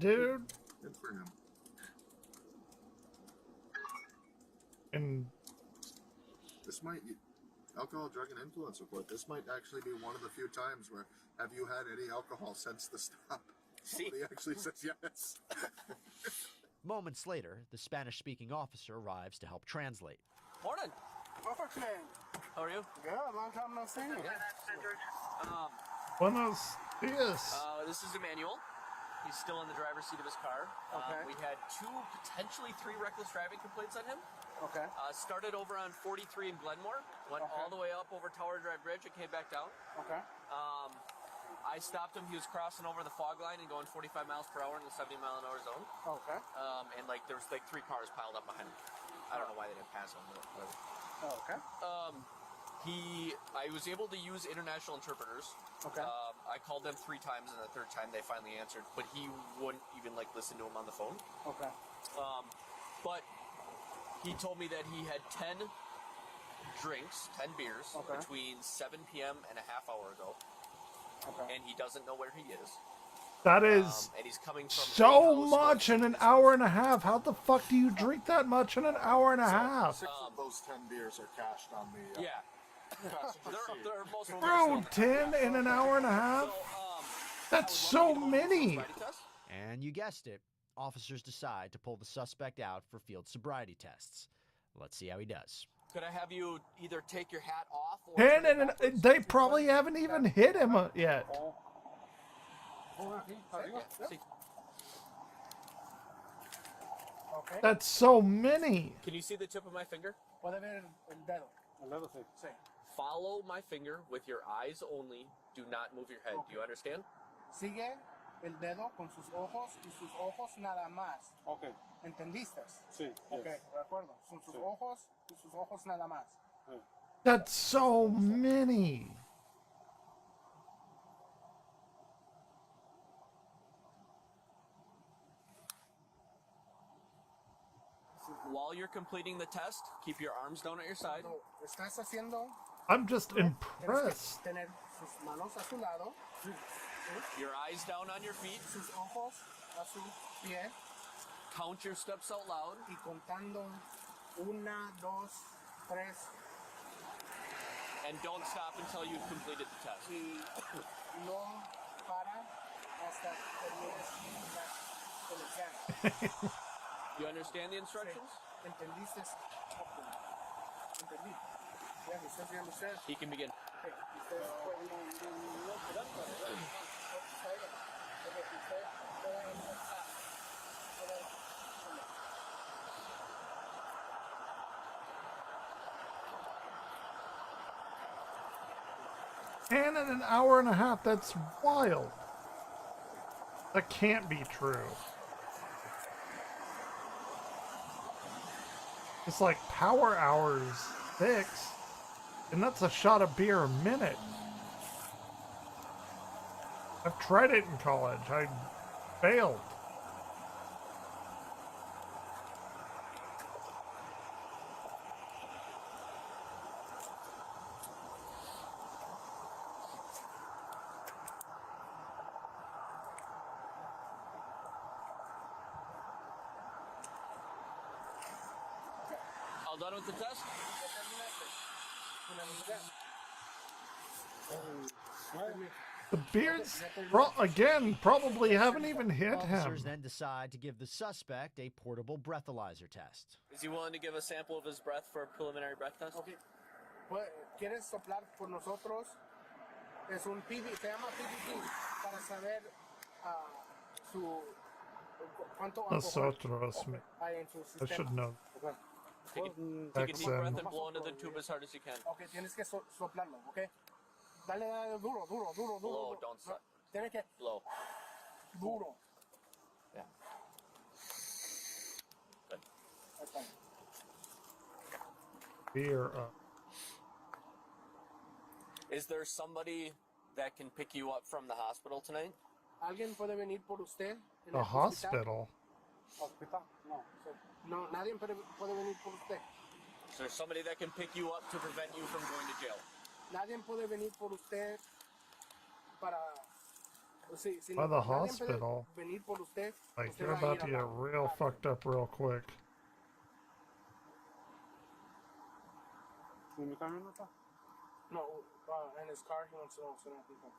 dude. Good for him. And This might, alcohol, drug, and influence report. This might actually be one of the few times where, have you had any alcohol since the stop? Somebody actually says yes. Moments later, the Spanish-speaking officer arrives to help translate. Morning. How are you? Good, long time no see. buenos dias. This is Emmanuel. He's still in the driver's seat of his car. Okay. We had 2, potentially 3 reckless driving complaints on him. Okay. Started over on 43 in Glenmore, went all the way up over Tower Drive Bridge and came back down. Okay. I stopped him. He was crossing over the fog line and going 45 miles per hour in the 70-mile-an-hour zone. Okay. And there was 3 cars piled up behind him. I don't know why they didn't pass him. But whatever. Okay. I was able to use international interpreters. Okay. I called them 3 times, and the 3rd time they finally answered. But he wouldn't even listen to him on the phone. Okay. But he told me that he had 10 drinks, 10 beers, between 7 p.m. and a half hour ago. Okay. And he doesn't know where he is. That is and he's coming from so much in an hour and a half. How the fuck do you drink that much in an hour and a half? 6 of those 10 beers are cashed on the they're most Bro, 10 in an hour and a half? That's so many. And you guessed it, officers decide to pull the suspect out for field sobriety tests. Let's see how he does. Could I have you either take your hat off or... 10 and they probably haven't even hit him yet. Okay. That's so many. Can you see the tip of my finger? Puede ver el dedo. El dedo, sí. Sí. Follow my finger with your eyes only. Do not move your head. Do you understand? Sigue el dedo con sus ojos y sus ojos nada más. Okay. ¿Entendiste? Sí. Okay, de acuerdo. Son sus ojos y sus ojos nada más. That's so many. While you're completing the test, keep your arms down at your side. Estás haciendo. I'm just impressed. Tener sus manos a su lado. Your eyes down on your feet. Sus ojos a su pie. Count your steps out loud. Y contando 1, 2, 3. And don't stop until you've completed the test. Y no para hasta termines el examen. You understand the instructions? ¿Entendiste? Entendí. Yeah, he says you understand. He can begin. Okay. And in an hour and a half, that's wild. That can't be true. It's like Power Hours 6, and that's a shot of beer a minute. I've tried it in college. I failed. All done with the test? The beards, again, probably haven't even hit him. Officers then decide to give the suspect a portable breathalyzer test. Is he willing to give a sample of his breath for a preliminary breath test? Okay. ¿Quieres soplar por nosotros? Es un PB, se llama PBT, para saber cuánto Nosotros, hay en su I sistema. should know. Okay. Take a deep breath and blow into the tube as hard as you can. Okay, tienes que soplarlo, okay? Dale duro. Blow, don't stop. Tienes que Blow. duro. Yeah. Good. Okay. Beer up. Is there somebody that can pick you up from the hospital tonight? ¿Alguien puede venir por usted? En The el hospital. Hospital? No. No, nadie puede venir por usted. Is there somebody that can pick you up to prevent you from going to jail? Nadie puede venir por usted para Si By the nadie puede hospital. venir por usted, Like, usted they're va a about ir to a get la real cárcel. fucked up real quick. ¿Y mi camión no está? No, in his car, he wants to know, so no people.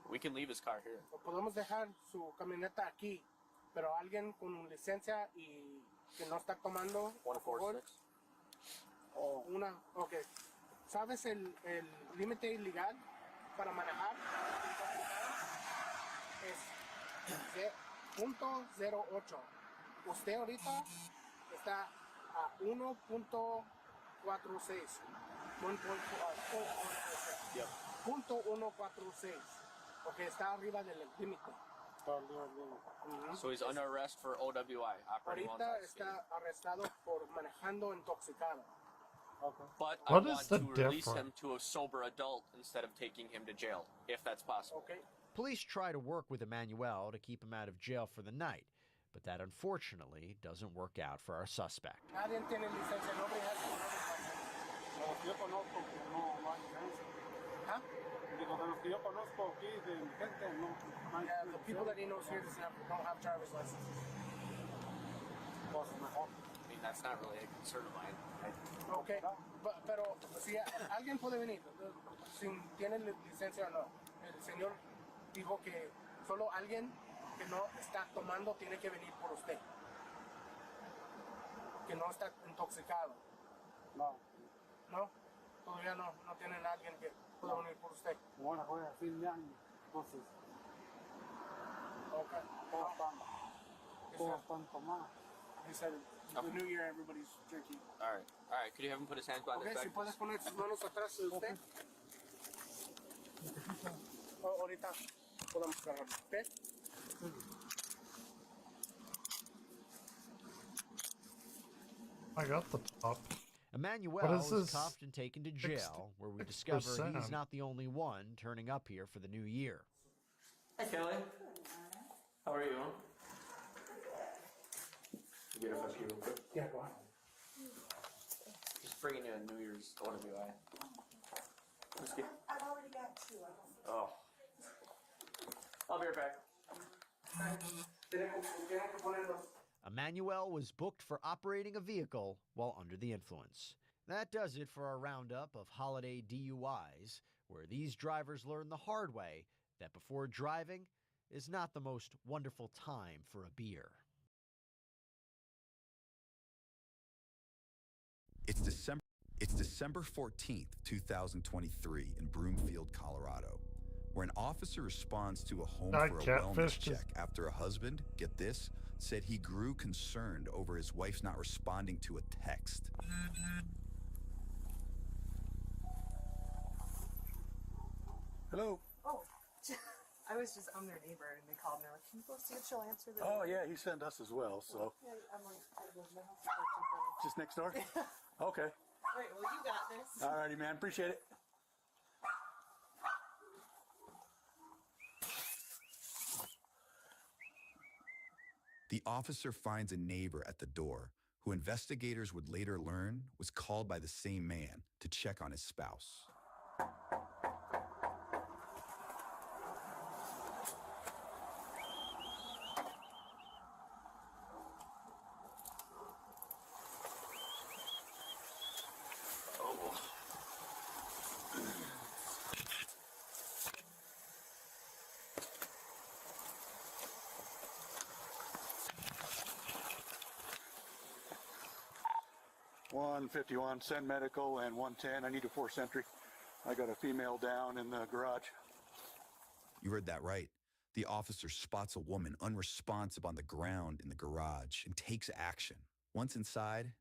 We can leave his car here. Podemos dejar su camioneta aquí, pero alguien con licencia y que no está tomando, por favor. 146. Ok. ¿Sabes el límite ilegal para manejar? Es .08. Usted ahorita está a 1.46. Yep. .146. Porque está arriba del límite. So he's under arrest for OWI, operating while Ahorita intoxicated. está arrestado por manejando intoxicado. But What I is want the to release difference? him to a sober adult instead of taking him to jail, if that's possible. Okay. Police try to work with Emmanuel to keep him out of jail for the night, but that unfortunately doesn't work out for our suspect. Nadie tiene licencia. Nobody has a license. Yo conozco que no hay licencia. ¿Ah? Digo, de los que yo conozco aquí, de gente, no hay. Yeah, the people that he knows here don't have driver's licenses. Pues mejor. I mean, that's not really a concern of mine. Okay, pero si alguien puede venir, sin tiene licencia o no. El señor dijo que solo alguien que no está tomando tiene que venir por usted. Que no está intoxicado. No. ¿No? Todavía no tienen alguien que pueda venir por usted. Bueno, fue a fin de año, entonces. Okay. Todos están tomando. He said, the new year everybody's drinking. All right. Could you have him put his hands behind his Okay, back? si puedes poner sus manos atrás de usted. Ahorita podemos cerrar. ¿Okay? I got the top. Emmanuel is is this cuffed and taken to jail, where we discover he's 6%? not the only one turning up here for the new year. Hi, Kelly. How are you? Get a fuck you real quick. Yeah, go on. Just bringing you a New Year's OWI. Whiskey. I've already got two. Oh. I'll be right back. Tenemos que ponerlos. Emmanuel was booked for operating a vehicle while under the influence. That does it for our roundup of holiday DUIs, where these drivers learn the hard way that before driving is not the most wonderful time for a beer. It's December 14th, 2023 in Broomfield, Colorado, where an officer responds to a home That for a catfish wellness check after a husband, get this, said he grew concerned over his wife's not responding to a text. Hello. Oh, I was just, I'm their neighbor, and they called, and they're like, can you go see if she'll answer the Oh, yeah, he sent us as well, so. Yeah, I'm like, I live in the house section. Just next door? Okay. All right, well, you got this. All righty, man. Appreciate it. The officer finds a neighbor at the door, who investigators would later learn was called by the same man to check on his spouse. One 51, send medical, and 110. I need a 4th entry. I got a female down in the garage. You heard that right. The officer spots a woman unresponsive on the ground in the garage and takes action. Once inside,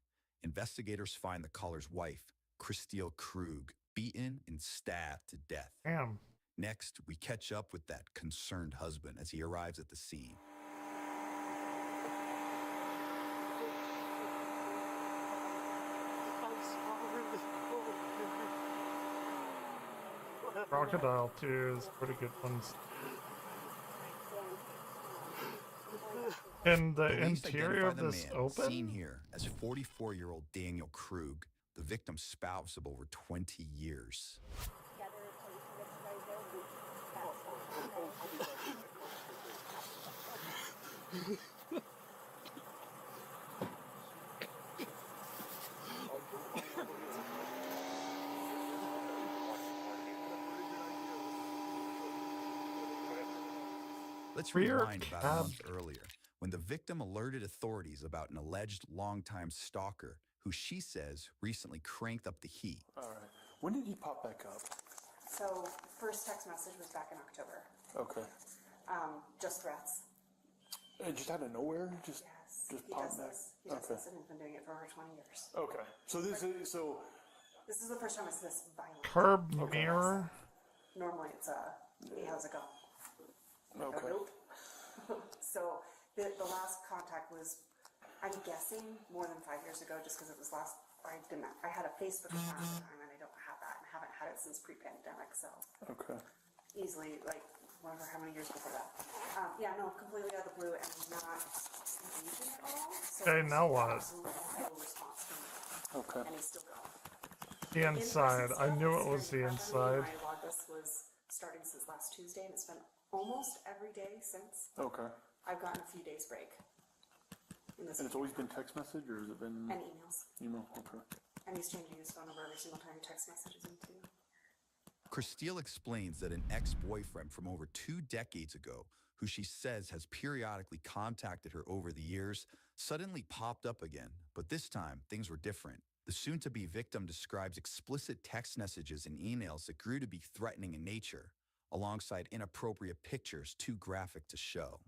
investigators find the caller's wife, Christelle Krug, beaten and stabbed to death. Damn. Next, we catch up with that concerned husband as he arrives at the scene. Crocodile tears, pretty good ones. And the Police interior of identify the this man seen open? here as 44-year-old Daniel Krug, the victim's spouse of over 20 years. Let's Rear rewind about a cab. month earlier, when the victim alerted authorities about an alleged longtime stalker who she says recently cranked up the heat. All right. When did he pop back up? So, first text message was back in October. Okay. Just threats. Just out of nowhere? Yes. Just He pop does back? this. He does Okay. this, and he's been doing it for over 20 years. Okay. So this This is the first time it's this violent. Curb mirror. Normally it's he has a gun. Okay. Nope. So the last contact was, I'm guessing, more than 5 years ago, just because it was last. I had a Facebook account at the time, and I don't have that, and haven't had it since pre-pandemic. So Okay. easily, like, whatever, how many years before that? Yeah, no, completely out of the blue and not engaging at all. So Okay, now what? absolutely no response from me. Okay. And he's still going. The inside. I knew it was the inside. My log list was starting since last Tuesday, and it's been almost every day since. Okay. I've gotten a few days break. In this And it's always been text message, or has it been and emails. email? Okay. And he's changing his phone number every single time he text messages him too. Christelle explains that an ex-boyfriend from over 2 decades ago, who she says has periodically contacted her over the years, suddenly popped up again. But this time, things were different. The soon-to-be victim describes explicit text messages and emails that grew to be threatening in nature, alongside inappropriate pictures too graphic to show.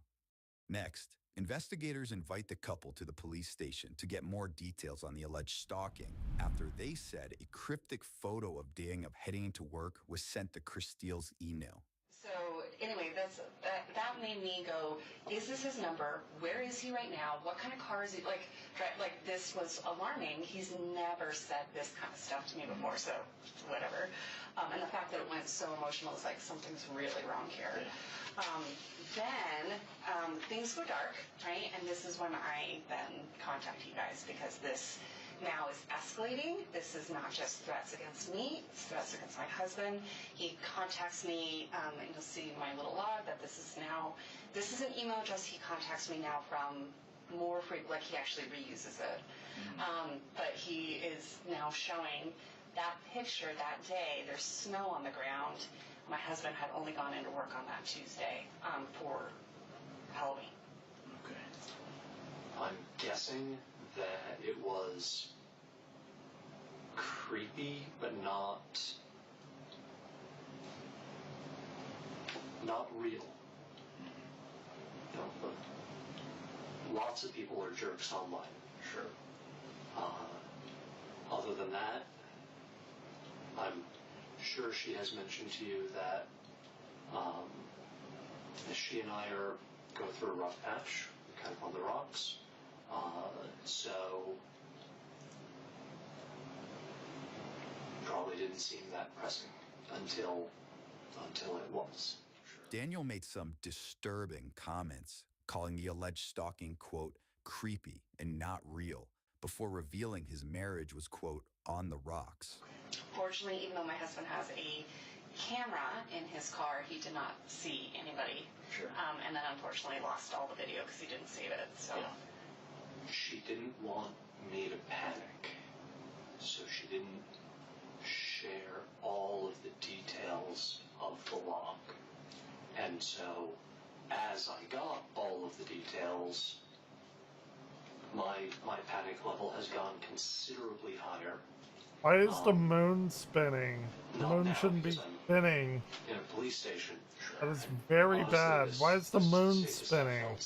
Next, investigators invite the couple to the police station to get more details on the alleged stalking after they said a cryptic photo of Dang heading to work was sent to Christelle's email. So anyway, that made me go, is this his number? Where is he right now? What kind of car is he? Like this was alarming. He's never said this kind of stuff to me before, so whatever. And the fact that it went so emotional is like, something's really wrong here. Then things go dark, right? And this is when I then contact you guys, because this now is escalating. This is not just threats against me, it's threats against my husband. He contacts me, and you'll see in my little log that this is an email address he contacts me now from more frequently, like he actually reuses it. But he is now showing that picture that day. There's snow on the ground. My husband had only gone into work on that Tuesday for Halloween. Okay. I'm guessing that it was creepy, but not real. You know, but lots of people are jerks online. Sure. Other than that, I'm sure she has mentioned to you that she and I are going through a rough patch, kind of on the rocks. So probably didn't seem that pressing until it was. Sure. Daniel made some disturbing comments, calling the alleged stalking, quote, creepy and not real, before revealing his marriage was, quote, on the rocks. Fortunately, even though my husband has a camera in his car, he did not see anybody. Sure. And then unfortunately lost all the video because he didn't save it. So. Yeah. She didn't want me to panic, so she didn't share all of the details of the log. And so, as I got all of the details, my panic level has gone considerably higher. Why is the moon spinning? The moon shouldn't be spinning. In a police station. That is very Honestly, bad. Why is the moon spinning?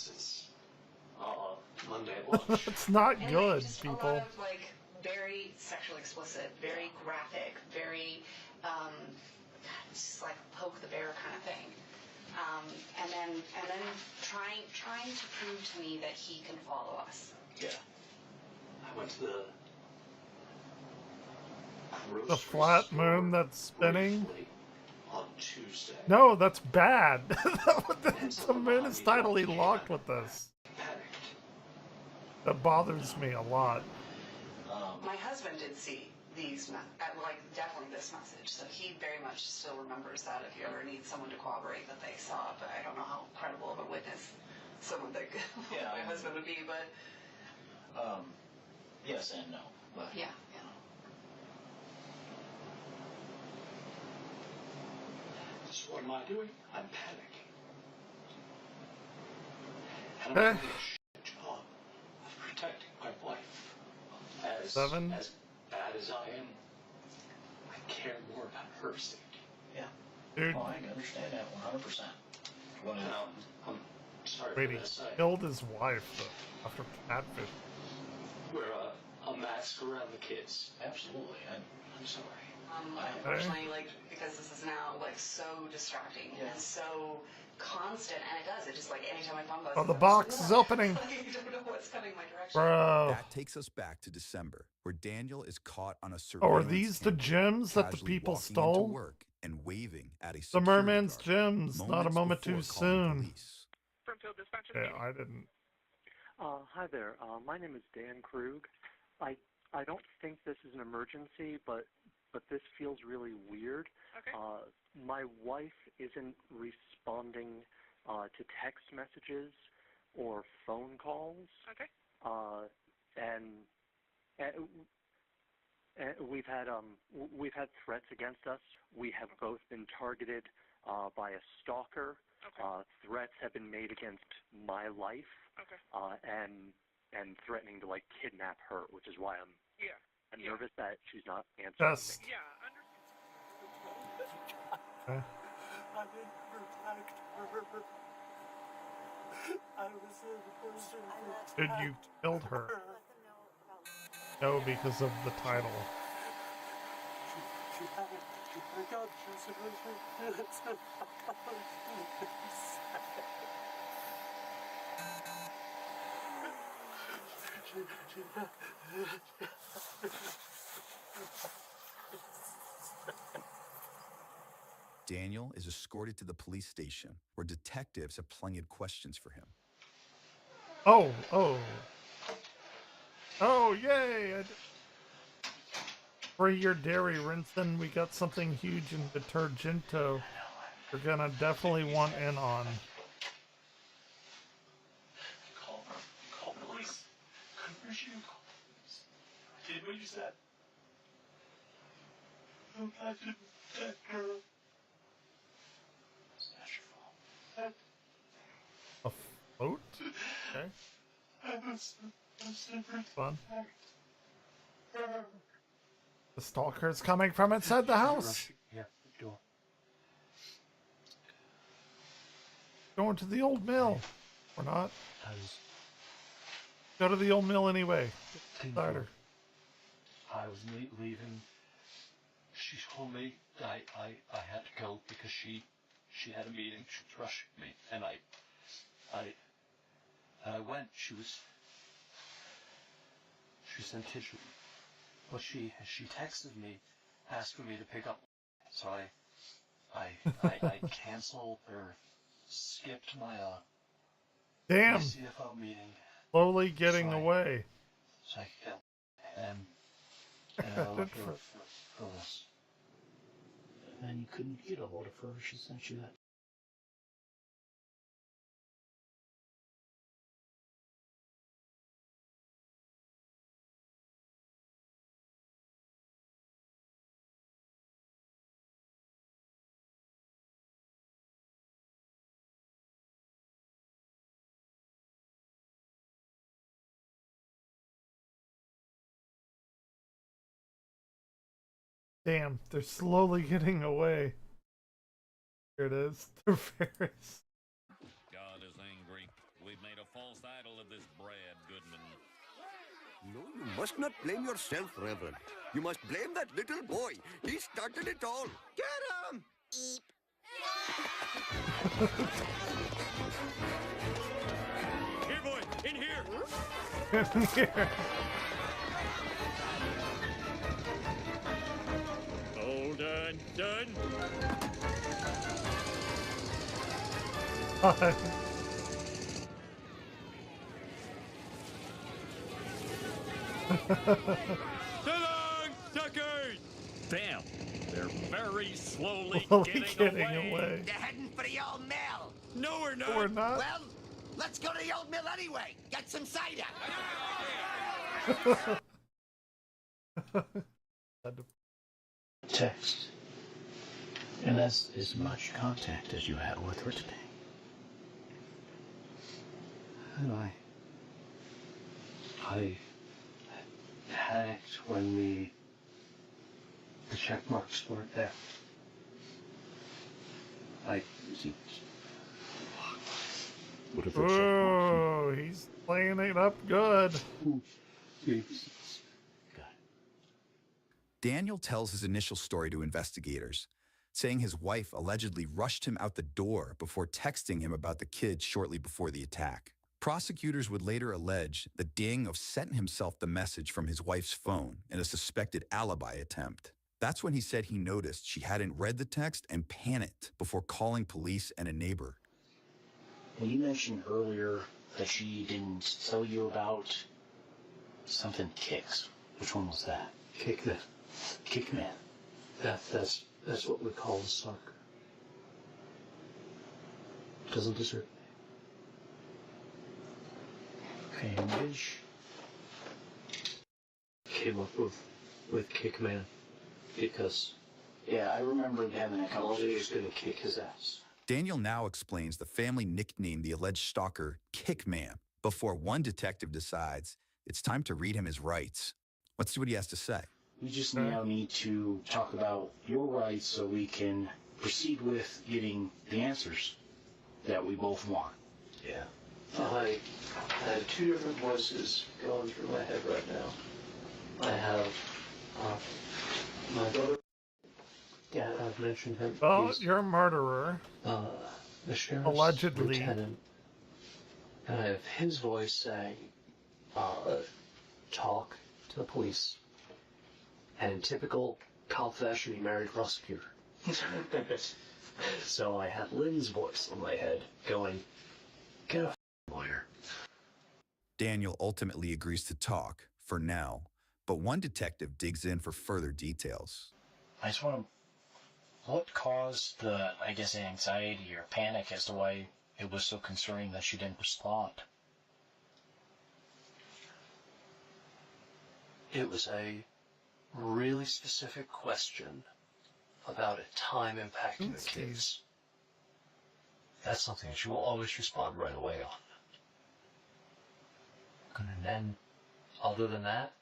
Monday at lunch. It's not Anyway, good, just people. A lot of like very sexually explicit, very graphic, very just like poke the bear kind of thing. And then trying to prove to me that he can follow us. Yeah. I went to the The flat moon that's spinning? on Tuesday. No, that's bad. The moon is tidally locked with this. That bothers me a lot. My husband did see these, like definitely this message, so he very much still remembers that if you ever need someone to corroborate that they saw it, but I don't know how credible of a witness someone that Yeah, my husband would be, but yes and no, but yeah. So what am I doing? I'm panicking. And Eh. I'm doing a shit job of protecting my wife. As 7. As bad as I am, I care more about her safety. Yeah. Dude. Oh, I understand that 100%. Well, I'm sorry Wait, for he this. killed his wife though, after catfish. We're a mask around the kids. Absolutely. I'm sorry. Unfortunately, like, because this is now like so distracting and so constant, and it does. It just like anytime my phone goes. Oh, the box is opening. Like, you don't know what's coming my direction. Bro. That takes us back to December, where Daniel is caught on a Oh, surveillance are these the camera, gems that the casually people walking stole? into work and waving at a The security merman's guard, gems, not a moments moment before too calling soon. police. Yeah, I didn't. Hi there. My name is Dan Krug. I don't think this is an emergency, but this feels really weird. Okay. My wife isn't responding to text messages or phone calls. Okay. And we've had threats against us. We have both been targeted by a stalker. Okay. Threats have been made against my life. Okay. And threatening to like kidnap her, which is why I'm nervous that she's not answering Just. me. Yeah, Okay. I didn't protect her. I was the person who Dude, you killed her. No, because of the title. She had it. I got just Daniel is escorted to the police station, where detectives have plenty of questions for him. Oh, yay! For your dairy, Rinson, we got something huge in Detergento. We're gonna definitely want in on. Call police. Where's you? Call police. I did what you said. I didn't protect her. It's not your fault. A float? Okay. I was Fun. The stalker's coming from inside the house. Yeah, door. Going to the old mill. Or not. Go to the old mill anyway. Inside her. I was leaving. She told me I had to go because she had a meeting. She was rushing me, and I went. She sent tissue, but she texted me asking me to pick up. So I canceled or skipped my Damn. CFO meeting. Slowly getting away. So I could get and I looked for this. And you couldn't get a hold of her. She sent you that. Damn, they're slowly getting away. Here it is. The Ferris. God is angry. We've made a false idol of this Brad Goodman. No, you must not blame yourself, Reverend. You must blame that little boy. He started it all. Get him! Eep. Here, boy! In here! In here. All done. Done. So long, suckers! Damn, they're very slowly Slowly getting getting away. away. They're heading for the old mill. No, we're not. No, we're not. Well, Let's go to the old mill anyway. Get some cider. Text. And that's as much contact as you had with her today. And I panicked when the check marks weren't there. What if the check Oh, he's playing it up good. Daniel tells his initial story to investigators, saying his wife allegedly rushed him out the door before texting him about the kids shortly before the attack. Prosecutors would later allege that Ding sent himself the message from his wife's phone in a suspected alibi attempt. That's when he said he noticed she hadn't read the text and panicked before calling police and a neighbor. Well, you mentioned earlier that she didn't tell you about something kicks. Which one was that? Kickman. That's what we call the sucker. Doesn't deserve it. Cambridge came up with Kickman because, yeah, I remember having a conversation. He was going to kick his ass. Daniel now explains the family nicknamed the alleged stalker Kickman before one detective decides it's time to read him his rights. Let's see what he has to say. We just now need to talk about your rights so we can proceed with getting the answers that we both want. Yeah. I have two different voices going through my head right now. I have my brother. Yeah, I've mentioned him. Well, you're a murderer. The sheriff's allegedly. lieutenant. And I have his voice saying, talk to the police. And in typical cop fashion, he married a prosecutor. So I had Lynn's voice in my head going, get a lawyer. Daniel ultimately agrees to talk, for now, but one detective digs in for further details. I just want to... What caused the, I guess, anxiety or panic as to why it was so concerning that she didn't respond? It was a really specific question about a time impacting the kids. That's something she will always respond right away on. And then, other than that,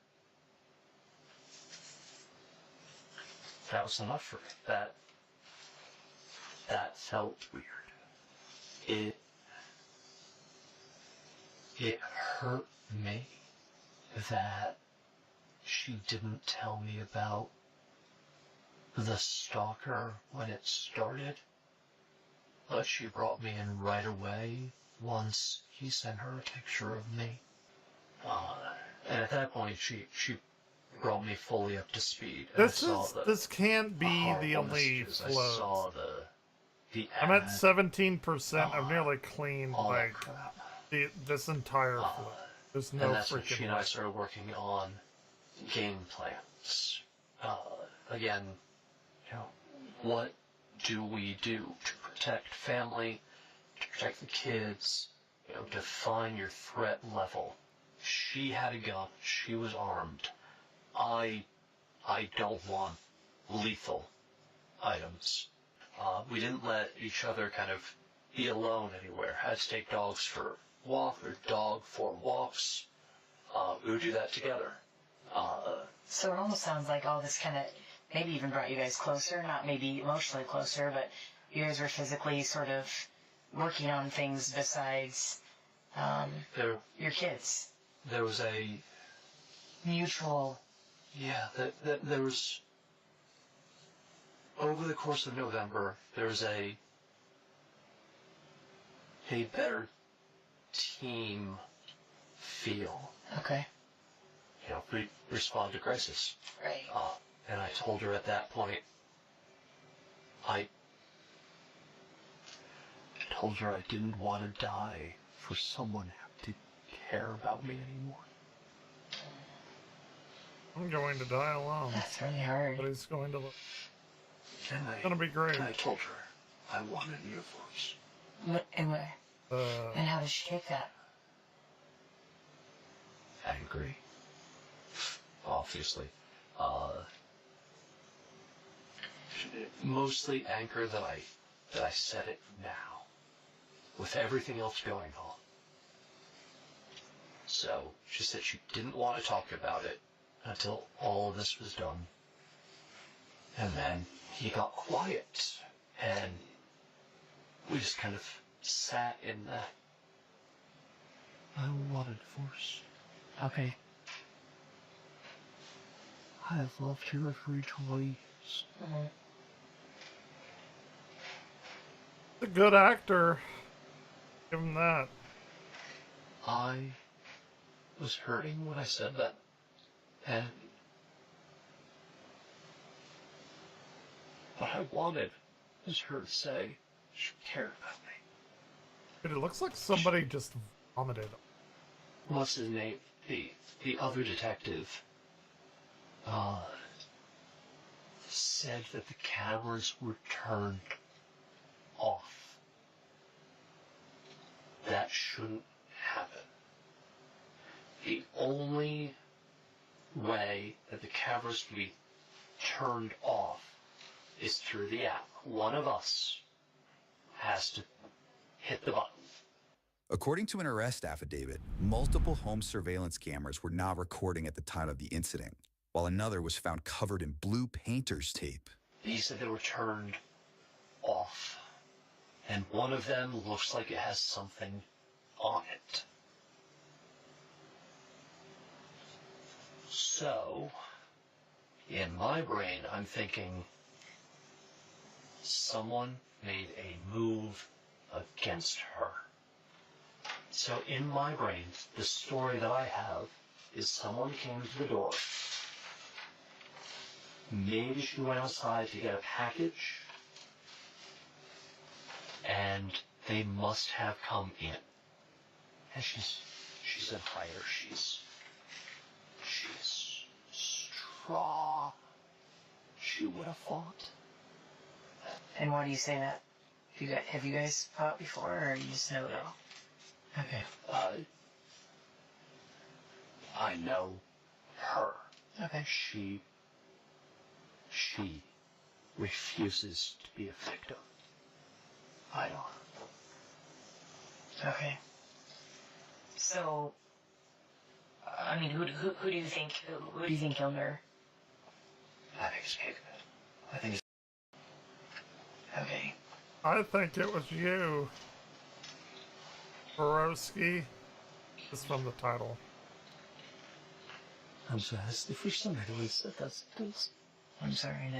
that was enough for me. That felt weird. It hurt me that she didn't tell me about the stalker when it started, but she brought me in right away once he sent her a picture of me. And at that point, she brought me fully up to speed. This can't be the only I saw the I'm at 17% of nearly cleaned like this entire flow. There's no and that's when freaking she and I started working on game plans. Again, what do we do to protect family, to protect the kids, define your threat level. She had a gun, she was armed. I don't want lethal items. We didn't let each other kind of be alone anywhere. Had to take dogs for a walk or dog for walks. We would do that together. So it almost sounds like all this kind of maybe even brought you guys closer, not maybe emotionally closer, but you guys were physically sort of working on things besides your kids. There was a mutual... Yeah, there was... Over the course of November, there was a better team feel. Okay. We respond to crisis. Right. And I told her at that point, I told her I didn't want to die for someone to care about me anymore. I'm going to die alone. That's really hard. But it's going to look... And it's going to be great. I told her I wanted uniforms. Anyway. And how does she take that? Angry. Obviously. Mostly anger that I said it now, with everything else going on. So she said she didn't want to talk about it until all of this was done. And then he got quiet, and we just kind of sat in that. I want a divorce. Okay. I have loved her for 20 years. A good actor. Give him that. I was hurting when I said that, and what I wanted was her to say she cared about me. But it looks like somebody just vomited. What's his name? The other detective said that the cameras were turned off. That shouldn't happen. The only way that the cameras can be turned off is through the app. One of us has to hit the button. According to an arrest affidavit, multiple home surveillance cameras were not recording at the time of the incident, while another was found covered in blue painter's tape. He said they were turned off, and one of them looks like it has something on it. So, in my brain, I'm thinking someone made a move against her. So in my brain, the story that I have is someone came to the door. Maybe she went outside to get a package, and they must have come in. And she's in higher. She's strong. She would have fought. And why do you say that? Have you guys fought before, or you just know that? Okay. I know her. Okay. She refuses to be a victim. I don't. Okay. So, I mean, who do you think killed her? I think it's Jacob. I think it's... Okay. I think it was you. Borowski is from the title. I'm sorry, if we somebody said that's... I'm sorry,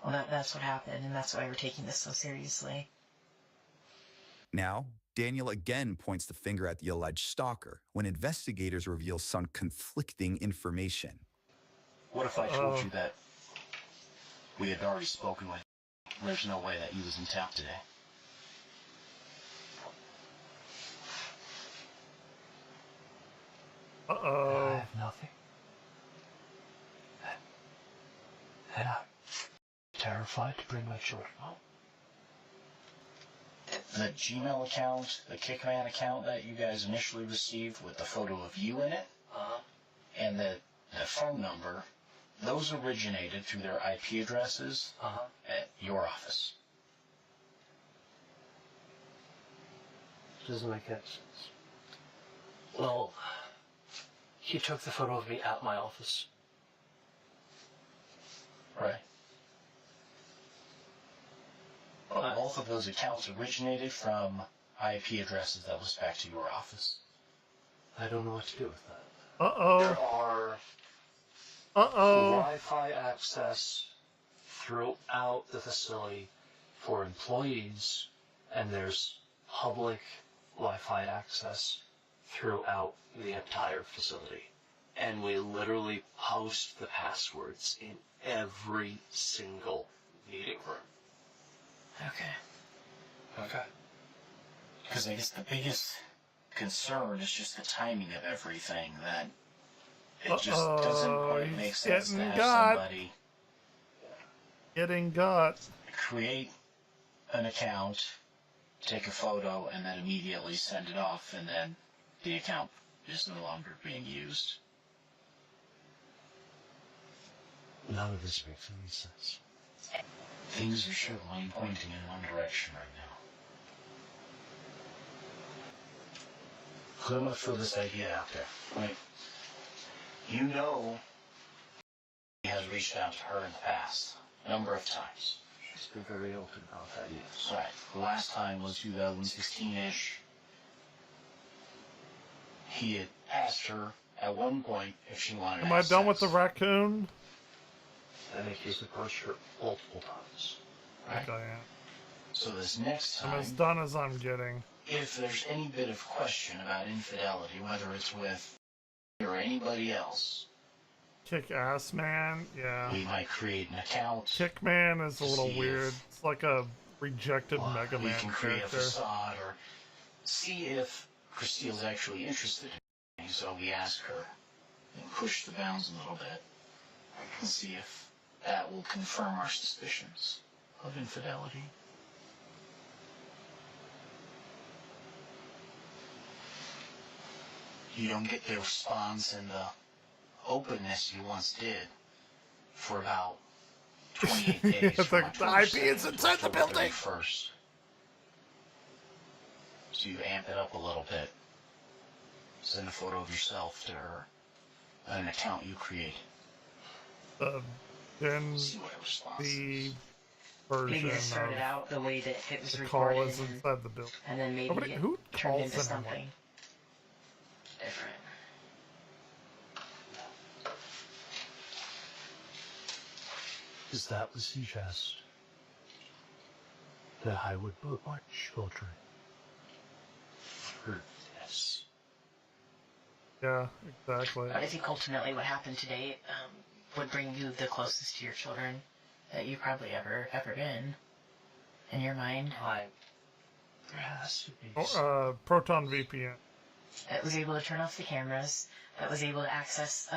well, that's what happened, and that's why we're taking this so seriously. Now, Daniel again points the finger at the alleged stalker when investigators reveal some conflicting information. What if I told you that we had already spoken with him? There's no way that he was in town today. Uh-oh. I have nothing. And I'm terrified to bring my children home. The Gmail account, the Kickman account that you guys initially received with the photo of you in it, and the phone number, those originated through their IP addresses at your office. Doesn't make any sense. Well, he took the photo of me at my office. Right. But both of those accounts originated from IP addresses that was back to your office. I don't know what to do with that. Uh-oh. There are Wi-Fi access throughout the facility for employees, and there's public Wi-Fi access throughout the entire facility. And we literally post the passwords in every single meeting room. Okay. Because I guess the biggest concern is just the timing of everything, that it just doesn't quite make sense to have somebody getting got. create an account take a photo, and then immediately send it off, and then the account is no longer being used. None of this makes any sense. Things are certainly pointing in one direction right now. So I'm going to throw this idea out there, right? You know he has reached out to her in the past, a number of times. She's been very open about that, yes. Right. The last time was 2016-ish. He had asked her at one point if she wanted to Am I have done with sex. the raccoon? I think he's approached her multiple times. Right? Okay, yeah. So this next I'm time, as done as I'm getting. if there's any bit of question about infidelity, whether it's with you or anybody else, Kick ass man, yeah. we might create an account. Kick man is a little See weird. if- It's like a rejected Mega we Man can create a character. facade or see if Christine's actually interested in me. So we ask her and push the bounds a little bit and see if that will confirm our suspicions of infidelity. You don't get the response and the openness you once did for about 28 days. Yeah, from the October IP is 2nd to inside the October building. 31st. So you amp it up a little bit. Send a photo of yourself to her, an account you create. Then See what it responds. the version Maybe just started of out the way that it was the call recorded, is inside the building. and then maybe Nobody, it who turned calls into anyone? something different. Is that the suggest that I would put my children through this? Yeah, exactly. I think ultimately what happened today would bring you the closest to your children that you've probably ever been in your mind. There has to be Proton VPN. That was able to turn off the cameras, that was able to access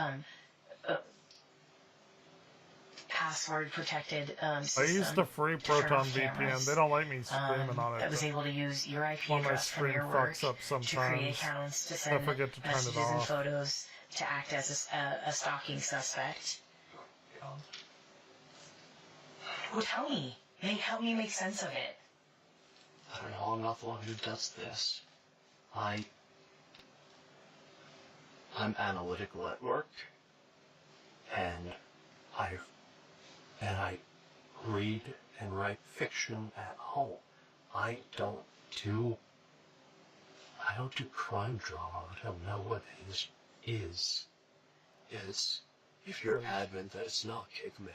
password protected I system. used the free to turn Proton off VPN. cameras. They don't like me streaming on it. That was but able to use your IP when my address from stream your work fucks up to sometimes, create accounts to I send forget to turn it messages and off. photos to act as a stalking suspect. Well, tell me. Help me make sense of it. I don't know, I'm not the one who does this. I'm analytical at work, and I read and write fiction at home. I don't do crime drama. I don't know what this is. It's, if you're adamant that it's not Kickman.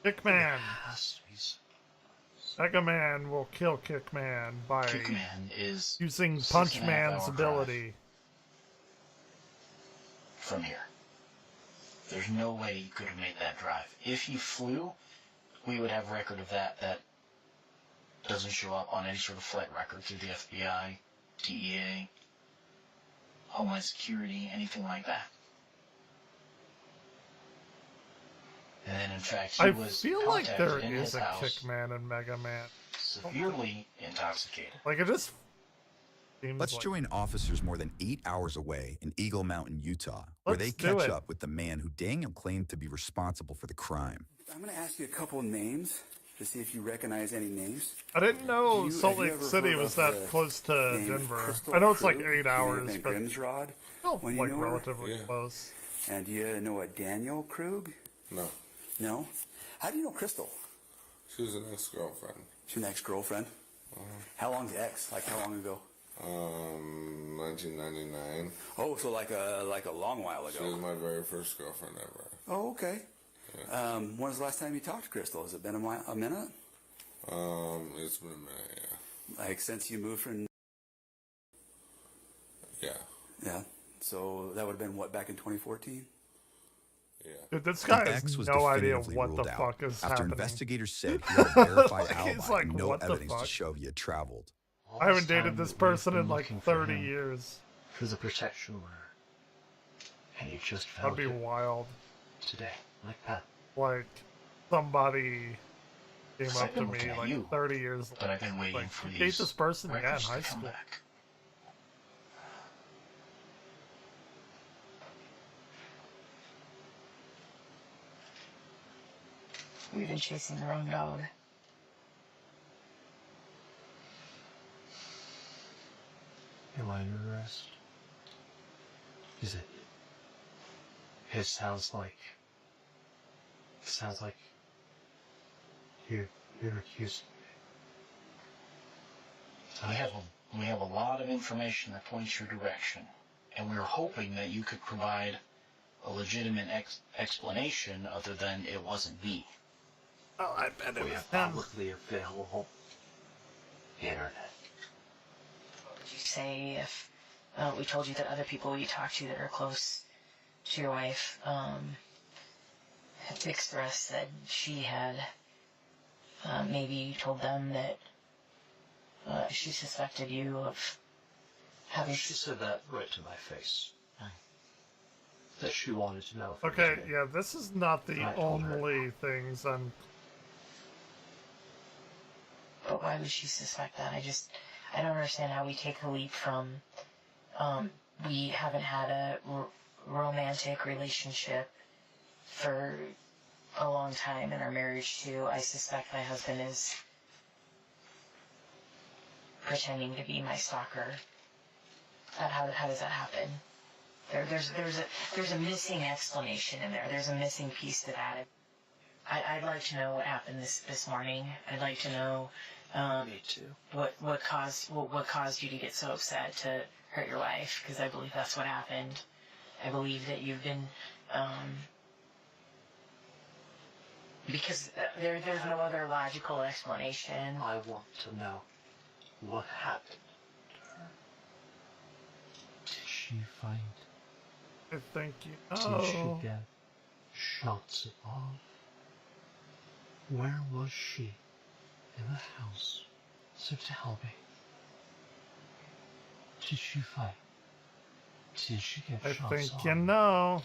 Kickman. Has to be. Mega Man will kill Kickman by Kickman is using 6.5 Punch Man's hour ability. from here. There's no way you could have made that drive. If you flew, we would have record of that. That doesn't show up on any sort of flight record through the FBI, DEA, Homeland Security, anything like that. And then, in fact, he I was feel like contacted there in is his a house, Kickman in Mega Man. severely intoxicated. Like it just seems Let's like join officers more than 8 hours away in Eagle Mountain, Utah, where they Let's do catch it. up with the man who Daniel claimed to be responsible for the crime. I'm going to ask you a couple of names to see if you recognize any names. I didn't know Salt have you Lake ever City heard was of that the close to name Denver. Crystal I know it's like Krug? 8 hours, Name but Grimsrod? still When you like knew her? relatively close. And do you know a Daniel Krug? No. No? How do you know Crystal? She was an ex-girlfriend. She's an ex-girlfriend? How long's the ex? Like how long ago? 1999. Oh, so like a long while ago. She was my very first girlfriend ever. Oh, okay. When was the last time you talked to Crystal? Has it been a minute? It's been a minute, yeah. Like since you moved from... Yeah. Yeah. So that would have been what, back in 2014? Yeah. Dude, this guy The has ex was no idea definitively what the ruled out fuck is after happening. investigators said he had a verified Like, alibi he's like, and no what the evidence to fuck? show he had traveled. I haven't dated this person in like 30 years. For the protection order. And you just That'd found be it wild. today, like that. Like somebody came I've up to been me looking at like you, 30 years but I've been waiting like, for you these date this person? Yeah, in records to high come school. back. We've been chasing the wrong dog. Am I under arrest? Is it? It sounds like you're accusing me. We have a lot of information that points your direction, and we were hoping that you could provide a legitimate explanation other than it wasn't me. Oh, I bet it We was have him. publicly available internet. What would you say if we told you that other people you talk to that are close to your wife had expressed that she had maybe you told them that she suspected you of having... She said that right to my face. That she wanted to know. Okay, yeah, this is not the only things I'm... But why would she suspect that? I don't understand how we take a leap from, we haven't had a romantic relationship for a long time in our marriage to, I suspect my husband is pretending to be my stalker. How does that happen? There's a missing explanation in there. There's a missing piece to that. I'd like to know what happened this morning. I'd like to know Me too. what caused you to get so upset to hurt your wife, because I believe that's what happened. I believe that you've been because there's no other logical explanation. I want to know what happened to her. Did she fight? I think you Did she know. get shots off? Where was she in the house? So tell me. Did she fight? Did she get I shots think off? you know.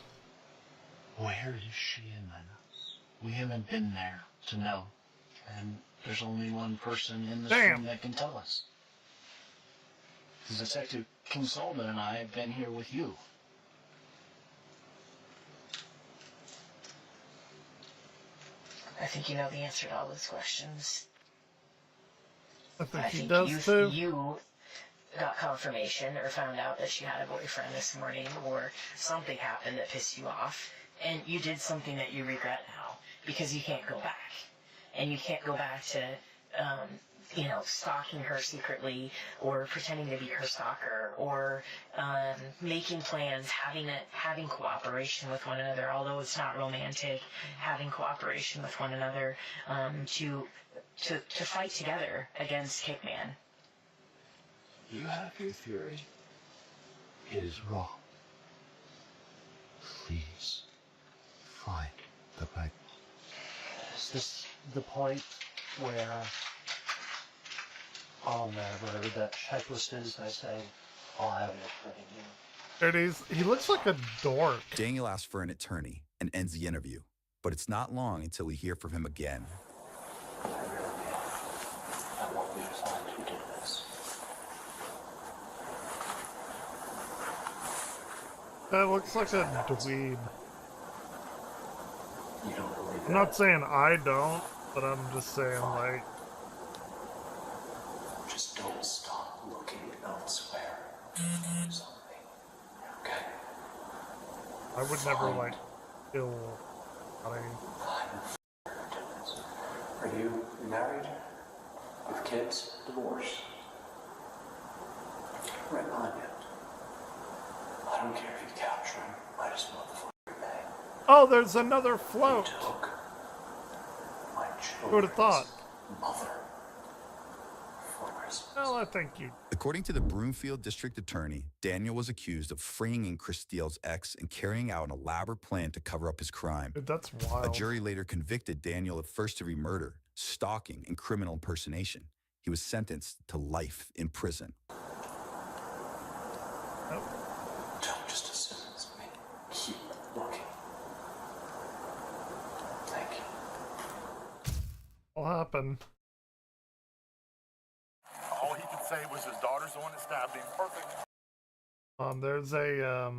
Where is she in the house? We haven't been there to know, and there's only one person in this Damn. room that can tell us. Detective King Solomon and I have been here with you. I think you know the answer to all those questions. I think I he think does too. you got confirmation or found out that she had a boyfriend this morning, or something happened that pissed you off, and you did something that you regret now, because you can't go back. And you can't go back to, stalking her secretly, or pretending to be her stalker, or making plans, having cooperation with one another, although it's not romantic, having cooperation with one another, to fight together against Kickman. You have your theory. It is wrong. Please find the right. Is this the point where on whatever that checklist is, I say, I'll have it ready here? There it is. He looks like a dork. Daniel asks for an attorney and ends the interview, but it's not long until we hear from him again. I want you to find who did this. That looks like a dweeb. You don't believe I'm not saying I don't, but I'm just saying, like... Just don't stop looking elsewhere. Focus on me. Okay? I would never, like, kill... Are you married? With kids? Divorced? Right on yet. I don't care if you capture him. I just want the fucking bag. Oh, there's another float! Took my Who would have thought? mother for Christmas. Well, I think you... According to the Broomfield District Attorney, Daniel was accused of freeing Chris Steele's ex and carrying out an elaborate plan to cover up his crime. Dude, that's wild. A jury later convicted Daniel of first-degree murder, stalking, and criminal impersonation. He was sentenced to life in prison. Don't just assume it's me. Keep looking. Thank you. Oh, That'll happen. All he could say was his daughter's the one that stabbed him. Perfect. There's a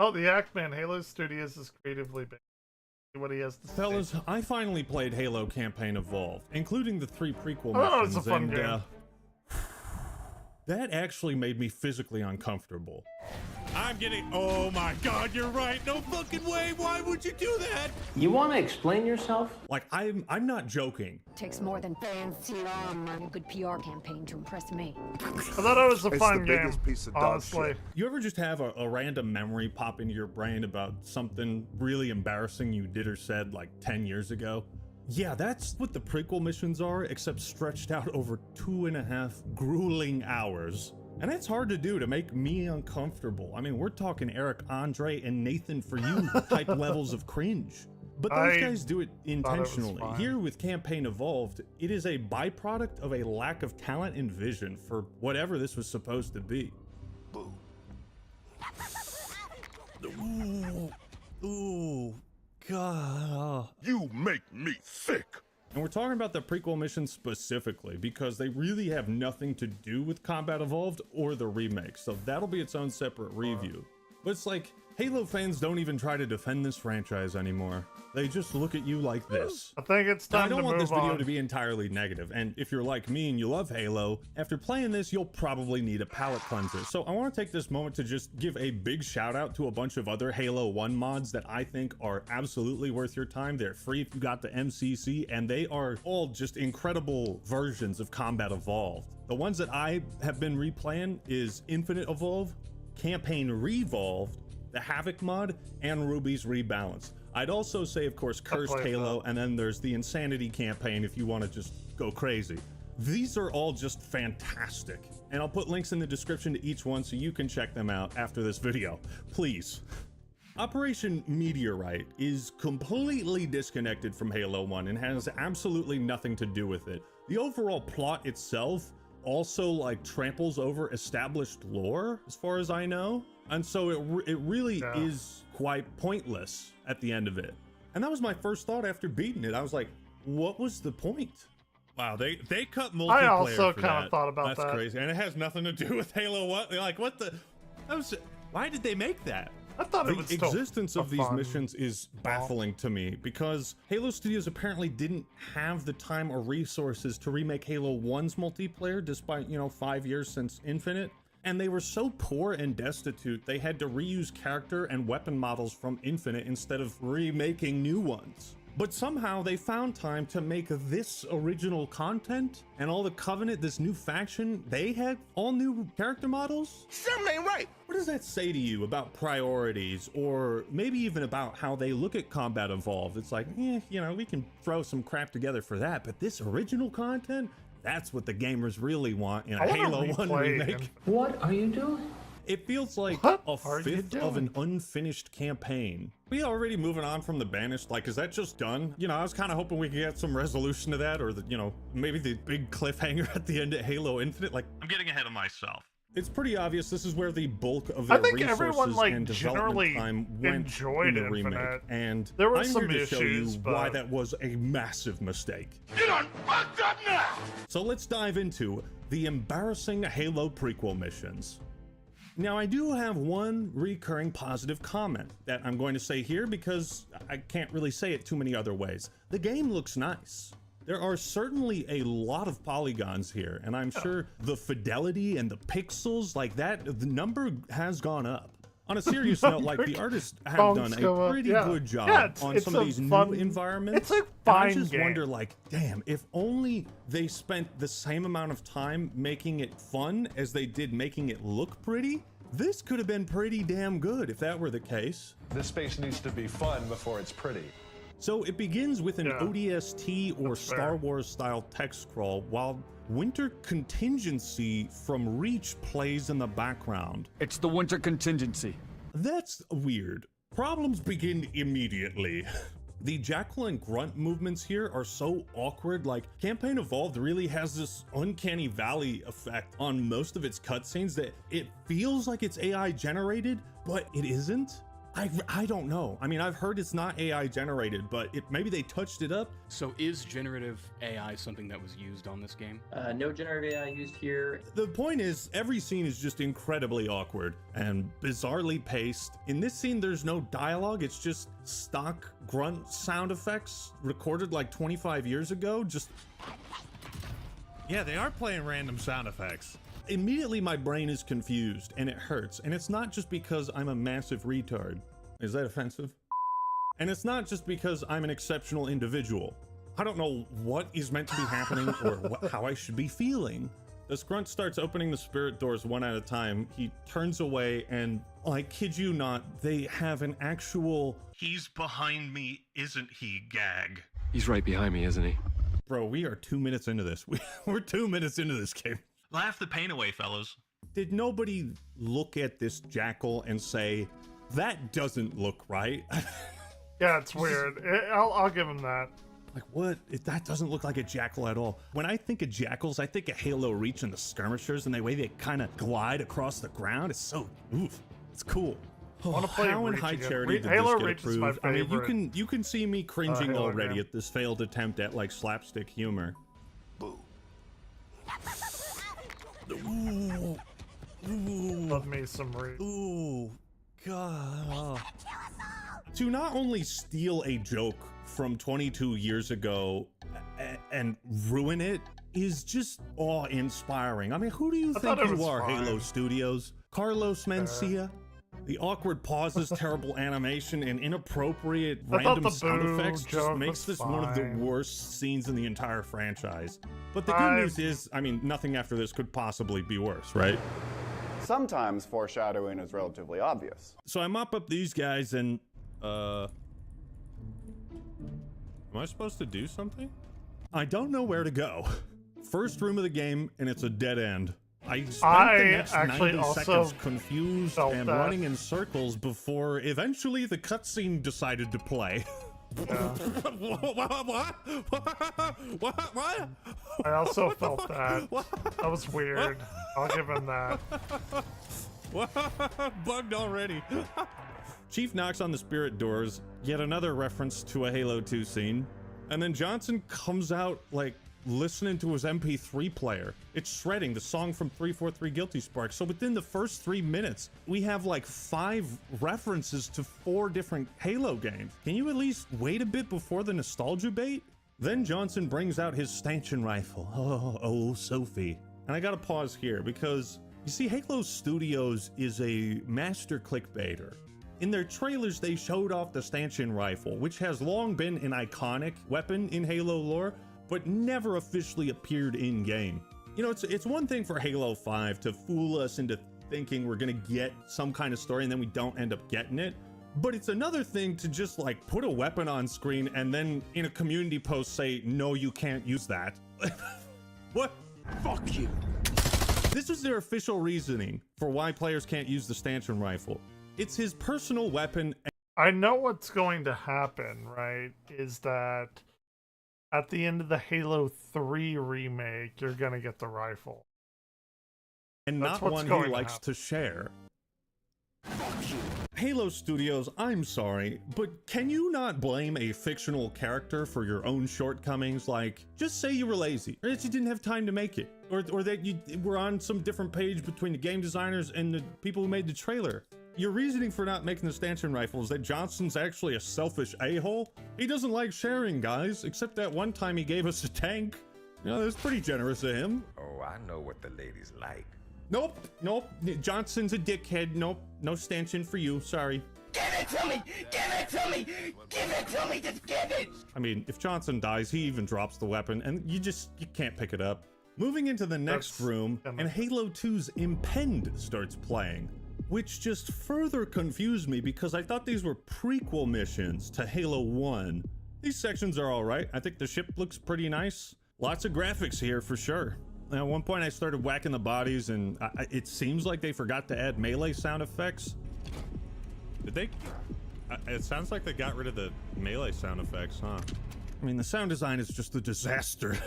Oh, the Act-Man Halo Studios is creatively big. See what he has to say. Fellas, I finally played Halo Campaign Evolved, including the 3 prequel Oh, missions, it's a fun and game. That actually made me physically uncomfortable. I'm getting. Oh my god, you're right. No fucking way. Why would you do that? You want to explain yourself? Like, I'm not joking. Takes more than fancy armor and a good PR campaign to impress me. I thought it was a fun game, honestly. You ever just have a random memory pop into your brain about something really embarrassing you did or said like 10 years ago? Yeah, that's what the prequel missions are, except stretched out over 2.5 grueling hours. And that's hard to do, to make me uncomfortable. I mean, we're talking Eric Andre and Nathan For You type levels of cringe. But those guys do it intentionally. Here with Campaign Evolved, it is a byproduct of a lack of talent and vision for whatever this was supposed to be. Ooh, God. You make me sick. And we're talking about the prequel missions specifically because they really have nothing to do with Combat Evolved or the remake, so that'll be its own separate review. But it's like, Halo fans don't even try to defend this franchise anymore. They just look at you like this. I think it's time to move on. I don't want this video to be entirely negative, and if you're like me and you love Halo, after playing this, you'll probably need a palate cleanser. So I want to take this moment to just give a big shout out to a bunch of other Halo 1 mods that I think are absolutely worth your time. They're free if you got the MCC, and they are all just incredible versions of Combat Evolved. The ones that I have been replaying is Infinite Evolve, Campaign Revolved, the Havoc mod, and Ruby's Rebalance. I'd also say, of course, Cursed Halo, and then there's the Insanity campaign if you want to just go crazy. These are all just fantastic, and I'll put links in the description to each one so you can check them out after this video, please. Operation Meteorite is completely disconnected from Halo 1 and has absolutely nothing to do with it. The overall plot itself also like tramples over established lore, as far as I know, and so it really is quite pointless at the end of it. And that was my first thought after beating it. I was like, what was the point? Wow, they cut multiplayer. I also for kind of that. thought about That's that. crazy, and it has nothing to do with Halo 1. Like, what the? Why did they make that? I thought the it was still existence of a these fun missions is baffling to me because Halo Studios apparently didn't have the time or resources to remake Halo 1's multiplayer despite, 5 years since Infinite. And they were so poor and destitute, they had to reuse character and weapon models from Infinite instead of remaking new ones. But somehow they found time to make this original content, and all the Covenant, this new faction, they had all new character models? Something ain't right. What does that say to you about priorities, or maybe even about how they look at Combat Evolved? It's like, we can throw some crap together for that, but this original content? That's what the gamers really want in a Halo 1 remake. What are you doing? It feels like a fifth of an unfinished campaign. We already moving on from the Banished? Like, is that just done? I was kind of hoping we could get some resolution to that, or maybe the big cliffhanger at the end of Halo Infinite. Like, I'm getting ahead of myself. It's pretty obvious this is where the bulk of their resources and development time went in the remake, and there were I'm some here to show issues, you but why that was a massive mistake. You done fucked up now! So let's dive into the embarrassing Halo prequel missions. Now, I do have one recurring positive comment that I'm going to say here because I can't really say it too many other ways. The game looks nice. There are certainly a lot of polygons here, and I'm sure the fidelity and the pixels like that, the number has gone up. On a serious note, like, the artists have done a pretty good job on some of these new environments. It's a And I fine just game. wonder, like, damn, if only they spent the same amount of time making it fun as they did making it look pretty, this could have been pretty damn good if that were the case. This space needs to be fun before it's pretty. So it begins with an ODST or Star Wars style text scroll while Winter Contingency from Reach plays in the background. It's the Winter Contingency. That's weird. Problems begin immediately. The Jackal and Grunt movements here are so awkward. Like, Campaign Evolved really has this uncanny valley effect on most of its cutscenes that it feels like it's AI generated, but it isn't. I don't know. I mean, I've heard it's not AI generated, but maybe they touched it up. So is generative AI something that was used on this game? No generative AI used here. The point is, every scene is just incredibly awkward and bizarrely paced. In this scene, there's no dialogue. It's just stock grunt sound effects recorded like 25 years ago. Just... Yeah, they are playing random sound effects. Immediately my brain is confused and it hurts, and it's not just because I'm a massive retard. Is that offensive? And it's not just because I'm an exceptional individual. I don't know what is meant to be happening or how I should be feeling. As Grunt starts opening the spirit doors one at a time, he turns away and, I kid you not, they have an actual "he's behind me, isn't he" gag. He's right behind me, isn't he? Bro, we are 2 minutes into this. We're 2 minutes into this game. Laugh the pain away, fellas. Did nobody look at this jackal and say, that doesn't look right? Yeah, it's weird. I'll give him that. Like, what? That doesn't look like a jackal at all. When I think of jackals, I think of Halo Reach and the skirmishers and the way they kind of glide across the ground. It's so, oof. It's cool. I want to play How in Reach high again. charity did Halo this get Reach is my approved? I mean, favorite. you can see me cringing Halo already game. at this failed attempt at like slapstick humor. Ooh. Ooh. Love me some Reach. Ooh. God. To not only steal a joke from 22 years ago and ruin it is just awe-inspiring. I mean, who do you think you are, fine. Halo Studios? Carlos Mencia? The awkward pauses, terrible animation, and inappropriate random sound effects just makes this one of the worst scenes in the entire franchise. But the good news is, I mean, nothing after this could possibly be worse, right? Sometimes foreshadowing is relatively obvious. So I mop up these guys and, am I supposed to do something? I don't know where to go. First room of the game, and it's a dead end. I spent the next 90 seconds confused and running in circles before eventually the cutscene decided to play. Yeah. What? I also felt that. That was weird. I'll give him that. Bugged already. Chief knocks on the spirit doors, yet another reference to a Halo 2 scene. And then Johnson comes out like listening to his MP3 player. It's shredding the song from 343 Guilty Spark. So within the first 3 minutes, we have like 5 references to 4 different Halo games. Can you at least wait a bit before the nostalgia bait? Then Johnson brings out his stanchion rifle. Oh, Sophie. And I gotta pause here because you see, Halo Studios is a master clickbaiter. In their trailers, they showed off the stanchion rifle, which has long been an iconic weapon in Halo lore, but never officially appeared in-game. You know, it's one thing for Halo 5 to fool us into thinking we're gonna get some kind of story and then we don't end up getting it. But it's another thing to just like put a weapon on screen and then in a community post say, no, you can't use that. What? Fuck you. This is their official reasoning for why players can't use the stanchion rifle. It's his personal weapon. I know what's going to happen, right? Is that at the end of the Halo 3 remake, you're gonna get the rifle. And That's not what's one going he to likes happen. to share. Halo Studios, I'm sorry, but can you not blame a fictional character for your own shortcomings? Like, just say you were lazy, or that you didn't have time to make it, or that you were on some different page between the game designers and the people who made the trailer. Your reasoning for not making the stanchion rifle is that Johnson's actually a selfish a-hole? He doesn't like sharing, guys, except that one time he gave us a tank. You know, that's pretty generous of him. Oh, I know what the ladies like. Nope. Johnson's a dickhead. Nope. No stanchion for you. Sorry. Give it to me! Give it to me! Give it to me! Just give it! I mean, if Johnson dies, he even drops the weapon, and you can't pick it up. Moving into the next room, and Halo 2's Impend starts playing, which just further confused me because I thought these were prequel missions to Halo 1. These sections are alright. I think the ship looks pretty nice. Lots of graphics here for sure. At one point I started whacking the bodies and it seems like they forgot to add melee sound effects. Did they? It sounds like they got rid of the melee sound effects, huh? I mean, the sound design is just a disaster.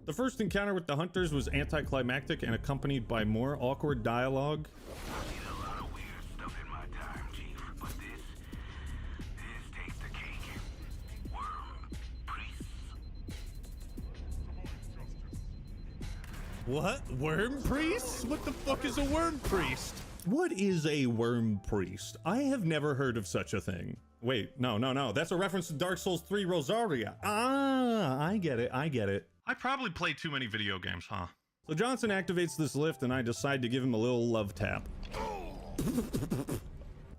The first encounter with the hunters was anticlimactic and accompanied by more awkward dialogue. What? Worm priest? What the fuck is a worm priest? What is a worm priest? I have never heard of such a thing. Wait, no. That's a reference to Dark Souls 3 Rosaria. Ah, I get it. I probably play too many video games, huh? So Johnson activates this lift and I decide to give him a little love tap.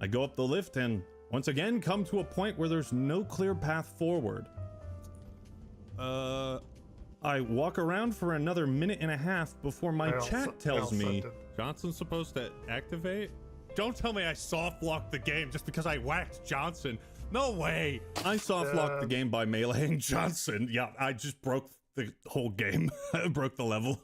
I go up the lift and once again come to a point where there's no clear path forward. I walk around for another minute and a half before my chat tells me Johnson's supposed to activate? Don't tell me I soft locked the game just because I whacked Johnson. No way. I soft locked the game by meleeing Johnson. Yeah, I just broke the whole game. I broke the level.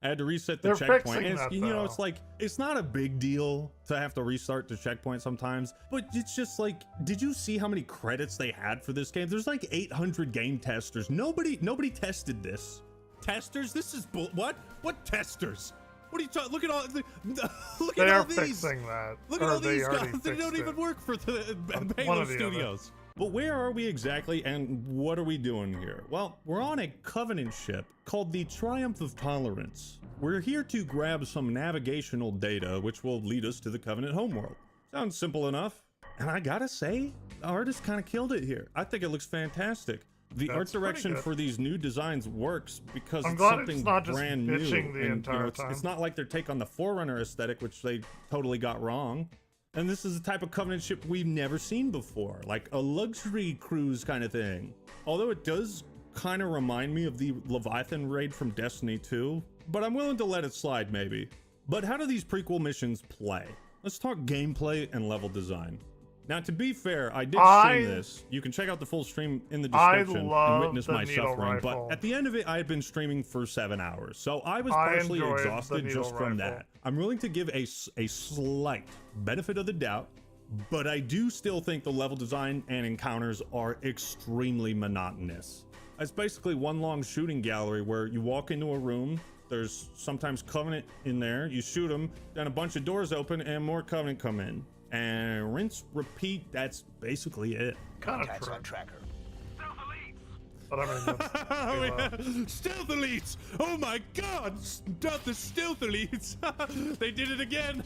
I had to reset the checkpoint. And you know, it's like, it's not a big deal to have to restart the checkpoint sometimes, but it's just like, did you see how many credits they had for this game? There's like 800 game testers. Nobody tested this. Testers? This is what? What testers? What are you talking? Look at all. Look at all these. They are fixing that. Look at all these guys. They don't even work for the Halo Studios. But where are we exactly, and what are we doing here? Well, we're on a Covenant ship called the Triumph of Tolerance. We're here to grab some navigational data, which will lead us to the Covenant homeworld. Sounds simple enough. And I gotta say, the artist kind of killed it here. I think it looks fantastic. The art direction for these new designs works because it's something brand new. It's not like their take on the Forerunner aesthetic, which they totally got wrong. And this is the type of Covenant ship we've never seen before, like a luxury cruise kind of thing. Although it does kind of remind me of the Leviathan raid from Destiny 2, but I'm willing to let it slide maybe. But how do these prequel missions play? Let's talk gameplay and level design. Now, to be fair, I did stream this. You can check out the full stream in the description and witness my suffering. But at the end of it, I had been streaming for 7 hours. So I was partially exhausted just from that. I'm willing to give a slight benefit of the doubt, but I do still think the level design and encounters are extremely monotonous. It's basically one long shooting gallery where you walk into a room, there's sometimes Covenant in there, you shoot them, then a bunch of doors open and more Covenant come in. And rinse, repeat, that's basically it. Contacts on tracker. But I mean, Stealth Elites! Oh my god! Not the Stealth Elites! They did it again!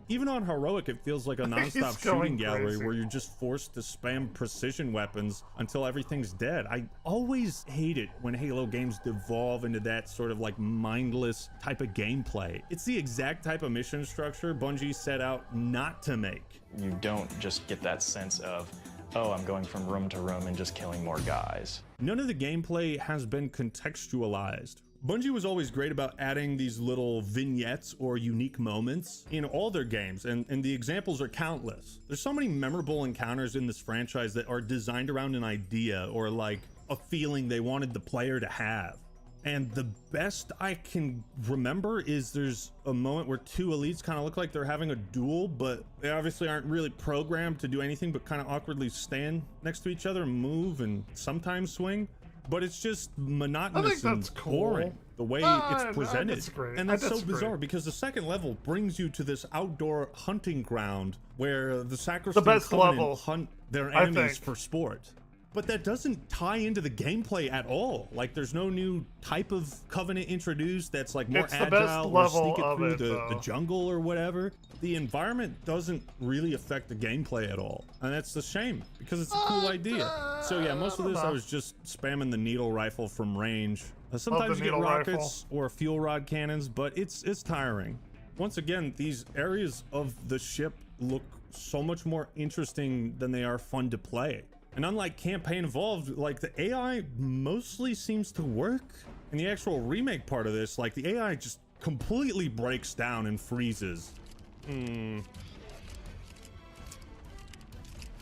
Even on Heroic, it feels like a non-stop shooting gallery where you're just forced to spam precision weapons until everything's dead. I always hate it when Halo games devolve into that sort of like mindless type of gameplay. It's the exact type of mission structure Bungie set out not to make. You don't just get that sense of, oh, I'm going from room to room and just killing more guys. None of the gameplay has been contextualized. Bungie was always great about adding these little vignettes or unique moments in all their games, and the examples are countless. There's so many memorable encounters in this franchise that are designed around an idea or like a feeling they wanted the player to have. And the best I can remember is there's a moment where two elites kind of look like they're having a duel, but they obviously aren't really programmed to do anything but kind of awkwardly stand next to each other and move and sometimes swing. But it's just monotonous and boring the way it's presented. And that's so bizarre because the second level brings you to this outdoor hunting ground where the Sacristan Covenant hunt their enemies for sport. But that doesn't tie into the gameplay at all. Like, there's no new type of Covenant introduced that's like more agile or sneak it through the jungle or whatever. The environment doesn't really affect the gameplay at all. And that's a shame because it's a cool idea. So yeah, most of this I was just spamming the needle rifle from range. Sometimes you get rockets or fuel rod cannons, but it's tiring. Once again, these areas of the ship look so much more interesting than they are fun to play. And unlike campaign involved, like the AI mostly seems to work. In the actual remake part of this, like the AI just completely breaks down and freezes.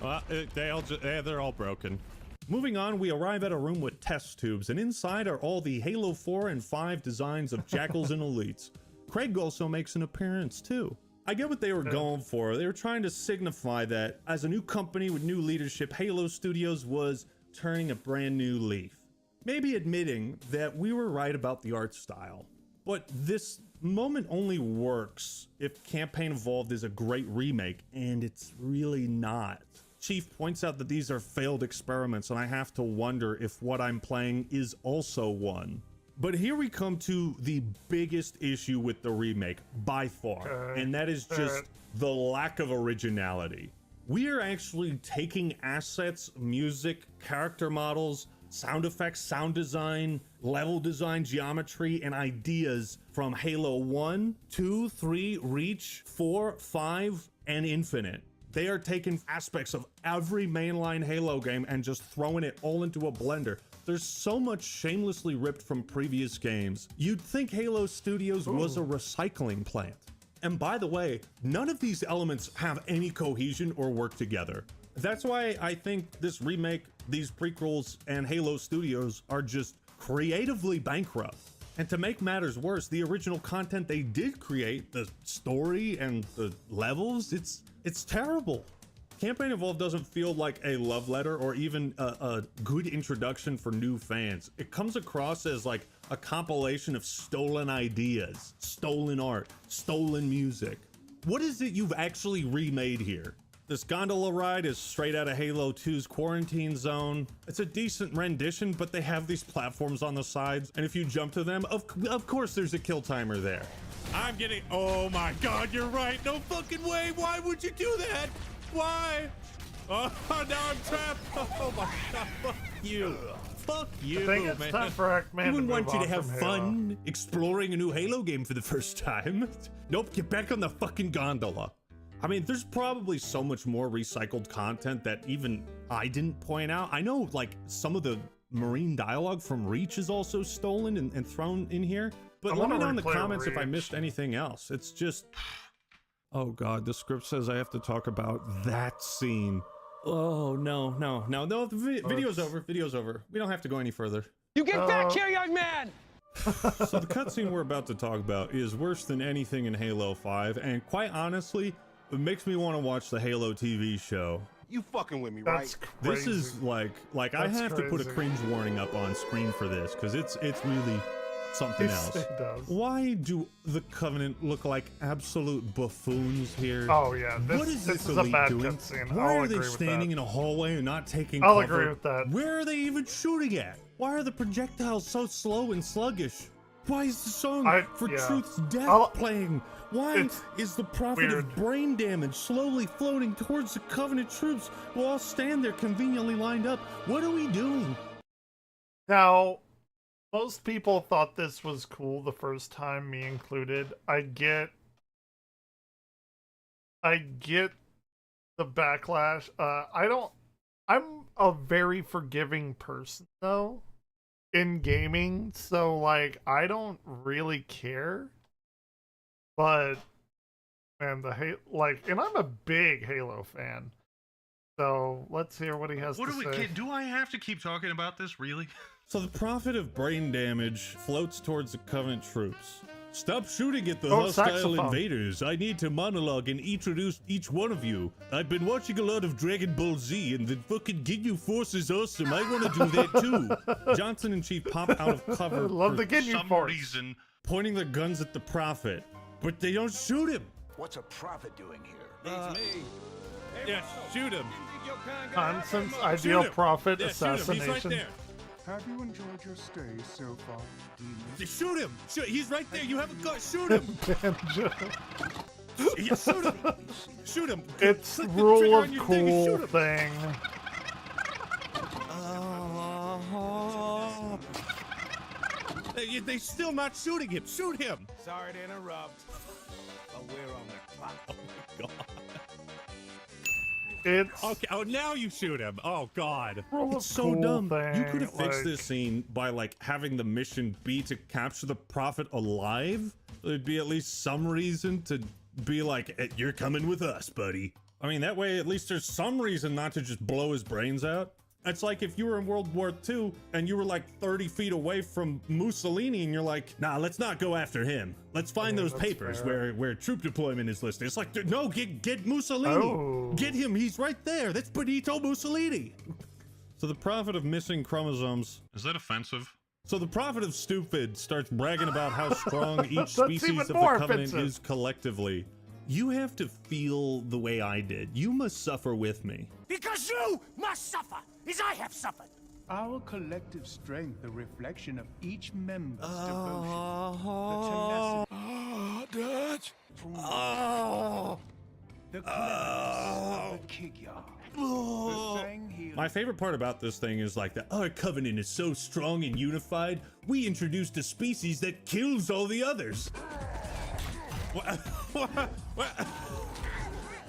Well, they're all broken. Moving on, we arrive at a room with test tubes, and inside are all the Halo 4 and 5 designs of Jackals and Elites. Craig also makes an appearance too. I get what they were going for. They were trying to signify that as a new company with new leadership, Halo Studios was turning a brand new leaf. Maybe admitting that we were right about the art style. But this moment only works if Campaign Evolved is a great remake, and it's really not. Chief points out that these are failed experiments, and I have to wonder if what I'm playing is also one. But here we come to the biggest issue with the remake by far, and that is just the lack of originality. We are actually taking assets, music, character models, sound effects, sound design, level design, geometry, and ideas from Halo 1, 2, 3, Reach, 4, 5, and Infinite. They are taking aspects of every mainline Halo game and just throwing it all into a blender. There's so much shamelessly ripped from previous games. You'd think Halo Studios was a recycling plant. And by the way, none of these elements have any cohesion or work together. That's why I think this remake, these prequels, and Halo Studios are just creatively bankrupt. And to make matters worse, the original content they did create, the story and the levels, it's terrible. Campaign Evolved doesn't feel like a love letter or even a good introduction for new fans. It comes across as like a compilation of stolen ideas, stolen art, stolen music. What is it you've actually remade here? This gondola ride is straight out of Halo 2's Quarantine Zone. It's a decent rendition, but they have these platforms on the sides, and if you jump to them, of course there's a kill timer there. I'm getting, oh my god, you're right, no fucking way, why would you do that? Why? Oh, now I'm trapped. Oh my god, fuck you. Fuck you, I think it's man. time for Ackman We wouldn't to want move you to on have from fun exploring a new Halo game for the first time. Nope, get back on the fucking gondola. I mean, there's probably so much more recycled content that even I didn't point out. I know, like, some of the Marine dialogue from Reach is also stolen and thrown in here. But let me know in the comments if I missed anything else. It's just... Oh god, the script says I have to talk about that scene. Oh, no, the video's over, video's over. We don't have to go any further. You get back here, young man! So the cutscene we're about to talk about is worse than anything in Halo 5, and quite honestly, it makes me want to watch the Halo TV show. You fucking with me, That's right? crazy. This is like I That's have to put a crazy. cringe warning up on screen for this, because it's really something else. It does. Why do the Covenant look like absolute buffoons here? Oh yeah, What is this is a elite bad doing? cutscene. Why I'll are they agree with standing that. in a hallway and not taking I'll cover? agree with that. Where are they even shooting at? Why are the projectiles so slow and sluggish? Why is the song for yeah. Truth's death playing? Why is the prophet weird. of brain damage slowly floating towards the Covenant troops who all stand there conveniently lined up? What are we doing? Now, most people thought this was cool the first time, me included. I get the backlash. I'm a very forgiving person though in gaming, so like I don't really care. But man, and I'm a big Halo fan. So let's hear what he has to say. Do I have to keep talking about this, really? So the prophet of brain damage floats towards the Covenant troops. Stop shooting at the hostile saxophone. invaders. I need to monologue and introduce each one of you. I've been watching a lot of Dragon Ball Z, and the fucking Ginyu Force is awesome. I want to do that too. Johnson and Chief pop out of cover I love for the Ginyu some Force. reason, pointing their guns at the prophet, but they don't shoot him. What's a prophet doing here? me. Yeah, shoot him. Constance ideal him. prophet Yeah, shoot him. He's right assassination. there. Have you enjoyed your stay so far, demon? Shoot him! He's right there. You have a gun. Shoot him! Banjo. Yeah, shoot him! Shoot him! It's Click the rule trigger of on your thing and cool shoot him. thing. They still not shooting him. Shoot him! Sorry to interrupt, but we're on the clock. Oh my god. It's Okay, oh now you shoot him. Oh god. Rule of It's so cool dumb. You thing, could have fixed like- this scene by like having the mission be to capture the prophet alive. There'd be at least some reason to be like, you're coming with us, buddy. I mean, that way at least there's some reason not to just blow his brains out. It's like if you were in World War II and you were like 30 feet away from Mussolini and you're like, nah, let's not go after him. Let's find those papers where troop deployment is listed. It's like, no, get Mussolini. Oh. Get him. He's right there. That's Benito Mussolini. So the prophet of missing chromosomes. Is that offensive? So the prophet of stupid starts bragging about how strong each That's species even of the more Covenant offensive. is collectively. You have to feel the way I did. You must suffer with me. Because you must suffer, as I have suffered. our collective strength a reflection of each member's devotion? The tenacity. The cleverness of the Kigyar. My favorite part about this thing is like that our covenant is so strong and unified, we introduced a species that kills all the others. What?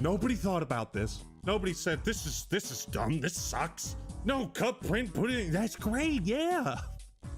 Nobody thought about this. Nobody said this is dumb, this sucks. No, cut, print, put it in. That's great, yeah.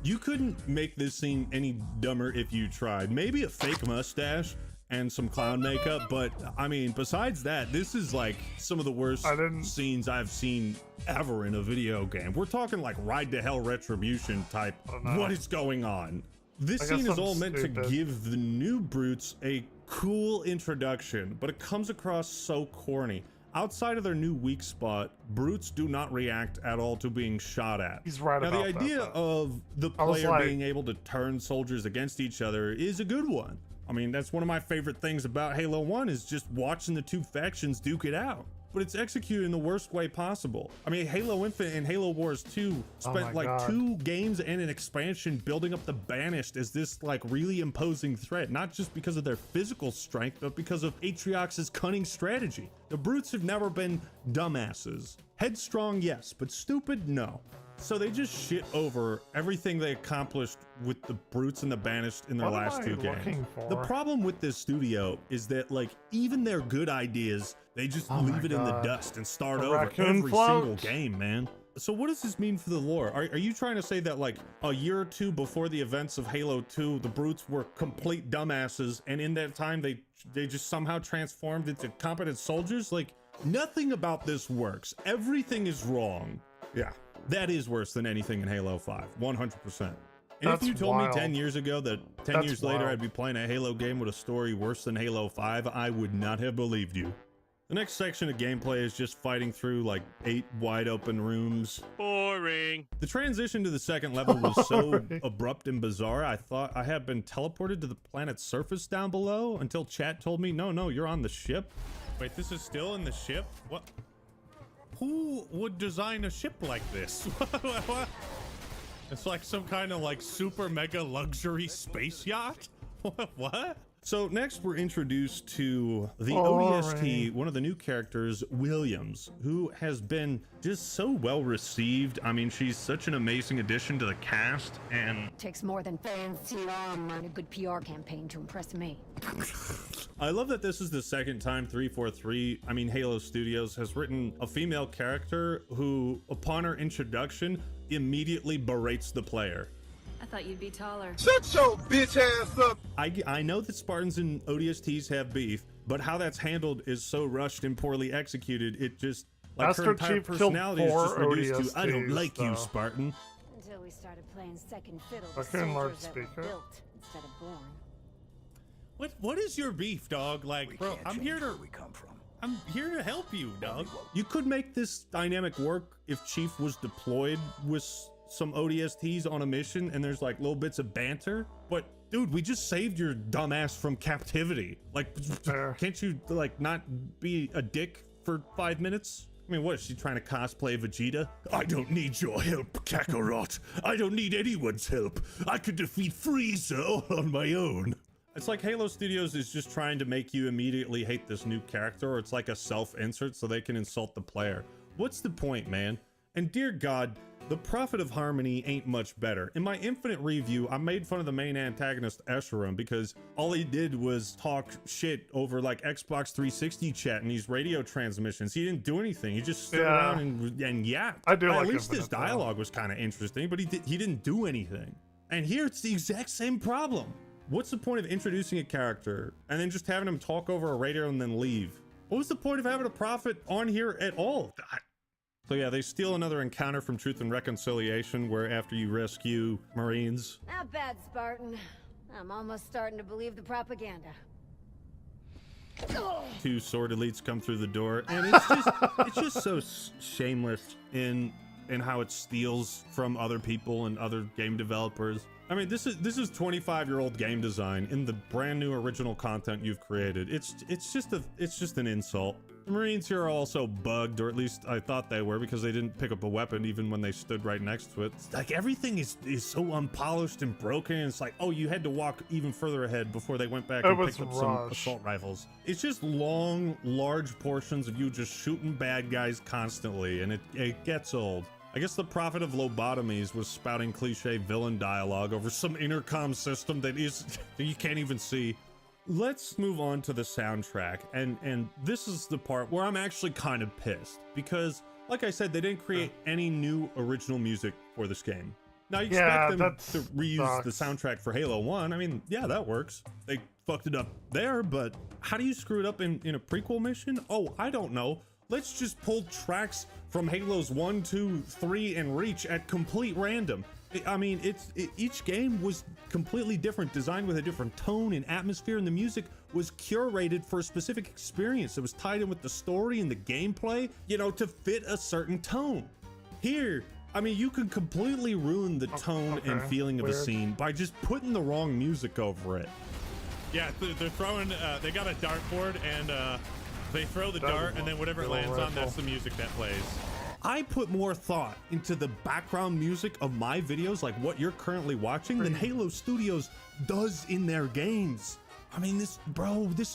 You couldn't make this scene any dumber if you tried. Maybe a fake mustache and some clown makeup, but I mean, besides that, this is like some of the worst scenes I've seen ever in a video game. We're talking like Ride to Hell Retribution type. What is going on? This scene is all meant to give the new brutes a cool introduction, but it comes across so corny. Outside of their new weak spot, brutes do not react at all to being shot at. He's right now, about the idea that, of the player being able to turn soldiers against each other is a good one. I mean, that's one of my favorite things about Halo 1 is just watching the two factions duke it out. But it's executed in the worst way possible. I mean, Halo Infinite and Halo Wars 2 spent like 2 games and an expansion building up the Banished as this like really imposing threat, not just because of their physical strength, but because of Atriox's cunning strategy. The brutes have never been dumbasses. Headstrong, yes, but stupid, no. So they just shit over everything they accomplished with the brutes and the Banished in their last 2 games. The problem with this studio is that like even their good ideas, they just leave it in the dust and start over every single game, man. So what does this mean for the lore? Are you trying to say that like a year or 2 before the events of Halo 2, the brutes were complete dumbasses, and in that time they just somehow transformed into competent soldiers? Like nothing about this works. Everything is wrong. Yeah. That is worse than anything in Halo 5, 100%. And if you told me 10 years ago that 10 years later I'd be playing a Halo game with a story worse than Halo 5, I would not have believed you. The next section of gameplay is just fighting through like 8 wide open rooms. Boring. The transition to the second level was so abrupt and bizarre, I thought I had been teleported to the planet's surface down below until chat told me, no, you're on the ship. Wait, this is still in the ship? What? Who would design a ship like this? It's like some kind of like super mega luxury space yacht? What? So next we're introduced to the ODST, one of the new characters, Williams, who has been just so well received. I mean, she's such an amazing addition to the cast, and takes more than fancy armor and a good PR campaign to impress me. I love that this is the second time 343, I mean Halo Studios, has written a female character who, upon her introduction, immediately berates the player. I thought you'd be taller. Shut your bitch ass up! I know that Spartans and ODSTs have beef, but how that's handled is so rushed and poorly executed, it just, like Master her entire Chief personality is just reduced ODSTs, to, I don't like you, Spartan. Until we started playing second fiddle to Okay, Lord soldiers that were Speaker. built instead of born. What is your beef, dog? Like, bro, I'm here to help you, dog. You could make this dynamic work if Chief was deployed with some ODSTs on a mission and there's like little bits of banter, but dude, we just saved your dumbass from captivity. Like, can't you like not be a dick for 5 minutes? I mean, what is she trying to cosplay Vegeta? I don't need your help, Kakarot. I don't need anyone's help. I could defeat Frieza all on my own. It's like Halo Studios is just trying to make you immediately hate this new character, or it's like a self-insert so they can insult the player. What's the point, man? And dear God, the Prophet of Harmony ain't much better. In my Infinite review, I made fun of the main antagonist, Escharum, because all he did was talk shit over like Xbox 360 chat and these radio transmissions. He didn't do anything. He just stood around and yapped. I do like At least his Infinite, dialogue was kind of interesting, but he didn't do anything. And here it's the exact same problem. What's the point of introducing a character and then just having him talk over a radio and then leave? What was the point of having a Prophet on here at all? So yeah, they steal another encounter from Truth and Reconciliation, where after you rescue Marines. Not bad, Spartan. I'm almost starting to believe the propaganda. 2 sword elites come through the door, and it's just so shameless in how it steals from other people and other game developers. I mean, this is 25-year-old game design in the brand new original content you've created. It's just an insult. The Marines here are also bugged, or at least I thought they were, because they didn't pick up a weapon even when they stood right next to it. It's like everything is so unpolished and broken. And it's like, oh, you had to walk even further ahead before they went back and picked up some assault rifles. It's just long, large portions of you just shooting bad guys constantly, and it gets old. I guess the prophet of lobotomies was spouting cliche villain dialogue over some intercom system that you can't even see. Let's move on to the soundtrack, and this is the part where I'm actually kind of pissed, because like I said, they didn't create any new original music for this game. Now you expect them to reuse the soundtrack for Halo 1. I mean, yeah, that works. They fucked it up there, but how do you screw it up in a prequel mission? Oh, I don't know. Let's just pull tracks from Halos 1, 2, 3, and Reach at complete random. I mean, each game was completely different, designed with a different tone and atmosphere, and the music was curated for a specific experience. It was tied in with the story and the gameplay, you know, to fit a certain tone. Here, I mean, you can completely ruin the tone and feeling of a scene by just putting the wrong music over it. Yeah, they're throwing, they got a dartboard, and they throw the dart, and then whatever it lands on, that's the music that plays. I put more thought into the background music of my videos, like what you're currently watching, than Halo Studios does in their games. I mean, this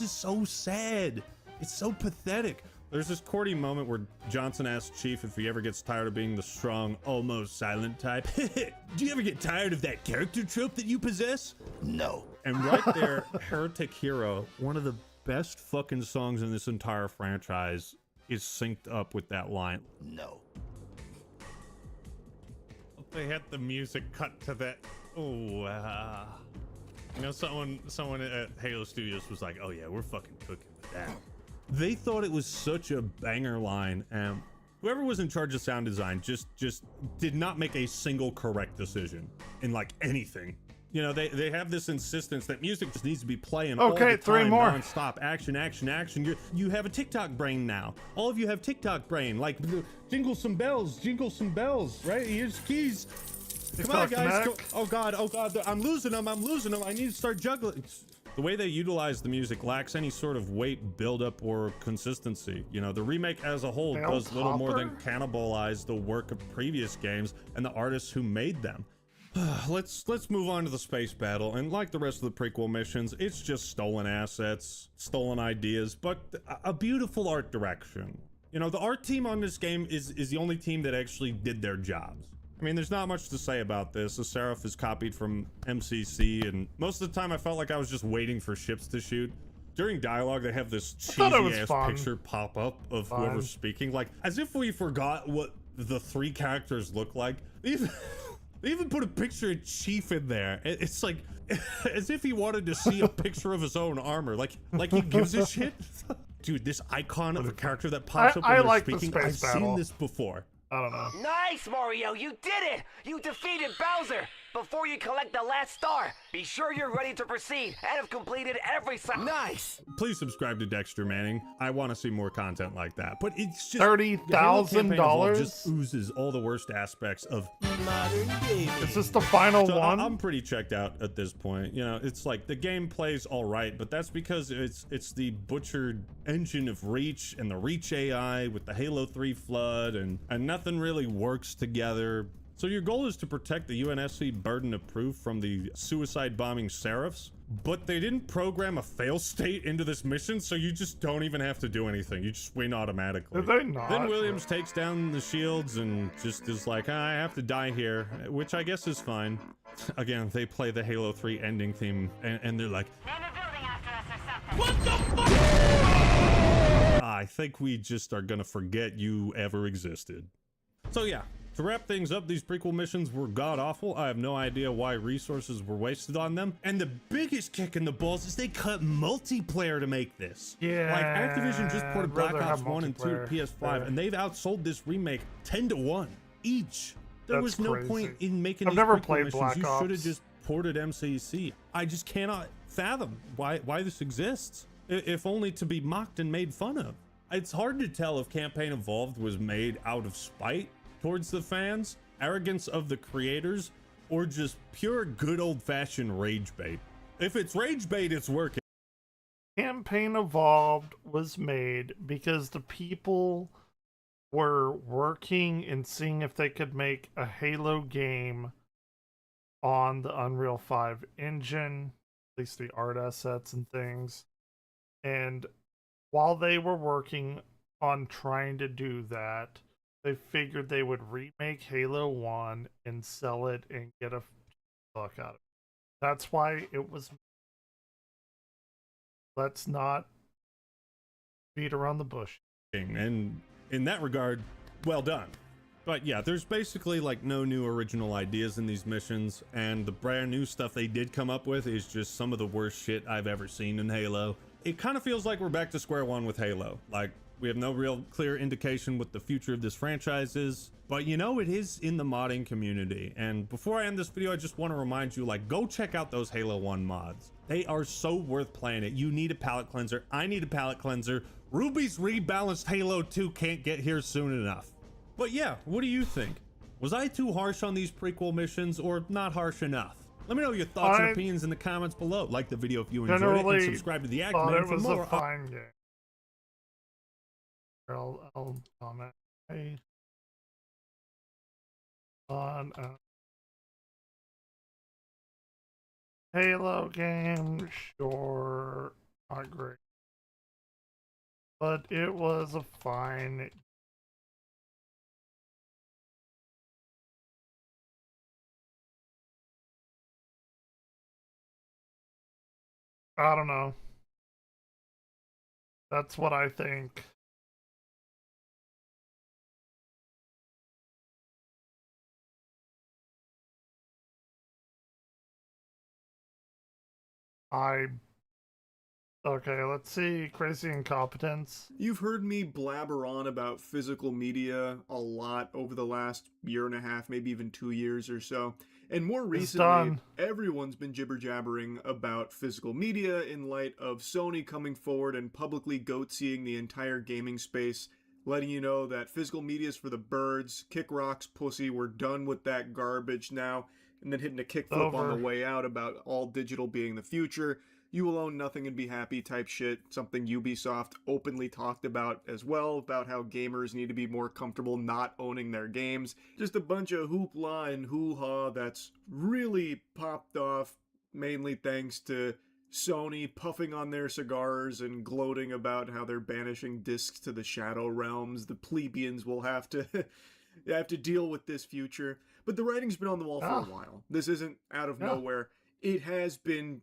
is so sad. It's so pathetic. There's this courty moment where Johnson asks Chief if he ever gets tired of being the strong, almost silent type. Do you ever get tired of that character trope that you possess? No. And right there, Heretic Hero, one of the best fucking songs in this entire franchise, is synced up with that line. No. They had the music cut to that. Oh, you know, someone at Halo Studios was like, "Oh yeah, we're fucking cooking with that." They thought it was such a banger line, and whoever was in charge of sound design just did not make a single correct decision in like anything. You know, they have this insistence that music just needs to be playing all the time, 3 more. non-stop, action, action, action. You have a TikTok brain now. All of you have TikTok brain. Like, jingle some bells, right? Here's keys. Come on, guys. Go. Oh God, I'm losing them. I need to start juggling. The way they utilize the music lacks any sort of weight, buildup, or consistency. You know, the remake as a whole does little more than cannibalize the work of previous games and the artists who made them. Let's move on to the space battle, and like the rest of the prequel missions, it's just stolen assets, stolen ideas, but a beautiful art direction. You know, the art team on this game is the only team that actually did their jobs. I mean, there's not much to say about this. The Seraph is copied from MCC, and most of the time I felt like I was just waiting for ships to shoot. During dialogue, they have this cheesy-ass picture pop up of whoever's speaking, like, as if we forgot what the 3 characters look like. They even put a picture of Chief in there. It's like, as if he wanted to see a picture of his own armor. Like he gives a shit. Dude, this icon of a character that pops up when they're speaking, I've seen this before. I don't know. Nice, Mario! You did it! You defeated Bowser! Before you collect the last star, be sure you're ready to proceed and have completed every Nice! Please subscribe to Dexter Manning. I want to see more content like that. But it's just $30,000 just oozes all the worst aspects of modern gaming. Is this the final one? I'm pretty checked out at this point. You know, it's like the game plays all right, but that's because it's the butchered engine of Reach and the Reach AI with the Halo 3 flood, and nothing really works together. So your goal is to protect the UNSC burden of proof from the suicide bombing Seraphs, but they didn't program a fail state into this mission, so you just don't even have to do anything. You just win automatically. Did they not? Then Williams takes down the shields and just is like, I have to die here, which I guess is fine. Again, they play the Halo 3 ending theme, and they're like, Name a building after us or something. What the fuck? I think we just are gonna forget you ever existed. So yeah. To wrap things up, these prequel missions were god-awful. I have no idea why resources were wasted on them. And the biggest kick in the balls is they cut multiplayer to make this. Yeah. Like, Activision just ported Black Ops 1 and 2 to PS5, and they've outsold this remake 10-1 each. There was no point in making these prequel missions. You should have just ported MCC. I just cannot fathom why this exists, if only to be mocked and made fun of. It's hard to tell if Campaign Evolved was made out of spite towards the fans, arrogance of the creators, or just pure good old-fashioned rage bait. If it's rage bait, it's working. Campaign Evolved was made because the people were working and seeing if they could make a Halo game on the Unreal 5 engine, at least the art assets and things. And while they were working on trying to do that, they figured they would remake Halo 1 and sell it and get a buck out of it. That's why it was. Let's not beat around the bush. And in that regard, well done. But yeah, there's basically like no new original ideas in these missions, and the brand new stuff they did come up with is just some of the worst shit I've ever seen in Halo. It kind of feels like we're back to square one with Halo. Like, we have no real clear indication what the future of this franchise is, but you know, it is in the modding community. And before I end this video, I just want to remind you, like, go check out those Halo 1 mods. They are so worth playing it. You need a palate cleanser. I need a palate cleanser. Ruby's rebalanced Halo 2 can't get here soon enough. But yeah, what do you think? Was I too harsh on these prequel missions, or not harsh enough? Let me know your thoughts and opinions in the comments below. Like the video if you enjoyed it, and subscribe to the Act Man for more. It was a fine game. I'll comment. Hey. On a Halo game, sure, not great, but it was a fine. I don't know. That's what I think. Okay, let's see. Crazy incompetence. You've heard me blabber on about physical media a lot over the last year and a half, maybe even 2 years or so. And more recently, everyone's been jibber-jabbering about physical media in light of Sony coming forward and publicly goat-seeing the entire gaming space, letting you know that physical media is for the birds, kick rocks, pussy, we're done with that garbage now, and then hitting a kickflip on the way out about all digital being the future. You will own nothing and be happy type shit, something Ubisoft openly talked about as well, about how gamers need to be more comfortable not owning their games. Just a bunch of hoopla and hoo-ha that's really popped off, mainly thanks to Sony puffing on their cigars and gloating about how they're banishing discs to the Shadow Realms. The plebeians will have to deal with this future. But the writing's been on the wall for a while. This isn't out of nowhere. It has been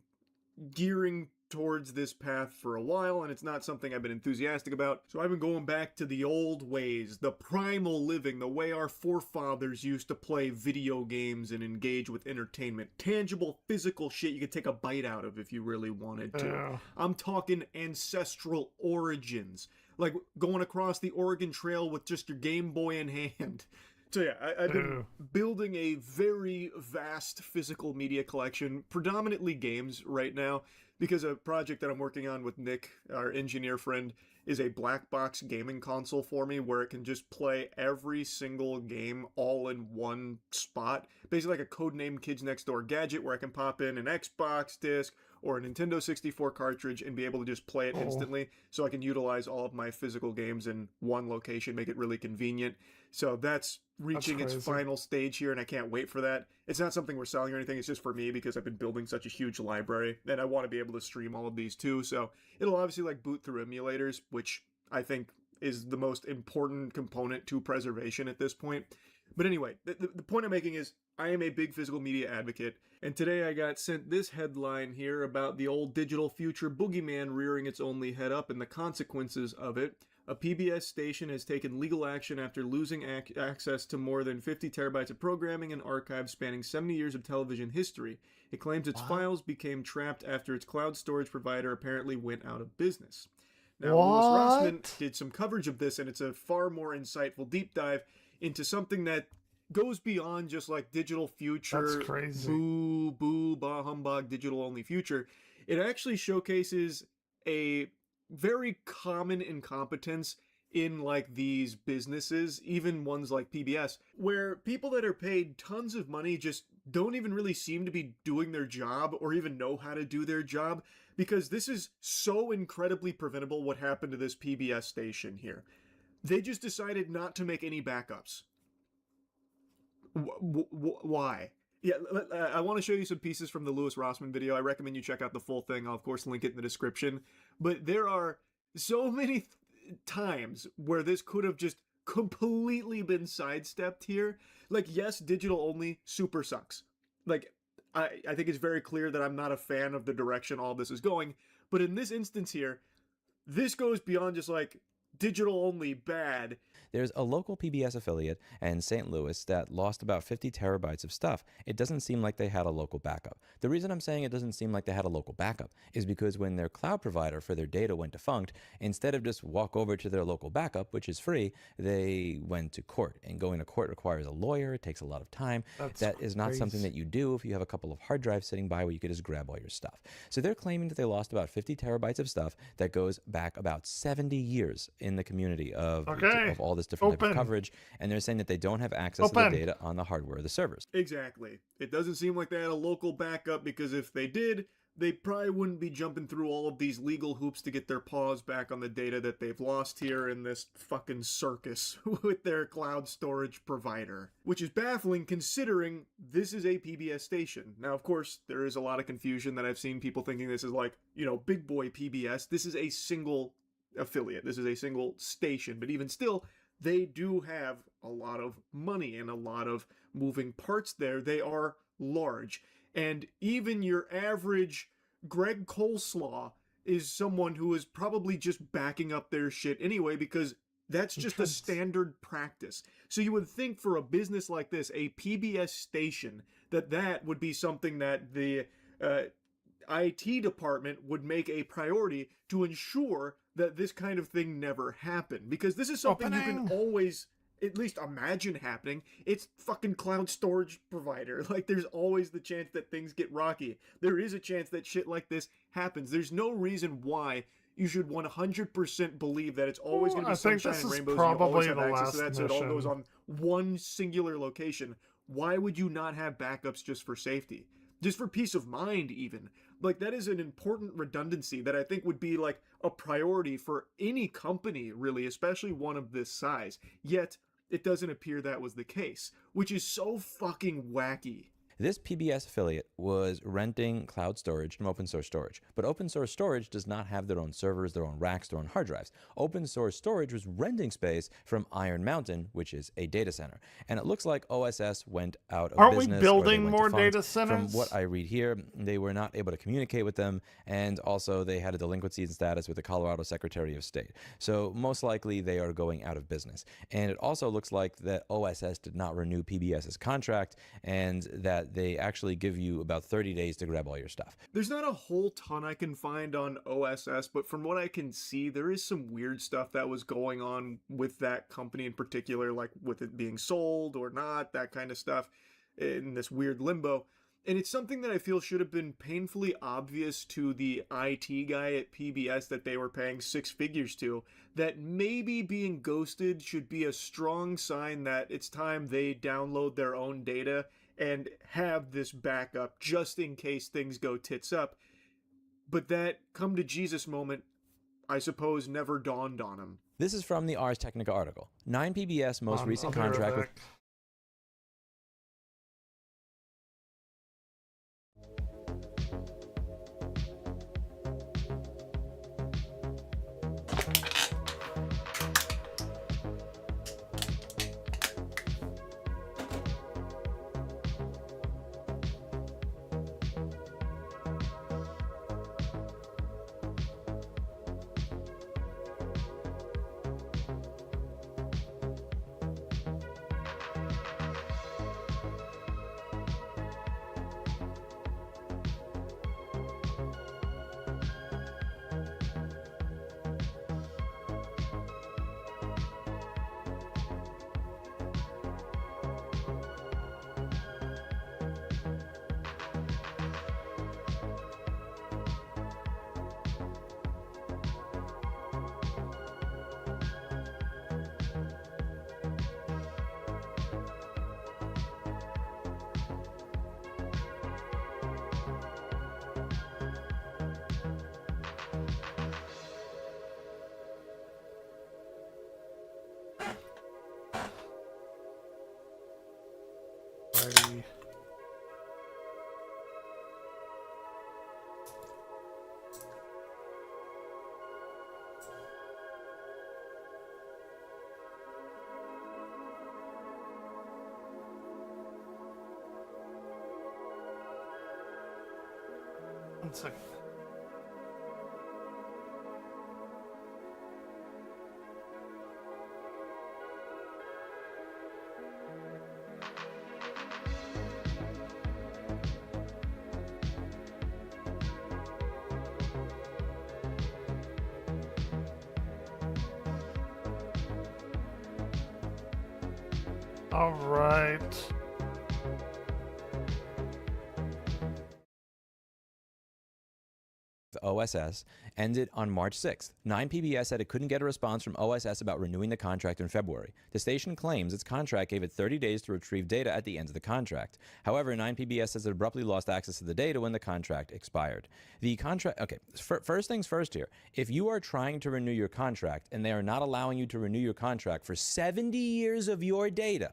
gearing towards this path for a while, and it's not something I've been enthusiastic about. So I've been going back to the old ways, the primal living, the way our forefathers used to play video games and engage with entertainment. Tangible, physical shit you could take a bite out of if you really wanted to. I'm talking ancestral origins, like going across the Oregon Trail with just your Game Boy in hand. So yeah, I've been building a very vast physical media collection, predominantly games right now, because a project that I'm working on with Nick, our engineer friend, is a black box gaming console for me where it can just play every single game all in one spot. Basically like a codename Kids Next Door gadget where I can pop in an Xbox disc or a Nintendo 64 cartridge and be able to just play it instantly, so I can utilize all of my physical games in one location, make it really convenient. So that's reaching its final stage here, and I can't wait for that. It's not something we're selling or anything, it's just for me because I've been building such a huge library, and I want to be able to stream all of these too, so it'll obviously like boot through emulators, which I think is the most important component to preservation at this point. But anyway, the point I'm making is I am a big physical media advocate, and today I got sent this headline here about the old digital future boogeyman rearing its only head up and the consequences of it. A PBS station has taken legal action after losing access to more than 50 terabytes of programming and archives spanning 70 years of television history. It claims its files became trapped after its cloud storage provider apparently went out of business. Now, Louis Rossman did some coverage of this, and it's a far more insightful deep dive into something that goes beyond just like digital future. That's crazy. Boo, bah humbug, digital only future. It actually showcases a very common incompetence in like these businesses, even ones like PBS, where people that are paid tons of money just don't even really seem to be doing their job or even know how to do their job, because this is so incredibly preventable what happened to this PBS station here. They just decided not to make any backups. Why? Yeah, I want to show you some pieces from the Louis Rossmann video. I recommend you check out the full thing. I'll, of course, link it in the description. But there are so many times where this could have just completely been sidestepped here. Like, yes, digital only super sucks. Like, I think it's very clear that I'm not a fan of the direction all this is going. But in this instance here, this goes beyond just like digital only bad. There's a local PBS affiliate in St. Louis that lost about 50 terabytes of stuff. It doesn't seem like they had a local backup. The reason I'm saying it doesn't seem like they had a local backup is because when their cloud provider for their data went defunct, instead of just walk over to their local backup, which is free, they went to court. And going to court requires a lawyer. It takes a lot of time. That is not something that you do if you have a couple of hard drives sitting by where you could just grab all your stuff. So they're claiming that they lost about 50 terabytes of stuff that goes back about 70 years in the community of all this different type of coverage, and they're saying that they don't have access to the data on the hardware of the servers. Exactly. It doesn't seem like they had a local backup, because if they did, they probably wouldn't be jumping through all of these legal hoops to get their paws back on the data that they've lost here in this fucking circus with their cloud storage provider. Which is baffling considering this is a PBS station. Now, of course, there is a lot of confusion that I've seen people thinking this is like, you know, big boy PBS. This is a single affiliate. This is a single station. But even still, they do have a lot of money and a lot of moving parts there. They are large. And even your average Greg Coleslaw is someone who is probably just backing up their shit anyway, because that's just a standard practice. So you would think for a business like this, a PBS station, that would be something that the IT department would make a priority to ensure that this kind of thing never happened. Because this is something you can always at least imagine happening. It's fucking cloud storage provider. Like, there's always the chance that things get rocky. There is a chance that shit like this happens. There's no reason why you should 100% believe that it's always going to be sunshine and rainbows and you always have access to that, so it all goes on one singular location. Why would you not have backups just for safety? Just for peace of mind, even. Like, that is an important redundancy that I think would be like a priority for any company, really, especially one of this size. Yet, it doesn't appear that was the case, which is so fucking wacky. This PBS affiliate was renting cloud storage from open source storage, but open source storage does not have their own servers, their own racks, their own hard drives. Open source storage was renting space from Iron Mountain, which is a data center. And it looks like OSS went out of business. Aren't we building more data centers? From what I read here, they were not able to communicate with them, and also they had a delinquency status with the Colorado Secretary of State. So most likely they are going out of business. And it also looks like that OSS did not renew PBS's contract, and that they actually give you about 30 days to grab all your stuff. There's not a whole ton I can find on OSS, but from what I can see, there is some weird stuff that was going on with that company in particular, like with it being sold or not, that kind of stuff, in this weird limbo. And it's something that I feel should have been painfully obvious to the IT guy at PBS that they were paying six figures to, that maybe being ghosted should be a strong sign that it's time they download their own data and have this backup just in case things go tits up. But that come to Jesus moment, I suppose, never dawned on him. This is from the Ars Technica article. 9PBS most recent contract with... Alrighty. One second. All right. OSS ended on March 6th. 9PBS said it couldn't get a response from OSS about renewing the contract in February. The station claims its contract gave it 30 days to retrieve data at the end of the contract. However, 9PBS says it abruptly lost access to the data when the contract expired. The contract, okay, first things first here. If you are trying to renew your contract and they are not allowing you to renew your contract for 70 years of your data,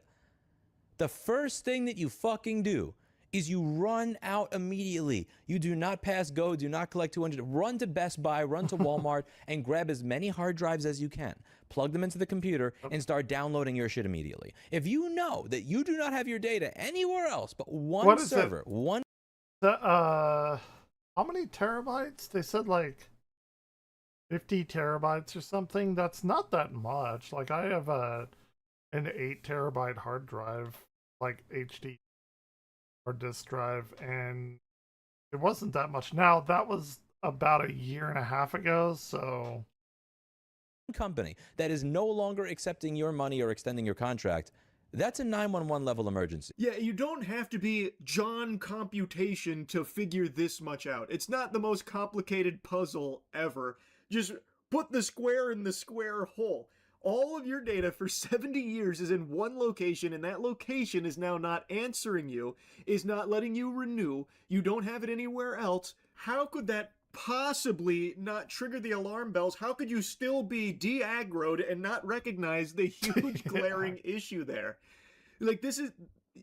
the first thing that you fucking do is you run out immediately. You do not pass go, do not collect 200, run to Best Buy, run to Walmart, and grab as many hard drives as you can. Plug them into the computer and start downloading your shit immediately. If you know that you do not have your data anywhere else but one server, one... how many terabytes? They said like 50 terabytes or something. That's not that much. Like I have an 8 terabyte hard drive, like HD hard disk drive, and it wasn't that much. Now that was about a year and a half ago, so company that is no longer accepting your money or extending your contract, that's a 911 level emergency. Yeah, you don't have to be John Computation to figure this much out. It's not the most complicated puzzle ever. Just put the square in the square hole. All of your data for 70 years is in one location, and that location is now not answering you, is not letting you renew. You don't have it anywhere else. How could that possibly not trigger the alarm bells? How could you still be de-aggroed and not recognize the huge glaring issue there? Like, this is...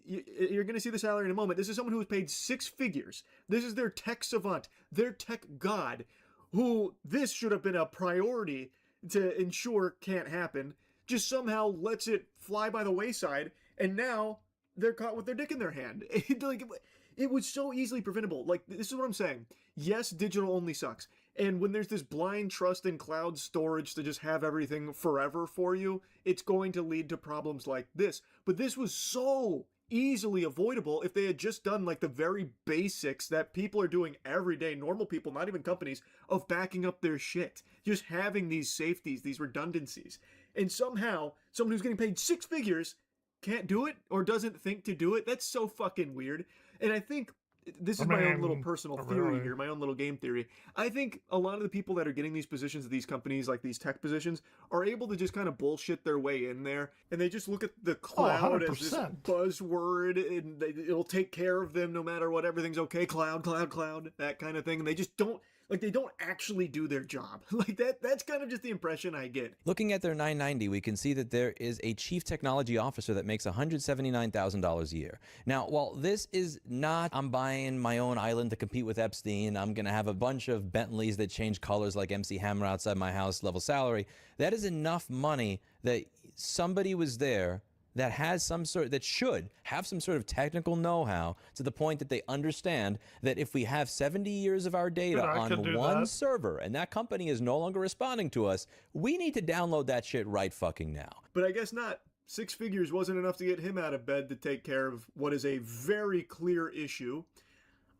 You're going to see the salary in a moment. This is someone who was paid 6 figures. This is their tech savant, their tech god, who this should have been a priority to ensure can't happen, just somehow lets it fly by the wayside, and now they're caught with their dick in their hand. It was so easily preventable. Like, this is what I'm saying. Yes, digital only sucks. And when there's this blind trust in cloud storage to just have everything forever for you, it's going to lead to problems like this. But this was so easily avoidable if they had just done like the very basics that people are doing every day, normal people, not even companies, of backing up their shit. Just having these safeties, these redundancies. And somehow, someone who's getting paid 6 figures can't do it or doesn't think to do it. That's so fucking weird. And I think this is my own little personal theory here, my own little game theory. I think a lot of the people that are getting these positions at these companies, like these tech positions, are able to just kind of bullshit their way in there, and they just look at the cloud as this buzzword, and it'll take care of them no matter what, everything's okay, cloud, cloud, cloud, that kind of thing, and they just don't, like, they don't actually do their job. Like, that's kind of just the impression I get. Looking at their 990, we can see that there is a chief technology officer that makes $179,000 a year. Now, while this is not, I'm buying my own island to compete with Epstein, I'm going to have a bunch of Bentleys that change colors like MC Hammer outside my house level salary, that is enough money that somebody was there that has some sort, that should have some sort of technical know-how to the point that they understand that if we have 70 years of our data on one server and that company is no longer responding to us, we need to download that shit right fucking now. But I guess not. 6 figures wasn't enough to get him out of bed to take care of what is a very clear issue.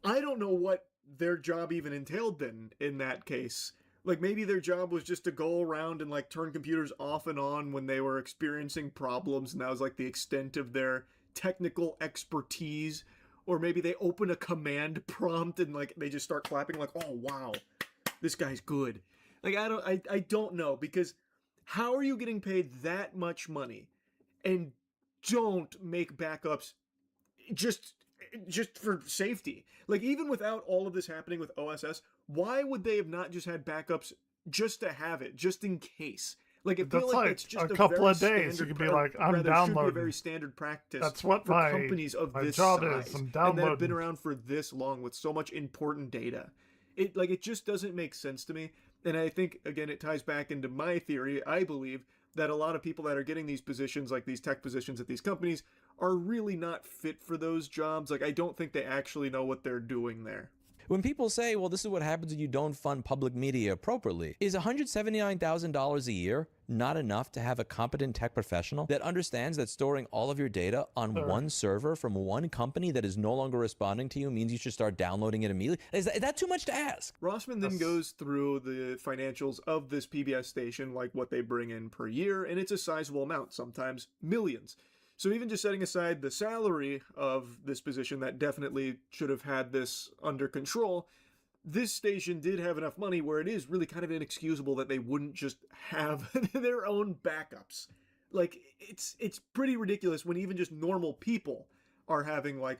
I don't know what their job even entailed then in that case. Like, maybe their job was just to go around and, like, turn computers off and on when they were experiencing problems, and that was, like, the extent of their technical expertise. Or maybe they open a command prompt and, like, they just start clapping, like, oh, wow, this guy's good. Like, I don't know, because how are you getting paid that much money and don't make backups just for safety? Like, even without all of this happening with OSS, why would they have not just had backups just to have it, just in case? Like, I feel That's like like that's just a couple very of days. You standard could be like, I'm rather, should be a downloading. very standard practice That's what for my companies of this job size is. I'm and that have been downloading. around for this long with so much important data. It just doesn't make sense to me. And I think, again, it ties back into my theory. I believe that a lot of people that are getting these positions, like these tech positions at these companies, are really not fit for those jobs. Like, I don't think they actually know what they're doing there. When people say, well, this is what happens when you don't fund public media appropriately, is $179,000 a year not enough to have a competent tech professional that understands that storing all of your data on one server from one company that is no longer responding to you means you should start downloading it immediately? Is that too much to ask? Rossman then goes through the financials of this PBS station, like what they bring in per year, and it's a sizable amount, sometimes millions. So even just setting aside the salary of this position that definitely should have had this under control, this station did have enough money where it is really kind of inexcusable that they wouldn't just have their own backups. Like, it's pretty ridiculous when even just normal people are having, like,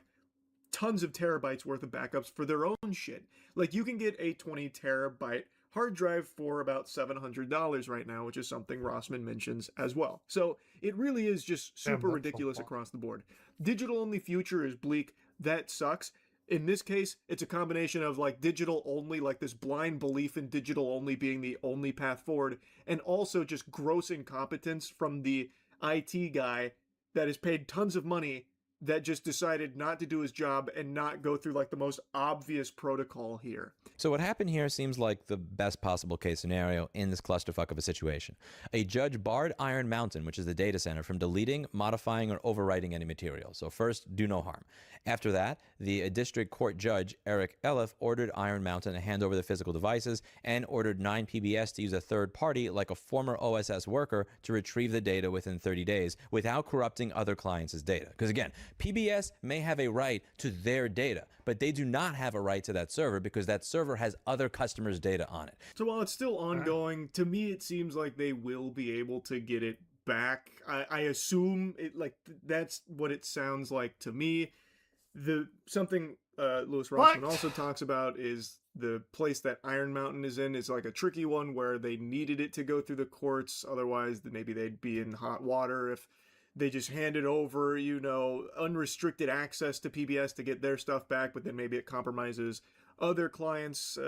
tons of terabytes worth of backups for their own shit. Like, you can get a 20 terabyte hard drive for about $700 right now, which is something Rossman mentions as well. So it really is just super ridiculous across the board. Digital only future is bleak. That sucks. In this case, it's a combination of like digital only, like this blind belief in digital only being the only path forward, and also just gross incompetence from the IT guy that is paid tons of money that just decided not to do his job and not go through like the most obvious protocol here. So what happened here seems like the best possible case scenario in this clusterfuck of a situation. A judge barred Iron Mountain, which is the data center, from deleting, modifying, or overwriting any material. So first, do no harm. After that, the district court judge, Eric Elif, ordered Iron Mountain to hand over the physical devices and ordered 9 PBS to use a third party, like a former OSS worker, to retrieve the data within 30 days without corrupting other clients' data. Because again, PBS may have a right to their data, but they do not have a right to that server because that server has other customers' data on it. So while it's still ongoing, to me it seems like they will be able to get it back. I assume it, like, that's what it sounds like to me. Something Louis Rossman also talks about is the place that Iron Mountain is in is like a tricky one where they needed it to go through the courts. Otherwise, maybe they'd be in hot water if they just handed over, unrestricted access to PBS to get their stuff back, but then maybe it compromises other clients'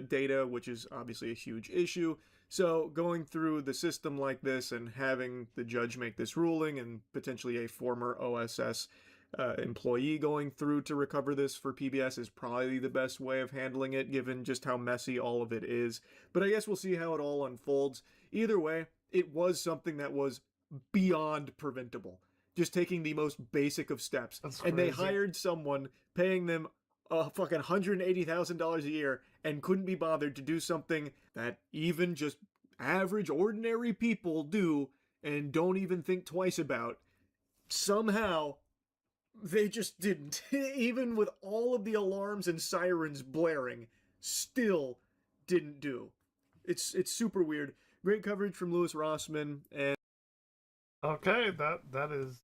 data, which is obviously a huge issue. So going through the system like this and having the judge make this ruling and potentially a former OSS employee going through to recover this for PBS is probably the best way of handling it, given just how messy all of it is. But I guess we'll see how it all unfolds. Either way, it was something that was beyond preventable. Just taking the most basic of steps. And they hired someone, paying them fucking $180,000 a year, and couldn't be bothered to do something that even just average, ordinary people do and don't even think twice about. Somehow, they just didn't. Even with all of the alarms and sirens blaring, still didn't do. It's super weird. Great coverage from Louis Rossman, and okay, that is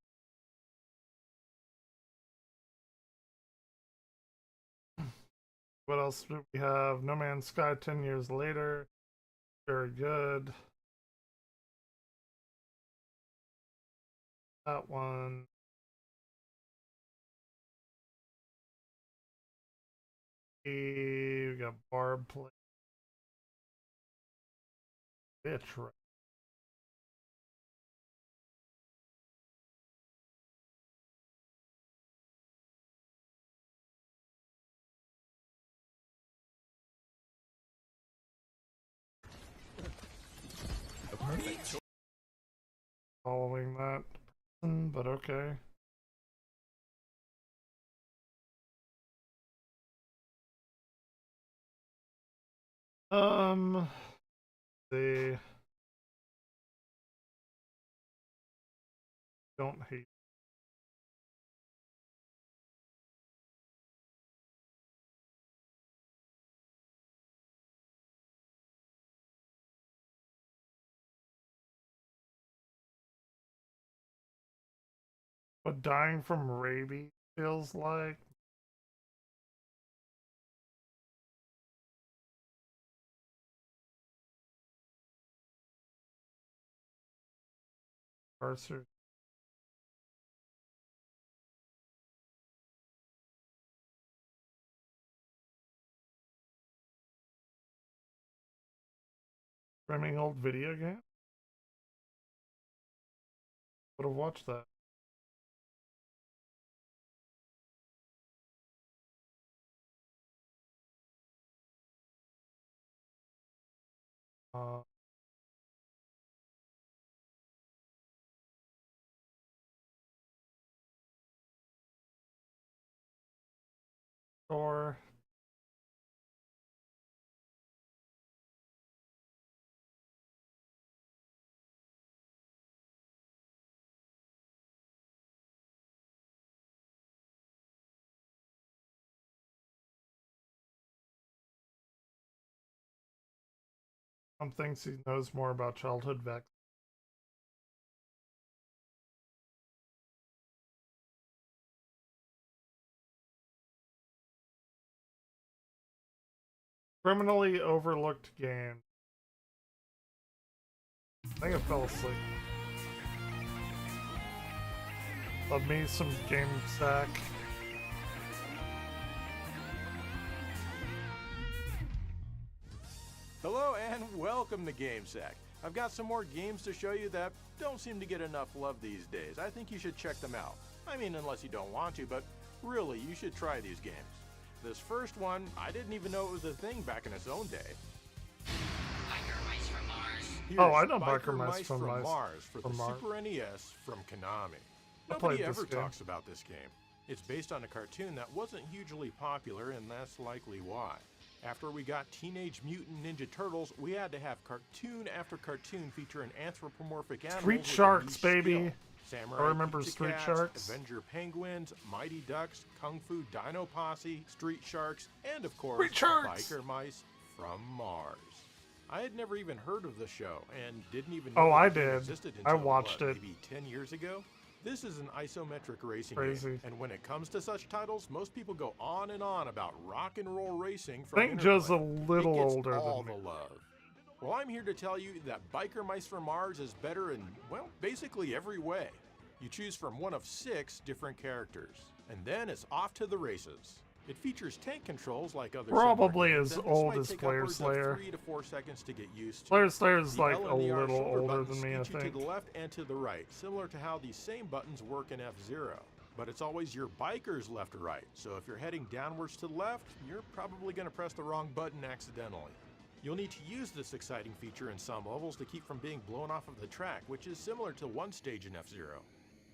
what else do we have? No Man's Sky 10 years later. Very good. That one. We got Barb play. Bitch, right? Following that person, but okay. They don't hate. What dying from rabies feels like. Parser. Streaming old video game? Would have watched that. Or Tom thinks he knows more about childhood vaccines. Criminally overlooked game. I think I fell asleep. Love me some game sack. Hello and welcome to GameSack. I've got some more games to show you that don't seem to get enough love these days. I think you should check them out. I mean, unless you don't want to, but really, you should try these games. This first one, I didn't even know it was a thing back in its own day. Biker Mice from Mars. Here's Oh, I know Biker Biker Mice from Mars for the Super NES from Konami. Nobody ever talks about this game. It's based on a cartoon that wasn't hugely popular, and that's likely why. After we got Teenage Mutant Ninja Turtles, we had to have cartoon after cartoon featuring anthropomorphic animals. Street Sharks, baby. Samurai I remember Pizza Street Cats, Sharks. Avenger Penguins, Mighty Ducks, Kung Fu Dino Posse, Street Sharks, and of course, Street Sharks! Biker Mice from Mars. I had never even heard of the show and didn't even know Oh, I the game did. existed until, I watched it. Maybe 10 years ago? This is an isometric racing Crazy. game, and when it comes to such titles, most people go on and on about rock and roll racing I from think Joe's a Interplay. little It gets older all than me. the love. Well, I'm here to tell you that Biker Mice from Mars is better in, well, basically every way. You choose from one of 6 different characters, and then it's off to the races. It features tank controls like other Probably similar as games, and this old might as take Player upwards of Slayer. 3 to 4 seconds to get used to. Player Slayer is The like L a and the R little shoulder older buttons than me, I scoot you think. to the left and to the right, similar to how these same buttons work in F-Zero. But it's always your biker's left or right, so if you're heading downwards to the left, you're probably going to press the wrong button accidentally. You'll need to use this exciting feature in some levels to keep from being blown off of the track, which is similar to one stage in F-Zero.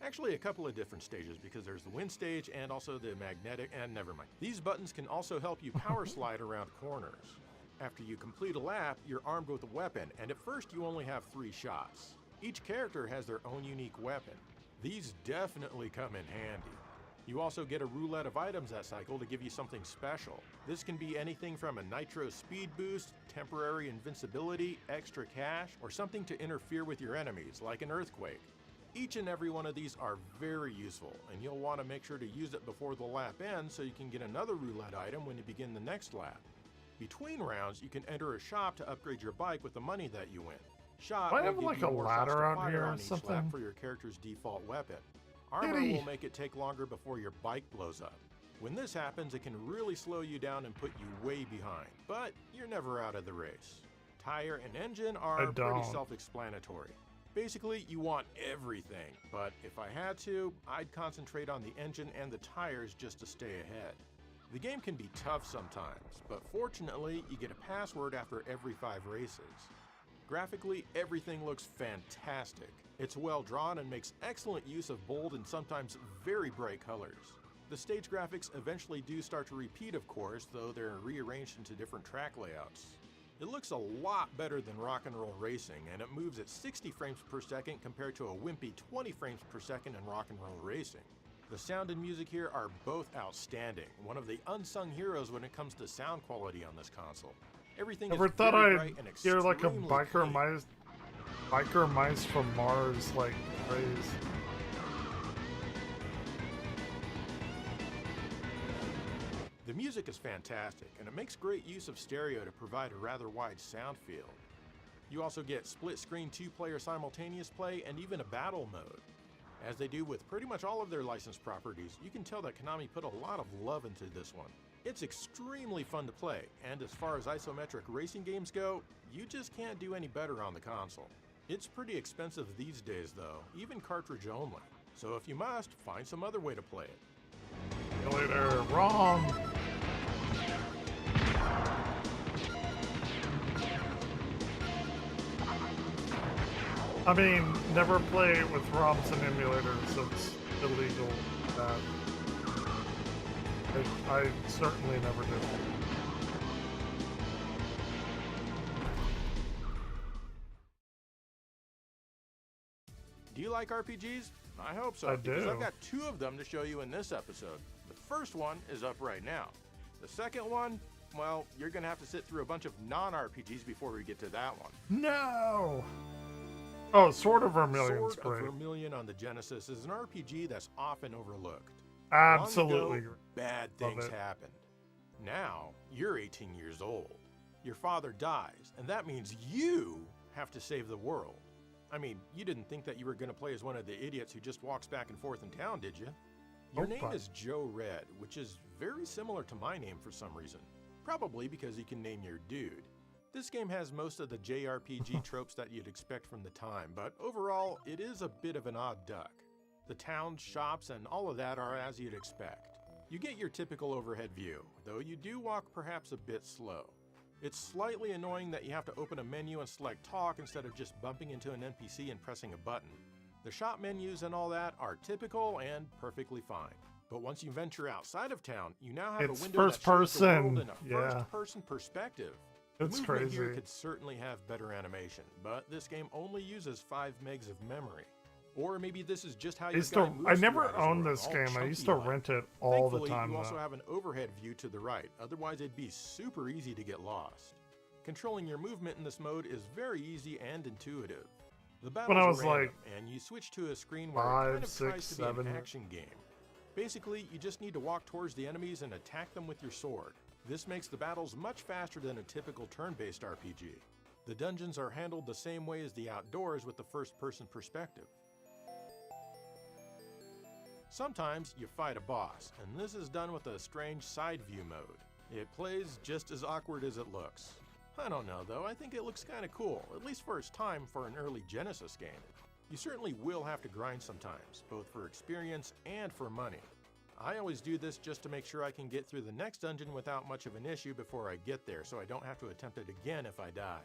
Actually, a couple of different stages, because there's the wind stage and also the magnetic, and never mind. These buttons can also help you power slide around corners. After you complete a lap, you're armed with a weapon, and at first you only have 3 shots. Each character has their own unique weapon. These definitely come in handy. You also get a roulette of items that cycle to give you something special. This can be anything from a nitro speed boost, temporary invincibility, extra cash, or something to interfere with your enemies, like an earthquake. Each and every one of these are very useful, and you'll want to make sure to use it before the lap ends so you can get another roulette item when you begin the next lap. Between rounds, you can enter a shop to upgrade your bike with the money that you win. Shop Do I will have give like you a more ladder shots to out fire here or on each something? lap for your character's default weapon. Armor Kitty. will make it take longer before your bike blows up. When this happens, it can really slow you down and put you way behind, but you're never out of the race. Tire and engine are pretty don't. self-explanatory. Basically, you want everything, but if I had to, I'd concentrate on the engine and the tires just to stay ahead. The game can be tough sometimes, but fortunately, you get a password after every 5 races. Graphically, everything looks fantastic. It's well drawn and makes excellent use of bold and sometimes very bright colors. The stage graphics eventually do start to repeat, of course, though they're rearranged into different track layouts. It looks a lot better than Rock and Roll Racing, and it moves at 60 frames per second compared to a wimpy 20 frames per second in Rock and Roll Racing. The sound and music here are both outstanding, one of the unsung heroes when it comes to sound quality on this console. Everything Never is thought very I'd bright and hear like a extremely biker mice from Mars like phrase. The music is fantastic, and it makes great use of stereo to provide a rather wide sound field. You also get split-screen 2-player simultaneous play and even a battle mode. As they do with pretty much all of their licensed properties, you can tell that Konami put a lot of love into this one. It's extremely fun to play, and as far as isometric racing games go, you just can't do any better on the console. It's pretty expensive these days though, even cartridge only. So if you must, find some other way to play it. Later, wrong! I mean, never play with ROMs and emulators, it's illegal. I certainly never did. Do you like RPGs? I hope so, I because do. I've got 2 of them to show you in this episode. The first one is up right now. The second one, well, you're gonna have to sit through a bunch of non-RPGs before we get to that one. No! Oh, Sword of Vermilion's Sword great. of Vermilion on the Genesis is an RPG that's often overlooked. Absolutely. Long ago, bad things happened. Now, you're 18 years old. Your father dies, and that means you have to save the world. I mean, you didn't think that you were going to play as one of the idiots who just walks back and forth in town, did you? Your name is Joe Red, which is very similar to my name for some reason. Probably because you can name your dude. This game has most of the JRPG tropes that you'd expect from the time, but overall, it is a bit of an odd duck. The towns, shops, and all of that are as you'd expect. You get your typical overhead view, though you do walk perhaps a bit slow. It's slightly annoying that you have to open a menu and select talk instead of just bumping into an NPC and pressing a button. The shop menus and all that are typical and perfectly fine. But once you venture outside of town, you now have a window that shows the world in a first-person perspective. It's Movement crazy. here could certainly have better animation, but this game only uses 5 megs of memory. Or maybe this is just how I never owned this game. I used to rent it all the time. You also have an overhead view to the right, otherwise it'd be super easy to get lost. Controlling your movement in this mode is very easy and intuitive. The battles I was are random, like and you switch to a screen where 5, it kind of 6, tries to 7. be an action game. Basically, you just need to walk towards the enemies and attack them with your sword. This makes the battles much faster than a typical turn-based RPG. The dungeons are handled the same way as the outdoors with the first-person perspective. Sometimes you fight a boss, and this is done with a strange side view mode. It plays just as awkward as it looks. I don't know though, I think it looks kinda cool, at least for its time for an early Genesis game. You certainly will have to grind sometimes, both for experience and for money. I always do this just to make sure I can get through the next dungeon without much of an issue before I get there, so I don't have to attempt it again if I die.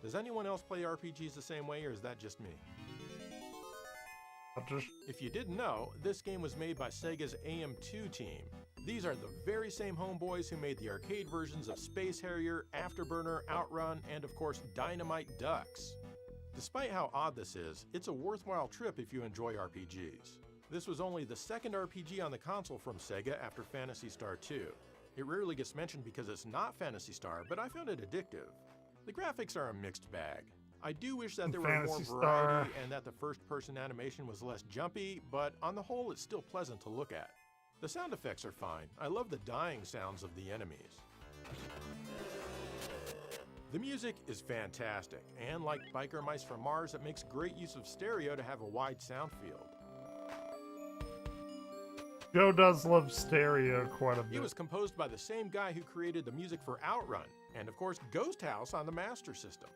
Does anyone else play RPGs the same way, or is that just me? If you didn't know, this game was made by Sega's AM2 team. These are the very same homeboys who made the arcade versions of Space Harrier, Afterburner, Outrun, and of course Dynamite Ducks. Despite how odd this is, it's a worthwhile trip if you enjoy RPGs. This was only the second RPG on the console from Sega after Phantasy Star 2. It rarely gets mentioned because it's not Phantasy Star, but I found it addictive. The graphics are a mixed bag. I do wish that there were more variety and that the first-person animation was less jumpy, but on the whole it's still pleasant to look at. The sound effects are fine. I love the dying sounds of the enemies. The music is fantastic, and like Biker Mice from Mars, it makes great use of stereo to have a wide sound field. Joe does love stereo quite a bit. It was composed by the same guy who created the music for Outrun, and of course Ghost House on the Master System.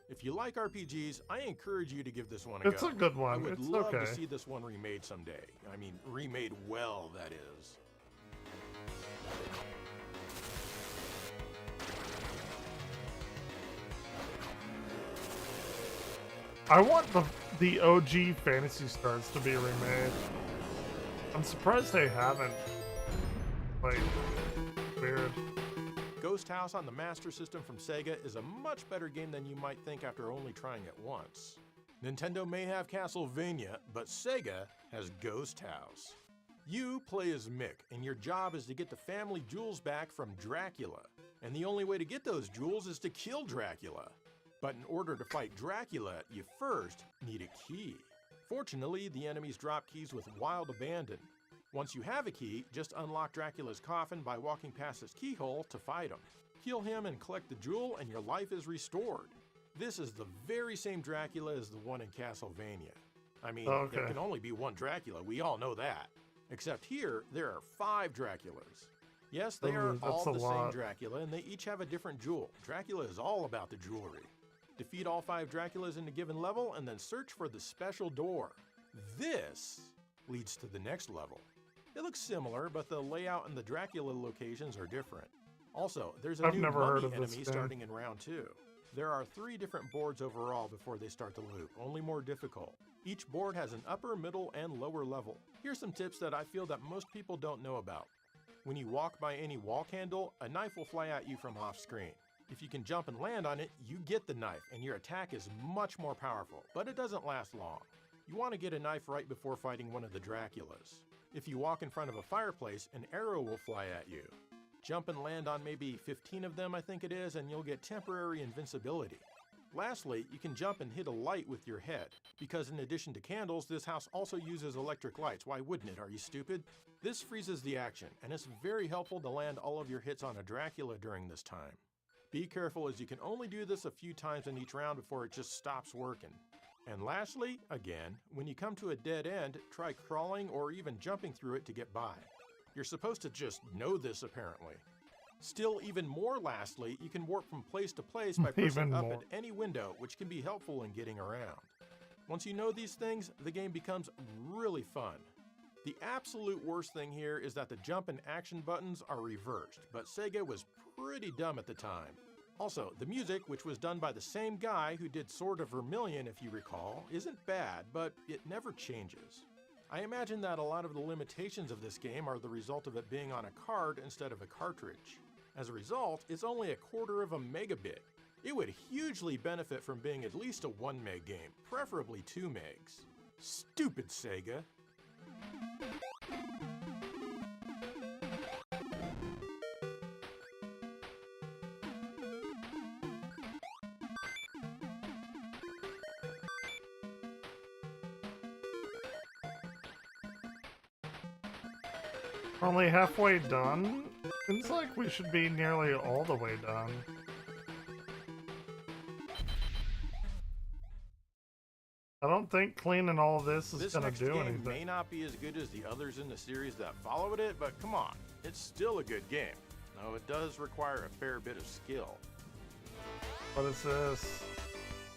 If you like RPGs, I encourage you to give this one a go. It's a good one. I would It's love okay. to see this one remade someday. I mean, remade well, that is. I want the OG Phantasy Stars to be remade. I'm surprised they haven't. Like, weird. Ghost House on the Master System from Sega is a much better game than you might think after only trying it once. Nintendo may have Castlevania, but Sega has Ghost House. You play as Mick, and your job is to get the family jewels back from Dracula. And the only way to get those jewels is to kill Dracula. But in order to fight Dracula, you first need a key. Fortunately, the enemies drop keys with wild abandon. Once you have a key, just unlock Dracula's coffin by walking past his keyhole to fight him. Kill him and collect the jewel and your life is restored. This is the very same Dracula as the one in Castlevania. I mean, Okay. there can only be one Dracula, we all know that. Except here, there are 5 Draculas. Yes, they are Ooh, all that's the a same lot. Dracula, and they each have a different jewel. Dracula is all about the jewelry. Defeat all 5 Draculas in a given level, and then search for the special door. This leads to the next level. It looks similar, but the layout and the Dracula locations are different. Also, there's a I've new never heard mummy of this enemy game. starting in round 2. There are 3 different boards overall before they start the loop, only more difficult. Each board has an upper, middle, and lower level. Here's some tips that I feel that most people don't know about. When you walk by any wall candle, a knife will fly at you from off screen. If you can jump and land on it, you get the knife, and your attack is much more powerful, but it doesn't last long. You want to get a knife right before fighting one of the Draculas. If you walk in front of a fireplace, an arrow will fly at you. Jump and land on maybe 15 of them, I think it is, and you'll get temporary invincibility. Lastly, you can jump and hit a light with your head, because in addition to candles, this house also uses electric lights. Why wouldn't it? Are you stupid? This freezes the action, and it's very helpful to land all of your hits on a Dracula during this time. Be careful, as you can only do this a few times in each round before it just stops working. And lastly, again, when you come to a dead end, try crawling or even jumping through it to get by. You're supposed to just know this, apparently. Still, even more lastly, you can warp from place to place by pressing Even up more. at any window, which can be helpful in getting around. Once you know these things, the game becomes really fun. The absolute worst thing here is that the jump and action buttons are reversed, but Sega was pretty dumb at the time. Also, the music, which was done by the same guy who did Sword of Vermilion, if you recall, isn't bad, but it never changes. I imagine that a lot of the limitations of this game are the result of it being on a card instead of a cartridge. As a result, it's only a quarter of a megabit. It would hugely benefit from being at least a 1 meg game, preferably 2 megs. Stupid Sega. Only halfway done? It's like we should be nearly all the way done. I don't think cleaning all this is This gonna next do game anything. may not be as good as the others in the series that followed it, but come on, it's still a good game. Though it does require a fair bit of skill. What is this?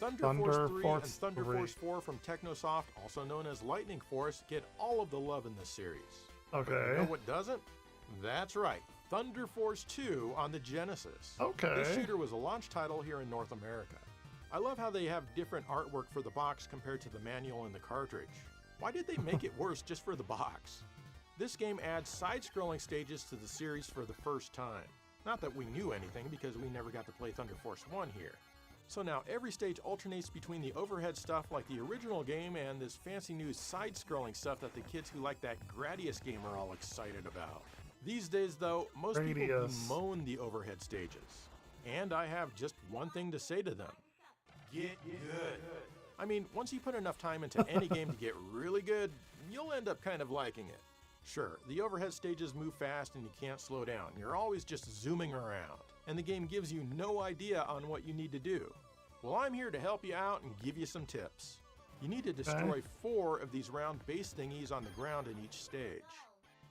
Thunder Thunder Force 3 Force and Thunder 3. Force 4 from Technosoft, also known as Lightning Force, get all of the love in this series. But Okay. you know what doesn't? That's right, Thunder Force 2 on the Genesis. Okay. This shooter was a launch title here in North America. I love how they have different artwork for the box compared to the manual and the cartridge. Why did they make it worse just for the box? This game adds side-scrolling stages to the series for the first time. Not that we knew anything, because we never got to play Thunder Force 1 here. So now every stage alternates between the overhead stuff like the original game and this fancy new side-scrolling stuff that the kids who like that Gradius game are all excited about. These days though, most people Gradius. bemoan the overhead stages. And I have just one thing to say to them. Get good. I mean, once you put enough time into any game to get really good, you'll end up kind of liking it. Sure, the overhead stages move fast and you can't slow down. You're always just zooming around, and the game gives you no idea on what you need to do. Well, I'm here to help you out and give you some tips. You need to destroy 4 of these round base thingies on the ground in each stage.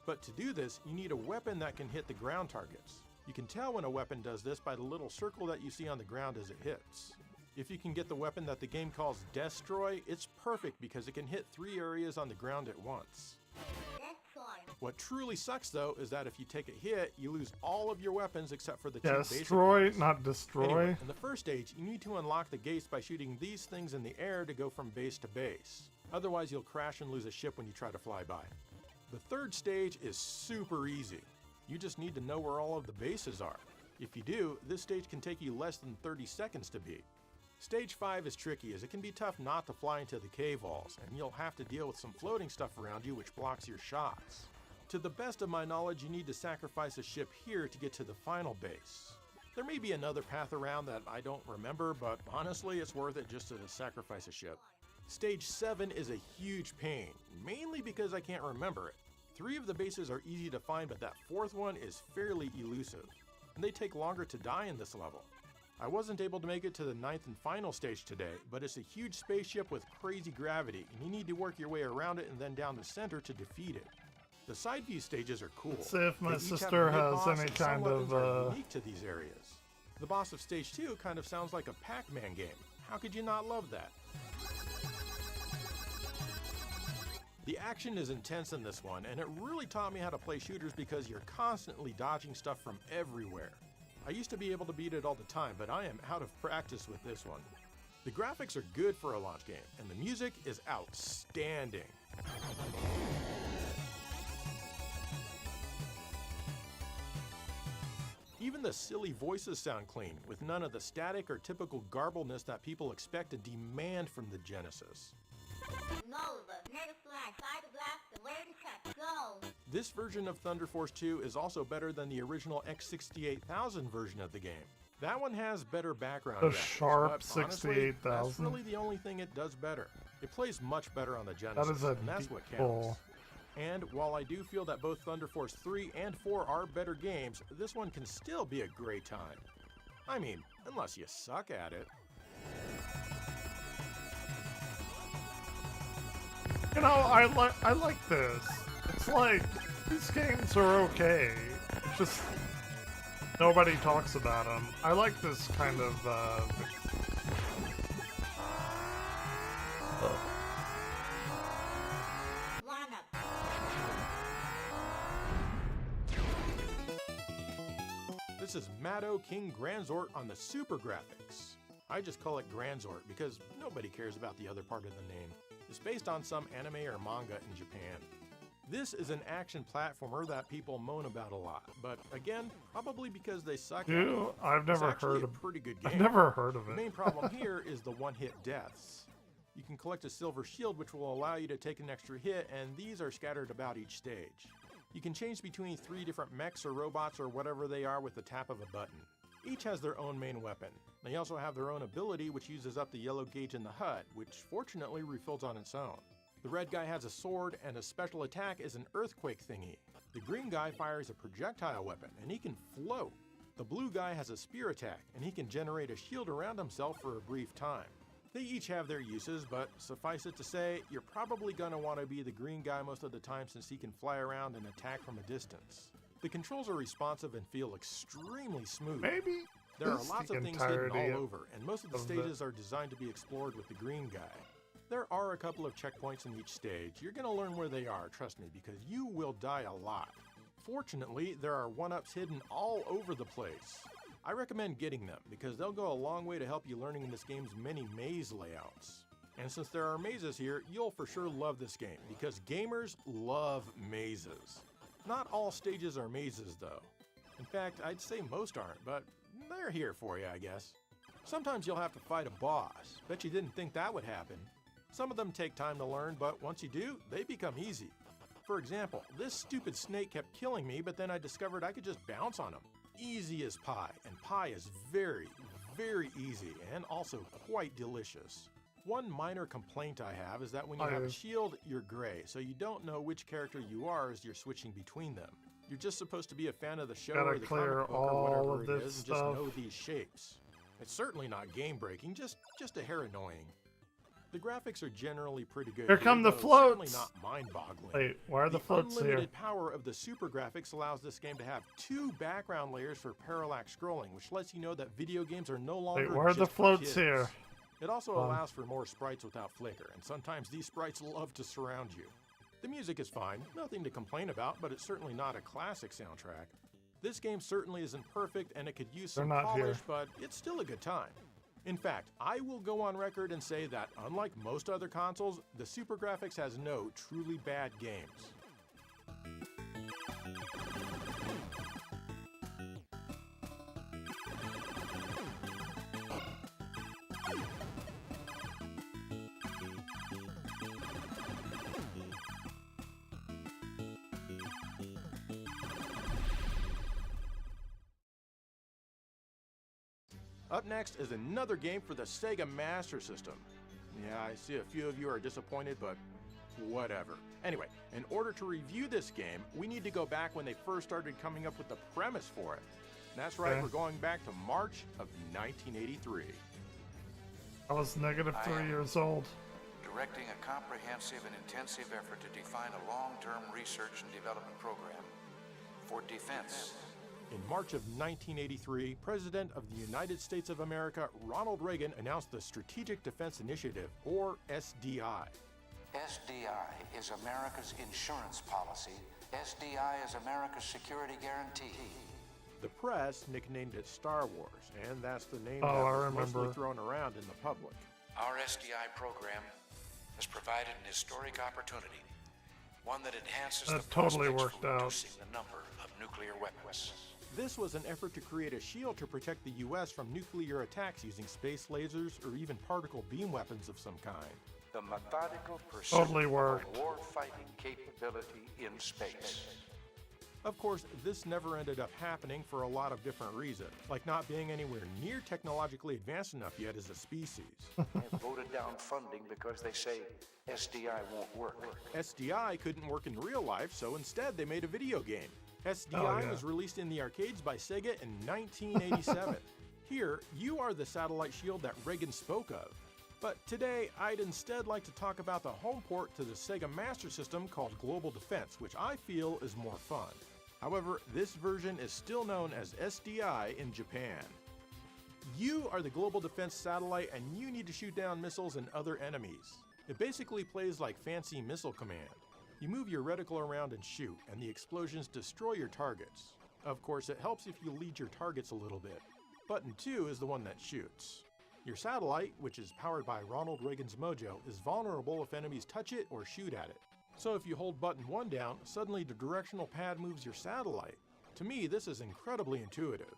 But to do this, you need a weapon that can hit the ground targets. You can tell when a weapon does this by the little circle that you see on the ground as it hits. If you can get the weapon that the game calls Destroy, it's perfect because it can hit 3 areas on the ground at once. What truly sucks though is that if you take a hit, you lose all of your weapons except for the 2 basic Destroy, ones. not destroy. Anyway, in the first stage, you need to unlock the gates by shooting these things in the air to go from base to base. Otherwise, you'll crash and lose a ship when you try to fly by. The third stage is super easy. You just need to know where all of the bases are. If you do, this stage can take you less than 30 seconds to beat. Stage 5 is tricky as it can be tough not to fly into the cave walls, and you'll have to deal with some floating stuff around you which blocks your shots. To the best of my knowledge, you need to sacrifice a ship here to get to the final base. There may be another path around that I don't remember, but honestly it's worth it just to sacrifice a ship. Stage 7 is a huge pain, mainly because I can't remember it. 3 of the bases are easy to find, but that 4th one is fairly elusive, and they take longer to die in this level. I wasn't able to make it to the 9th and final stage today, but it's a huge spaceship with crazy gravity, and you need to work your way around it and then down the center to defeat it. The side view stages are cool. Let's see if my They each have a sister has mid-boss, any and some kind weapons are of unique to these areas. The boss of stage 2 kind of sounds like a Pac-Man game. How could you not love that? The action is intense in this one, and it really taught me how to play shooters because you're constantly dodging stuff from everywhere. I used to be able to beat it all the time, but I am out of practice with this one. The graphics are good for a launch game, and the music is outstanding. Even the silly voices sound clean, with none of the static or typical garbleness that people expect and demand from the Genesis. This version of Thunder Force 2 is also better than the original X68000 version of the game. That one has better background The graphics, sharp but honestly, 68,000. that's really the only thing it does better. It plays much better on the Genesis, is a and that's what deep counts. pull. And while I do feel that both Thunder Force 3 and 4 are better games, this one can still be a great time. I mean, unless you suck at it. You know, I like this. It's like, these games are okay. It's just nobody talks about them. I like this kind of This is Matto King Granzort on the Super Graphics. I just call it Granzort because nobody cares about the other part of the name. It's based on some anime or manga in Japan. This is an action platformer that people moan about a lot, but again, probably because they suck at it. I've never It's actually heard a of pretty good game. I've never heard of it. The main problem here is the one-hit deaths. You can collect a silver shield which will allow you to take an extra hit, and these are scattered about each stage. You can change between 3 different mechs or robots or whatever they are with the tap of a button. Each has their own main weapon. They also have their own ability which uses up the yellow gauge in the HUD, which fortunately refills on its own. The red guy has a sword, and his special attack is an earthquake thingy. The green guy fires a projectile weapon, and he can float. The blue guy has a spear attack, and he can generate a shield around himself for a brief time. They each have their uses, but suffice it to say, you're probably gonna want to be the green guy most of the time since he can fly around and attack from a distance. The controls are responsive and feel extremely smooth. Maybe there are this lots the of things hidden entirety all over, and most of the stages are designed to be explored with the green guy. There are a couple of checkpoints in each stage. You're gonna learn where they are, trust me, because you will die a lot. Fortunately, there are 1-ups hidden all over the place. I recommend getting them because they'll go a long way to help you learning this game's many maze layouts. And since there are mazes here, you'll for sure love this game because gamers love mazes. Not all stages are mazes though. In fact, I'd say most aren't, but they're here for you, I guess. Sometimes you'll have to fight a boss. Bet you didn't think that would happen. Some of them take time to learn, but once you do, they become easy. For example, this stupid snake kept killing me, but then I discovered I could just bounce on him. Easy as pie, and pie is very, very easy and also quite delicious. One minor complaint I have is that when you have a shield, you're gray, so you don't know which character you are as you're switching between them. You're just supposed to be a fan of the show or the comic book or whatever it is and just know these shapes. It's certainly not game-breaking, just a hair annoying. The graphics are generally pretty good. Here come the Certainly floats! not mind-boggling. Wait, why are the floats here? Unlimited power of the super graphics allows this game to have 2 background layers for parallax scrolling, which lets you know that video games are no longer Wait, why are just the for floats kids. here? It also allows for more sprites without flicker, and sometimes these sprites love to surround you. The music is fine, nothing to complain about, but it's certainly not a classic soundtrack. This game certainly isn't perfect, and it could use some polish, but it's still a good time. In fact, I will go on record and say that, unlike most other consoles, the Super Graphics has no truly bad games. Up next is another game for the Sega Master System. Yeah, I see a few of you are disappointed, but whatever. Anyway, in order to review this game, we need to go back when they first started coming up with the premise for it. That's right, Okay. we're going back to March of 1983. I was negative 3 years old. Directing a comprehensive and intensive effort to define a long-term research and development program for defense. In March of 1983, President of the United States of America, Ronald Reagan, announced the Strategic Defense Initiative, or SDI. SDI is America's insurance policy. SDI is America's security guarantee. The press nicknamed it Star Wars, and that's the name Oh, that I was mostly remember. thrown around in the public. Our SDI program has provided an historic opportunity, one that enhances That the totally prospects worked for out. reducing the number of nuclear weapons. This was an effort to create a shield to protect the U.S. from nuclear attacks using space lasers or even particle beam weapons of some kind. The methodical pursuit Totally of worked. a war-fighting capability in space. Of course, this never ended up happening for a lot of different reasons, like not being anywhere near technologically advanced enough yet as a species. Have voted down funding because they say SDI won't work. SDI couldn't work in real life, so instead they made a video game. SDI Oh, yeah. was released in the arcades by Sega in 1987. Here, you are the satellite shield that Reagan spoke of. But today, I'd instead like to talk about the home port to the Sega Master System called Global Defense, which I feel is more fun. However, this version is still known as SDI in Japan. You are the Global Defense satellite and you need to shoot down missiles and other enemies. It basically plays like Fancy Missile Command. You move your reticle around and shoot, and the explosions destroy your targets. Of course, it helps if you lead your targets a little bit. Button 2 is the one that shoots. Your satellite, which is powered by Ronald Reagan's Mojo, is vulnerable if enemies touch it or shoot at it. So if you hold button 1 down, suddenly the directional pad moves your satellite. To me, this is incredibly intuitive.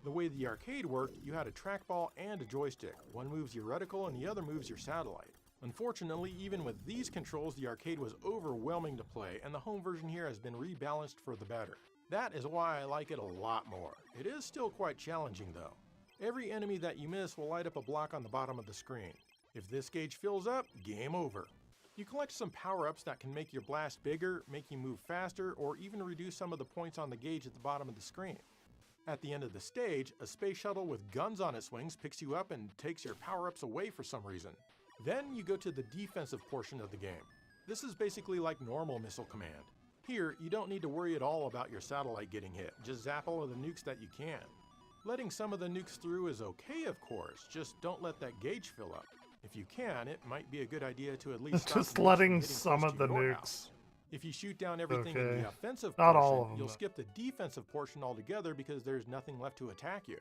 The way the arcade worked, you had a trackball and a joystick. One moves your reticle and the other moves your satellite. Unfortunately, even with these controls, the arcade was overwhelming to play, and the home version here has been rebalanced for the better. That is why I like it a lot more. It is still quite challenging though. Every enemy that you miss will light up a block on the bottom of the screen. If this gauge fills up, game over. You collect some power-ups that can make your blast bigger, make you move faster, or even reduce some of the points on the gauge at the bottom of the screen. At the end of the stage, a space shuttle with guns on its wings picks you up and takes your power-ups away for some reason. Then you go to the defensive portion of the game. This is basically like normal Missile Command. Here, you don't need to worry at all about your satellite getting hit, just zap all of the nukes that you can. Letting some of the nukes through is okay, of course, just don't let that gauge fill up. If you can, it might be a good idea to at least stop Just the nukes letting from hitting some close of to the your nukes. house. If you shoot down everything in Okay. the offensive Not portion, all of them, you'll but- skip the defensive portion altogether because there's nothing left to attack you.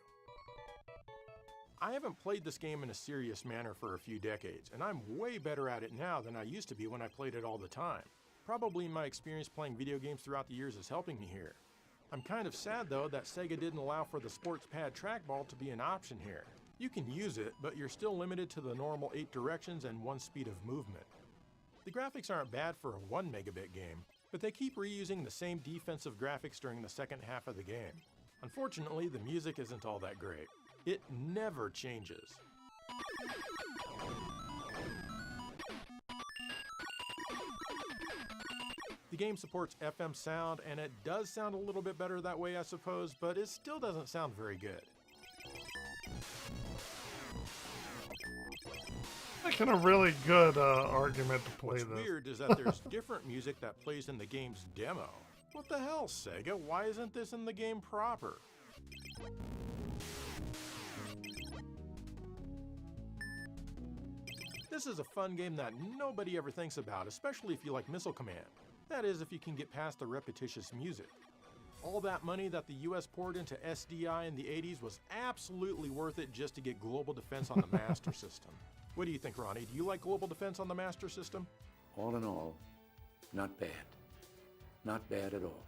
I haven't played this game in a serious manner for a few decades, and I'm way better at it now than I used to be when I played it all the time. Probably my experience playing video games throughout the years is helping me here. I'm kind of sad though that Sega didn't allow for the sports pad trackball to be an option here. You can use it, but you're still limited to the normal 8 directions and 1 speed of movement. The graphics aren't bad for a 1 megabit game, but they keep reusing the same defensive graphics during the second half of the game. Unfortunately, the music isn't all that great. It never changes. The game supports FM sound, and it does sound a little bit better that way, I suppose, but it still doesn't sound very good. Making a really good argument to play What's this. weird is that there's different music that plays in the game's demo. What the hell, Sega? Why isn't this in the game proper? This is a fun game that nobody ever thinks about, especially if you like Missile Command. That is, if you can get past the repetitious music. All that money that the US poured into SDI in the 80s was absolutely worth it just to get Global Defense on the Master System. What do you think, Ronnie? Do you like Global Defense on the Master System? All in all, not bad. Not bad at all.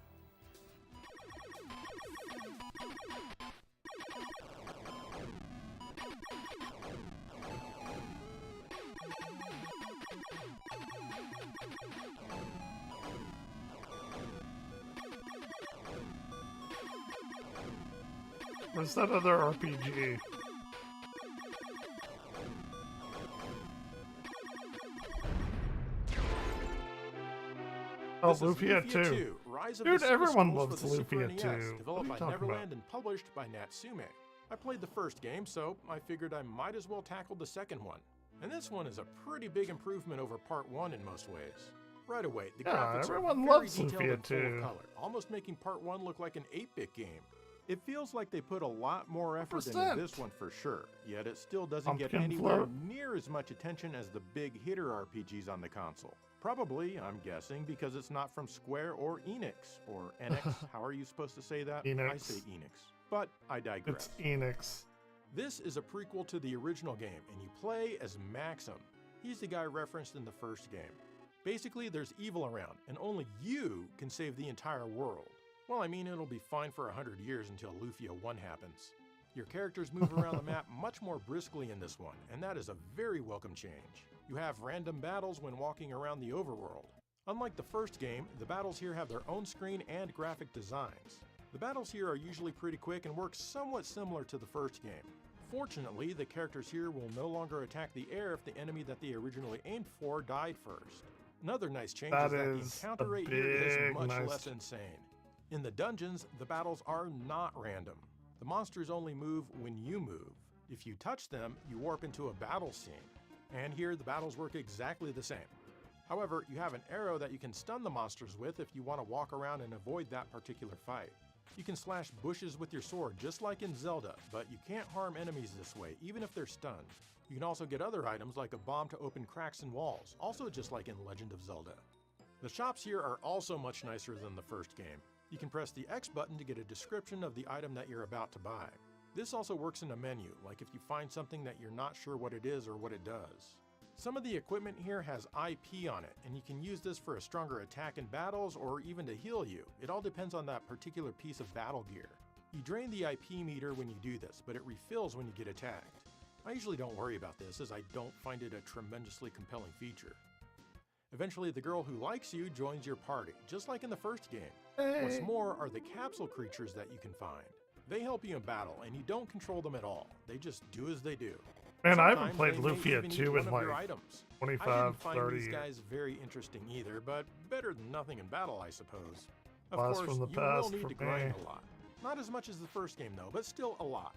Where's that other RPG? Oh, This is Lufia 2. Rise of Dude, the everyone Sinistros loves for the Super Lufia NES, too. developed by What are you talking Neverland about? and published by Natsume. I played the first game, so I figured I might as well tackle the second one. And this one is a pretty big improvement over Part 1 in most ways. Right away, the Yeah, graphics are everyone very loves detailed Lufia and full too. of color, almost making Part 1 look like an 8-bit game. It feels like they put a lot more effort into 100%. this one for sure, yet it still doesn't get Pumpkin anywhere float. near as much attention as the big hitter RPGs on the console. Probably, I'm guessing, because it's not from Square or Enix, or Enix, how are you supposed to say that? I Enix. say Enix, but I digress. It's Enix. This is a prequel to the original game, and you play as Maxim. He's the guy referenced in the first game. Basically, there's evil around, and only you can save the entire world. Well, I mean, it'll be fine for 100 years until Lufia 1 happens. Your characters move around the map much more briskly in this one, and that is a very welcome change. You have random battles when walking around the overworld. Unlike the first game, the battles here have their own screen and graphic designs. The battles here are usually pretty quick and work somewhat similar to the first game. Fortunately, the characters here will no longer attack the air if the enemy that they originally aimed for died first. Another nice change is that the encounter rate here is much less insane. In the dungeons, the battles are not random. The monsters only move when you move. If you touch them, you warp into a battle scene. And here, the battles work exactly the same. However, you have an arrow that you can stun the monsters with if you want to walk around and avoid that particular fight. You can slash bushes with your sword just like in Zelda, but you can't harm enemies this way, even if they're stunned. You can also get other items like a bomb to open cracks in walls, also just like in Legend of Zelda. The shops here are also much nicer than the first game. You can press the X button to get a description of the item that you're about to buy. This also works in a menu, like if you find something that you're not sure what it is or what it does. Some of the equipment here has IP on it, and you can use this for a stronger attack in battles or even to heal you. It all depends on that particular piece of battle gear. You drain the IP meter when you do this, but it refills when you get attacked. I usually don't worry about this, as I don't find it a tremendously compelling feature. Eventually, the girl who likes you joins your party, just like in the first game. What's more are the capsule creatures that you can find. They help you in battle, and you don't control them at all. They just do as they do. Man, I haven't Sometimes played they may Lufia even eat 2 one in of like your items. 25, I didn't find 30 these years. guys very interesting either, but better than nothing in battle, I suppose. Of Blast course, from the you will past need for to grind me. a lot. Not as much as the first game though, but still a lot.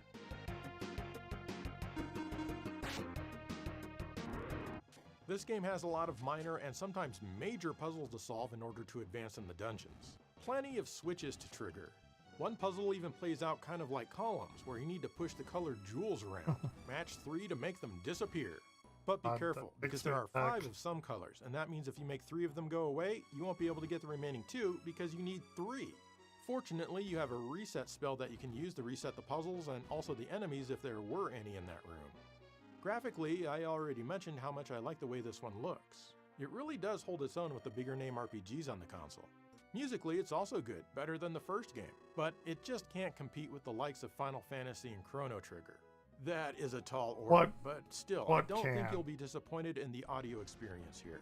This game has a lot of minor and sometimes major puzzles to solve in order to advance in the dungeons. Plenty of switches to trigger. One puzzle even plays out kind of like columns, where you need to push the colored jewels around. Match 3 to make them disappear. But be careful, because there are 5 of some colors, and that means if you make 3 of them go away, you won't be able to get the remaining 2 because you need 3. Fortunately, you have a reset spell that you can use to reset the puzzles and also the enemies if there were any in that room. Graphically, I already mentioned how much I like the way this one looks. It really does hold its own with the bigger name RPGs on the console. Musically, it's also good, better than the first game, but it just can't compete with the likes of Final Fantasy and Chrono Trigger. That is a tall order, but still, I don't think you'll be disappointed in the audio experience here.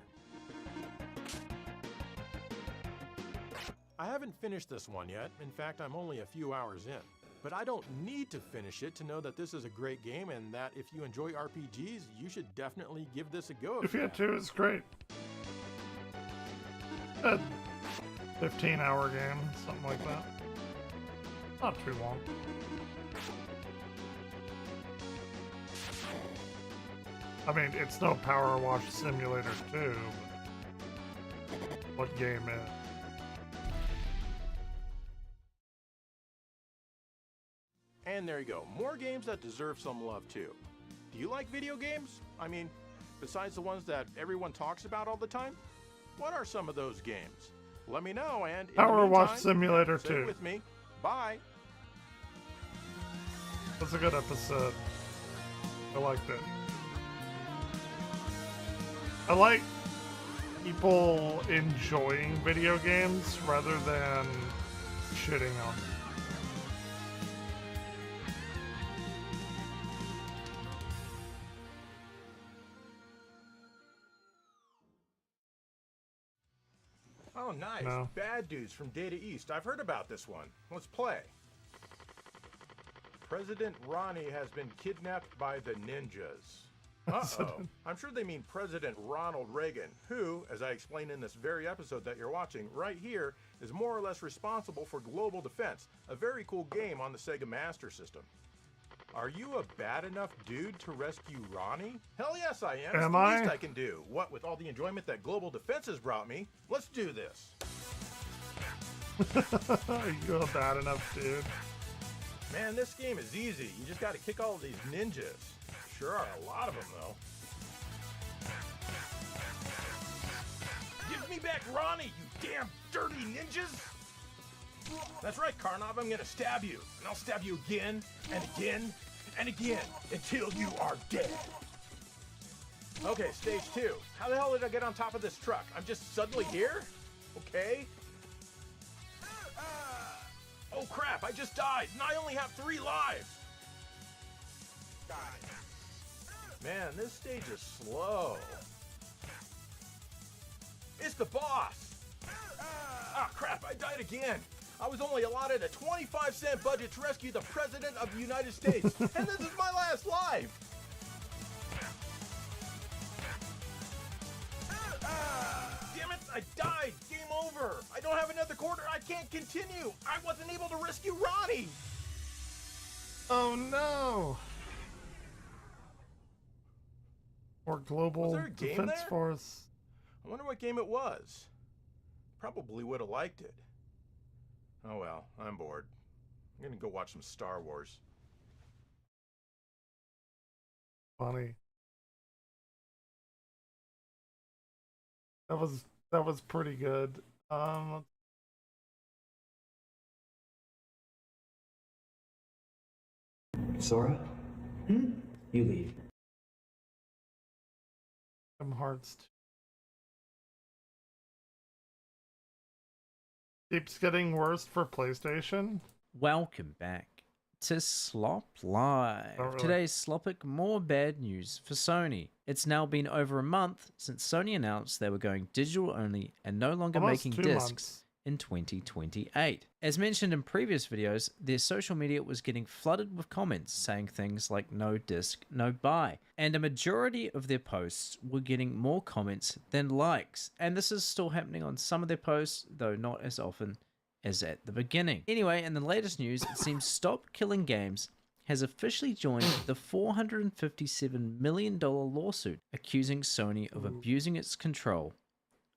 I haven't finished this one yet. In fact, I'm only a few hours in. But I don't need to finish it to know that this is a great game and that if you enjoy RPGs, you should definitely give this a go. Lufia 2 is great. A 15-hour game, something like that. Not too long. I mean, it's no Power Wash Simulator 2, but what game is? And there you go, more games that deserve some love too. Do you like video games? I mean, besides the ones that everyone talks about all the time? What are some of those games? Let me know, and in Power the Wash meantime, Simulator stay 2. with me. Bye. That's a good episode. I liked it. I like people enjoying video games rather than shitting on them. Oh, nice. No. Bad Dudes from Data East. I've heard about this one. Let's play. President Ronnie has been kidnapped by the ninjas. Uh-oh. I'm sure they mean President Ronald Reagan, who, as I explained in this very episode that you're watching right here, is more or less responsible for Global Defense, a very cool game on the Sega Master System. Are you a bad enough dude to rescue Ronnie? Hell yes, I am. It's the least I can do. What with all the enjoyment that Global Defense has brought me? Let's do this. You're a bad enough dude. Man, this game is easy. You just gotta kick all of these ninjas. Sure are a lot of them, though. Give me back Ronnie, you damn dirty ninjas! That's right, Karnov, I'm gonna stab you. And I'll stab you again, and again, and again, until you are dead. Okay, stage 2. How the hell did I get on top of this truck? I'm just suddenly here? Okay. Oh crap, I just died, and I only have 3 lives! Man, this stage is slow. It's the boss! Ah crap, I died again! I was only allotted a 25-cent budget to rescue the President of the United States, and this is my last life! Damn it, I died! Game over! I don't have another quarter, I can't continue! I wasn't able to rescue Ronnie! Oh no! Or Global Defense Force. I wonder what game it was. Probably would have liked it. Oh well, I'm bored. I'm gonna go watch some Star Wars. Funny. That was pretty good. Sora? You leave. Hearts keeps getting worse for PlayStation. Welcome back to Slop Live. Really. Today's Slopic, more bad news for Sony. It's now been over a month since Sony announced they were going digital only and no longer Almost making 2 discs months. in 2028. As mentioned in previous videos, their social media was getting flooded with comments saying things like no disc, no buy, and a majority of their posts were getting more comments than likes, and this is still happening on some of their posts, though not as often as at the beginning. Anyway, in the latest news, it seems Stop Killing Games has officially joined the $457 million lawsuit accusing Sony of abusing its control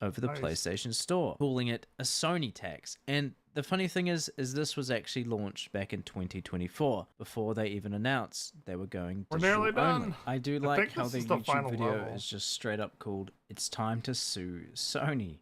over the PlayStation Store, calling it a Sony tax. And the funny thing is this was actually launched back in 2024, before they even announced they were going We're digital nearly done. only. I do I like think how this the is the YouTube final video level. is just straight up called "It's Time to Sue Sony.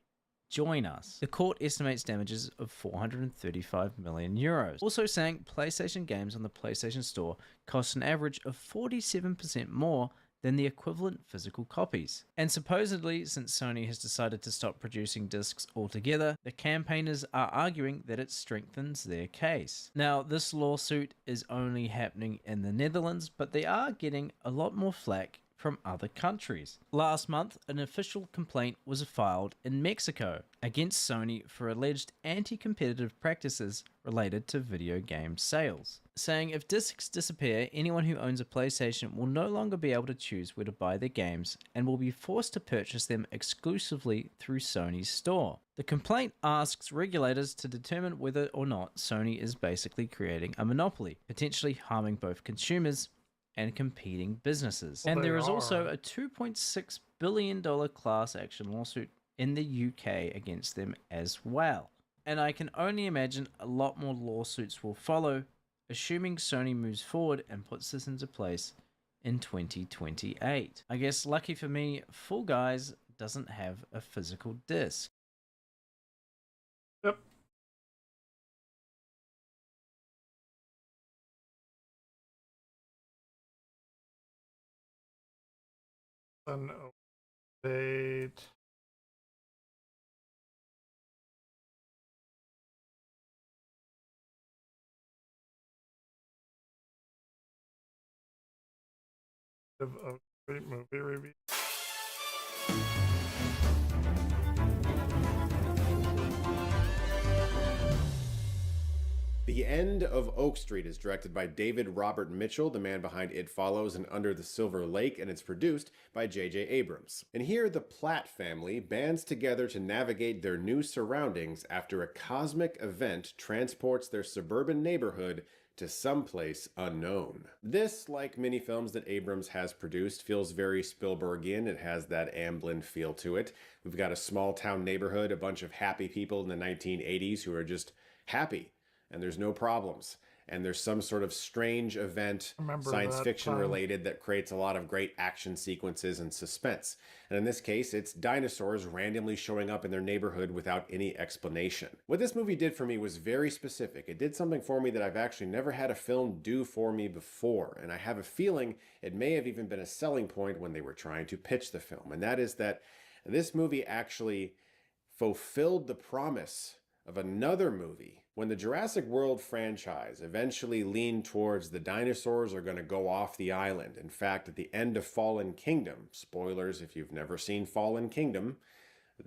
Join us." The court estimates damages of 435 million euros, also saying PlayStation games on the PlayStation Store cost an average of 47% more than the equivalent physical copies. And supposedly, since Sony has decided to stop producing discs altogether, the campaigners are arguing that it strengthens their case. Now, this lawsuit is only happening in the Netherlands, but they are getting a lot more flack from other countries. Last month, an official complaint was filed in Mexico against Sony for alleged anti-competitive practices related to video game sales, saying if discs disappear, anyone who owns a PlayStation will no longer be able to choose where to buy their games and will be forced to purchase them exclusively through Sony's store. The complaint asks regulators to determine whether or not Sony is basically creating a monopoly, potentially harming both consumers and competing businesses. Well, and there they is also are. a $2.6 billion class action lawsuit in the UK against them as well. And I can only imagine a lot more lawsuits will follow, assuming Sony moves forward and puts this into place in 2028. I guess lucky for me, Fall Guys doesn't have a physical disc. Yep. An update. Of a great movie review. The End of Oak Street is directed by David Robert Mitchell, the man behind It Follows and Under the Silver Lake, and it's produced by J.J. Abrams. And here, the Platt family bands together to navigate their new surroundings after a cosmic event transports their suburban neighborhood to someplace unknown. This, like many films that Abrams has produced, feels very Spielbergian. It has that Amblin feel to it. We've got a small town neighborhood, a bunch of happy people in the 1980s who are just happy, and there's no problems. And there's some sort of strange event, science fiction related, that creates a lot of great action sequences and suspense. And in this case, it's dinosaurs randomly showing up in their neighborhood without any explanation. What this movie did for me was very specific. It did something for me that I've actually never had a film do for me before. And I have a feeling it may have even been a selling point when they were trying to pitch the film. And that is that this movie actually fulfilled the promise of another movie. When the Jurassic World franchise eventually leaned towards the dinosaurs are going to go off the island. In fact, at the end of Fallen Kingdom, spoilers if you've never seen Fallen Kingdom,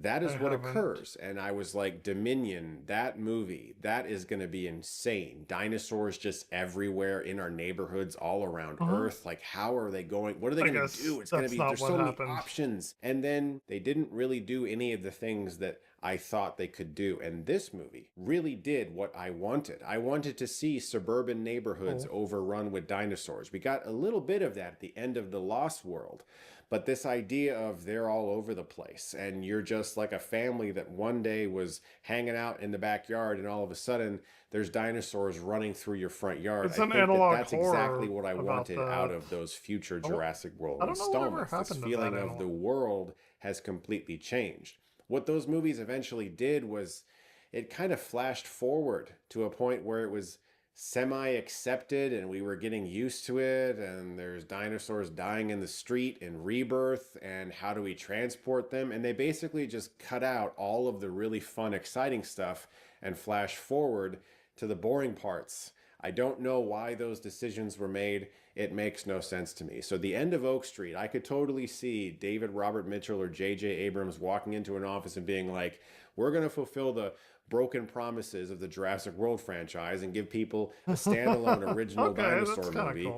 that is what occurs. And I was like, Dominion, that movie, that is going to be insane. Dinosaurs just everywhere in our neighborhoods all around Earth. Like, how are they going? What are they going to do? It's going to be, there's so many options. And then they didn't really do any of the things that I thought they could do. And this movie really did what I wanted. I wanted to see suburban neighborhoods overrun with dinosaurs. We got a little bit of that at the end of The Lost World. But this idea of they're all over the place and you're just like a family that one day was hanging out in the backyard and all of a sudden there's dinosaurs running through your front yard. It's an analog horror. That's exactly what I wanted out of those future Jurassic World installments. This feeling of the world has completely changed. What those movies eventually did was it kind of flashed forward to a point where it was semi-accepted and we were getting used to it, and there's dinosaurs dying in the street in Rebirth, and how do we transport them? And they basically just cut out all of the really fun, exciting stuff and flash forward to the boring parts. I don't know why those decisions were made. It makes no sense to me. So the end of Oak Street, I could totally see David Robert Mitchell or J.J. Abrams walking into an office and being like, we're going to fulfill the broken promises of the Jurassic World franchise and give people a standalone original dinosaur movie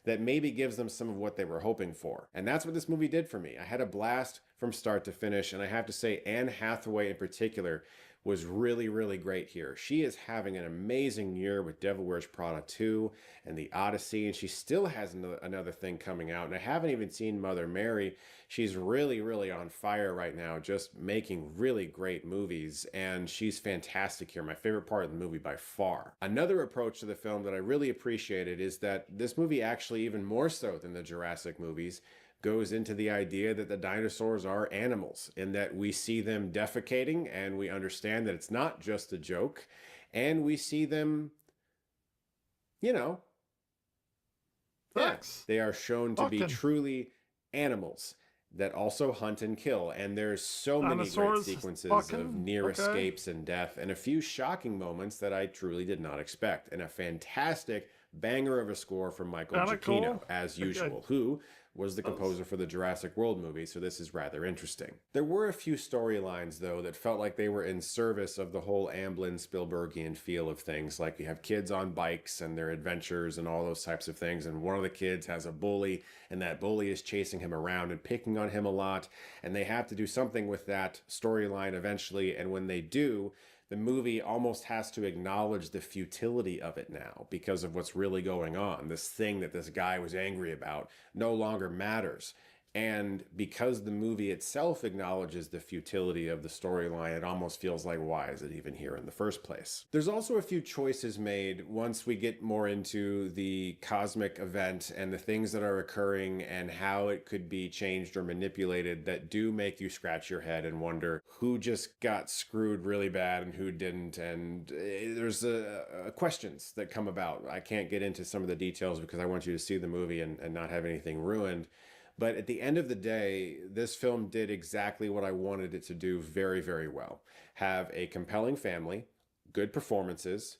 that maybe gives them some of what they were hoping for. And that's what this movie did for me. I had a blast from start to finish, and I have to say Anne Hathaway in particular was really, really great here. She is having an amazing year with Devil Wears Prada 2 and The Odyssey, and she still has another thing coming out. And I haven't even seen Mother Mary. She's really, really on fire right now, just making really great movies, and she's fantastic here. My favorite part of the movie by far. Another approach to the film that I really appreciated is that this movie actually, even more so than the Jurassic movies, goes into the idea that the dinosaurs are animals and that we see them defecating and we understand that it's not just a joke, and we see them, you know, they are shown to be truly animals that also hunt and kill. And there's so many great sequences of near escapes and death and a few shocking moments that I truly did not expect, and a fantastic banger of a score from Michael Giacchino, as usual, who was the composer for the Jurassic World movie, so this is rather interesting. There were a few storylines, though, that felt like they were in service of the whole Amblin Spielbergian feel of things. Like, you have kids on bikes and their adventures and all those types of things, and one of the kids has a bully, and that bully is chasing him around and picking on him a lot, and they have to do something with that storyline eventually, and when they do, the movie almost has to acknowledge the futility of it now because of what's really going on. This thing that this guy was angry about no longer matters. And because the movie itself acknowledges the futility of the storyline, it almost feels like, why is it even here in the first place? There's also a few choices made once we get more into the cosmic event and the things that are occurring and how it could be changed or manipulated that do make you scratch your head and wonder who just got screwed really bad and who didn't. And there's questions that come about. I can't get into some of the details because I want you to see the movie and not have anything ruined. But at the end of the day, this film did exactly what I wanted it to do very, very well. Have a compelling family, good performances,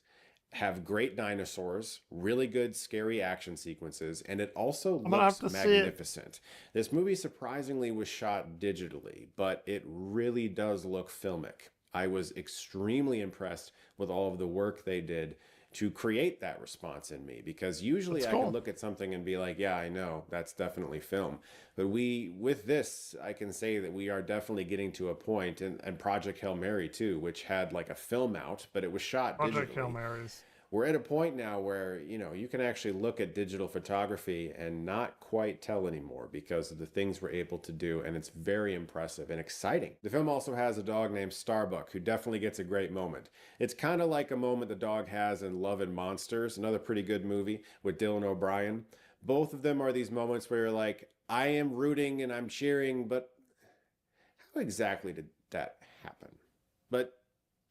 have great dinosaurs, really good scary action sequences, and it also looks magnificent. This movie surprisingly was shot digitally, but it really does look filmic. I was extremely impressed with all of the work they did to create that response in me, because usually That's I cool. can look at something and be like, yeah, I know, that's definitely film. But with this, I can say that we are definitely getting to a point, and Project Hail Mary too, which had like a film out, but it was shot Project digitally. Hail Marys. We're at a point now where, you can actually look at digital photography and not quite tell anymore because of the things we're able to do, and it's very impressive and exciting. The film also has a dog named Starbuck, who definitely gets a great moment. It's kind of like a moment the dog has in Love and Monsters, another pretty good movie with Dylan O'Brien. Both of them are these moments where you're like, I am rooting and I'm cheering, but how exactly did that happen? But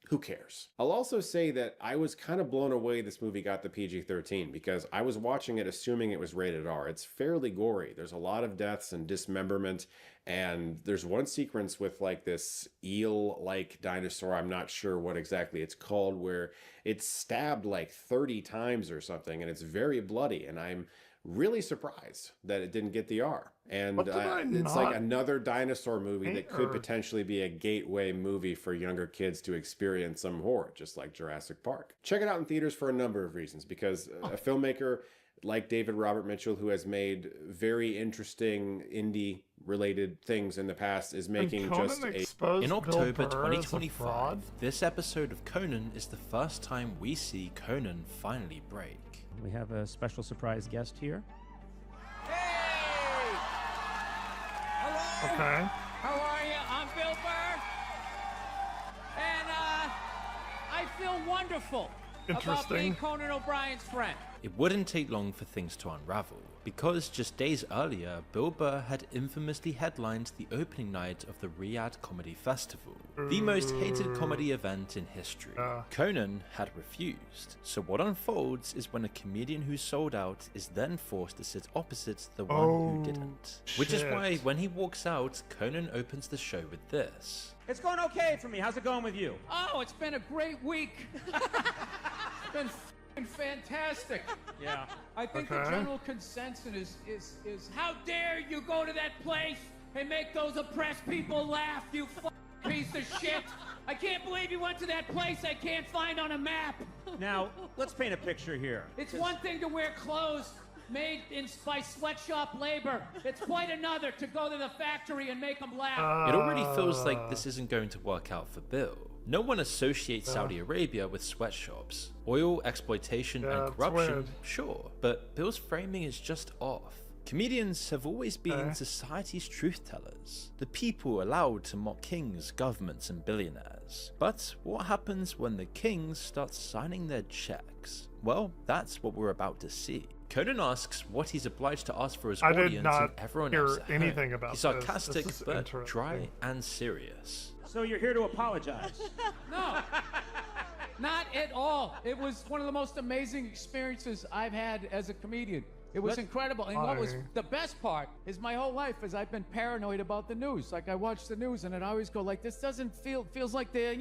who cares? I'll also say that I was kind of blown away this movie got the PG-13 because I was watching it assuming it was rated R. It's fairly gory. There's a lot of deaths and dismemberment, and there's one sequence with like this eel-like dinosaur, I'm not sure what exactly it's called, where it's stabbed like 30 times or something, and it's very bloody, and I'm really surprised that it didn't get the R. And it's like another dinosaur movie that could potentially be a gateway movie for younger kids to experience some horror, just like Jurassic Park. Check it out in theaters for a number of reasons, because a filmmaker like David Robert Mitchell, who has made very interesting indie-related things in the past, is making just a... In October 2025, this episode of Conan is the first time we see Conan finally break. We have a special surprise guest here. Hello. Okay. How are you? I'm Bill Burr. And I feel wonderful about being Conan O'Brien's friend. It wouldn't take long for things to unravel, because just days earlier, Bill Burr had infamously headlined the opening night of the Riyadh Comedy Festival, the most hated comedy event in history. Conan had refused, so what unfolds is when a comedian who sold out is then forced to sit opposite the one who didn't. Which is why when he walks out, Conan opens the show with this. It's going okay for me. How's it going with you? Oh, it's been a great week. It's been fantastic. Yeah. I think the general consensus is how dare you go to that place and make those oppressed people laugh, you piece of shit. I can't believe you went to that place I can't find on a map. Now, let's paint a picture here. It's one thing to wear clothes made by sweatshop labor. It's quite another to go to the factory and make them laugh. It already feels like this isn't going to work out for Bill. No one associates Saudi Arabia with sweatshops. Oil, exploitation, and corruption, sure, but Bill's framing is just off. Comedians have always been society's truth tellers, the people allowed to mock kings, governments, and billionaires. But what happens when the kings start signing their checks? Well, that's what we're about to see. Conan asks what he's obliged to ask for his audience, and everyone else at home. He's sarcastic, but dry and serious. So you're here to apologize? No, not at all. It was one of the most amazing experiences I've had as a comedian. It was incredible. And what was the best part is my whole life is I've been paranoid about the news. Like I watch the news and I always go like, this doesn't feels like they're,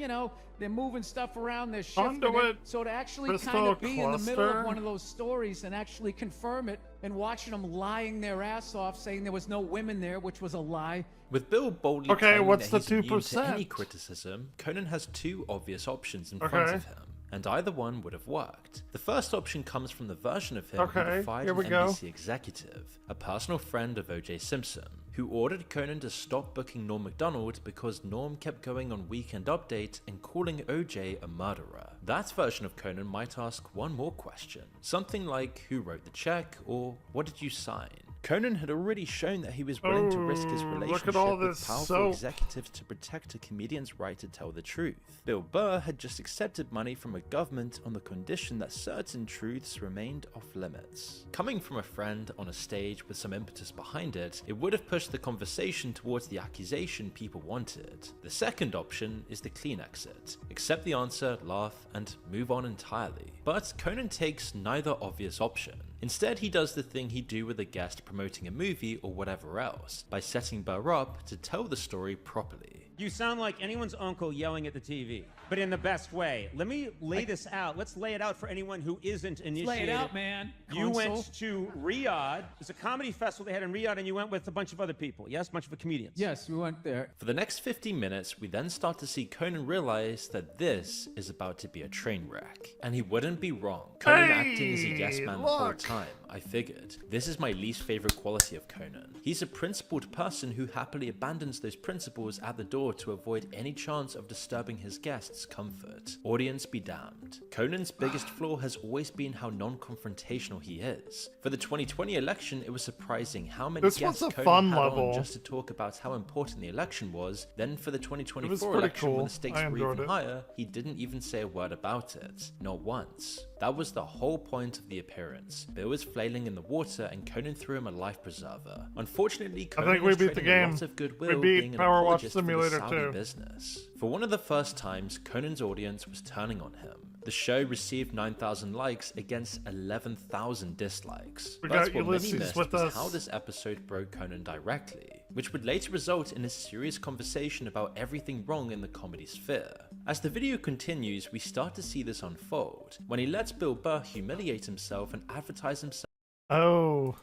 they're moving stuff around, they're shifting it. So to actually kind of be in the middle of one of those stories and actually confirm it and watching them lying their ass off saying there was no women there, which was a lie. With Bill boldly claiming that he's immune to any criticism, Conan has two obvious options in front of him, and either one would have worked. The first option comes from the version of him who defied an NBC executive, a personal friend of O.J. Simpson, who ordered Conan to stop booking Norm Macdonald because Norm kept going on Weekend Update and calling O.J. a murderer. That version of Conan might ask one more question, something like who wrote the check or what did you sign? Conan had already shown that he was willing to risk his relationship with powerful executives to protect a comedian's right to tell the truth. Bill Burr had just accepted money from a government on the condition that certain truths remained off limits. Coming from a friend on a stage with some impetus behind it, it would have pushed the conversation towards the accusation people wanted. The second option is the clean exit. Accept the answer, laugh, and move on entirely. But Conan takes neither obvious option. Instead, he does the thing he'd do with a guest promoting a movie or whatever else, by setting Burr up to tell the story properly. You sound like anyone's uncle yelling at the TV, but in the best way. Let me lay this out. Let's lay it out for anyone who isn't initiated. Lay it out, man. You went to Riyadh. It's a comedy festival they had in Riyadh, and you went with a bunch of other people. Yes, a bunch of comedians. Yes, we went there. For the next 50 minutes, we then start to see Conan realize that this is about to be a train wreck. And he wouldn't be wrong. Conan acting as a yes man the whole time. I figured. This is my least favorite quality of Conan. He's a principled person who happily abandons those principles at the door to avoid any chance of disturbing his guests' comfort. Audience be damned. Conan's biggest flaw has always been how non-confrontational he is. For the 2020 election, it was surprising how many guests Conan had on just to talk about how important the election was. Then for the 2024 election, when the stakes were even higher, he didn't even say a word about it. Not once. That was the whole point of the appearance. Bill was flailing in the water and Conan threw him a life preserver. Unfortunately, Conan is trading a lot of goodwill being an apologist for the Saudi business. For one of the first times, Conan's audience was turning on him. The show received 9,000 likes against 11,000 dislikes. But what many missed was how this episode broke Conan directly, which would later result in a serious conversation about everything wrong in the comedy sphere. As the video continues, we start to see this unfold, when he lets Bill Burr humiliate himself and advertise himself. Oh.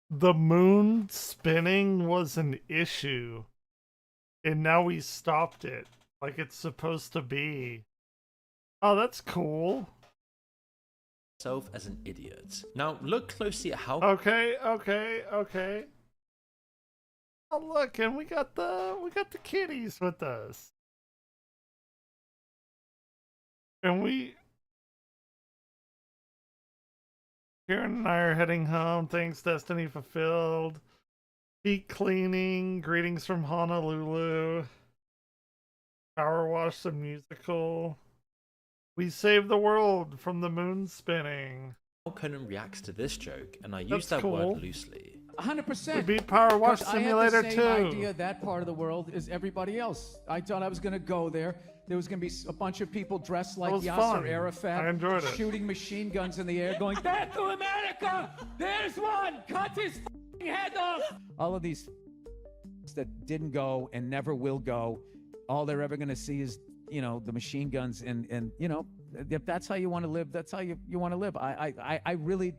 The moon spinning was an issue, and now we stopped it. Like it's supposed to be. Oh, that's cool. As an idiot. Now look closely at how. Okay. Oh look, and we got the kitties with us, and Karen and I are heading home. Thanks, Destiny fulfilled. Feet cleaning. Greetings from Honolulu. Power wash the musical. We saved the world from the moon spinning. How Conan reacts to this joke, and I use that word loosely. 100%. We beat Power Wash Simulator I had the same 2. idea that part of the world is everybody else. I thought I was going to go there. There was going to be a bunch of people dressed like Yasser Arafat, I enjoyed it. shooting machine guns in the air, going, "Back to America! There's one! Cut his head off!" All of these that didn't go and never will go. All they're ever going to see is, you know, the machine guns, and you know, if that's how you want to live, that's how you want to live. I really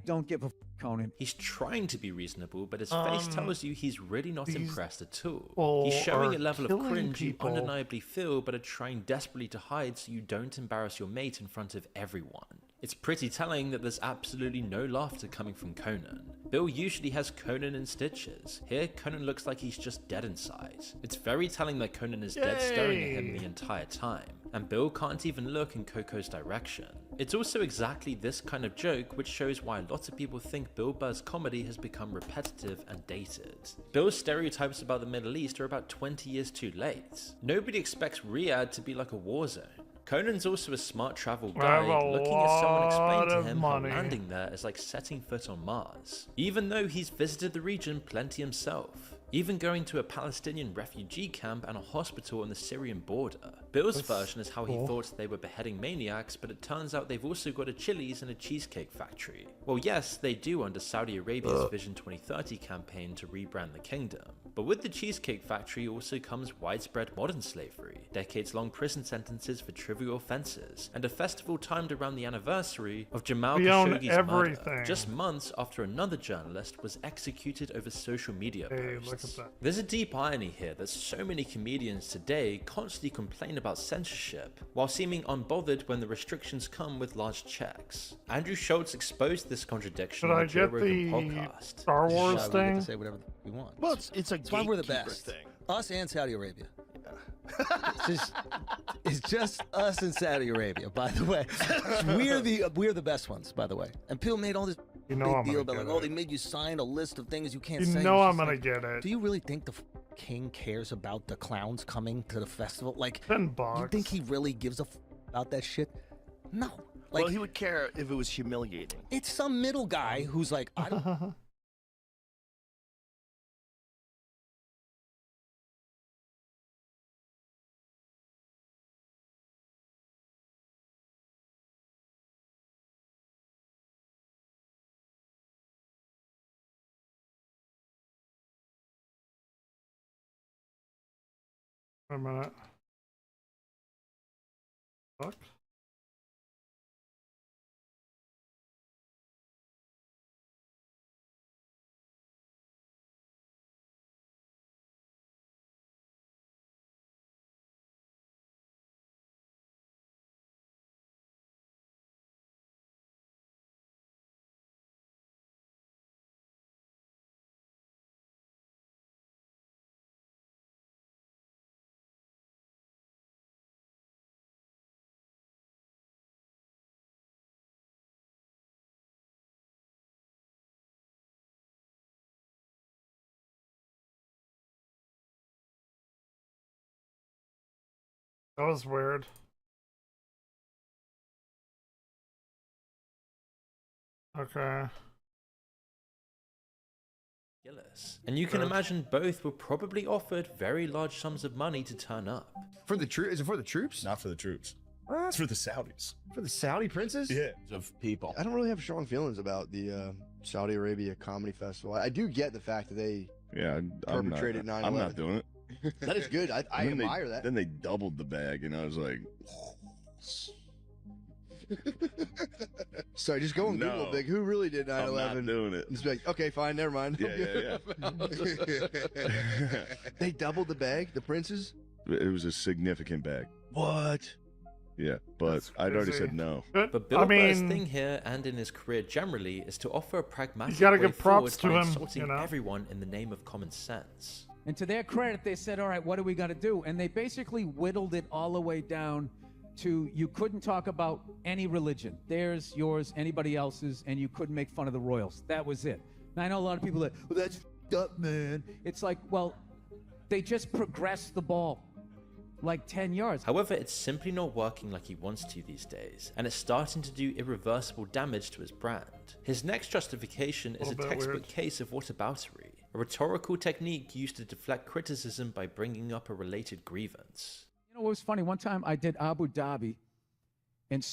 don't give a Conan. He's trying to be reasonable, but his face tells you he's really not impressed at all. He's showing a level of cringe you undeniably feel, but are trying desperately to hide so you don't embarrass your mate in front of everyone. It's pretty telling that there's absolutely no laughter coming from Conan. Bill usually has Conan in stitches. Here, Conan looks like he's just dead inside. It's very telling that Conan is dead staring at him the entire time, and Bill can't even look in Coco's direction. It's also exactly this kind of joke which shows why lots of people think Bill Burr's comedy has become repetitive and dated. Bill's stereotypes about the Middle East are about 20 years too late. Nobody expects Riyadh to be like a war zone. Conan's also a smart travel guy, looking as someone explained to him how landing there is like setting foot on Mars, even though he's visited the region plenty himself, even going to a Palestinian refugee camp and a hospital on the Syrian border. Bill's version is how he thought they were beheading maniacs, but it turns out they've also got a Chili's and a cheesecake factory. Well, yes, they do under Saudi Arabia's Vision 2030 campaign to rebrand the kingdom. But with the Cheesecake Factory also comes widespread modern slavery, decades-long prison sentences for trivial offences, and a festival timed around the anniversary of Jamal Khashoggi's murder, just months after another journalist was executed over social media posts. There's a deep irony here that so many comedians today constantly complain about censorship, while seeming unbothered when the restrictions come with large checks. Andrew Schultz exposed this contradiction on the Joe Rogan podcast. Star Wars thing? We get to say whatever we want. Well, it's why we're the best. Thing. Us and Saudi Arabia. It's just us and Saudi Arabia, by the way. We're the best ones, by the way. And people made all this big deal about like, oh, they made you sign a list of things you can't say. You know I'm gonna get it. Do you really think the king cares about the clowns coming to the festival? Like, $10. You think he really gives a about that shit? No. Like, well, he would care if it was humiliating. It's some middle guy who's like, I don't. Wait a minute. Fuck. That was weird. Okay. And you can imagine both were probably offered very large sums of money to turn up. For the troops? Is it for the troops? Not for the troops. It's for the Saudis. For the Saudi princes? Yeah. Of people. I don't really have strong feelings about the Saudi Arabia Comedy Festival. I do get the fact that they perpetrated 9/11. I'm not doing it. That is good. I admire that. Then they doubled the bag, and I was like... Sorry, just go on Google, Big. Who really did 9/11? I'm not doing it. Just be like, okay, fine, never mind. Yeah. They doubled the bag, the princes? It was a significant bag. What? Yeah, but I'd already said no. But Bill Burr's thing here, and in his career generally, is to offer a pragmatic gotta way give props forward by to him, insulting you know? everyone in the name of common sense. And to their credit, they said, all right, what do we got to do? And they basically whittled it all the way down to you couldn't talk about any religion. Theirs, yours, anybody else's, and you couldn't make fun of the royals. That was it. Now, I know a lot of people that, well, that's f***ed up, man. It's like, well, they just progressed the ball like 10 yards. However, it's simply not working like he wants to these days, and it's starting to do irreversible damage to his brand. His next justification is a textbook case of whataboutery, a rhetorical technique used to deflect criticism by bringing up a related grievance. You know what was funny? One time I did Abu Dhabi, and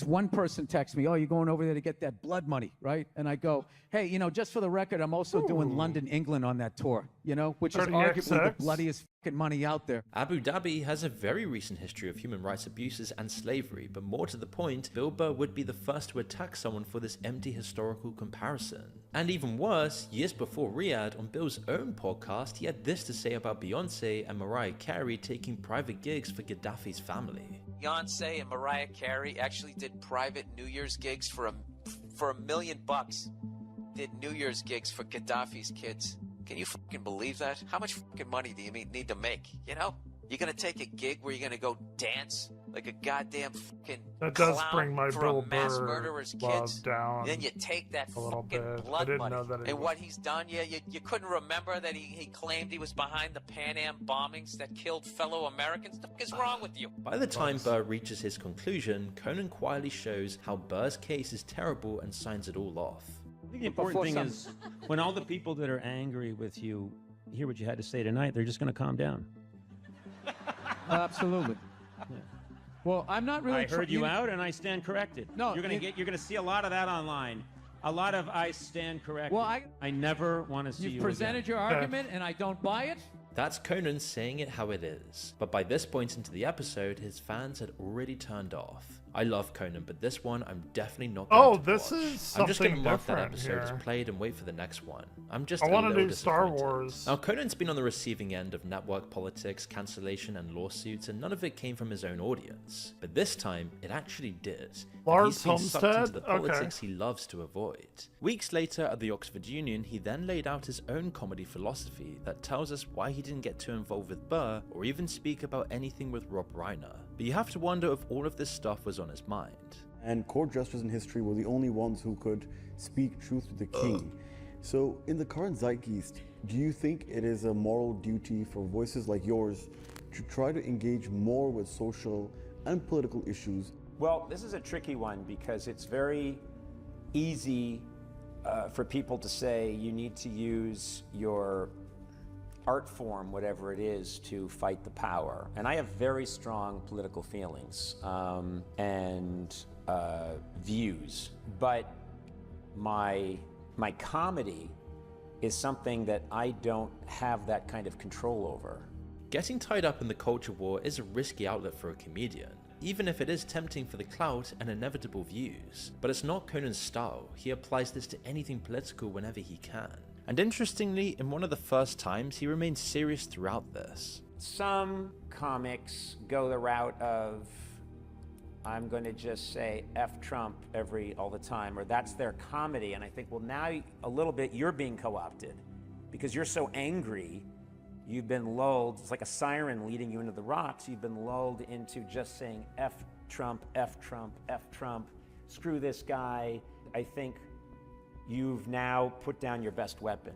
one person texted me, oh, you're going over there to get that blood money, right? And I go, hey, you know, just for the record, I'm also doing London, England on that tour, you know, which is arguably the bloodiest fucking money out there. Abu Dhabi has a very recent history of human rights abuses and slavery, but more to the point, Bill Burr would be the first to attack someone for this empty historical comparison. And even worse, years before Riyadh, on Bill's own podcast, he had this to say about Beyonce and Mariah Carey taking private gigs for Gaddafi's family. Beyonce and Mariah Carey actually did private New Year's gigs for $1 million. Did New Year's gigs for Gaddafi's kids. Can you fucking believe that? How much fucking money do you need to make, you know? You're gonna take a gig where you're gonna go dance like a goddamn fucking that does clown bring my for Bill a mass Burr murderer's love kids. down. Then you take that a little fucking bit. I blood didn't money know that and what he's done. You couldn't remember that he claimed he was behind the Pan Am bombings that killed fellow Americans. What the fuck is wrong with you? By the time Burr reaches his conclusion, Conan quietly shows how Burr's case is terrible and signs it all off. I think the important thing is when all the people that are angry with you hear what you had to say tonight, they're just going to calm down. Absolutely. Yeah. Well, I'm not really. I heard you out, and I stand corrected. No, you're gonna see a lot of that online. A lot of I stand corrected. Well, I never want to see you. You've presented your argument, and I don't buy it. That's Conan saying it how it is. But by this point into the episode, his fans had already turned off. I love Conan, but this one I'm definitely not going to this watch. is something I'm just going to mark that different episode as here. played and wait for the next one. I'm just I want to do Star Wars. Now, Conan's been on the receiving end of network politics, cancellation, and lawsuits, and none of it came from his own audience. But this time, it actually did. Lars He's been sucked Homestead? into the politics he loves to avoid. Weeks later at the Oxford Union, he then laid out his own comedy philosophy that tells us why he didn't get too involved with Burr or even speak about anything with Rob Reiner. But you have to wonder if all of this stuff was on his mind. And court justice in history were the only ones who could speak truth to the king. So in the current zeitgeist, do you think it is a moral duty for voices like yours to try to engage more with social and political issues? Well, this is a tricky one because it's very easy for people to say you need to use your art form, whatever it is, to fight the power. And I have very strong political feelings and views, but my comedy is something that I don't have that kind of control over. Getting tied up in the culture war is a risky outlet for a comedian, even if it is tempting for the clout and inevitable views. But it's not Conan's style. He applies this to anything political whenever he can. And interestingly, in one of the first times, he remains serious throughout this. Some comics go the route of, I'm going to just say F Trump all the time, or that's their comedy. And I think, well, now a little bit you're being co-opted because you're so angry. You've been lulled, it's like a siren leading you into the rocks. You've been lulled into just saying F Trump, F Trump, F Trump, screw this guy. I think you've now put down your best weapon,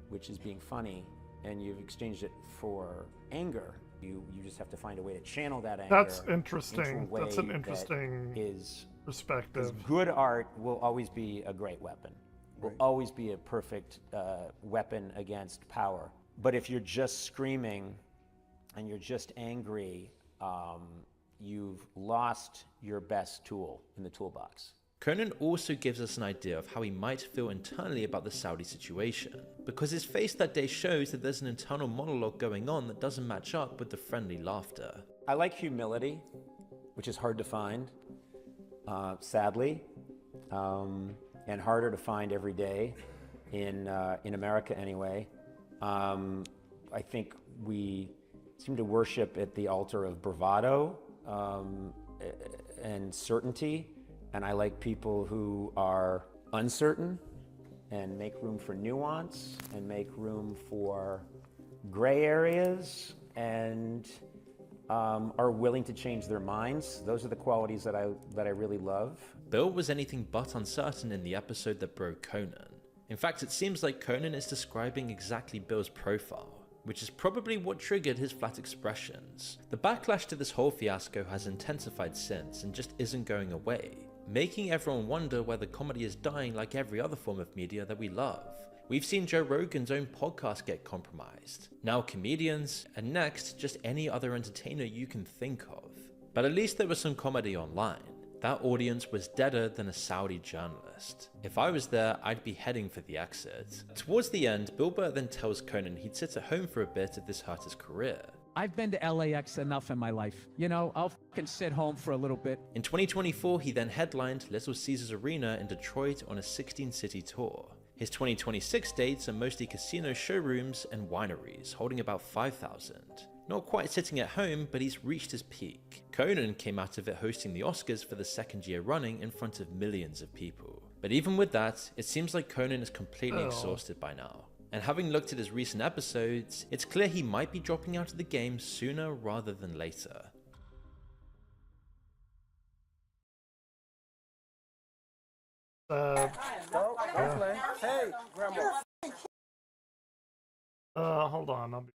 which is being funny, and you've exchanged it for anger. You just have to find a way to channel that anger. That's interesting. That's an interesting perspective. Good art will always be a great weapon. Will always be a perfect weapon against power. But if you're just screaming and you're just angry, you've lost your best tool in the toolbox. Conan also gives us an idea of how he might feel internally about the Saudi situation, because his face that day shows that there's an internal monologue going on that doesn't match up with the friendly laughter. I like humility, which is hard to find, sadly, and harder to find every day in America anyway. I think we seem to worship at the altar of bravado and certainty. And I like people who are uncertain and make room for nuance and make room for gray areas and are willing to change their minds. Those are the qualities that I really love. Bill was anything but uncertain in the episode that broke Conan. In fact, it seems like Conan is describing exactly Bill's profile, which is probably what triggered his flat expressions. The backlash to this whole fiasco has intensified since and just isn't going away, making everyone wonder whether comedy is dying like every other form of media that we love. We've seen Joe Rogan's own podcast get compromised, now comedians, and next, just any other entertainer you can think of. But at least there was some comedy online. That audience was deader than a Saudi journalist. If I was there, I'd be heading for the exit. Towards the end, Bill Burr then tells Conan he'd sit at home for a bit if this hurt his career. I've been to LAX enough in my life. You know, I'll fucking sit home for a little bit. In 2024, he then headlined Little Caesars Arena in Detroit on a 16-city tour. His 2026 dates are mostly casino showrooms and wineries, holding about 5,000. Not quite sitting at home, but he's reached his peak. Conan came out of it hosting the Oscars for the second year running in front of millions of people. But even with that, it seems like Conan is completely exhausted by now. And having looked at his recent episodes, it's clear he might be dropping out of the game sooner rather than later. Hey, Grandma. Hold on. I'll be...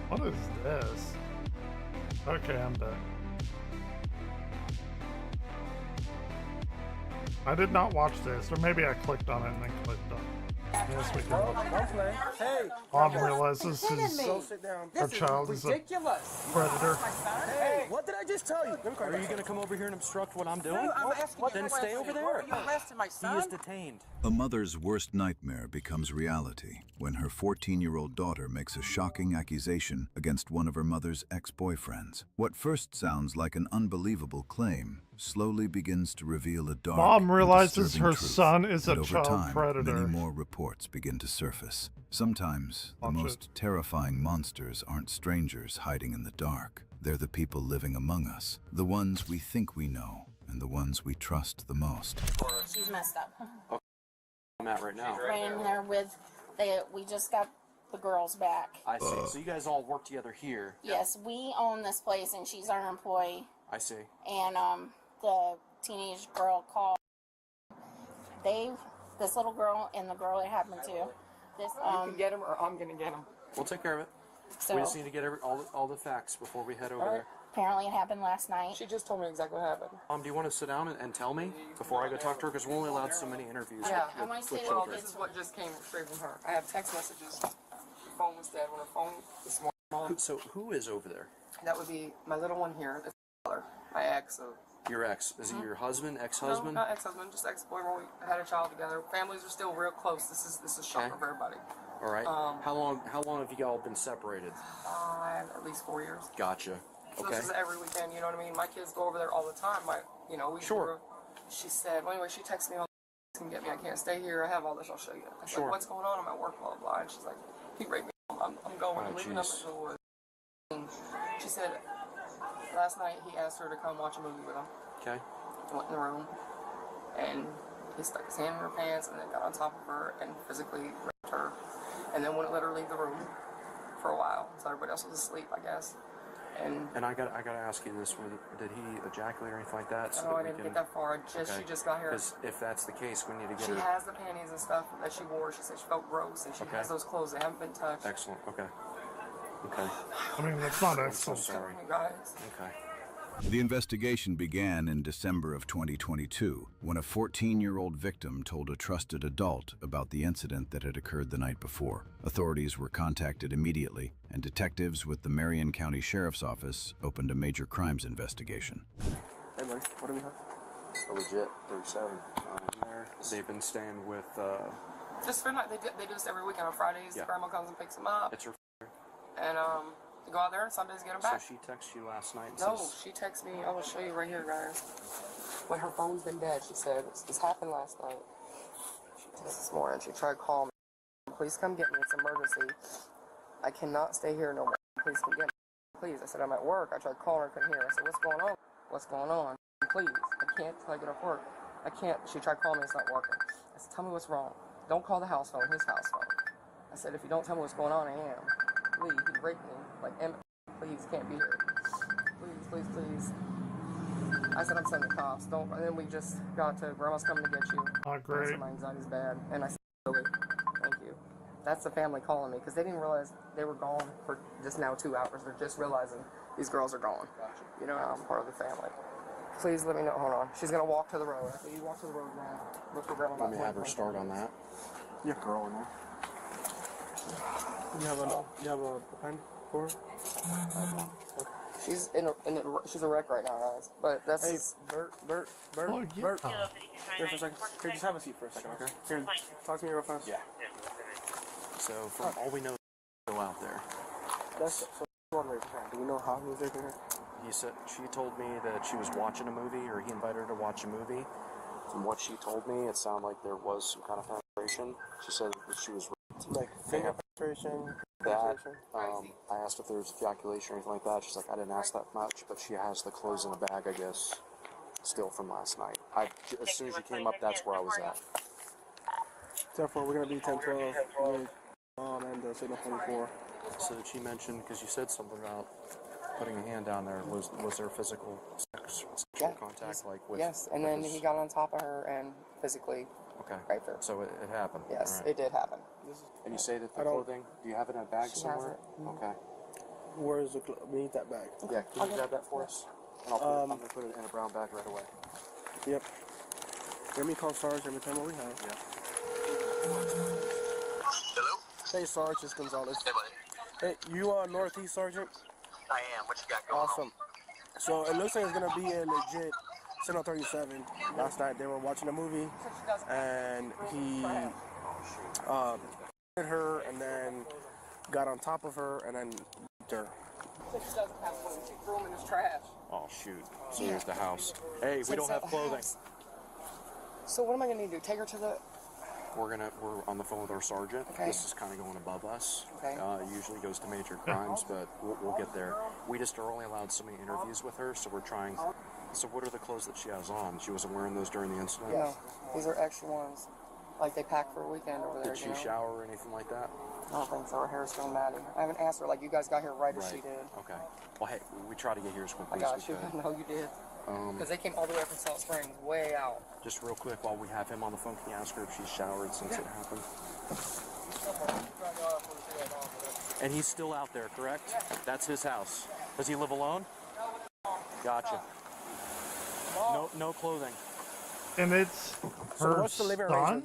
What is this? Okay, I'm back. I did not watch this, or maybe I clicked on it and then clicked on it. Yes, we can. Don't play. Hey. Mom realizes his our child is a predator. Hey, what did I just tell you? Are you going to come over here and obstruct what I'm doing? No, I'm asking you Then stay over there. You arrested my son? He is detained. A mother's worst nightmare becomes reality when her 14-year-old daughter makes a shocking accusation against one of her mother's ex-boyfriends. What first sounds like an unbelievable claim slowly begins to reveal a dark Mom realizes and her disturbing son truth, is a and over child time, predator. Many more reports begin to surface. Sometimes the most terrifying monsters aren't strangers hiding in the dark. They're the people living among us, the ones we think we know, and the ones we trust the most. She's messed up. Okay. I'm at right now. She's right in there with we just got the girls back. I see. So you guys all work together here. Yes, we own this place and she's our employee. I see. And the teenage girl called. This little girl and the girl it happened to. This you can get him or I'm gonna get him. We'll take care of it. So, we just need to get all the facts before we head over there. Apparently it happened last night. She just told me exactly what happened. Do you want to sit down and tell me before I go talk to her? Because we're only allowed so many interviews with children. This is what just came straight from her. I have text messages. Her phone was dead when her phone this morning. So who is over there? That would be my little one here. That's my ex. So. Your ex. Is he your husband, ex-husband? No, not ex-husband, just ex-boyfriend. We had a child together. Families are still real close. This is shocking for everybody. All right. How long have you all been separated? At least 4 years. Gotcha. So Okay. this is every weekend, you know what I mean? My kids go over there all the time. Sure. She said, well, anyway, she texted me, can get me, I can't stay here, I have all this, I'll show you. I said, Sure. what's going on? I'm at work, blah, blah, blah. And she's like, he raped me, I'm going, Oh, leaving up jeez. until she said, last night he asked her to come watch a movie with him. Okay. Went in the room, and he stuck his hand in her pants and then got on top of her and physically raped her, and then wouldn't let her leave the room for a while until everybody else was asleep, I guess. And I gotta ask you this: did he ejaculate or anything like that? no, I didn't get that far. She just got here. Because if that's the case, we need to get She her. has the panties and stuff that she wore. She said she felt gross, and she has those clothes. They haven't been touched. Excellent. Okay. Okay. I mean, that's not I'm so excellent. sorry. You guys. Okay. The investigation began in December of 2022 when a 14-year-old victim told a trusted adult about the incident that had occurred the night before. Authorities were contacted immediately, and detectives with the Marion County Sheriff's Office opened a major crimes investigation. Hey, buddy. What do we have? A legit 37. There. They've been staying with. Just for night. They do this every weekend on Fridays. Yeah. Grandma comes and picks them up. It's her. And they go out there, and Sundays get them back. So she texted you last night and No, says. she texted me. I will show you right here, guys. When her phone's been dead, she said, this happened last night. She texted this morning. She tried to call me. Please come get me. It's an emergency. I cannot stay here no more. Please come get me. Please. I said, I'm at work. I tried calling her, couldn't hear. I said, what's going on? What's going on? Please. I can't till I get off work. I can't. She tried calling me. It's not working. I said, tell me what's wrong. Don't call the house phone, his house phone. I said, if you don't tell me what's going on, I am. Please, he raped me. Like, please, can't be here. Please, please, please. I said, I'm sending the cops. Don't. And then we just got to, Grandma's coming to get you. Not great. I said, my anxiety's bad. And I said, really, thank you. That's the family calling me, because they didn't realize they were gone for just now 2 hours. They're just realizing these girls are gone. You know, I'm part of the family. Please let me know. Hold on. She's going to walk to the road. I said, you walk to the road now. Look for Grandma. Let me have her start on that. Yeah, girl in there. You have a pen for her? She's she's a wreck right now, guys. But that's. Hey, Bert. Oh, yeah. Bert. Here for a second. Here, just have a seat for a second, okay? Here, talk to me real fast. Yeah. So from all we know, go out there. That's so. Do we know how he was raping her? He said she told me that she was watching a movie, or he invited her to watch a movie. From what she told me, it sounded like there was some kind of penetration. She said that she was raped. Like finger penetration. That. I asked if there was ejaculation or anything like that. She's like, I didn't ask that much, but she has the clothes in a bag, I guess, still from last night. As soon as you came up, that's where I was at. Therefore, we're gonna be 10-12 with and signal 24. So did she mention, because you said something about putting a hand down there, was there physical sexual contact, like with? Yes, and then he got on top of her and physically raped her. So it happened. Yes, All right. it did happen. And you say that the clothing, do you have it in a bag She somewhere? has it. Okay. Where is the beneath that bag? Yeah, can you grab that for us? And I'm going to put it in a brown bag right away. Yep. Let me call Sarge every time we have. Yeah. Hello? Hey, Sarge, it's Gonzalez. Hey, buddy. Hey, you are Northeast Sergeant? I am. What you got going Awesome. So it looks like it's going to be a legit Signal 37. Last night they were watching a movie, and he hit her and then got on top of her and then raped her. She doesn't have one. She threw him in his trash. Oh, shoot. So here's the house. Hey, we don't have clothing. So what am I going to do? Take her to the... We're on the phone with our sergeant. Okay. This is kind of going above us. Okay. Usually goes to major crimes, but we'll get there. We just are only allowed so many interviews with her, so we're trying. So what are the clothes that she has on? She wasn't wearing those during the incident? No, these are extra ones. Like they packed for a weekend over there. Did she you know? shower or anything like that? I don't think so. Her hair's still matted. I haven't asked her like you guys got here right as she did. Okay. Well, hey, we try to get here as quickly I got as you. we could. No, you did. Because they came all the way from Salt Springs, way out. Just real quick, while we have him on the phone, can you ask her if she's showered since it happened? And he's still out there, correct? That's his house. Does he live alone? Gotcha. No clothing. And it's So her what's the living son? arrangement?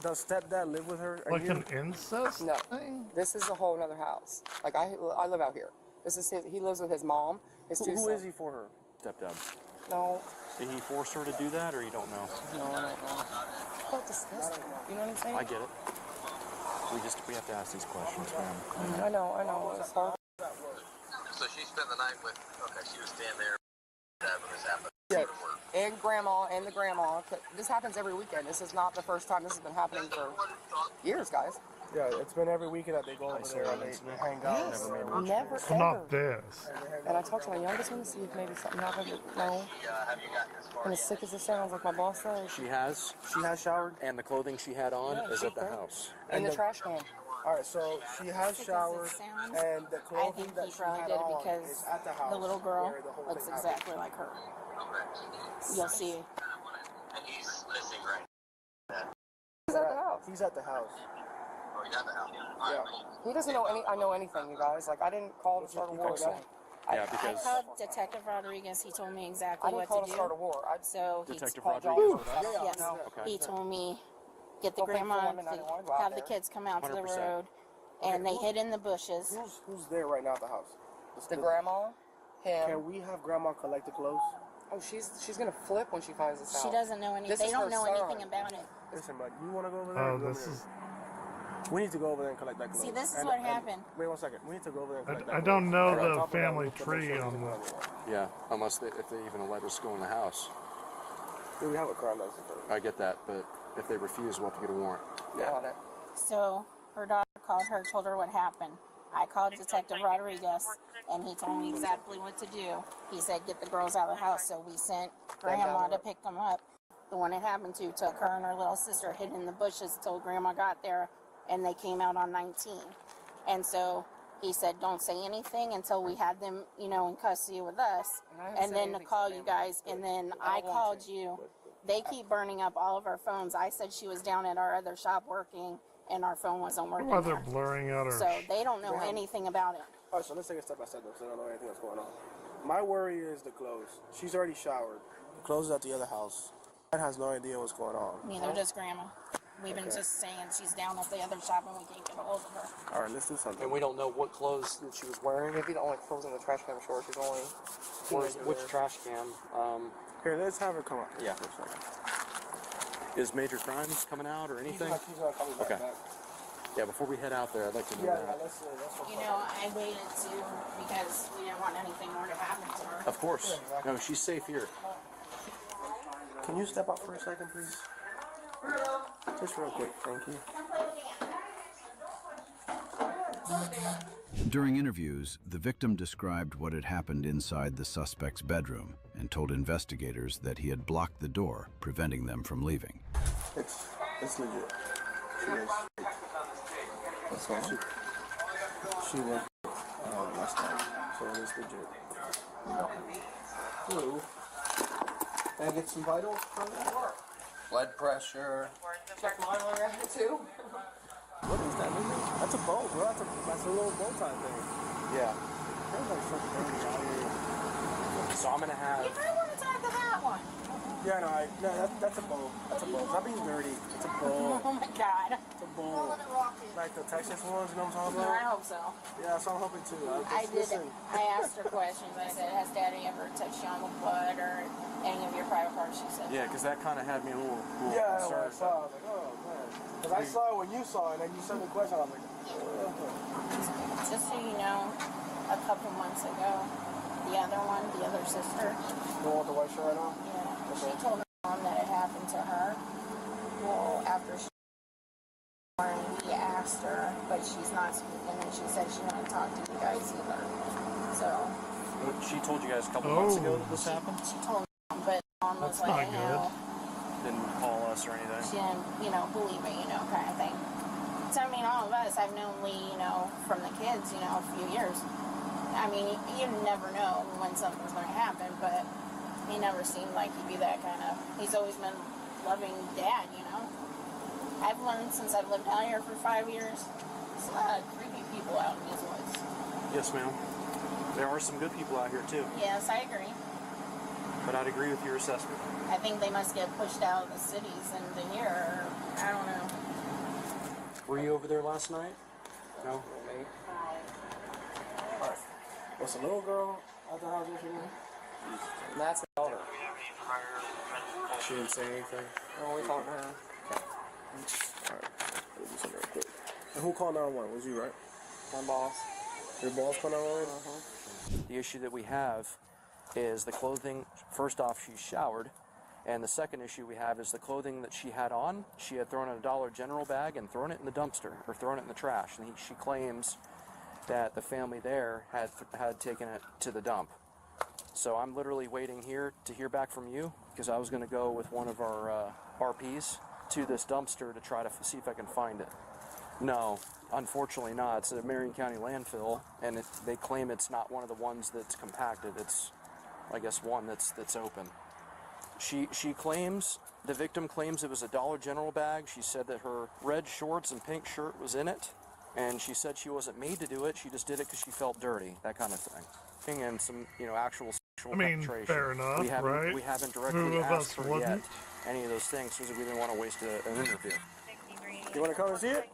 Does stepdad live with her? Like an incest No, thing? this is a whole other house. Like I live out here. This is his. He lives with his mom. His two Who sons. is he for her? Stepdad. No. Did he force her to do that, or you don't know? No, I don't know. That's disgusting. You know what I'm saying? I get it. We have to ask these questions, man. I know. It's hard. So she spent the night with, okay, she was staying there when this happened. Yeah, and grandma and the grandma. This happens every weekend. This is not the first time. This has been happening for years, guys. Yeah, it's been every weekend that they go over there and they hang out. Yes, Never ever. Not this. And I talked to my youngest one to see if maybe something happened. No. And as sick as it sounds, like my boss said. She has showered, and the clothing she had on is at the house. In the trash can. All right, so she has showered, and the clothing that she had on is at the house. The little girl where the whole looks thing exactly like her. You'll see. And he's missing right. He's at the house. He's at the house. Oh, he's at the house. Yeah. He doesn't know anything, you guys. Like, I didn't call to start a war. Yeah, I because called Detective Rodriguez. He told me I exactly didn't what call to to do. start a war. So he Detective called Rodriguez. Yes. Okay. He told me get the Don't think for grandma, 1 minute I didn't want to go out have the there. kids come out to the 100%. road, and they hid in the bushes. Who's there right now at the house? The grandma, him. Can we have grandma collect the clothes? Oh, she's gonna flip when she finds this out. She doesn't know anything. This They is don't her know son. anything about it. Listen, bud, you want to go over there? Oh, or go this over is. there? We need to go over there and collect that clothes. See, this is what happened. Wait 1 second. We need to go over there and collect that I clothes. don't know And on the top of that, we family need to make tree sure we on can the. go everywhere. yeah, unless if they even let us go in the house. Dude, we have a crime license. I get that, but if they refuse, we'll have to get a warrant. Yeah. So her daughter called her, told her what happened. I called Detective Rodriguez, and he told me exactly what to do. He said, get the girls out of the house. So we sent Grandma to pick them up. The one it happened to took her and her little sister, hid in the bushes till Grandma got there, and they came out on 19. And so he said, don't say anything until we had them, in custody with us, and then to call you guys. And then I called you. They keep burning up all of our phones. I said she was down at our other shop working, and our phone wasn't working. Why they're blurring out her. So they don't know anything about it. All right, so let's take it step by step, though, so they don't know anything that's going on. My worry is the clothes. She's already showered. The clothes is at the other house. Dad has no idea what's going on. Neither does Grandma. We've been just saying she's down at the other shop and we can't get a hold of her. All right, let's do something. And we don't know what clothes that she was wearing. Maybe the only clothes in the trash can, I'm sure. She's only. Which trash can? Here, let's have her come up. Yeah. Is Major Crimes coming out or anything? He's not coming back. Okay. Yeah, before we head out there, I'd like to know Yeah, that. let's I waited too because we didn't want anything more to happen to her. Of course. No, she's safe here. Can you step up for a second, please? Just real quick, thank you. During interviews, the victim described what had happened inside the suspect's bedroom and told investigators that he had blocked the door, preventing them from leaving. It's legit. She is. That's why she went last time, so it is legit. Hello. Can I get some vitals from you? Blood pressure. Check mine while you're at it too. What is that? That's a bow, bro. That's a little bow tie thing. Yeah. That was like so dirty out here. So I'm going to have... You might want to talk to that one. Yeah, that's a bow. That's a bow. It's not being dirty. It's a bow. Oh my God. It's a bow. Like the Texas ones, you know what I'm talking No, about? I hope so. Yeah, so I'm hoping too. I asked her questions. I said, has Daddy ever touched you on the butt or any of your private parts? She said, Yeah, because that kind of had me a little Yeah, when I concerned. saw it, I was like, oh man. Because I saw it when you saw it, and you sent me a question, I was like, just so you know, a couple months ago, the other sister, the one with the white shirt on? yeah, she told her mom that it happened to her. Well, after she we asked her, but she's not speaking, and she said she wouldn't talk to you guys either. So She told you guys a couple months ago that this happened? she told me, but mom was That's like, not good. Didn't call us or anything? she didn't, believe it, kind of thing. So, I mean, all of us, I've known Lee, from the kids, a few years. I mean, you never know when something's going to happen, but he never seemed like he'd be that kind of, he's always been loving dad, I've learned since I've lived out here for 5 years, there's a lot of creepy people out in these woods. Yes, ma'am. There are some good people out here, too. Yes, I agree. But I'd agree with your assessment. I think they must get pushed out of the cities into here, or I don't know. Were you over there last night? No? Alright. Was the little girl at the house yesterday? That's the daughter. She didn't say anything? No, we talked to her. Alright, we'll do something real quick. And who called 911? Was you, right? My boss. Your boss called 911? The issue that we have is the clothing. First off, she showered. And the second issue we have is the clothing that she had on. She had thrown in a Dollar General bag and thrown it in the dumpster, or thrown it in the trash. And she claims that the family there had taken it to the dump. So I'm literally waiting here to hear back from you, because I was going to go with one of our RPs to this dumpster to try to see if I can find it. No, unfortunately not. It's a Marion County landfill, and they claim it's not one of the ones that's compacted. It's, I guess, one that's open. She claims, the victim claims it was a Dollar General bag. She said that her red shorts and pink shirt was in it, and she said she wasn't made to do it. She just did it because she felt dirty, that kind of thing. And some, actual sexual penetration. Fair enough, right? We haven't directly asked her yet any of those things because we didn't want to waste an interview. You want to come and see it?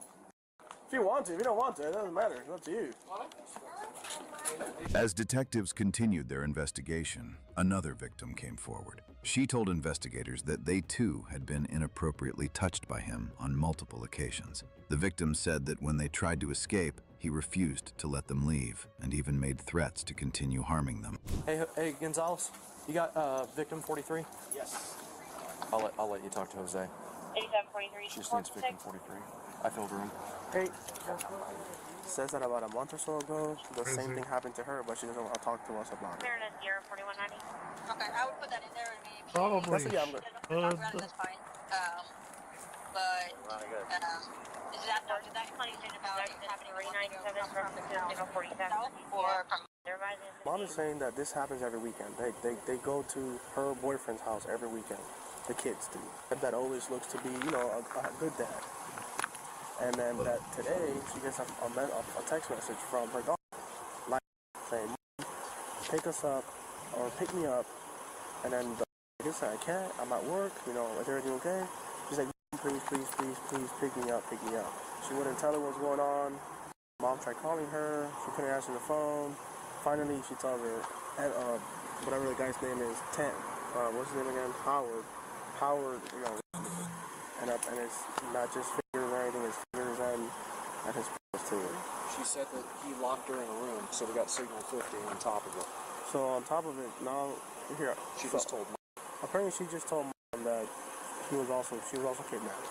If you want to. If you don't want to, it doesn't matter. It's up to you. As detectives continued their investigation, another victim came forward. She told investigators that they too had been inappropriately touched by him on multiple occasions. The victim said that when they tried to escape, he refused to let them leave and even made threats to continue harming them. Hey, Gonzalez, you got victim 43? Yes. I'll let you talk to Jose. 8743. She stands victim 43. I filled her in. Hey. Says that about a month or so ago, the same thing happened to her, but she doesn't want to talk to us about it. Clear in 04190. Okay, I would put that in there and maybe. Probably. That's fine. But is that did that conversation about it happening 397 from the 047 or from Mom is saying that this happens every weekend. They go to her boyfriend's house every weekend. The kids do. That always looks to be, a good dad. And then that today she gets a text message from her daughter, like saying, "Pick us up or pick me up." And then the said, "I can't. I'm at work. Is everything okay?" She's like, "Please, pick me up. She wouldn't tell her what's going on. Mom tried calling her. She couldn't answer the phone. Finally, she tells her, and whatever the guy's name is, what's his name again? Howard, and it's not just fingers or anything, it's fingers and his too. She said that he locked her in a room, so we got signal 50 on top of it. So on top of it, now, here. She just told Mom. Apparently she just told Mom that she was also kidnapped.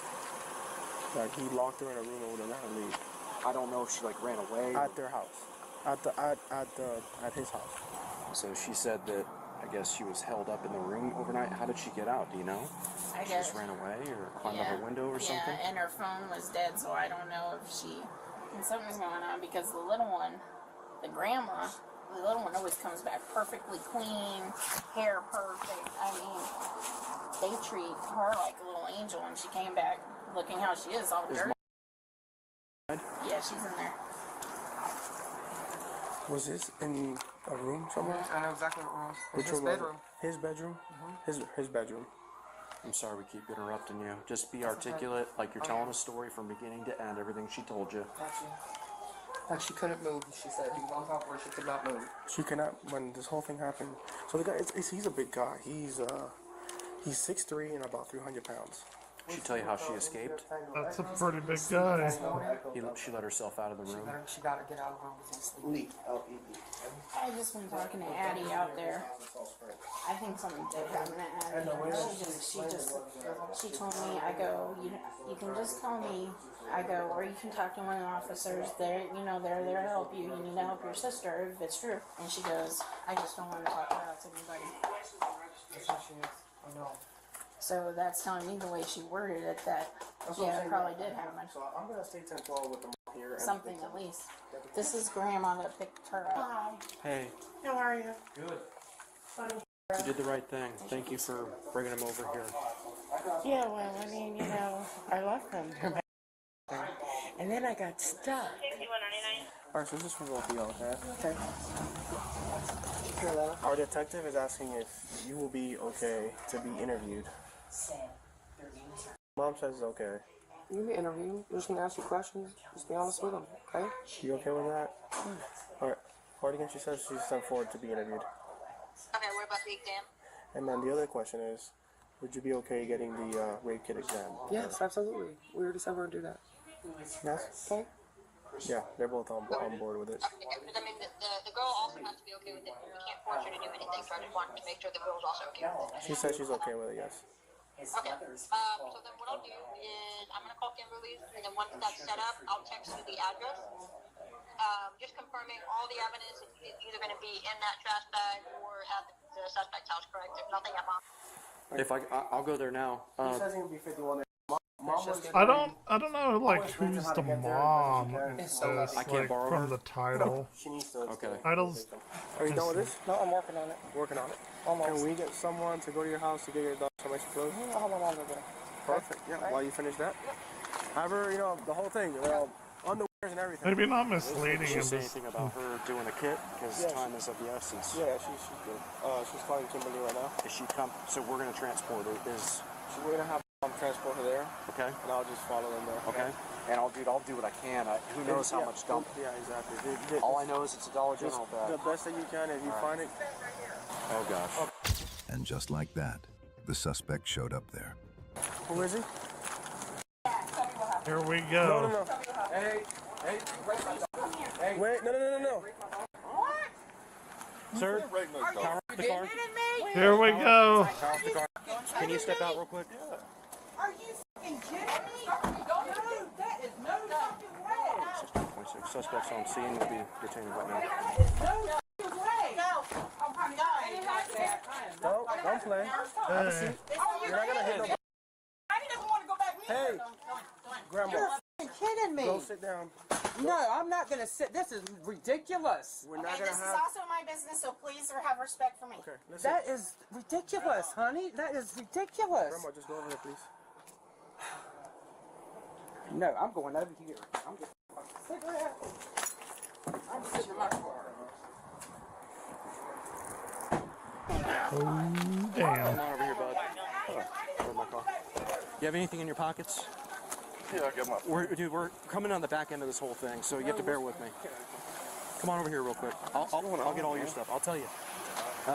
That he locked her in a room and wouldn't let her leave. I don't know if she ran away. At their house. At his house. So she said that, I guess she was held up in the room overnight. How did she get out? Do you know? I She guess. just ran away or climbed up a window or something? Yeah, and her phone was dead, so I don't know if something's going on because the little one, the grandma, the little one always comes back perfectly clean, hair perfect. I mean, they treat her like a little angel, and she came back looking how she is, all dirty. Yeah, she's in there. Was this in a room somewhere? I know exactly what room. Which His room was it? bedroom. His bedroom? His bedroom. I'm sorry we keep interrupting you. Just be articulate, like you're telling a story from beginning to end, everything she told you. Like she couldn't move. She said he was on top of her. She could not move. She cannot, when this whole thing happened. So the guy, he's a big guy. He's 6'3" and about 300 pounds. She tell you how she escaped? That's a pretty big guy. She let herself out of the room. She got to get out of the room because he's sleeping. I just been talking to Addie out there. I think something did happen to Addie. She told me, I go, you can just call me. I go, or you can talk to one of the officers. They're there to help you. You need to help your sister if it's true. And she goes, I just don't want to talk about it to anybody. That's how she is. I know. So that's telling me the way she worded it that, yeah, it probably did happen. So I'm going to stay 10-12 with them here. Something at least. This is Grandma that picked her up. Hey, How are you? good. You did the right thing. Thank you for bringing him over here. Yeah, well, I mean, I left them. And then I got stuck. Alright, so this is for both of y'all, okay? Our detective is asking if you will be okay to be interviewed. Mom says it's okay. You can be interviewed. We're just going to ask you questions. Just be honest with them, okay? You okay with that? Alright. Cardigan, she says she's sent forward to be interviewed. Okay, what about the exam? And then the other question is, would you be okay getting the rape kit exam? Yes, absolutely. We already said we're going to do that. Yes. Okay. Yeah, they're both on board with it. Okay, because I mean, the girl also has to be okay with it. We can't force her to do anything, so I just wanted to make sure the girl's also okay with it. She said she's okay with it, yes. Okay, so then what I'll do is I'm going to call Kimberly's, and then once that's set up, I'll text you the address. Just confirming all the evidence is either going to be in that trash bag or at the suspect's house, correct? There's nothing at mom. If I'll go there now. He says he'll be 51 there. I don't know, like, who's the mom in this, I can't like, borrow from her? the title. She needs to. Okay. Titles. Are you done with this? No, I'm working on it. Working on it. Almost. Can we get someone to go to your house to get your dog some extra clothes? I'll have my mom go get it. Perfect. Yeah. Right. While you finish that. However, you know, the whole thing, underwears and everything. Maybe not misleading Did she him. say anything about her doing a kit? Because time is of the essence. Yeah, she's good. She's calling Kimberly right now. Is she come? So we're gonna transport her. We're gonna have transport her there. Okay. And I'll just follow them there. Okay. And I'll do what I can. Who knows how much dump? Yeah, exactly. All I know is it's a Dollar General bag. The best that you can. If you find it. Oh gosh. And just like that, the suspect showed up there. Who is he? Here we go. No. Hey. Wait, no. What? Sir, power off the car. Here we go. Power off the car. Can you step out real quick? Are you fucking kidding me? No, that is no fucking way. 16.6 suspects on scene will be detained right now. That is no fucking way. No. Don't play. Have a seat. You're not gonna hit nobody. I didn't want to go back. Hey, Grandma. You're fucking kidding me. Go sit down. No, I'm not gonna sit. This is ridiculous. We're not Okay, gonna this is have. also my business, so please have respect for me. Okay, listen. That is ridiculous, honey. That is ridiculous. Grandma, just go over there, please. No, I'm going over here. I'm just cigarette. I'm sitting in my car. Oh, Come damn. on over here, bud. Where's my car? You have anything in your pockets? Yeah, I got my. We're coming on the back end of this whole thing, so you have to bear with me. Come on over here real quick. I'll get all your stuff. I'll tell you.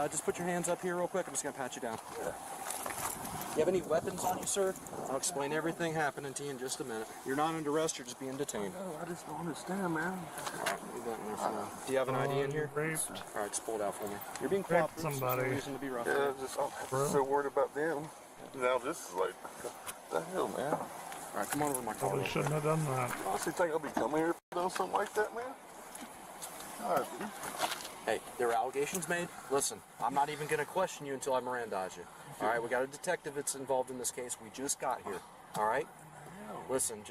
Just put your hands up here real quick. I'm just going to pat you down. You have any weapons on you, sir? I'll explain everything happening to you in just a minute. You're not under arrest. You're just being detained. No, I just don't understand, man. All right, leave that in there for now. Do you have an ID in here? Raped. All right, just pull it out for me. You're being cooperative. So somebody. there's no reason to be rough. Yeah, I'm so worried about them. Now this is like, what the hell, man? All right, come on over to my car. Probably shouldn't have done that. I honestly think I'll be coming here doing something like that, man. God, dude. Hey, there were allegations made. Listen, I'm not even going to question you until I Mirandize you. All right, we got a detective that's involved in this case. We just got here. All right? Listen,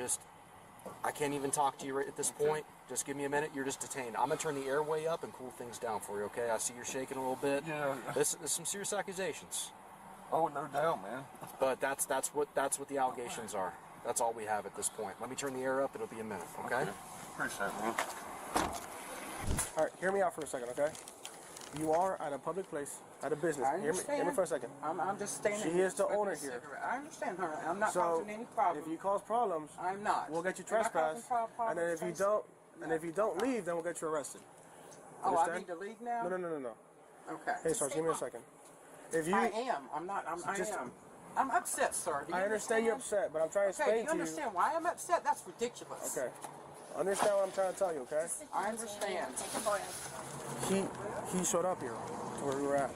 I can't even talk to you right at this point. Just give me a minute. You're just detained. I'm going to turn the airway up and cool things down for you, okay? I see you're shaking a little bit. Yeah. There's some serious accusations. Oh, no doubt, man. But that's what the allegations are. That's all we have at this point. Let me turn the air up. It'll be a minute, okay? Appreciate it, man. All right, hear me out for a second, okay? You are at a public place, at a business. I Hear me for a second. I'm just standing She here is the smoking owner a here. cigarette. I understand her. I'm not So, causing any problem. if you cause problems, I'm not. we'll get you Am I causing trespassed. And then if you problems? don't leave, then we'll get you arrested. Oh, I Understand? need to leave now? No. Okay. Hey, Sarge, give me a second. If you, I am. I'm not. I Just- am. I'm upset, sir. Do you I understand you're upset, but I'm trying to Okay, do explain you to you. understand why I'm upset? That's ridiculous. Okay. Understand what I'm trying to tell you, okay? I understand. He showed up here to where we were at.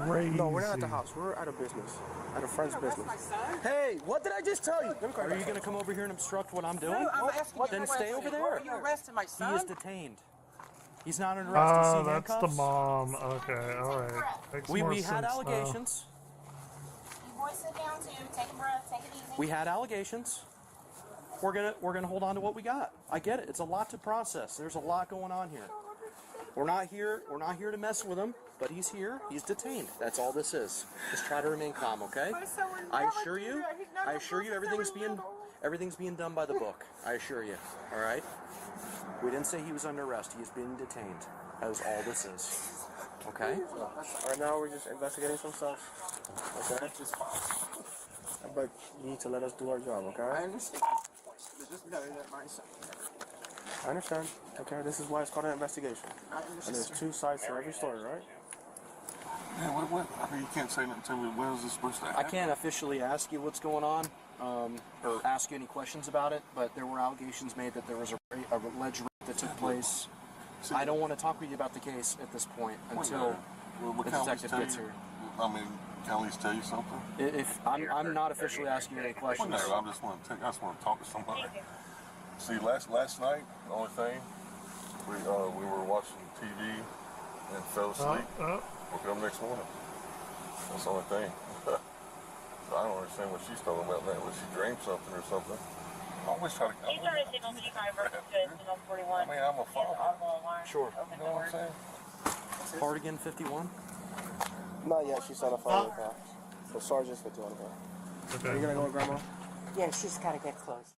Crazy. No, we're not at the house. We're at a business. At a friend's business. Hey, what did I just tell you? Are you going to come over here and obstruct what I'm doing? No, I'm asking you Then a stay question. over there. Are you arresting my son? He is detained. He's not under arrest. You Oh, see that's the handcuffs? mom. Okay, alright. Makes We more had sense now. allegations. You boys sit down too. Take a breath. Take it easy. We had allegations. We're gonna hold on to what we got. I get it. It's a lot to process. There's a lot going on here. We're not here to mess with him, but he's here. He's detained. That's all this is. Just try to remain calm, okay? I assure you everything's being done by the book. I assure you. All right? We didn't say he was under arrest. He is being detained. That is all this is. Okay? Right now, we're just investigating some stuff. Okay? But you need to let us do our job, okay? I understand. Just know that my son. I understand. Okay, this is why it's called an investigation. I understand. And there's two sides to every story, right? Yeah, what? I mean, you can't say nothing to me. When is this supposed to happen? I can't officially ask you what's going on, or ask you any questions about it, but there were allegations made that there was a alleged rape that took place. I don't want to talk with you about the case at this point until the detective gets here. I mean, can I at least tell you something? If I'm not officially asking you any questions. Well, no, I just want to talk to somebody. See, last night, the only thing we were watching TV and fell asleep. Woke up next morning. That's the only thing. I don't understand what she's talking about now. Was she dreamed something or something? I always try to. These are signal 55 versus signal 41. I mean, I'm a father. Sure. You know what I'm saying? Cardigan 51? Not yet. She's on a phone with her. So Sergeant's 51. Are you gonna go with Grandma? Yeah, she's got to get close.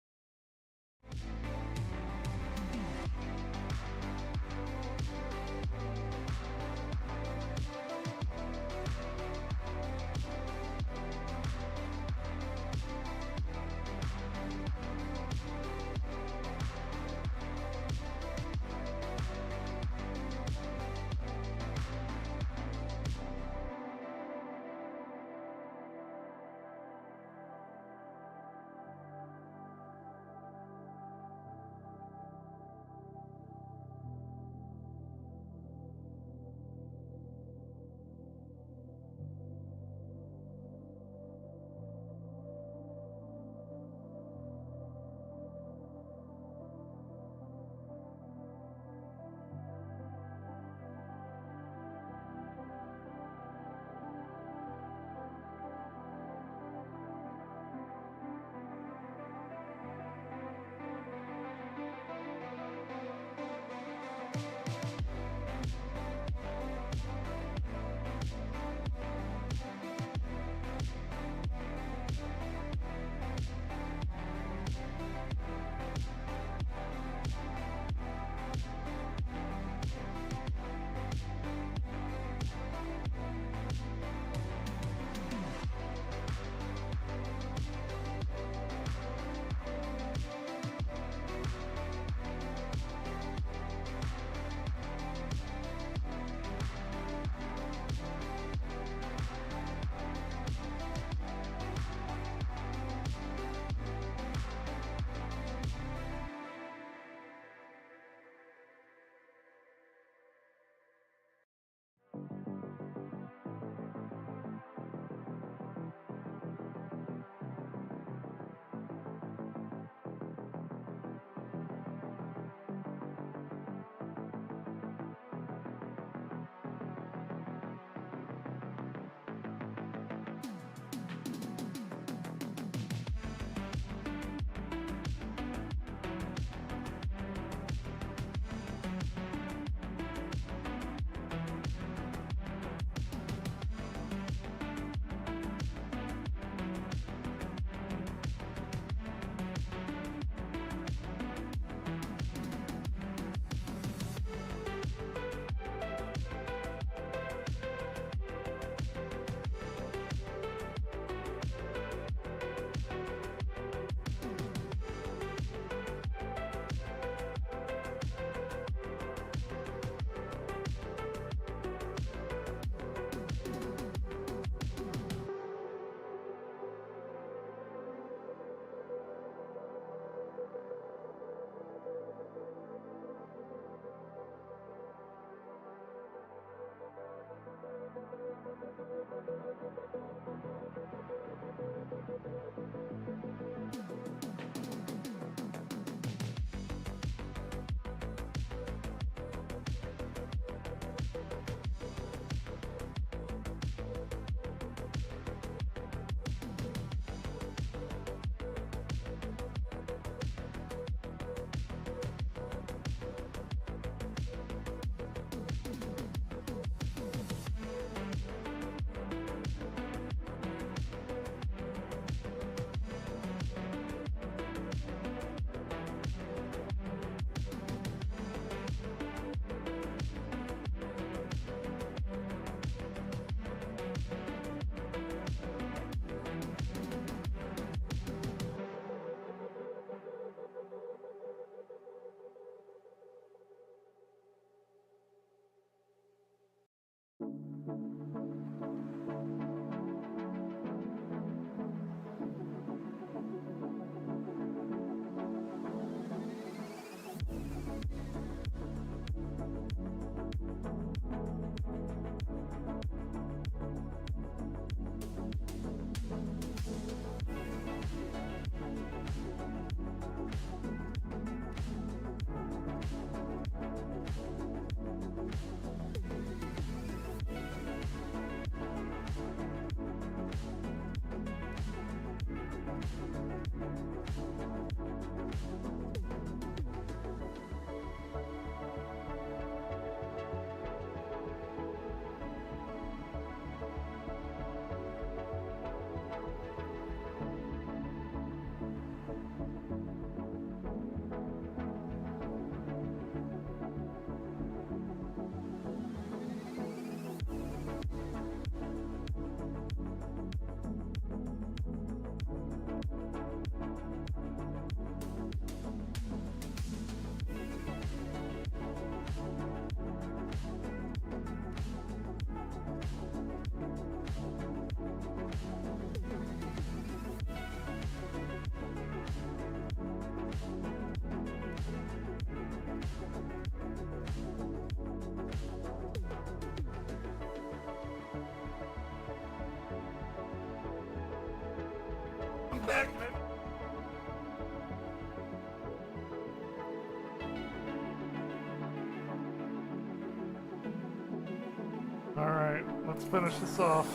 Alright, let's finish this off.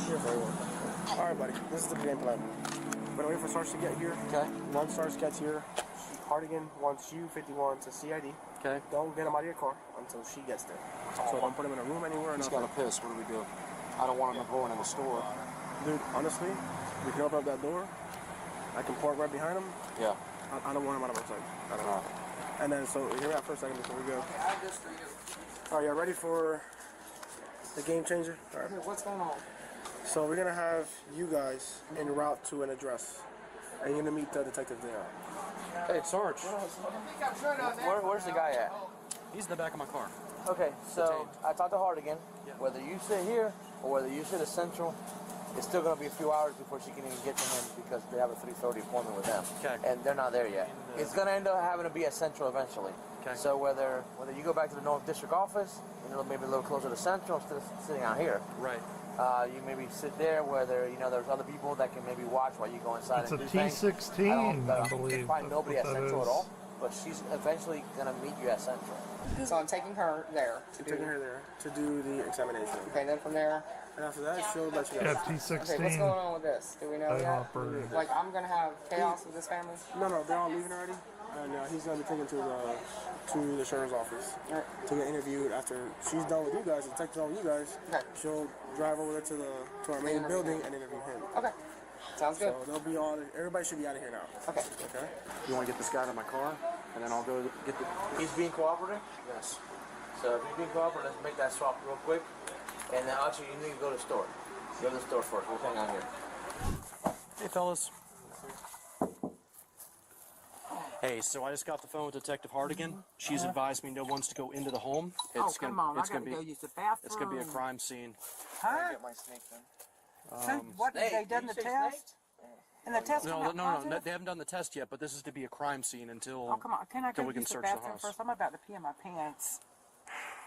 You're very welcome. Alright, buddy, this is the game plan. We're gonna wait for Stars to get here. Okay. Once Stars gets here, Hardigan wants you 51 to CID. Okay. Don't get him out of your car until she gets there. So don't put him in a room anywhere or nothing. He's got a piss. What do we do? I don't want him going in the store. Dude, honestly, we can open up that door. I can park right behind him. Yeah. I don't want him out of my sight. I don't know. And then, so hear me out for a second before we go. Alright, y'all ready for the game changer? All right. What's going on? So we're gonna have you guys en route to an address, and you're gonna meet the detective there. Hey, Sarge. Where's the guy at? He's in the back of my car. Okay, so I talked to Hardigan. Whether you sit here or whether you sit at Central, it's still going to be a few hours before she can even get to him because they have a 3:30 appointment with them. Okay. And they're not there yet. It's going to end up having to be at Central eventually. Okay. So whether you go back to the North District office, maybe a little closer to Central instead of sitting out here. Right. You maybe sit there where there's other people that can maybe watch while you go inside It's and a do things. T16, I believe. Find nobody at Central at all, but she's eventually going to meet you at Central. So I'm taking her there to do the examination. Okay, then from there. And after that, she'll let you Yeah, know. T16. Okay, what's going on with this? Do we know yet? Like, I'm gonna have chaos with this family? No, they're all leaving already. And he's gonna be taken to the sheriff's office to get interviewed. After she's done with you guys, the detective's done with you guys, she'll drive over there to our main building and interview him. Okay. Sounds good. So they'll be all. Everybody should be out of here now. Okay. Okay. You want to get this guy out of my car, and then I'll go get the. He's being cooperative? Yes. So if he's being cooperative, let's make that swap real quick. And then actually, you need to go to the store. Go to the store first. We'll hang out here. Hey, fellas. Hey, so I just got the phone with Detective Hardigan. She's advised me no one's to go into the home. It's come on, I gotta go use the bathroom. It's gonna be a crime scene. Huh? Get my snake then. What, they done the test? And the test No, came out positive? they haven't done the test yet, but this is to be a crime scene until, Oh, come on. Can I go we can use the search the bathroom house. first? I'm about to pee in my pants.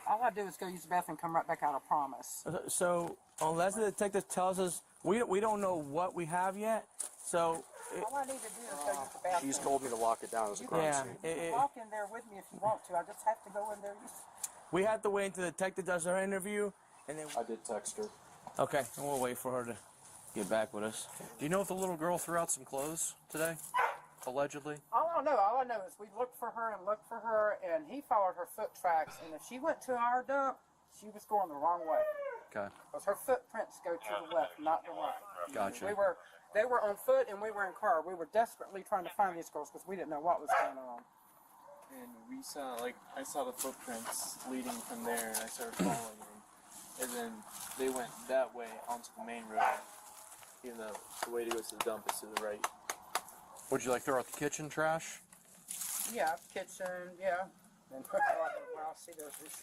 All I do is go use the bathroom and come right back out, I promise. So unless the detective tells us, we don't know what we have yet. So All I need to do is go use the bathroom. She's told me to lock it down as a crime scene. You can walk in there with me if you want to. I just have to go in there. we have to wait until the detective does her interview, and then I did text her. Okay, and we'll wait for her to get back with us. Do you know if the little girl threw out some clothes today? Allegedly? All I know is we looked for her, and he followed her foot tracks, and if she went to our dump, she was going the wrong way. Okay. Because her footprints go to the left, not the right. Gotcha. They were on foot, and we were in car. We were desperately trying to find these girls because we didn't know what was going on. And we saw, I saw the footprints leading from there, and I started following them. And then they went that way onto the main road, even though the way to go to the dump is to the right. Would you throw out the kitchen trash? Yeah, kitchen, yeah. And Do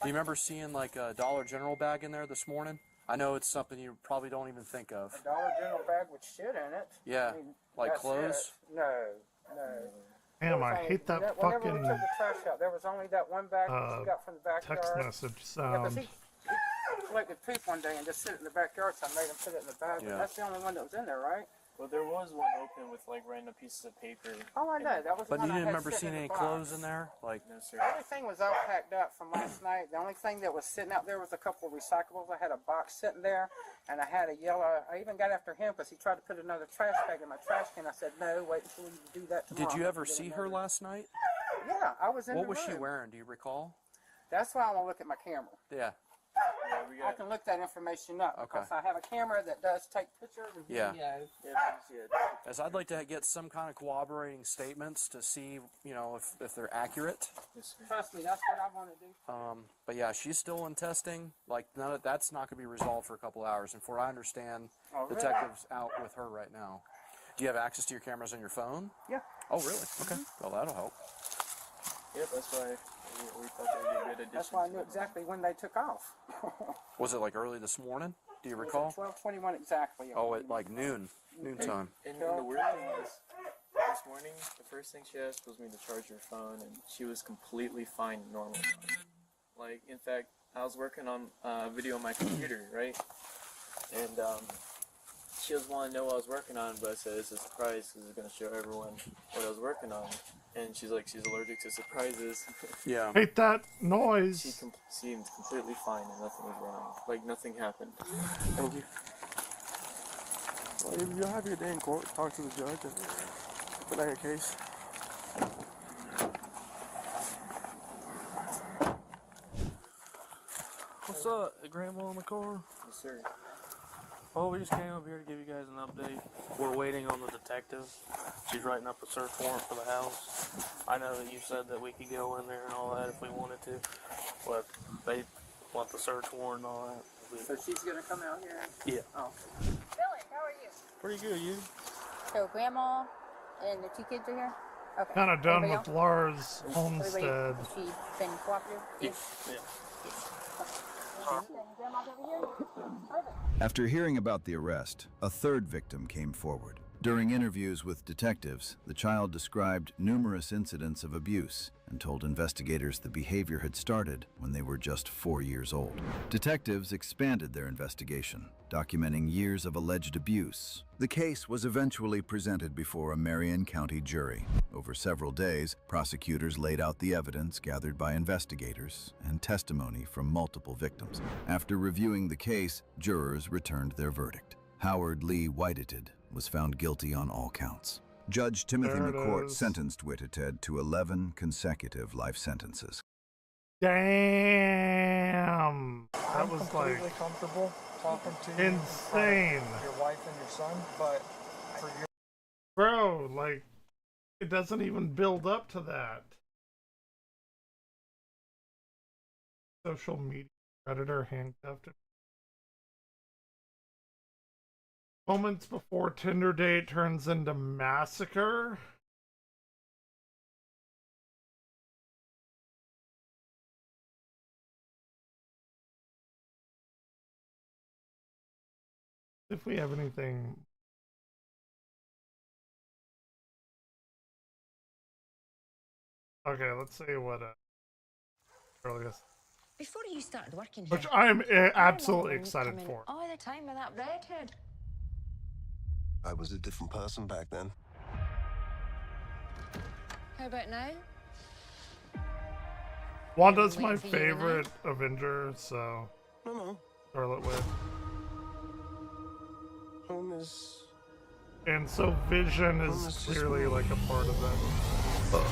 you remember seeing a Dollar General bag in there this morning? I know it's something you probably don't even think of. A Dollar General bag with shit in it. Yeah, I mean, like that's clothes? it. No. Damn, I hate that Whenever fucking we took the trash out, there was only that one bag that she got from the backyard. text message Yeah, 'cause sound. he collected poop one day and just sit it in the backyard, so I made him put it in the bag. Yeah. But that's the only one that was in there, right? Well, there was one open with like random pieces of paper. Oh, I know. That was the But one you I didn't had remember sitting seeing in any the clothes box. in there? Like, no, sir. Everything was all packed up from last night. The only thing that was sitting out there was a couple of recyclables. I had a box sitting there, and I had a yellow. I even got after him because he tried to put another trash bag in my trash can. I said, no, wait until you do that tomorrow. did you ever see her last night? Yeah, I was in What the was she room. wearing? Do you recall? That's why I want to look at my camera. Yeah. I can look that information up because I have a camera that does take pictures and Yeah. videos. As I'd like to get some kind of corroborating statements to see, you know, if they're accurate. Trust me, that's what I want to do. But yeah, she's still in testing. Like, none of that's not going to be resolved for a couple hours. And for what I understand, Oh, really? detective's out with her right now. Do you have access to your cameras on your phone? Yeah. Oh, really? Okay. Well, that'll help. Yep, that's why we thought they would be a good addition. That's why I knew exactly when they took off. Was it like early this morning? Do you recall? 12:21 exactly. Oh, at like noontime. And the weird thing is, this morning, the first thing she asked was me to charge her phone, and she was completely fine, normal. Like, in fact, I was working on a video on my computer, right? And she was wanting to know what I was working on, but I said it's a surprise because it's going to show everyone what I was working on. And she's like, she's allergic to surprises. Yeah. Hate that noise. She seemed completely fine and nothing was wrong. Like, nothing happened. Thank you. Well, you'll have your day in court. Talk to the judge and put out your case. What's up? Grandma in the car? Yes, sir. Oh, we just came up here to give you guys an update. We're waiting on the detective. She's writing up a search warrant for the house. I know that you said that we could go in there and all that if we wanted to, but they want the search warrant and all that. So she's going to come out here? Yeah. Oh. Billy, how are you? Pretty good, you? So Grandma and the two kids are here? Okay. Kind of done Everybody with else? Lars Everybody, Homestead. has she been cooperative? Yeah. Grandma's over here? Perfect. After hearing about the arrest, a third victim came forward. During interviews with detectives, the child described numerous incidents of abuse and told investigators the behavior had started when they were just 4 years old. Detectives expanded their investigation, documenting years of alleged abuse. The case was eventually presented before a Marion County jury. Over several days, prosecutors laid out the evidence gathered by investigators and testimony from multiple victims. After reviewing the case, jurors returned their verdict. Howard Lee Whitehead was found guilty on all counts. Judge Timothy There it McCourt is. sentenced Whitehead to 11 consecutive life sentences. Damn. That I'm was completely like comfortable talking to you insane. about your wife and your son, but for your Bro, like, it doesn't even build up to that. Social media predator handcuffed. Moments before Tinder date turns into massacre. If we have anything. Okay, let's see what earliest. Before you started working Which here, I'm I absolutely remember excited coming for. all the time with that redhead. I was a different person back then. How about now? Wanda's my waiting for you tonight? favorite Avenger, so No. Scarlet Witch. Home is... And so Vision is clearly like a part of that. So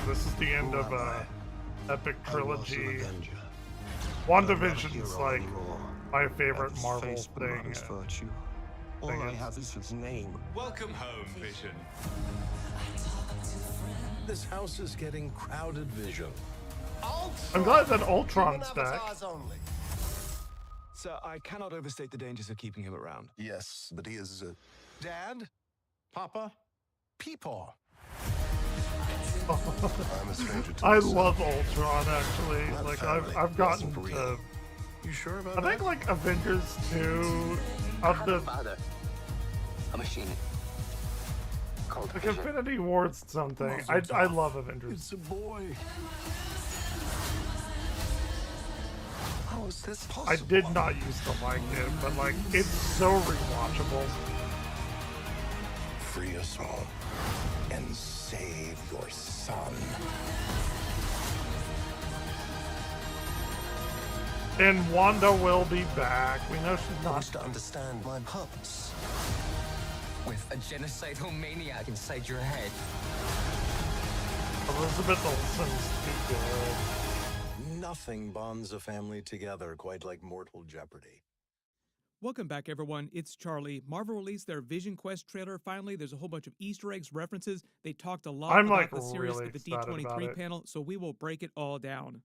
this is the end of epic trilogy. WandaVision's like my favorite Marvel thing. All I have is his name. Welcome home, Vision. This house is getting crowded, Vision. I'm glad that Ultron's back. Sir, I cannot overstate the dangers of keeping him around. Yes, but he is Dad? Papa? Peepaw? I'm a stranger to I this. love Ultron actually. Not Like family. I've gotten Wasn't to. real. You sure about I that? think like Avengers 2 of the Father, a machine called like Vision. Infinity Ward's something. I love Avengers. It's a boy. How is this possible? I did not used to like it, but like it's so rewatchable. Free us all and save your son. And Wanda will be back. We know she's not. To understand my purpose. With a genocidal maniac inside your head. Elizabeth Olsen's too good. Nothing bonds a family together quite like Mortal Jeopardy. Welcome back, everyone. It's Charlie. Marvel released their Vision Quest trailer. Finally, there's a whole bunch of Easter eggs, references. They talked a lot about the series really at the excited about D23 it. panel, so we will break it all down.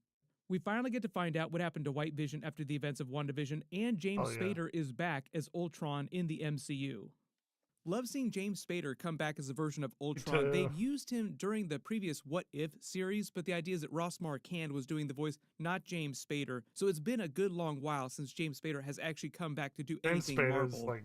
We finally get to find out what happened to White Vision after the events of WandaVision, and James Spader is back as Ultron in the MCU. Love seeing James Spader come back as a version of Ultron. They've used him during the previous What If series, but the idea is that Ross Marquand was doing the voice, not James Spader. So it's been a good long while since James Spader has actually come back to do anything Marvel.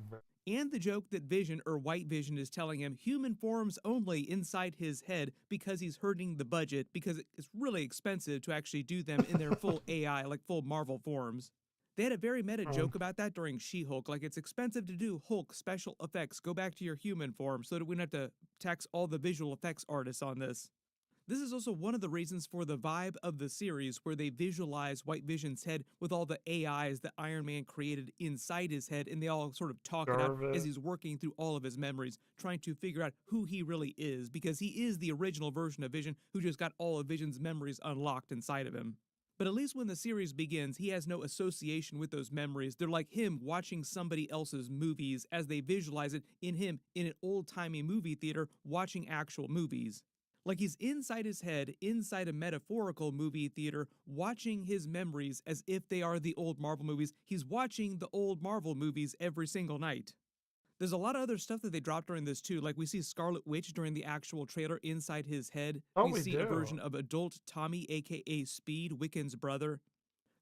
And the joke that Vision, or White Vision, is telling him human forms only inside his head because he's hurting the budget, because it's really expensive to actually do them in their full AI, like full Marvel forms. They had a very meta joke about that during She-Hulk, like it's expensive to do Hulk special effects, go back to your human form so that we don't have to tax all the visual effects artists on this. This is also one of the reasons for the vibe of the series, where they visualize White Vision's head with all the AIs that Iron Man created inside his head, and they all sort of talk it out as he's working through all of his memories, trying to figure out who he really is, because he is the original version of Vision who just got all of Vision's memories unlocked inside of him. But at least when the series begins, he has no association with those memories. They're like him watching somebody else's movies as they visualize it in him in an old-timey movie theater watching actual movies. Like he's inside his head, inside a metaphorical movie theater, watching his memories as if they are the old Marvel movies. He's watching the old Marvel movies every single night. There's a lot of other stuff that they dropped during this too, like we see Scarlet Witch during the actual trailer inside his head. We see a version of adult Tommy, aka Speed, Wiccan's brother.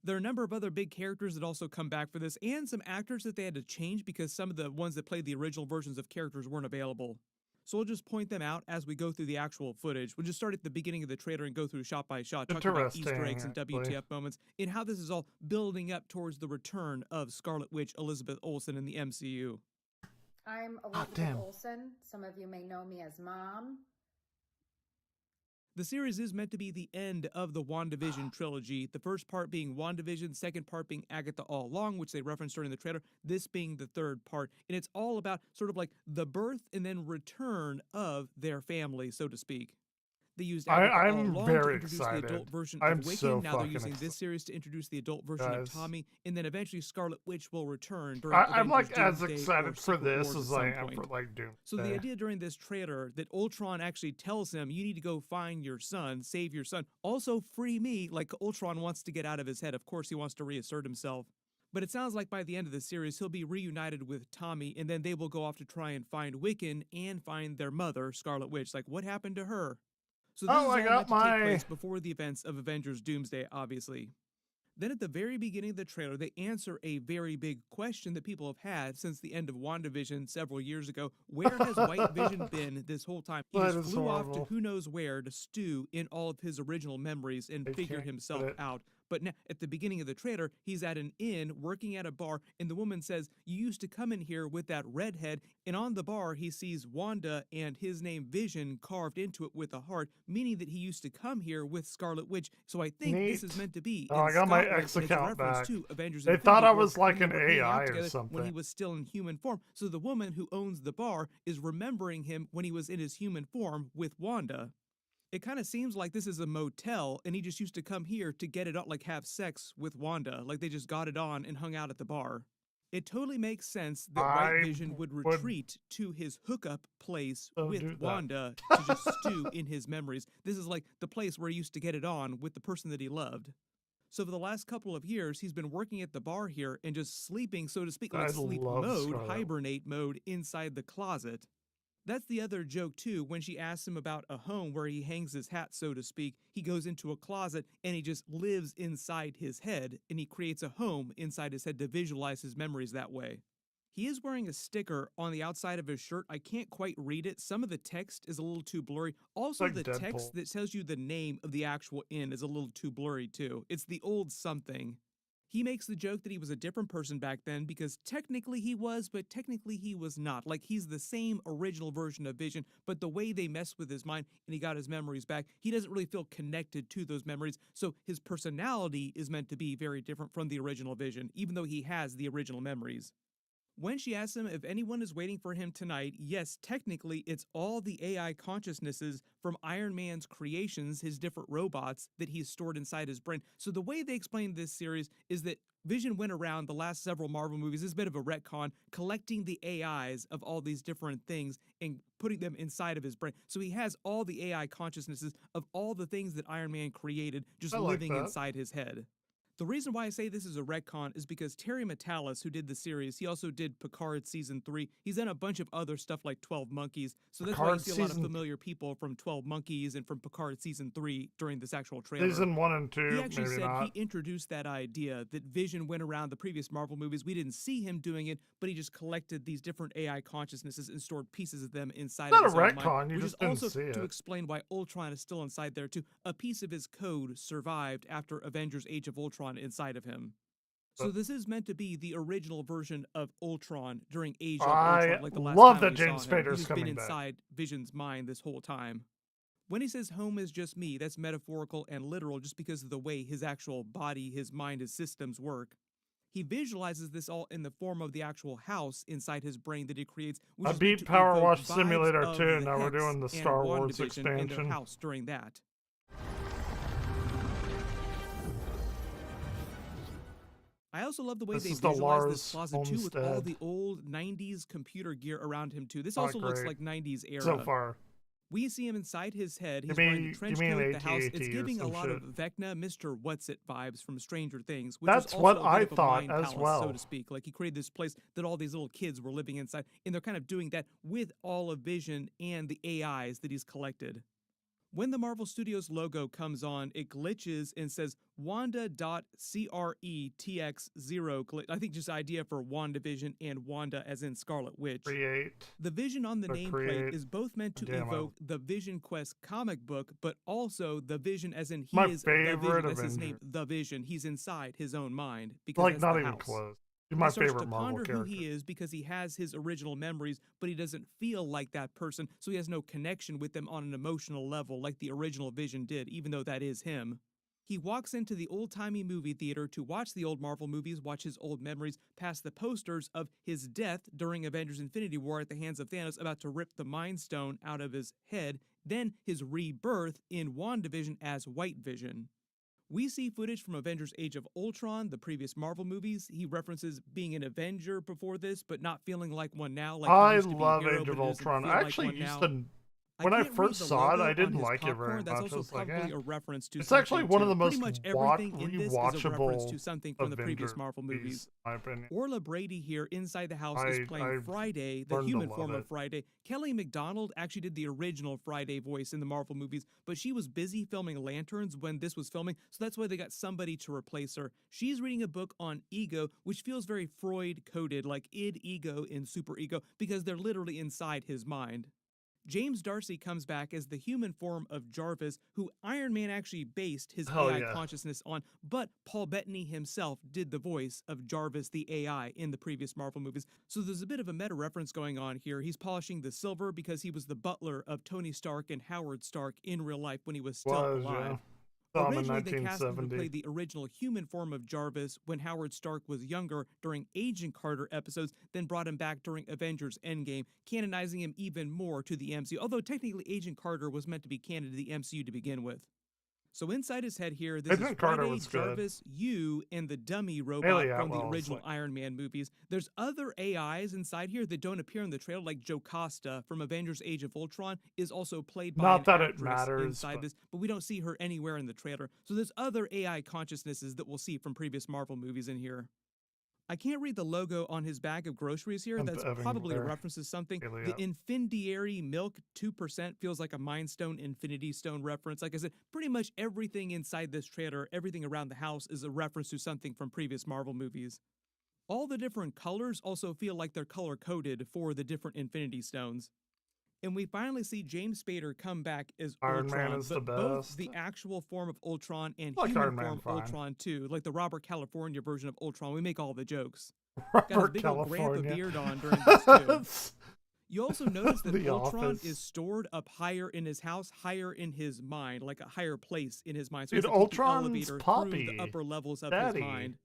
There are a number of other big characters that also come back for this, and some actors that they had to change because some of the ones that played the original versions of characters weren't available. So we'll just point them out as we go through the actual footage. We'll just start at the beginning of the trailer and go through shot by shot, talking about Easter eggs and WTF moments, and how this is all building up towards the return of Scarlet Witch Elizabeth Olsen in the MCU. I'm Elizabeth Olsen. Some of you may know me as Mom. The series is meant to be the end of the WandaVision trilogy, the first part being WandaVision, second part being Agatha All Along, which they referenced during the trailer, this being the third part. And it's all about sort of like the birth and then return of their family, so to speak. They used Agatha All Along to introduce the adult version of Wiccan. Now they're using this series to introduce the adult version of Tommy, and then eventually Scarlet Witch will return during I'm like Avengers as Doomsday excited for this Wars as at I some am point. for like Doomsday. So the idea during this trailer that Ultron actually tells him, you need to go find your son, save your son, also free me, like Ultron wants to get out of his head. Of course he wants to reassert himself. But it sounds like by the end of the series, he'll be reunited with Tommy, and then they will go off to try and find Wiccan and find their mother, Scarlet Witch. Like, what happened to her? So this is all meant to take place before the events of Avengers Doomsday, obviously. Then at the very beginning of the trailer, they answer a very big question that people have had since the end of WandaVision several years ago. Where has White Vision been this whole time? He just flew off to who knows where to stew in all of his original memories and figure himself out. But now, at the beginning of the trailer, he's at an inn working at a bar, and the woman says, you used to come in here with that redhead, and on the bar he sees Wanda and his name Vision carved into it with a heart, meaning that he used to come here with Scarlet Witch. So I think this is meant to be in I got my Scotland, X and it's a account reference back. to Avengers They Infinity thought I War was like when an they were hanging out AI or together something. when he was still in human form. So the woman who owns the bar is remembering him when he was in his human form with Wanda. It kind of seems like this is a motel, and he just used to come here to get it on, like have sex with Wanda. Like they just got it on and hung out at the bar. It totally makes sense that White Vision would retreat to his hookup place with Wanda to just stew in his memories. This is like the place where he used to get it on with the person that he loved. So for the last couple of years, he's been working at the bar here and just sleeping, so to speak, like sleep mode, hibernate mode inside the closet. That's the other joke, too. When she asks him about a home where he hangs his hat, so to speak, he goes into a closet and he just lives inside his head, and he creates a home inside his head to visualize his memories that way. He is wearing a sticker on the outside of his shirt. I can't quite read it. Some of the text is a little too blurry. Also, like the Deadpool. text that tells you the name of the actual inn is a little too blurry, too. It's the old something. He makes the joke that he was a different person back then because technically he was, but technically he was not. Like, he's the same original version of Vision, but the way they messed with his mind and he got his memories back, he doesn't really feel connected to those memories. So his personality is meant to be very different from the original Vision, even though he has the original memories. When she asks him if anyone is waiting for him tonight, yes, technically it's all the AI consciousnesses from Iron Man's creations, his different robots that he's stored inside his brain. So the way they explain this series is that Vision went around the last several Marvel movies, this is a bit of a retcon, collecting the AIs of all these different things and putting them inside of his brain. So he has all the AI consciousnesses of all the things that Iron Man created just living inside his head. The reason why I say this is a retcon is because Terry Matalas, who did the series, he also did Picard Season 3. He's done a bunch of other stuff like 12 Monkeys, so that's why you see a lot of familiar people from 12 Monkeys and from Picard Season 3 during this actual trailer. Season 1 and 2, he actually maybe said not. he introduced that idea that Vision went around the previous Marvel movies. We didn't see him doing it, but he just collected these different AI consciousnesses and stored pieces of them inside of his own mind. You Which just is didn't also see to it. explain why Ultron is still inside there too. A piece of his code survived after Avengers Age of Ultron inside of him. So this is meant to be the original version of Ultron during Age of Ultron, like the last love time that we James saw him. Spader's He's coming been back. inside Vision's mind this whole time. When he says home is just me, that's metaphorical and literal just because of the way his actual body, his mind, his systems work. He visualizes this all in the form of the actual house inside his brain that he creates. Which I is meant beat to Power evoke Wash vibes Simulator of 2, the now we're Hex doing the and Star Wars WandaVision and their expansion. house during that. I also love the way This they is the visualize Lars this closet too with all homestead. the old 90s computer gear around him too. This Not also looks great. like 90s era. So far. We see him inside his head. He's Give me- wearing the trench give me an coat, the house. AT-AT It's or giving a some lot of shit. Vecna, Mr. What's-It vibes from Stranger Things, which That's is also what a bit I of a thought mind as palace, well. so to speak. Like he created this place that all these little kids were living inside, and they're kind of doing that with all of Vision and the AIs that he's collected. When the Marvel Studios logo comes on, it glitches and says Wanda.CRETX0. I think just idea for WandaVision and Wanda as in Scarlet Witch. Create. The Vision on the The nameplate create is both meant to demo. evoke the Vision Quest comic book, but also the Vision as in he My is the favorite Vision. That's his name, Avenger. the Vision. He's inside his own mind because Like, that's not the even house. close. He's my He starts favorite to Marvel ponder character. who he is because he has his original memories, but he doesn't feel like that person, so he has no connection with them on an emotional level like the original Vision did, even though that is him. He walks into the old-timey movie theater to watch the old Marvel movies, watch his old memories, past the posters of his death during Avengers Infinity War at the hands of Thanos, about to rip the Mind Stone out of his head, then his rebirth in WandaVision as White Vision. We see footage from Avengers Age of Ultron, the previous Marvel movies. He references being an Avenger before this, but not feeling like one now. Like he I used to be a love hero, Age but of he doesn't Ultron. feel I like actually one used now. to, when I can't read first the saw it, logo I on didn't his like it popcorn. very That's much. I also was like, probably eh. a reference to It's something actually one of too. the most Pretty much everything in this is a reference rewatchable to something from the previous Avenger Marvel movies, movies. in my opinion. Orla Brady here inside the house is playing I've Friday, the learned to human love form of it. Friday. Kelly MacDonald actually did the original Friday voice in the Marvel movies, but she was busy filming Lanterns when this was filming, so that's why they got somebody to replace her. She's reading a book on ego, which feels very Freud-coded, like id, ego, and superego, because they're literally inside his mind. James Darcy comes back as the human form of Jarvis, who Iron Man actually based his Hell AI yeah. consciousness on, but Paul Bettany himself did the voice of Jarvis the AI in the previous Marvel movies. So there's a bit of a meta reference going on here. He's polishing the silver because he was the butler of Tony Stark and Howard Stark in real life when he was still alive. Yeah. Saw him in Originally, they cast him to 1970. play the original human form of Jarvis when Howard Stark was younger during Agent Carter episodes, then brought him back during Avengers Endgame, canonizing him even more to the MCU, although technically Agent Carter was meant to be canon to the MCU to begin with. So inside his head here, this Agent is Carter Friday, was good. Jarvis, you, and the dummy robot Haley from the Atwell was original Iron Man movies. There's other AIs inside here that don't appear in the trailer, like Jocasta from Avengers Age of Ultron is also played by Not an that it actress matters, inside but- this, but we don't see her anywhere in the trailer. So there's other AI consciousnesses that we'll see from previous Marvel movies in here. I can't read the logo on his bag of groceries here. And That's Evan probably a Blair. reference to something. Haley The Atwell. Infindiary Milk 2% feels like a Mind Stone, Infinity Stone reference. Like I said, pretty much everything inside this trailer, everything around the house is a reference to something from previous Marvel movies. All the different colors also feel like they're color-coded for the different Infinity Stones. And we finally see James Spader come back as Iron Ultron, Man is but the both best. the actual form of Ultron and I like human Iron Man form fine. Ultron too, like the Robert California version of Ultron. We make all the jokes. Got his Robert big old grandpa California. beard on during this too. You also notice that The Ultron Office. is stored up higher in his house, higher in his mind, like a higher place in his mind. So Dude, he has to take the Ultron's elevator Poppy. through the upper levels of Daddy. his mind.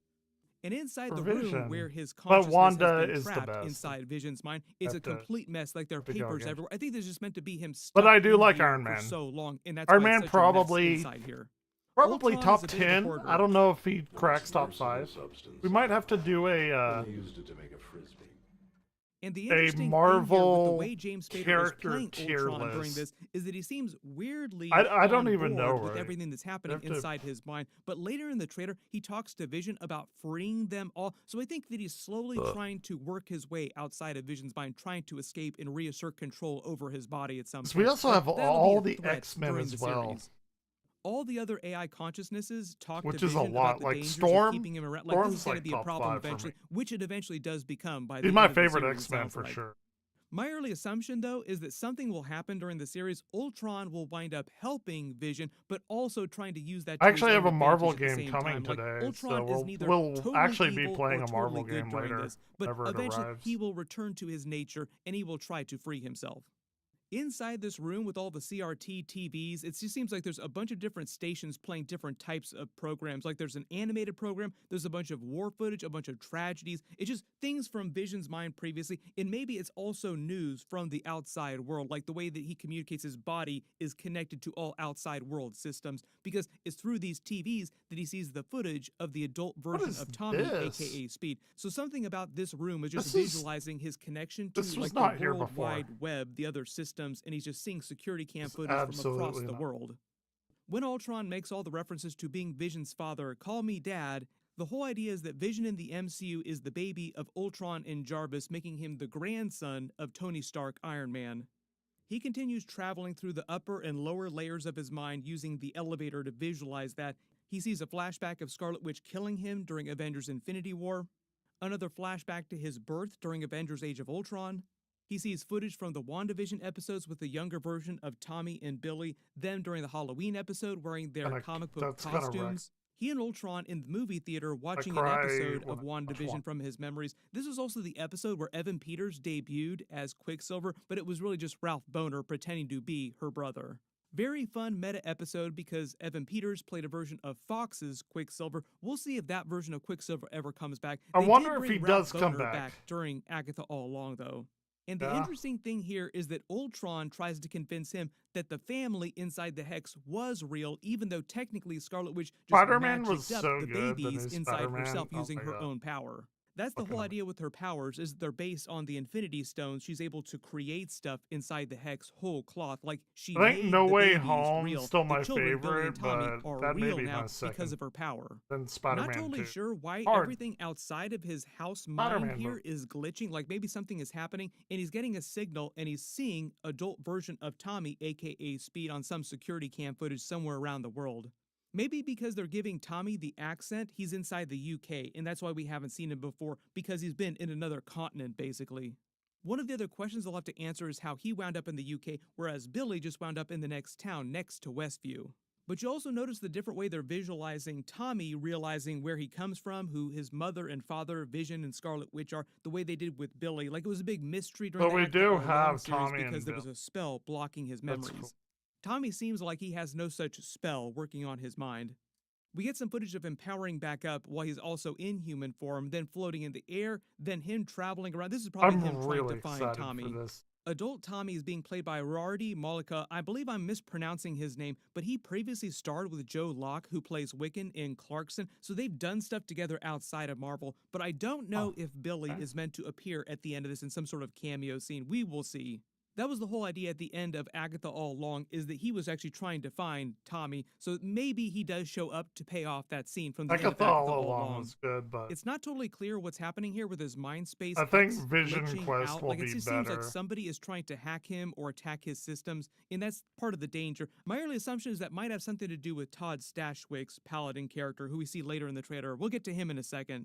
And inside For the room Vision. where his But consciousness Wanda has been is the trapped best. inside Vision's mind, it's a Have to- complete mess. Like there are have to go papers again. everywhere. I think this is meant to be him stuck But I do in like here Iron for Man. so long, and that's Iron why Man it's such a mess probably inside here. Probably Ultron top is a bit of a 10. hoarder. I don't know if he cracks top 5. We might have to do And the a interesting thing here with the Marvel way James Spader is character playing tier Ultron during list. this is that he seems weirdly I don't on even know, board with right? everything that's happening have to- inside his mind. But later in the trailer, he talks to Vision about freeing them all. So I think that he's slowly trying to work his way outside of Vision's mind, trying to escape and reassert control over his body at some point. So we also But have that'll be all a the threat X-Men during as the well. series. All the other AI consciousnesses talk Which to is a Vision lot. about the Like dangers Storm- of keeping him around. Like this is Storm's going like to be a top problem 5 for me. eventually, which it eventually does become by the He's end my of the favorite series, it X-Men sounds for like. sure. My early assumption, though, is that something will happen during the series. Ultron will wind up helping Vision, but also trying to use that. I to actually his have own a Marvel advantage at the game same coming time. Like, today, Ultron so is neither we'll totally actually be evil playing or a Marvel totally good game during later, this, but whenever it eventually arrives. he will return to his nature and he will try to free himself. Inside this room with all the CRT TVs, it just seems like there's a bunch of different stations playing different types of programs. Like there's an animated program, there's a bunch of war footage, a bunch of tragedies. It's just things from Vision's mind previously, and maybe it's also news from the outside world, like the way that he communicates his body is connected to all outside world systems, because it's through these TVs that he sees the footage of the adult version is of Tommy, this? aka Speed. So something about this room is just This is- visualizing his connection to this was like not the here World before. Wide Web, the other systems, and he's just seeing security cam footage from across absolutely the not. world. When Ultron makes all the references to being Vision's father, call me dad, the whole idea is that Vision in the MCU is the baby of Ultron and Jarvis, making him the grandson of Tony Stark, Iron Man. He continues traveling through the upper and lower layers of his mind using the elevator to visualize that. He sees a flashback of Scarlet Witch killing him during Avengers Infinity War, another flashback to his birth during Avengers Age of Ultron. He sees footage from the WandaVision episodes with the younger version of Tommy and Billy, them during the Halloween episode wearing their comic book that's kinda wrecked. costumes. He and Ultron in the movie theater watching an cry episode when of I watch WandaVision one. from his memories. This was also the episode where Evan Peters debuted as Quicksilver, but it was really just Ralph Boner pretending to be her brother. Very fun meta episode because Evan Peters played a version of Fox's Quicksilver. We'll see if that version of Quicksilver ever comes back. I They wonder did if bring he Ralph does come Boner back. during Agatha All Along, though. And the Yeah. interesting thing here is that Ultron tries to convince him that the family inside the Hex was real, even though technically Scarlet Witch just Spider-Man magicked was up so the good, the babies new inside Spider-Man. herself Oh using my her God. own power. That's the whole idea with her powers, is they're based on the Infinity Stones. She's able to create stuff inside the Hex whole cloth. Like she I think made No the Way babies Home real. still The my children, Billy and favorite, Tommy, but are that may real be now my second. because of her power. Then Spider-Man Not totally 2. sure why Hard. everything outside of his house mind Spider-Man here movie. is glitching. Like maybe something is happening and he's getting a signal and he's seeing adult version of Tommy, aka Speed, on some security cam footage somewhere around the world. Maybe because they're giving Tommy the accent, he's inside the UK, and that's why we haven't seen him before, because he's been in another continent, basically. One of the other questions they'll have to answer is how he wound up in the UK, whereas Billy just wound up in the next town next to Westview. But you also notice the different way they're visualizing Tommy, realizing where he comes from, who his mother and father, Vision and Scarlet Witch, are, the way they did with Billy. Like it was a big mystery during But the we Agatha do All Along have series Tommy and because there was Bill. a spell blocking his That's memories. cool. Tommy seems like he has no such spell working on his mind. We get some footage of him powering back up while he's also in human form, then floating in the air, then him traveling around. This is probably I'm him trying really to find excited Tommy. for this. Adult Tommy is being played by Rardi Malika. I believe I'm mispronouncing his name, but he previously starred with Joe Locke, who plays Wiccan in Clarkson, so they've done stuff together outside of Marvel, but I don't know if Billy is meant to appear at the end of this in some sort of cameo scene. We will see. That was the whole idea at the end of Agatha All Along, is that he was actually trying to find Tommy, so maybe he does show up to pay off that scene from the end of Agatha Agatha All Along was good, but it's not totally clear what's happening here with his mind space. I think Hex Vision glitching Quest out. will Like, be it just seems like better. somebody is trying to hack him or attack his systems, and that's part of the danger. My early assumption is that might have something to do with Todd Stashwick's Paladin character, who we see later in the trailer. We'll get to him in a second.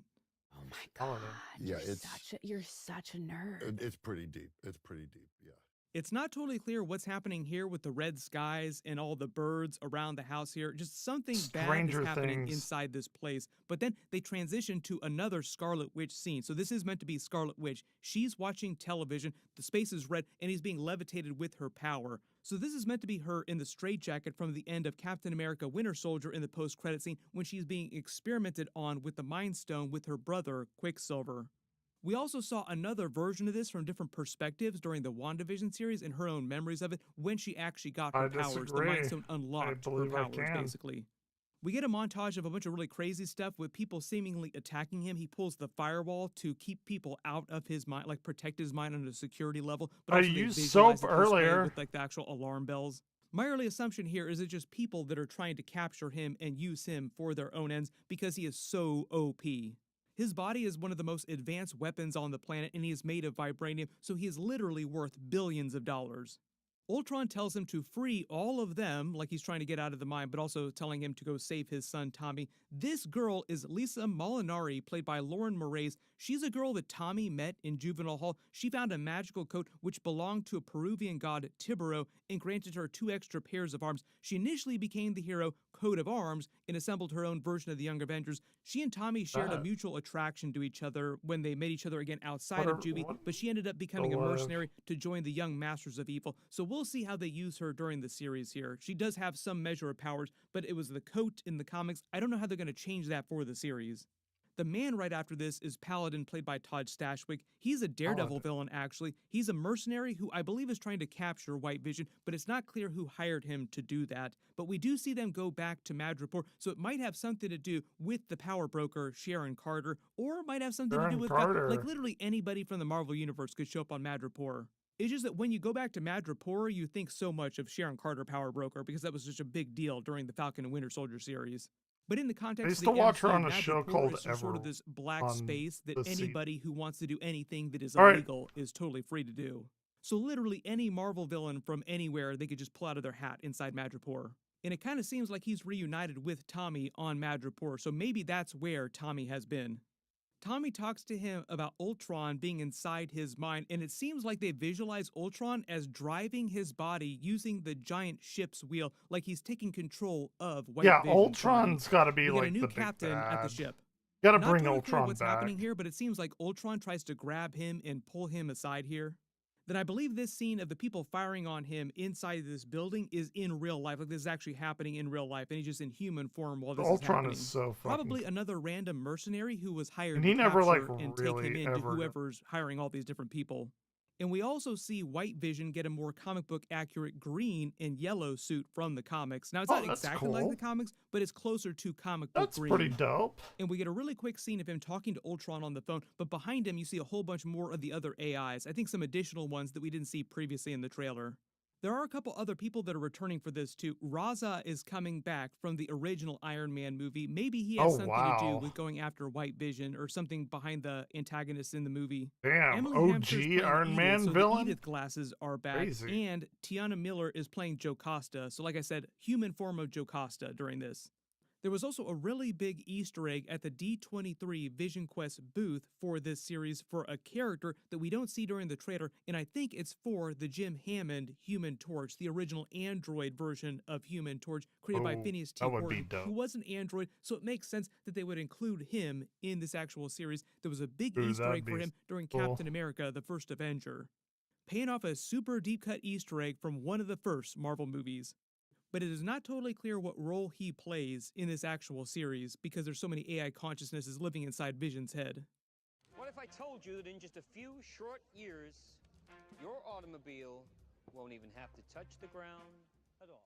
Oh my god! Yeah, it's You're such a nerd. it's pretty deep. It's pretty deep. Yeah. It's not totally clear what's happening here with the red skies and all the birds around the house here. Just something bad is happening inside this place. But then they transition to another Scarlet Witch scene. So this is meant to be Scarlet Witch. She's watching television, the space is red, and he's being levitated with her power. So this is meant to be her in the straitjacket from the end of Captain America Winter Soldier in the post-credit scene when she's being experimented on with the Mind Stone with her brother, Quicksilver. We also saw another version of this from different perspectives during the WandaVision series and her own memories of it when she actually got her powers. The Mind Stone unlocked her powers, basically. We get a montage of a bunch of really crazy stuff with people seemingly attacking him. He pulls the firewall to keep people out of his mind, like protect his mind on a security level. But also I used soap earlier with like the actual alarm bells. My early assumption here is it's just people that are trying to capture him and use him for their own ends because he is so OP. His body is one of the most advanced weapons on the planet, and he is made of vibranium, so he is literally worth billions of dollars. Ultron tells him to free all of them, like he's trying to get out of the mine, but also telling him to go save his son, Tommy. This girl is Lisa Molinari, played by Lauren Moraes. She's a girl that Tommy met in Juvenile Hall. She found a magical coat which belonged to a Peruvian god, Tibero, and granted her 2 extra pairs of arms. She initially became the hero, Coat of Arms, and assembled her own version of the Young Avengers. She and Tommy shared a mutual attraction to each other when they met each other again outside of Juvie, but she ended up becoming a mercenary to join the Young Masters of Evil. So we'll see how they use her during the series here. She does have some measure of powers, but it was the coat in the comics. I don't know how they're going to change that for the series. The man right after this is Paladin, played by Todd Stashwick. He's a Daredevil villain, actually. He's a mercenary who I believe is trying to capture White Vision, but it's not clear who hired him to do that. But we do see them go back to Madripoor, so it might have something to do with the power broker, Sharon Carter, or it might have something to do with, like, literally anybody from the Marvel Universe could show up on Madripoor. It's just that when you go back to Madripoor, you think so much of Sharon Carter, Power Broker, because that was such a big deal during the Falcon and Winter Soldier series. But in the context I used of to the watch her MCU, on a show called is sort of this black on space that anybody who wants to do anything that is All right. illegal is totally free to do. So literally any Marvel villain from anywhere they could just pull out of their hat inside Madripoor. And it kind of seems like he's reunited with Tommy on Madripoor, so maybe that's where Tommy has been. Tommy talks to him about Ultron being inside his mind, and it seems like they visualize Ultron as driving his body using the giant ship's wheel, like he's taking control of White Vision. Yeah, Ultron's got to be we like get a new the big captain at the bad. ship. Got to Not bring totally clear Ultron what's back. happening here, but it seems like Ultron tries to grab him and pull him aside here. Then I believe this scene of the people firing on him inside this building is in real life. Like, this is actually happening in real life, and he's just in human form while this Ultron is happening. is so fucking Probably another random mercenary who was hired And to he never, like, capture and really take him in to ever- whoever's hiring all these different people. And we also see White Vision get a more comic book accurate green and yellow suit from the comics. Now, it's not that's exactly like cool. the comics, but it's closer to comic book That's green. pretty dope. And we get a really quick scene of him talking to Ultron on the phone, but behind him you see a whole bunch more of the other AIs. I think some additional ones that we didn't see previously in the trailer. There are a couple other people that are returning for this too. Raza is coming back from the original Iron Man movie. Maybe he has something to do with going after White Vision or something behind the antagonists in the movie. Damn, Emily Hampshire's OG playing Iron Edith, Man so the villain? Edith glasses are back, Crazy. and Tiana Miller is playing Jocasta. So like I said, human form of Jocasta during this. There was also a really big Easter egg at the D23 Vision Quest booth for this series for a character that we don't see during the trailer, and I think it's for the Jim Hammond Human Torch, the original Android version of Human Torch, created by Phineas T. that would be Horton, dope. who was an android, so it makes sense that they would include him in this actual series. There was a big Ooh, Easter that'd egg for be him during cool. Captain America, the First Avenger, paying off a super deep-cut Easter egg from one of the first Marvel movies. But it is not totally clear what role he plays in this actual series because there's so many AI consciousnesses living inside Vision's head. What if I told you that in just a few short years, your automobile won't even have to touch the ground at all?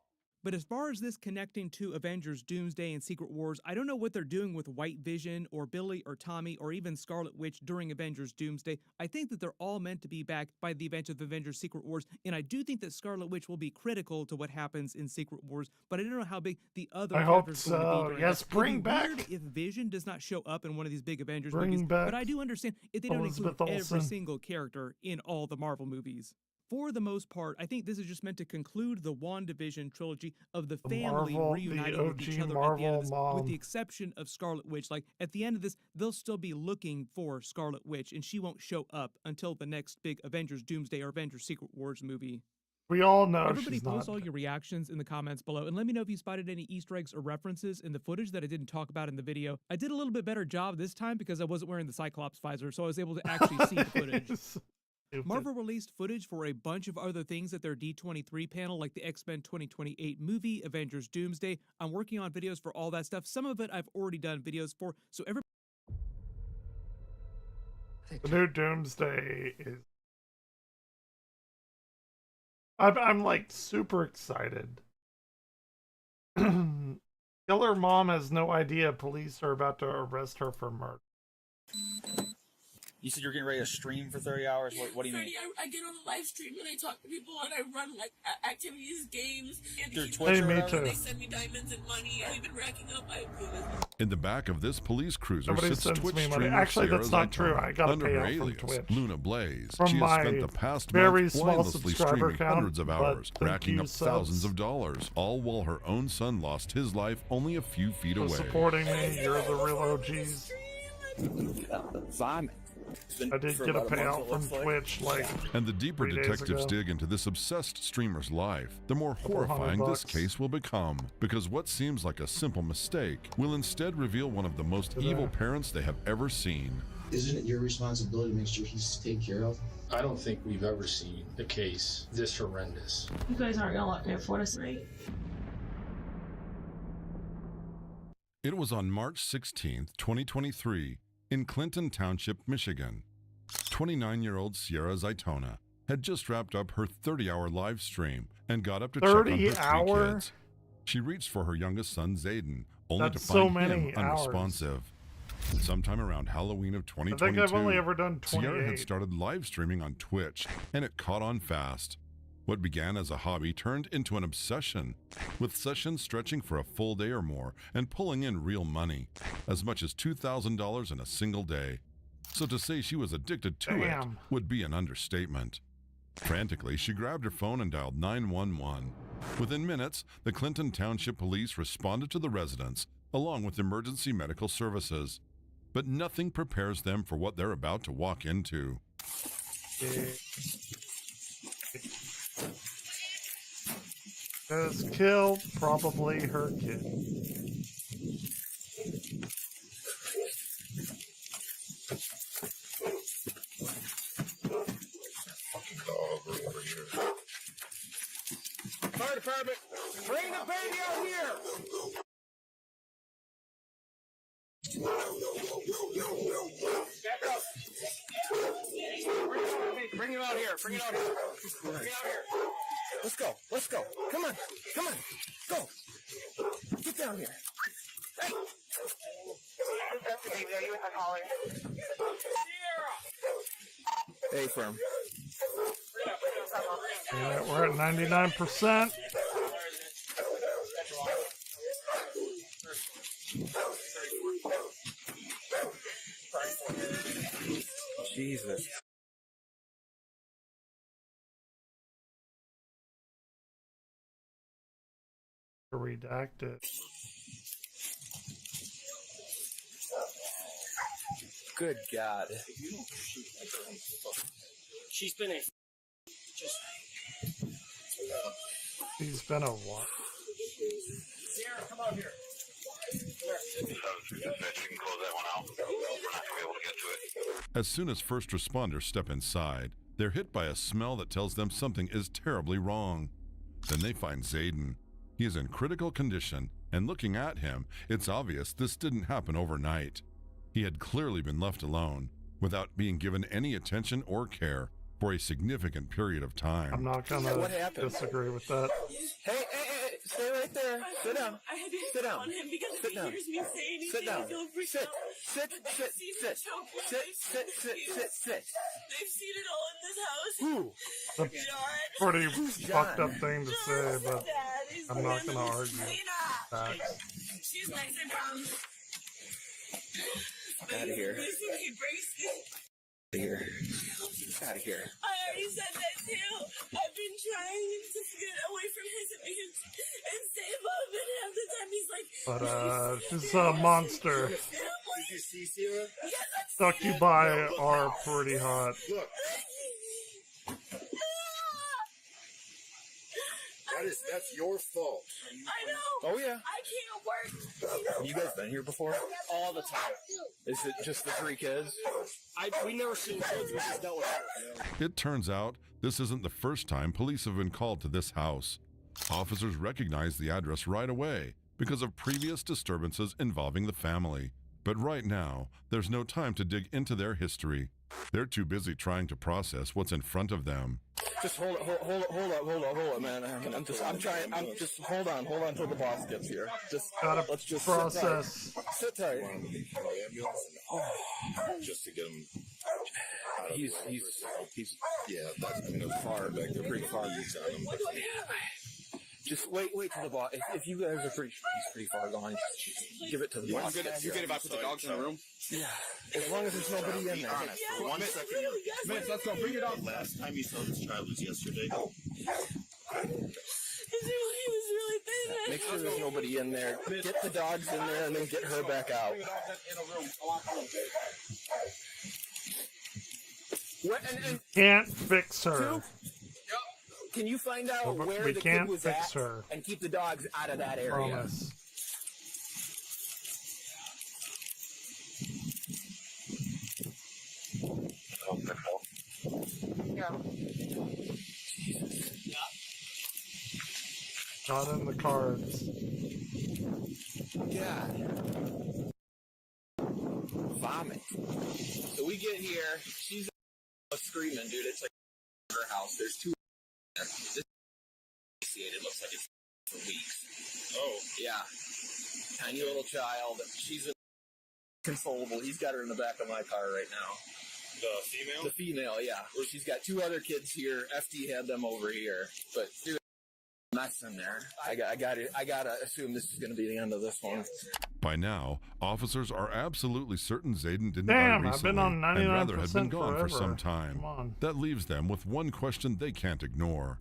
But as far as this connecting to Avengers Doomsday and Secret Wars, I don't know what they're doing with White Vision or Billy or Tommy or even Scarlet Witch during Avengers Doomsday. I think that they're all meant to be back by the event of Avengers Secret Wars, and I do think that Scarlet Witch will be critical to what happens in Secret Wars, but I don't know how big the other I hope characters are going to be so. during Yes, that. It'll bring be back- weird if Vision does not show up in one of these big Avengers Bring movies, back but I do understand if they don't Elizabeth include every Olsen. single character in all the Marvel movies. For the most part, I think this is just meant to conclude the WandaVision trilogy of the family Marvel, reuniting the with each OG other at the end Marvel of this, mom. with the exception of Scarlet Witch. Like, at the end of this, they'll still be looking for Scarlet Witch, and she won't show up until the next big Avengers Doomsday or Avengers Secret Wars movie. We all know Everybody she's post not. all your reactions in the comments below, and let me know if you spotted any Easter eggs or references in the footage that I didn't talk about in the video. I did a little bit better job this time because I wasn't wearing the Cyclops visor, so I was able to actually see the footage. Marvel released footage for a bunch of other things at their D23 panel, like the X-Men 2028 movie, Avengers Doomsday. I'm working on videos for all that stuff. Some of it I've already done videos for, so every... The new Doomsday is... I'm like super excited. Killer mom has no idea police are about to arrest her for murder. You said you're getting ready to stream for 30 hours? What do you mean? I get on the live stream and I talk to people and I run like activities, games, and Through Twitch or whatever? they send me diamonds and money and we've been racking up. In the back of this police cruiser Somebody sits sends Twitch me money. streamer Actually, that's Sarah not true. Zytona. I gotta Under pay her out from alias, Twitch. Luna Blaze. From She has my spent the past very month small mindlessly subscriber streaming count, hundreds of but hours, thank racking you, up subs. thousands of dollars, all while her own son lost his life only a few feet For away. supporting me. You're the real OGs. Vomit. I did get a payout from Twitch, like, And the deeper 3 days detectives ago. dig into this obsessed streamer's life, the more Couple horrifying $100. this case will become. Because what seems like a simple mistake will instead reveal one of the most evil parents they have ever seen. Isn't it your responsibility to make sure he's taken care of? I don't think we've ever seen a case this horrendous. You guys aren't gonna let me afford us, right? It was on March 16th, 2023, in Clinton Township, Michigan. 29-year-old Sierra Zytona had just wrapped up her 30-hour live stream and got up to check on her 3 kids. She reached for her youngest son, Zayden, only That's to find so many him hours. unresponsive. Sometime around Halloween of 2022, I think I've only ever done Sierra 28. had started live streaming on Twitch, and it caught on fast. What began as a hobby turned into an obsession, with sessions stretching for a full day or more and pulling in real money, as much as $2,000 in a single day. So to say she was addicted to it would be an understatement. Frantically, she grabbed her phone and dialed 911. Within minutes, the Clinton Township Police responded to the residents, along with emergency medical services. But nothing prepares them for what they're about to walk into. Just killed probably her kid. Fire department, bring the baby out here! Back up. Bring him out here. Bring it out here. Bring it out here. Let's go. Let's go. Come on. Come on. Go. Get down here. Hey. Baby, are you in the collar? Hey, firm. Yeah, we're at 99%. Jesus. Redacted. Good God. She's been a He's been a what? Sierra, come out here. As soon as first responders step inside, they're hit by a smell that tells them something is terribly wrong. Then they find Zayden. He is in critical condition, and looking at him, it's obvious this didn't happen overnight. He had clearly been left alone, without being given any attention or care for a significant period of time. I'm not gonna disagree with that. Hey, stay right there. Sit down. I had to Sit down. on him because Sit if down. he hears me say anything, Sit down. he'll freak Sit. out. Sit. And Sit. they've seen Sit. it choke when Sit. they've Sit. seen Sit. it. Sit. Sit. They've seen it all in this house. Who? That's pretty fucked up thing to say, but I'm not gonna argue that. She's nice and brown. Out of here. He breaks it. Here. Out of here. I already said that too. away from his and save him, and half the time he's like, But this monster. Did you see Sierra? Yes, Succubi are pretty hot. Look. That's your fault. I know. Oh yeah. I can't work. You guys been here before? All the time. Is it just the 3 kids? We never seen kids. We just dealt with her. It turns out this isn't the first time police have been called to this house. Officers recognized the address right away because of previous disturbances involving the family. But right now, there's no time to dig into their history. They're too busy trying to process what's in front of them. Just hold up, man. I'm just hold on till the boss gets here. Let's just process. Sit tight. Just to get him. He's that's far back there, pretty far. Just wait till the boss. If you guys are he's pretty far gone. Just give it to the boss. You good if I put the dogs in the room? Yeah. As long as there's nobody in there. For 1 second. Mitch, let's go. Bring it up. Last time you saw this child was yesterday. He was really thin. Make sure there's nobody in there. Get the dogs in there and then get her back out. Can't fix her. Can you find out where we the can't kid was fix at her. and keep the dogs out of that area? Promise. Yeah. Not in the cards. God. Vomit. So we get here. She's screaming, dude. It's like her house. There's 2 there. This it looks like it's for weeks. Oh. Yeah. Tiny little child. She's inconsolable. He's got her in the back of my car right now. The female? The female, yeah. She's got 2 other kids here. FD had them over here. But dude, mess in there. I gotta assume this is gonna be the end of this one. By now, officers are absolutely certain Zayden didn't Damn, die I've recently been on and rather had been 99% gone for some forever. time. Come on. That leaves them with one question they can't ignore.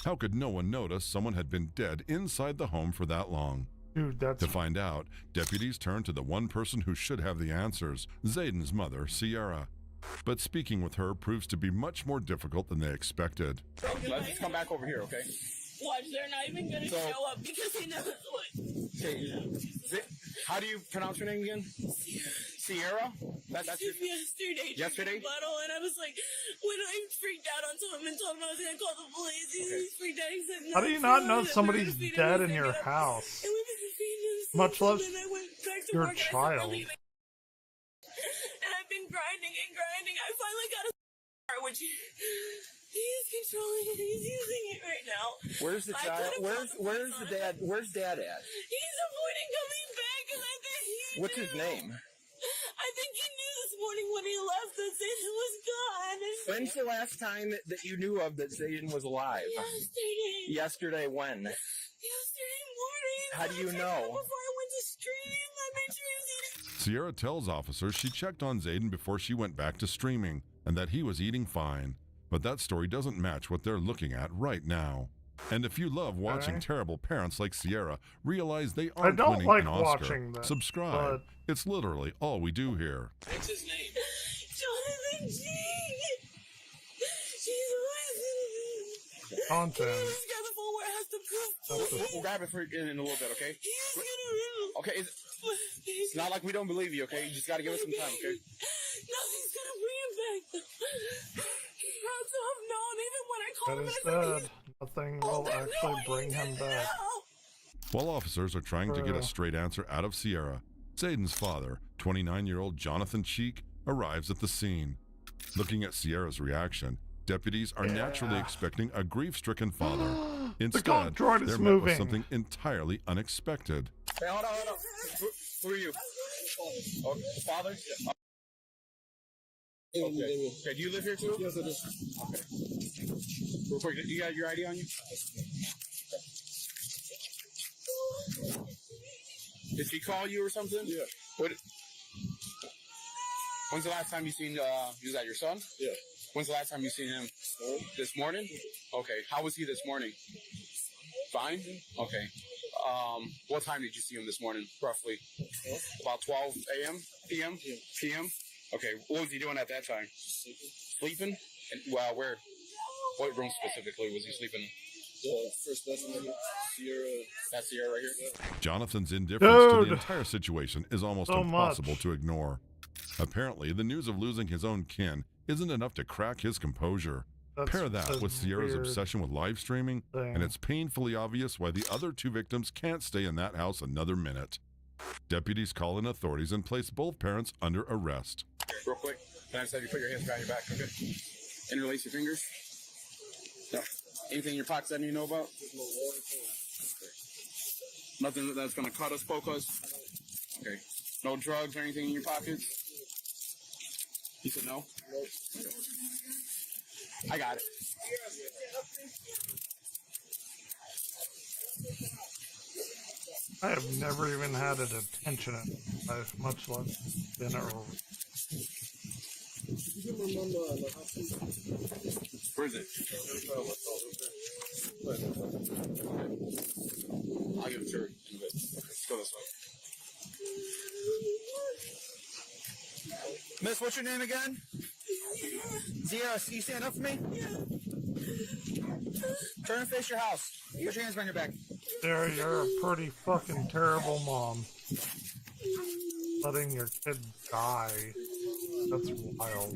How could no one notice someone had been dead inside the home for that long? Dude, that's... To find out, deputies turn to the one person who should have the answers, Zayden's mother, Sierra. But speaking with her proves to be much more difficult than they expected. Let's just come back over here, okay? Watch, they're not even gonna show up because they know what. How do you pronounce your name again? Sierra? That's your... Yesterday? Bottle, and I was like, when I freaked out onto him and told him I was gonna call the police, he freaked out. He said, no, How do you not know somebody's dead in your house? Much less your child. And I've been grinding and grinding. I finally got a which he's controlling it. He's using it right now. Where's the child? Where's the dad? Where's dad at? He's avoiding coming back because I think he What's his name? I think he knew this morning when he left that Zayden was gone. When's the last time that you knew of that Zayden was alive? Yesterday. Yesterday when? Yesterday morning. How do you know? Before I went to stream, I made sure he was eating. Sierra tells officers she checked on Zayden before she went back to streaming and that he was eating fine. But that story doesn't match what they're looking at right now. And if you love watching terrible parents like Sierra realize they aren't winning like an Oscar, watching that, subscribe. It's literally all we do here. What's his name? Jonathan G. She's always Content. He's got the full warehouse to prove. We'll grab it for in a little bit, okay? He's gonna Okay, it's not like we don't believe you, okay? You just gotta give us some time, okay? Nothing's gonna bring him back. Had to have known even when I called That him. is sad. Nothing will actually bring him back. While officers are trying to get a straight answer out of Sierra, Zayden's father, 29-year-old Jonathan Cheek, arrives at the scene. Looking at Sierra's reaction, deputies are naturally expecting a grief-stricken father. Instead, they're met with something entirely unexpected. Hey, hold on. Who are you? Oh, the father? Okay. Okay, do you live here too? Yes, I do. Okay. Real quick, you got your ID on you? Did he call you or something? Yeah. When's the last time you seen, is that your son? Yeah. When's the last time you seen him? This morning? Okay. How was he this morning? Fine? Okay. What time did you see him this morning, roughly? About 12 a.m.? p.m.? p.m.? Okay, what was he doing at that time? Sleeping? And, well, where? What room specifically was he sleeping in? The first lesson right here. Sierra. That's Sierra right here? Jonathan's indifference to Dude. the entire situation is almost So impossible much. to ignore. Apparently, the news of losing his own kin isn't enough to crack his composure. Pair that with Sierra's weird obsession with live streaming, and it's painfully obvious why the other two victims can't stay in that house another minute. Deputies call in authorities and place both parents under arrest. Real quick, can I just have you put your hands behind your back, okay? Interlace your fingers. No. Anything in your pockets that you know about? Nothing that's going to cut us, poke us? Okay. No drugs or anything in your pockets? You said no? No. I got it. I have never even had a detention in my life, much less dinner. Where is it? I'll give it to her in a bit. Let's go this way. Miss, what's your name again? Zia, can you stand up for me? Turn and face your house. Put your hands behind your back. Sarah, you're a pretty fucking terrible mom. Letting your kid die. That's wild.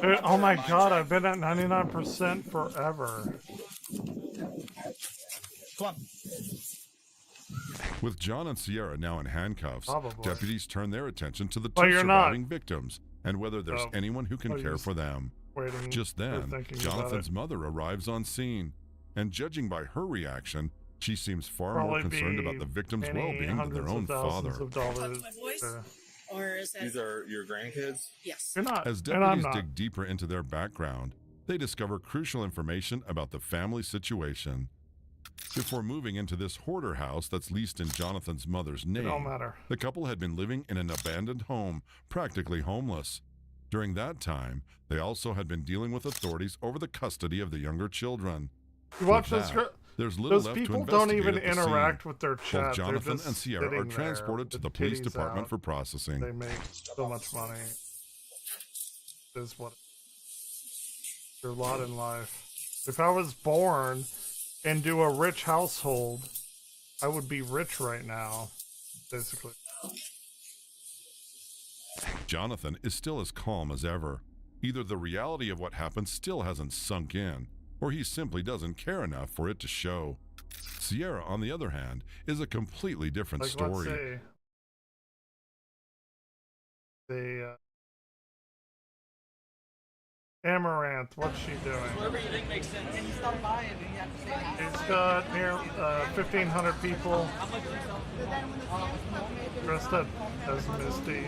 Dude, oh my god, I've been at 99% forever. Come on. With John and Sierra now in handcuffs, Probably. deputies turn their attention to the But two you're not. surviving victims and whether there's Oh. anyone who can Oh, you're care just for them. waiting Just or then, thinking about Jonathan's it. mother arrives on scene, and judging by her reaction, she seems far Probably more concerned be about the victim's many well-being than their hundreds own of thousands father. of dollars. Or is that... These are your grandkids? Yes. You're not. As and I'm deputies not. dig deeper into their background, they discover crucial information about the family situation. Before moving into this hoarder house that's leased in Jonathan's mother's name, don't matter. the couple had been living in an abandoned home, practically homeless. During that time, they also had been dealing with authorities over the custody of the younger children. You watch With this. that, there's little Those left people to don't investigate even at the interact scene. with their chat. Both Jonathan They're just and Sierra are sitting there transported to with the police titties department out. for processing. They make so much money. Is what their lot in life. If I was born into a rich household, I would be rich right now, basically. Jonathan is still as calm as ever. Either the reality of what happened still hasn't sunk in, or he simply doesn't care enough for it to show. Sierra, on the other hand, is a completely different Like, story. let's say the Amaranth, what's she doing? Whatever you think makes sense. Can you stop by and you have to say hi? It's got near 1,500 people dressed up as Misty.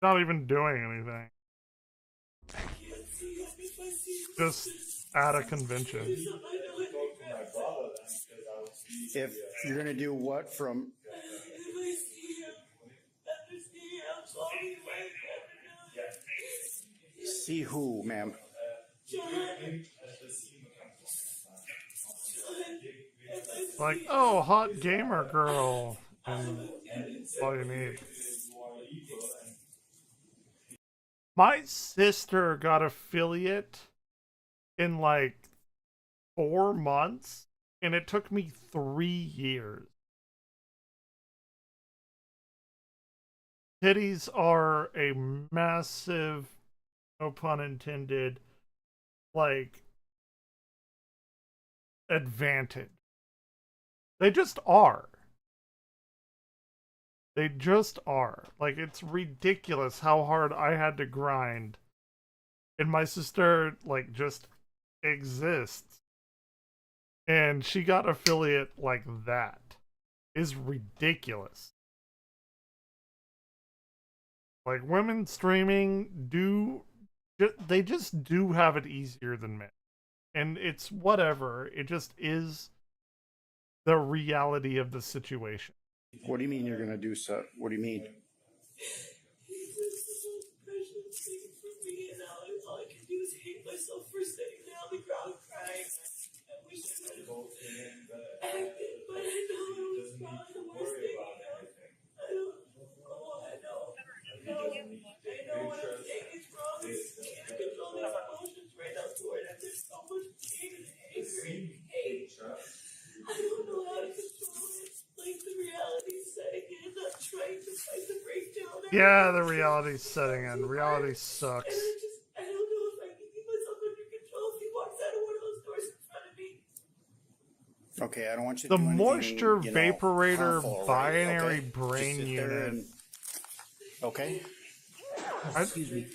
Not even doing anything. Just at a convention. If you're gonna do what from? See who, ma'am? Like, oh, hot gamer girl. And all you need. My sister got affiliate in like 4 months, and it took me 3 years. Titties are a massive, no pun intended, like, advantage. They just are. They just are. Like, it's ridiculous how hard I had to grind. And my sister, like, just exists And she got affiliate like that. Is ridiculous. Like, women streaming they just do have it easier than men. And it's whatever. It just is the reality of the situation. What do you mean you're gonna do so? What do you mean? All I can do is hate myself for sitting there on the ground crying. I wish I could have acted, but I know it was probably the worst thing ever. I know what I'm saying is wrong. I just can't control these emotions right now toward it. There's so much pain and anger and hate. I don't know how to control it. Like, the reality's setting in. I'm trying to fight the breakdown. Yeah, the reality's setting in. Reality sucks. I don't know if I can keep myself under control if he walks out of one of those doors in front of me. Okay, I don't want you to The do anything, moisture vaporator harmful, right? binary Okay? brain Just sit there unit. okay? Excuse me.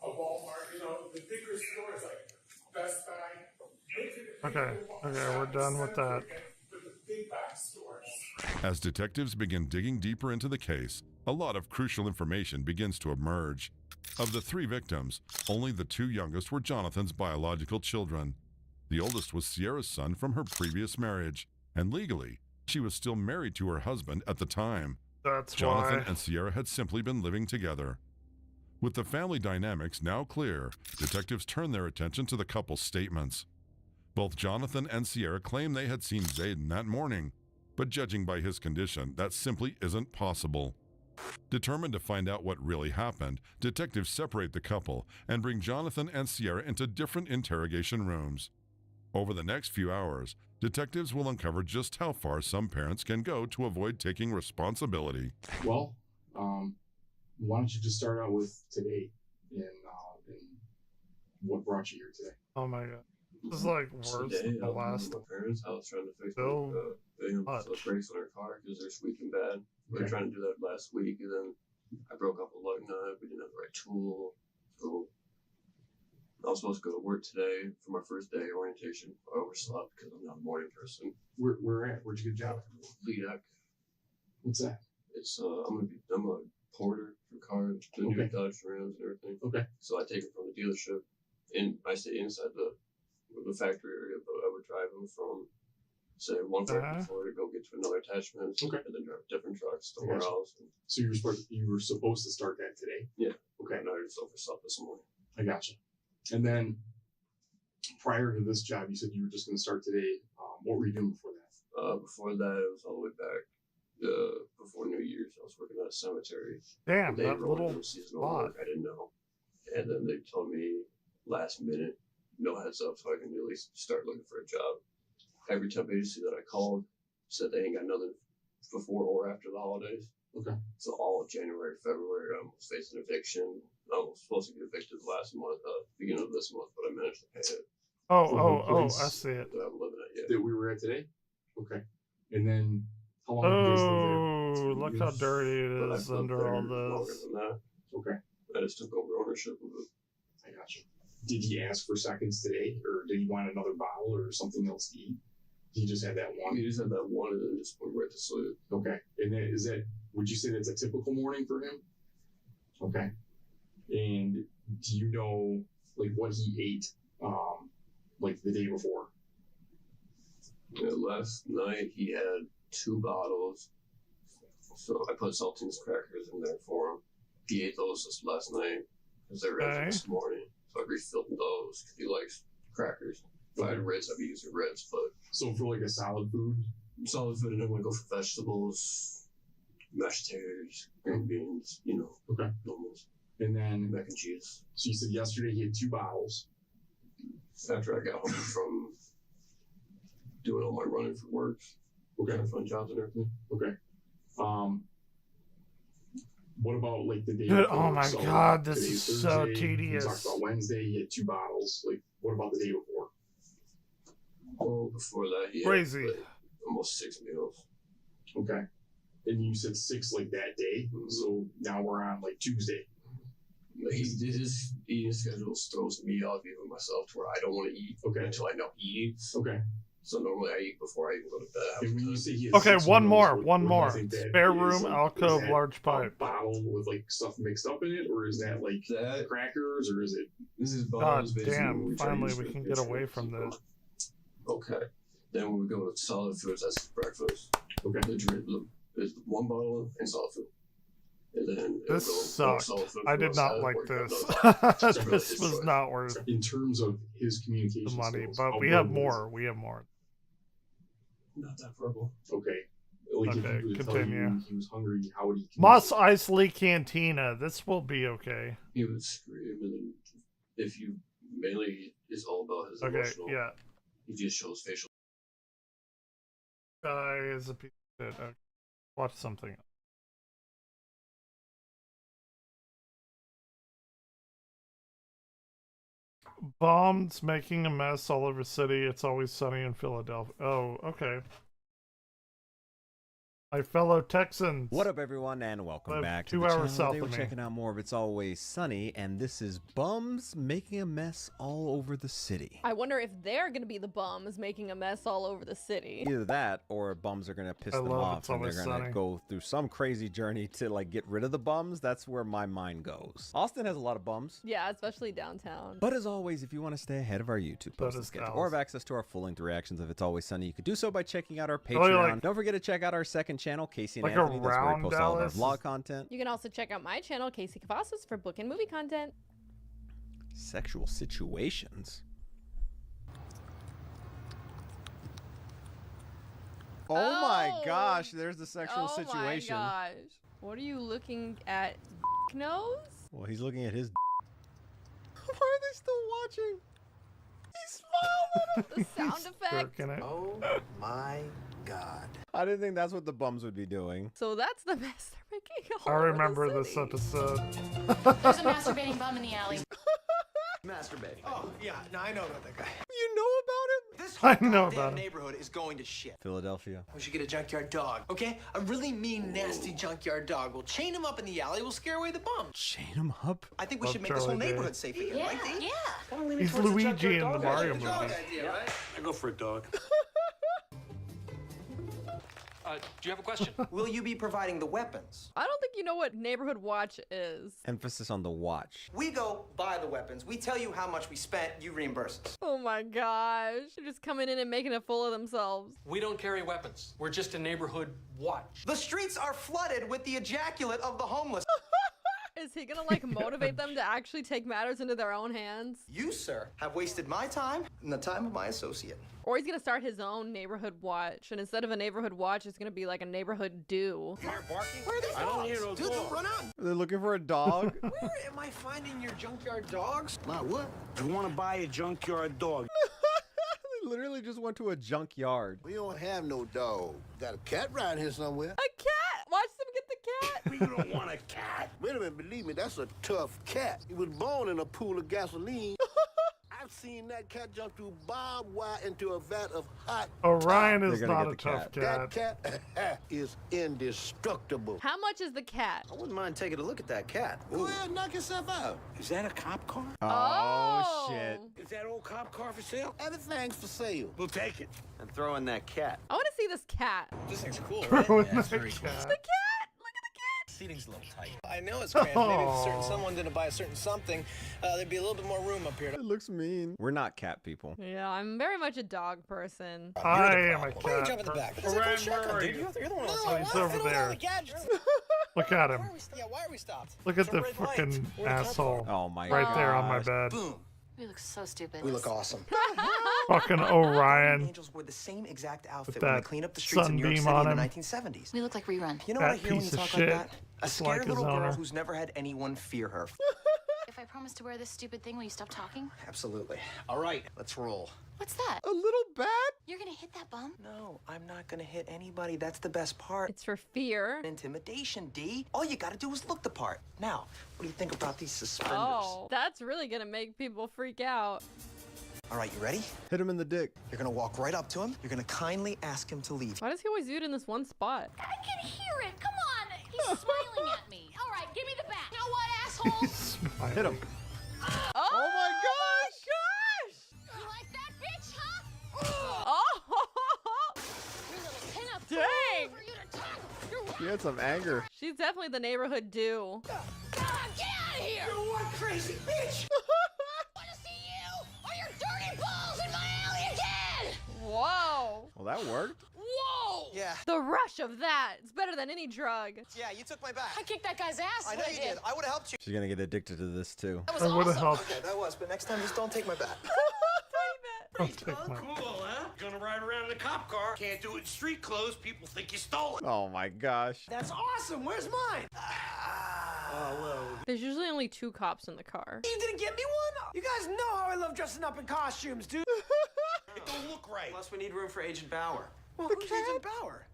A Walmart, you know, the bigger stores like Best Buy. Okay, we're done with that. But the big box stores. As detectives begin digging deeper into the case, a lot of crucial information begins to emerge. Of the 3 victims, only the 2 youngest were Jonathan's biological children. The oldest was Sierra's son from her previous marriage, and legally, she was still married to her husband at the time. That's Jonathan why. and Sierra had simply been living together. With the family dynamics now clear, detectives turn their attention to the couple's statements. Both Jonathan and Sierra claim they had seen Zayden that morning, but judging by his condition, that simply isn't possible. Determined to find out what really happened, detectives separate the couple and bring Jonathan and Sierra into different interrogation rooms. Over the next few hours, detectives will uncover just how far some parents can go to avoid taking responsibility. Well, why don't you just start out with today and what brought you here today? Oh my god. This is like worse than the last my parents' house trying to fix so the brakes on our car because they're squeaking bad. We were trying to do that last week, and then I broke off a lug nut. We didn't have the right tool, so I was supposed to go to work today for my first day orientation. I overslept because I'm not a morning person. Where at? Where'd you get a job? Ledak. What's that? It's I'm a porter for cars, the new Dodge Rams and everything. Okay. So I take it from the dealership, and I stay inside the factory area, but I would drive them from, say, one factory floor to go get to another attachment, and then drive different trucks somewhere else. So you were supposed to start that today? Yeah. Okay. And I just overslept this morning. I gotcha. And then prior to this job, you said you were just going to start today. What were you doing before that? Before that, it was all the way back before New Year's. I was working at a cemetery. Damn, they that little seasonal spot. work. I didn't know. And then they told me last minute, no heads up, so I can at least start looking for a job. Every temp agency that I called said they ain't got nothing before or after the holidays. Okay. So all of January, February, I was facing eviction. I was supposed to get evicted last month, beginning of this month, but I managed to pay it. Oh, I see it. That I'm living at yet. That we were at today? Okay. And then how long did you guys live there? Oh, look how dirty it But is I've lived under there all longer this. than that. Okay. I just took over ownership of it. I gotcha. Did he ask for seconds today, or did he want another bottle or something else to eat? He just had that one. He just had that one, and then just went right to sleep. Okay. And then would you say that's a typical morning for him? Okay. And do you know like what he ate like the day before? Yeah, last night he had 2 bottles. So I put saltines crackers in there for him. He ate those just last night because they were empty this morning. So I refilled those because he likes crackers. If I had Ritz, I'd be using Ritz, but... So for like a solid food? Solid food, and then we go for vegetables, mashed potatoes, green beans, Okay. normals. And then mac and cheese. So you said yesterday he had 2 bottles. After I got home from doing all my running for work, trying to find jobs and everything. Okay. What about like the day Dude, before? oh my So god, this today's is so Thursday, tedious. We talked about Wednesday, he had 2 bottles. Like, what about the day before? Well, before that, he Crazy. had like, almost 6 meals. Okay. And you said 6 like that day, so now we're on like Tuesday. his eating schedule throws me off even myself to where I don't want to eat until I know he eats. Okay. So normally I eat before I even go to bed. And when you say he has Okay, 6 one meals, more. what do you think that Spare is? room, Like, alcove, is that large a pipe. bottle with like stuff mixed up in it, or is that like crackers, or is it? This is God damn! Finally, we can get away from this. Okay. Then when we go with solid foods, that's breakfast. Okay. The drink is 1 bottle and solid food. And then This sucked. I did not like this. This was not worth In terms of his communication the money, skills, but how we have verbal is more. We have more. Not that verbal. Okay. Like if Okay, he would tell continue. you he was hungry, how would he? Moss Isley Cantina. This will be okay. He would scream, and then if you mainly is all about his Okay, emotional. yeah. He just shows facial. Guy is a piece of shit. Okay. Watch something. Bombs making a mess all over city. It's always sunny in Philadelphia. Oh, okay. My fellow Texans. What up, everyone, and welcome Live back to 2 the hours channel. south Today of we're me. checking out more of It's Always Sunny, and this is bums making a mess all over the city. I wonder if they're gonna be the bums making a mess all over the city. Either that, or bums are gonna piss I them love off, It's and they're Always gonna Sunny. go through some crazy journey to like get rid of the bums. That's where my mind goes. Austin has a lot of bums. Yeah, especially downtown. But as always, if you want to stay ahead of our YouTube posts and is schedule, Dallas. or have access to our full-length reactions of It's Always Sunny, you could do so by checking out our Oh, Patreon. like- Don't forget to check out our second channel, Casey and Like a Anthony. That's where we round post all of our Dallas? vlog content. You can also check out my channel, Casey Cavazos, for book and movie content. Sexual situations. Oh my gosh, there's the sexual situation. Oh my gosh. What are you looking at, nose? Well, he's looking at his. Why are they still watching? He's smiling. The sound effect. Jerking it. Oh my god. I didn't think that's what the bums would be doing. So that's the mess they're making all I over remember the this city. episode. There's a masturbating bum in the alley. Masturbating. Oh, yeah. No, I know about that guy. You know about him? This I whole know goddamn about him. neighborhood is going to shit. Philadelphia. We should get a junkyard dog, okay? A really mean, nasty junkyard dog. We'll chain him up in the alley. We'll scare away the bums. Chain him up? I think we Love should make this whole Charlie Day. neighborhood safe again, right, Dee? Yeah. He's Luigi in the Mario movie. Idea, right? I go for a dog. Do you have a question? Will you be providing the weapons? I don't think you know what Neighborhood Watch is. Emphasis on the watch. We go buy the weapons. We tell you how much we spent. You reimburse us. Oh my gosh. They're just coming in and making a fool of themselves. We don't carry weapons. We're just a neighborhood watch. The streets are flooded with the ejaculate of the homeless. Is he gonna like motivate them to actually take matters into their own hands? You, sir, have wasted my time and the time of my associate. Or he's gonna start his own neighborhood watch, and instead of a neighborhood watch, it's gonna be like a neighborhood do. Where are they? I don't hear no Dude, dog. run out. They're looking for a dog. Where am I finding your junkyard dogs? My what? You want to buy a junkyard dog? They literally just went to a junkyard. We don't have no dog. Got a cat around here somewhere. A cat! Watch them get the cat! We don't want a cat. Wait a minute, believe me, that's a tough cat. He was born in a pool of gasoline. I've seen that cat jump through barbed wire into a vat of hot. Orion is They're gonna not get a the tough That cat. cat is indestructible. How much is the cat? I wouldn't mind taking a look at that cat. Go ahead, knock yourself out. Is that a cop car? Oh, shit. Is that old cop car for sale? Everything's for sale. We'll take it. And throw in that cat. I wanna see this cat. This thing's cool, Throw in right? that cat. The cat! Look at the cat! Seating's a little tight. I know it's cramped. Maybe if a certain someone didn't buy a certain something, there'd be a little bit more room up here. It looks mean. We're not cat people. Yeah, I'm very much a dog person. I am a Why are you cat. jumping the back? person. It's a cool shotgun, dude. You're the one Oh, he's over there. Look at him. Why are we stopped? Look at the fucking asshole. Oh my Right god. there on my bed. Boom. We look so stupid. We look awesome. Fucking Orion. Angels wore the same exact outfit With when they that cleaned up the streets in New York sunbeam City on in the him. 1970s. We look like rerun. You know what I That hear when piece you of talk shit, like that? A just like scared his little girl owner. who's never had anyone fear her. If I promise to wear this stupid thing, will you stop talking? Absolutely. All right, let's roll. What's that? A little bat? You're gonna hit that bum? No, I'm not gonna hit anybody. That's the best part. It's for fear. Intimidation, D. All you gotta do is look the part. Now, what do you think about these suspenders? Oh, that's really gonna make people freak out. All right, you ready? Hit him in the dick. You're gonna walk right up to him. You're gonna kindly ask him to leave. Why does he always do it in this one spot? I can hear it. Come on. He's smiling at me. All right, give me the bat. You know what, asshole? Hit him. Oh, my gosh! You like that, bitch, huh? Oh! Your little pinup Dang! for you to talk. You're She had some anger. She's definitely the neighborhood do. Come on, get out of here! You what, crazy bitch? Want to see you or your dirty balls in my alley again? Whoa! Well, that worked. Whoa! Yeah. The rush of that. It's better than any drug. Yeah, you took my back. I kicked that guy's ass. I know you did. I would have helped you. She's gonna get addicted to this too. That was I would've awesome. helped. Okay, that was, but next time just don't take my bat. I'll take my- Cool, huh? Gonna ride around in a cop car. Can't do it in street clothes. People think you stole it. Oh my gosh. That's awesome. Where's mine? Oh, well. There's usually only 2 cops in the car. You didn't get me one? You guys know how I love dressing up in costumes, dude. It don't look right. Plus, we need room for Agent Bauer. Well, who's Agent Bauer?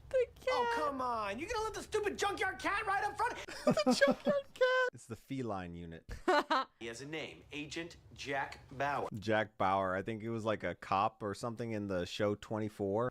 The cat. Oh, come on. You gonna let the stupid junkyard cat right up front? The junkyard cat. It's the feline unit. He has a name, Agent Jack Bauer. Jack Bauer. I think he was like a cop or something in the show 24.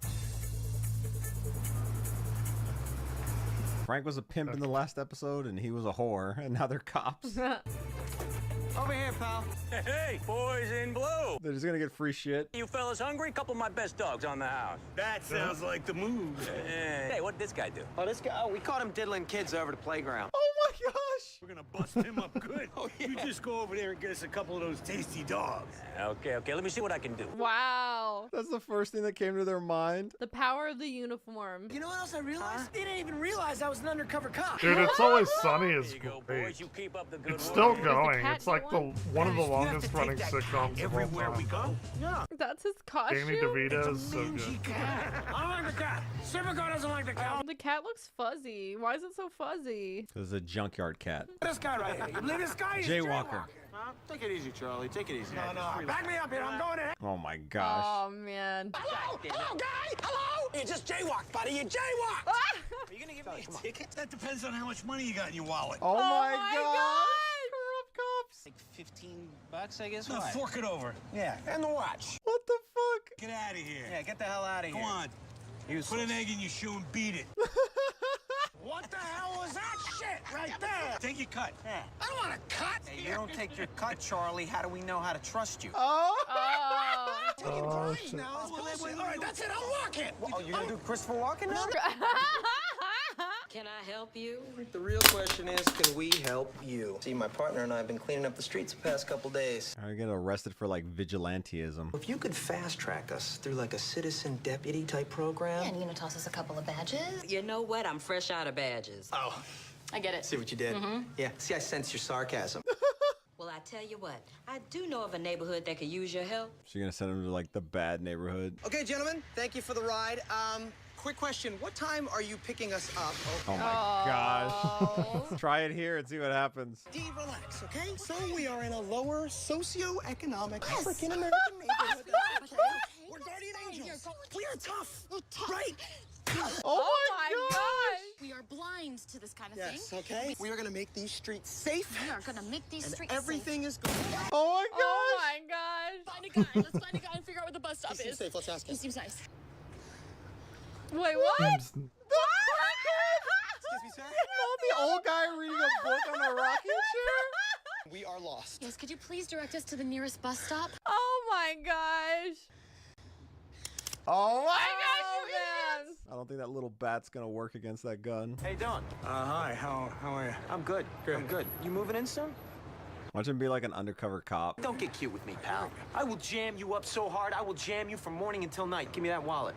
Frank was a pimp in the last episode, and he was a whore, and now they're cops. Over here, pal. Hey, boys in blue. They're just gonna get free shit. You fellas hungry? Couple of my best dogs on the house. That sounds like the move. Hey, what'd this guy do? Oh, this guy, we caught him diddling kids over the playground. Oh my gosh! We're gonna bust him up good. Oh, yeah. You just go over there and get us a couple of those tasty dogs. Okay, let me see what I can do. Wow. That's the first thing that came to their mind. The power of the uniform. You know what else I realized? They didn't even realize I was an undercover cop. Dude, It's Always Sunny is There you go, great. boys. You keep up the good It's work. still Does the going. cat It's like get the one of the You have longest to running take that cat sitcoms of all everywhere we time. go. Yeah. That's his costume. Danny DeVito is so Mangy good. cat. I don't like the cat. Supergirl doesn't like the cat. The cat looks fuzzy. Why is it so fuzzy? This is a junkyard cat. This guy right here. You believe this guy is Jaywalker. Huh? Take it easy, Charlie. Take it easy. No. Back me up here. I'm going in. Oh my gosh. Oh man. Hello, guy. Hello. You just jaywalked, buddy. You jaywalked. Are you gonna give me a ticket? That depends on how much money you got in your wallet. Oh my gosh. Like $15, I guess. No, Why? fork it over. Yeah, and the watch. What the fuck? Get out of here. Yeah, get the hell out of here. Come on. Put an egg in your shoe and beat it. What the hell was that shit right there? Take your cut. Yeah. I don't want a cut. Hey, you don't take your cut, Charlie. How do we know how to trust you? Oh. Taking bribes now. All right, that's it. I'm walking. Oh, you're gonna do Christopher Walken now? Can I help you? The real question is, can we help you? See, my partner and I have been cleaning up the streets the past couple days. I get arrested for like vigilanteism. If you could fast track us through like a citizen deputy type program. Yeah, and you gonna toss us a couple of badges? You know what? I'm fresh out of badges. Oh, I get it. see what you did? Mhm. Yeah, see, I sense your sarcasm. Well, I tell you what, I do know of a neighborhood that could use your help. She's gonna send him to like the bad neighborhood. Okay, gentlemen, thank you for the ride. Quick question. What time are you picking us up? Oh my gosh. Try it here and see what happens. Dee, relax, okay? So we are in a lower socioeconomic African-American neighborhood. Okay? We're guardian angels. We are tough. Right? Oh my gosh. We are blind to this kind of Yes, thing. okay? We are gonna make these streets safe. We are gonna make these And streets everything is good. Oh my gosh. Oh my gosh. Find a guy. Let's find a guy and figure out where the bus stop He seems is. safe. Let's ask He him. seems nice. Wait, what? Excuse me, sir? The old guy reading a book on a rocking chair? We are lost. Yes, could you please direct us to the nearest bus stop? Oh my gosh. Oh my gosh, man. I don't think that little bat's gonna work against that gun. Hey, Don. Hi. How are you? I'm good. I'm good. You moving in soon? Watch him be like an undercover cop. Don't get cute with me, pal. I will jam you up so hard, I will jam you from morning until night. Give me that wallet.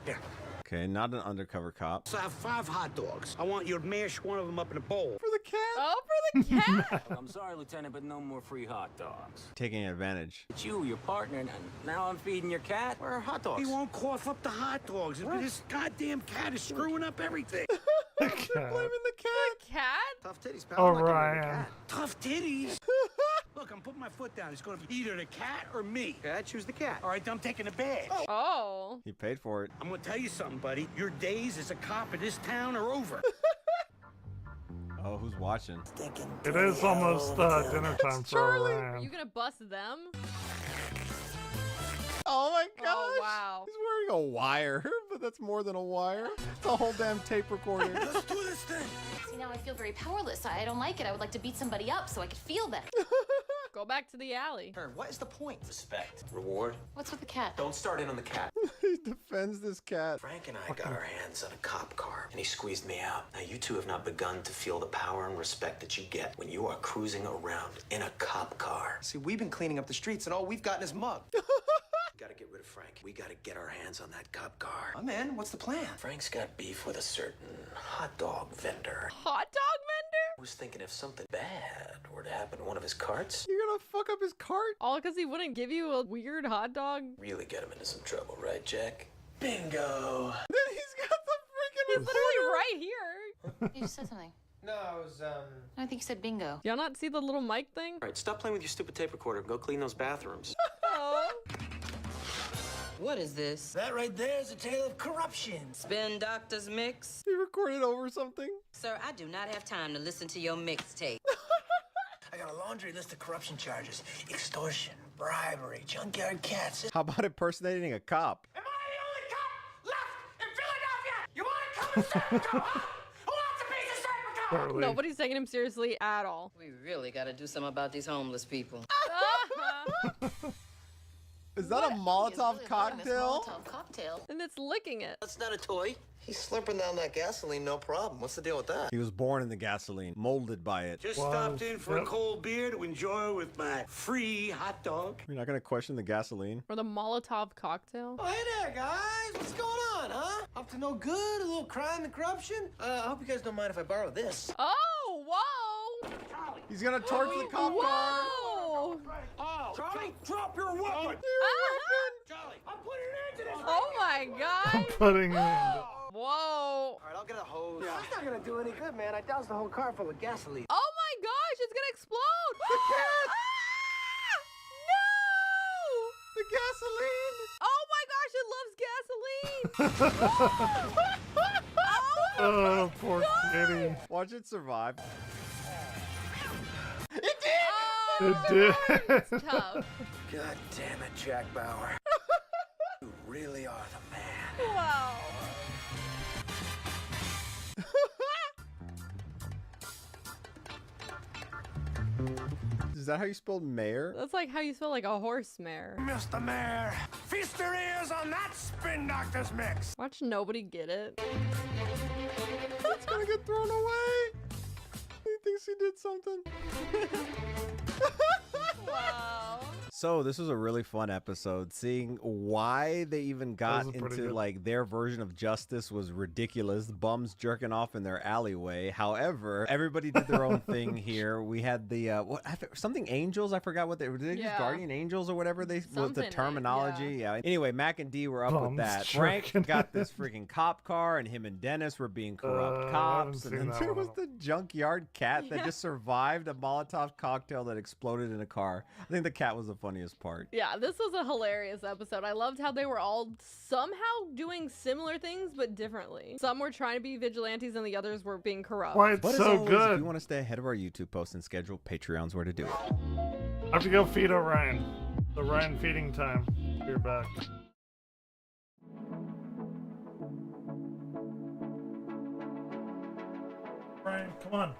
Here. Okay, not an undercover cop. So I have 5 hot dogs. I want you to mash one of them up in a bowl. For the cat? Oh, for the cat. I'm sorry, Lieutenant, but no more free hot dogs. Taking advantage. It's you, your partner, and now I'm feeding your cat? Where are hot dogs? He won't cough up the hot dogs. This goddamn cat is screwing up everything. Blaming the cat. Cat? Tough titties, pal. Oh, I'm not giving you the Ryan. cat. Tough titties. Look, I'm putting my foot down. It's going to be either the cat or me. Okay, I choose the cat. All right, I'm taking the badge. Oh. He paid for it. I'm going to tell you something, buddy. Your days as a cop in this town are over. Oh, who's watching? It is almost dinner time for Are Ryan. you gonna bust them? Oh my gosh. Oh wow. He's wearing wearing a wire, but that's more than a wire. It's a whole damn tape recorder. Let's do this thing. See, now I feel very powerless. I don't like it. I would like to beat somebody up so I could feel better. Go back to the alley. What is the point? Respect. Reward. What's with the cat? Don't start in on the cat. He defends this cat. Frank and I got our hands on a cop car, and he squeezed me out. Now, you two have not begun to feel the power and respect that you get when you are cruising around in a cop car. See, we've been cleaning up the streets, and all we've gotten is mud. We gotta get rid of Frank. We gotta get our hands on that cop car. I'm in. What's the plan? Frank's got beef with a certain hot dog vendor. Hot dog vendor? I was thinking if something bad were to happen to one of his carts, You're gonna fuck up his cart? All because he wouldn't give you a weird hot dog? really get him into some trouble, right, Jack? Bingo. Then he's got the freaking He's literally right here. You just said something. No, I was, I think you said bingo. Y'all not see the little mic thing? All right, stop playing with your stupid tape recorder and go clean those bathrooms. What is this? That right there is a tale of corruption. Spin Doctor's mix? He recorded over something? Sir, I do not have time to listen to your mixtape. I got a laundry list of corruption charges. Extortion, bribery, junkyard cats. How about impersonating a cop? Am I the only cop left in Philadelphia? You want to come and serve, Who wants a piece of Serpico? Nobody's taking him seriously at all. We really got to do something about these homeless people. Is that a Molotov cocktail? Molotov cocktail. And it's licking it. That's not a toy. He's slurping down that gasoline, no problem. What's the deal with that? He was born in the gasoline, molded by it. Just stopped in for a cold beer to enjoy with my free hot dog. You're not gonna question the gasoline? Or the Molotov cocktail. Oh, hey there, guys. What's going on, huh? Up to no good? A little crime and corruption? I hope you guys don't mind if I borrow this. Oh, whoa! He's gonna torch the cop car. Whoa! Oh, Charlie, drop your weapon! Charlie, I'm putting an end to this! Oh my god! Putting in. Whoa! All right, I'll get a hose. Yeah. That's not gonna do any good, man. I doused the whole car full of gasoline. Oh my gosh, it's gonna explode! The cat! No! Oh my gosh, it loves gasoline! Oh, poor kitty. Watch it survive. It It did. It's tough. God damn it, Jack Bauer. You really are the man. Wow. Is that how you spelled mayor? That's like how you spell like a horse mare. Mr. Mayor, feast your ears on that Spin Doctor's mix. Watch nobody get it. It's gonna get thrown away. He thinks he did something. Wow. So this was a really fun episode. Seeing why they even got was pretty into good. like their version of justice was ridiculous. Bums jerking off in their alleyway. However, everybody did their own thing here. We had the something angels. I forgot what they were. Did they use Yeah. guardian angels or whatever they with the Something, terminology? Yeah. Anyway, Mac and D were up with Bums that. jerking Frank got this freaking cop car, and him and Dennis were being corrupt I cops. haven't And then seen that there one. was the junkyard cat that just survived a Molotov cocktail that exploded in a car. I think the cat was the funniest part. Yeah, this was a hilarious episode. I loved how they were all somehow doing similar things, but differently. Some were trying to be vigilantes and the others were being corrupt. Why it's But as so always, good. if you want to stay ahead of our YouTube posts and schedule Patreons where to do it. I have to go feed Orion. The Ryan feeding time. You're back. Ryan, come on.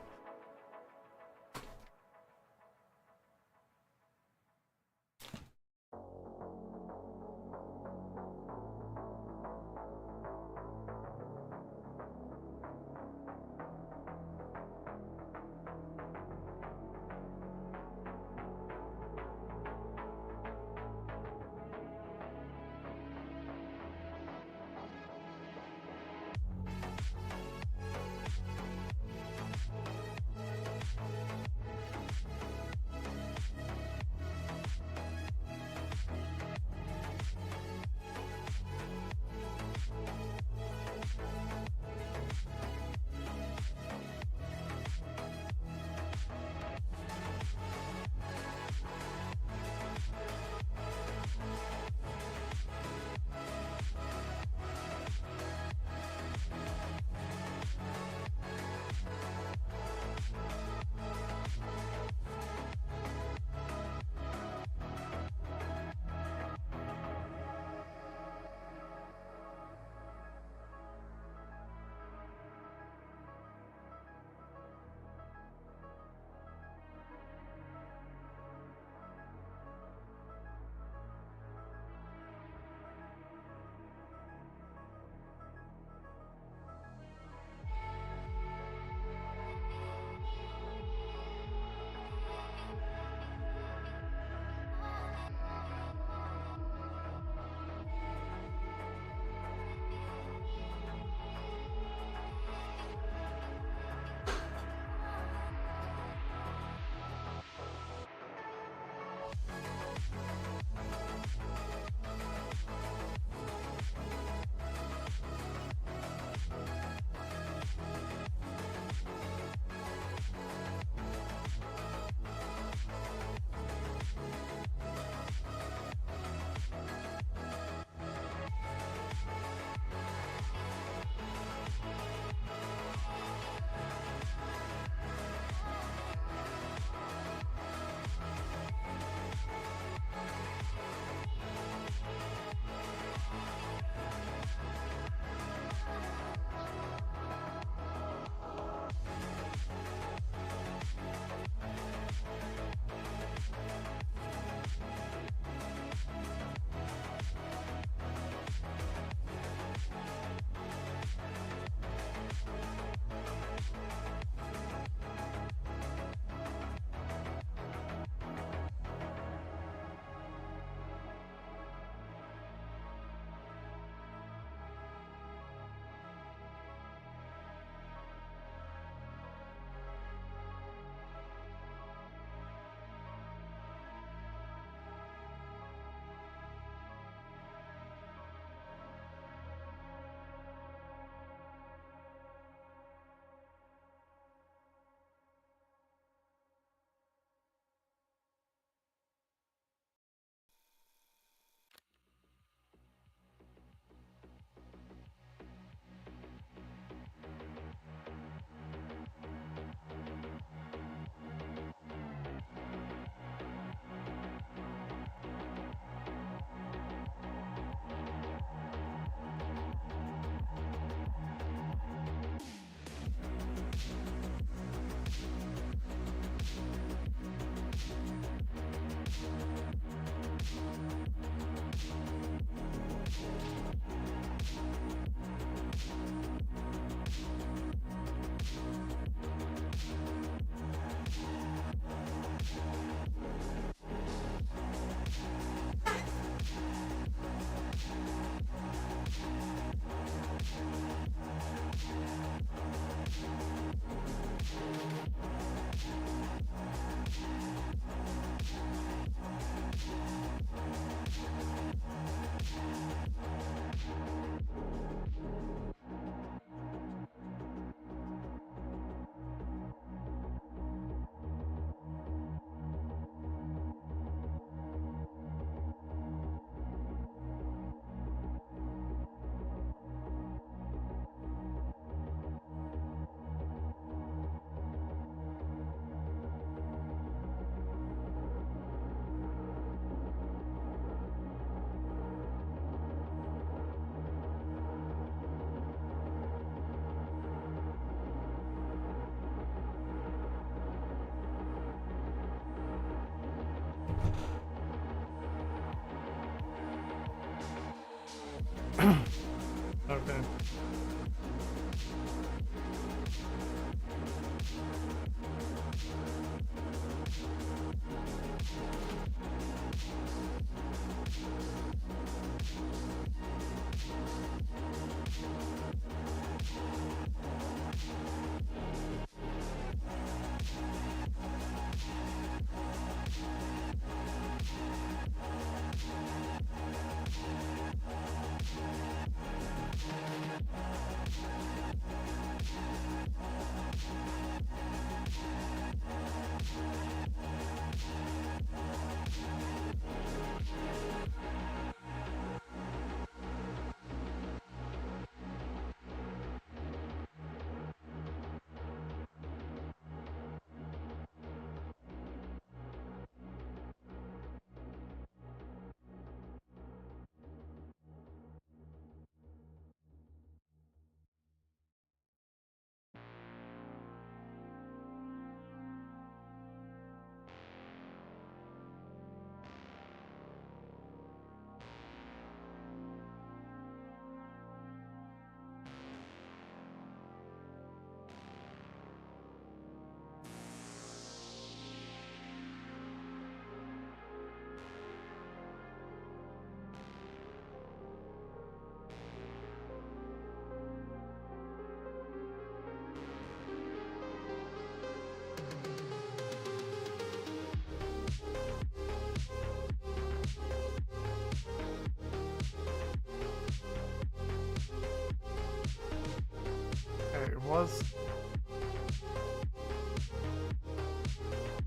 was.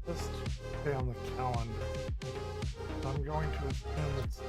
Just stay on the calendar. I'm going to assume it's.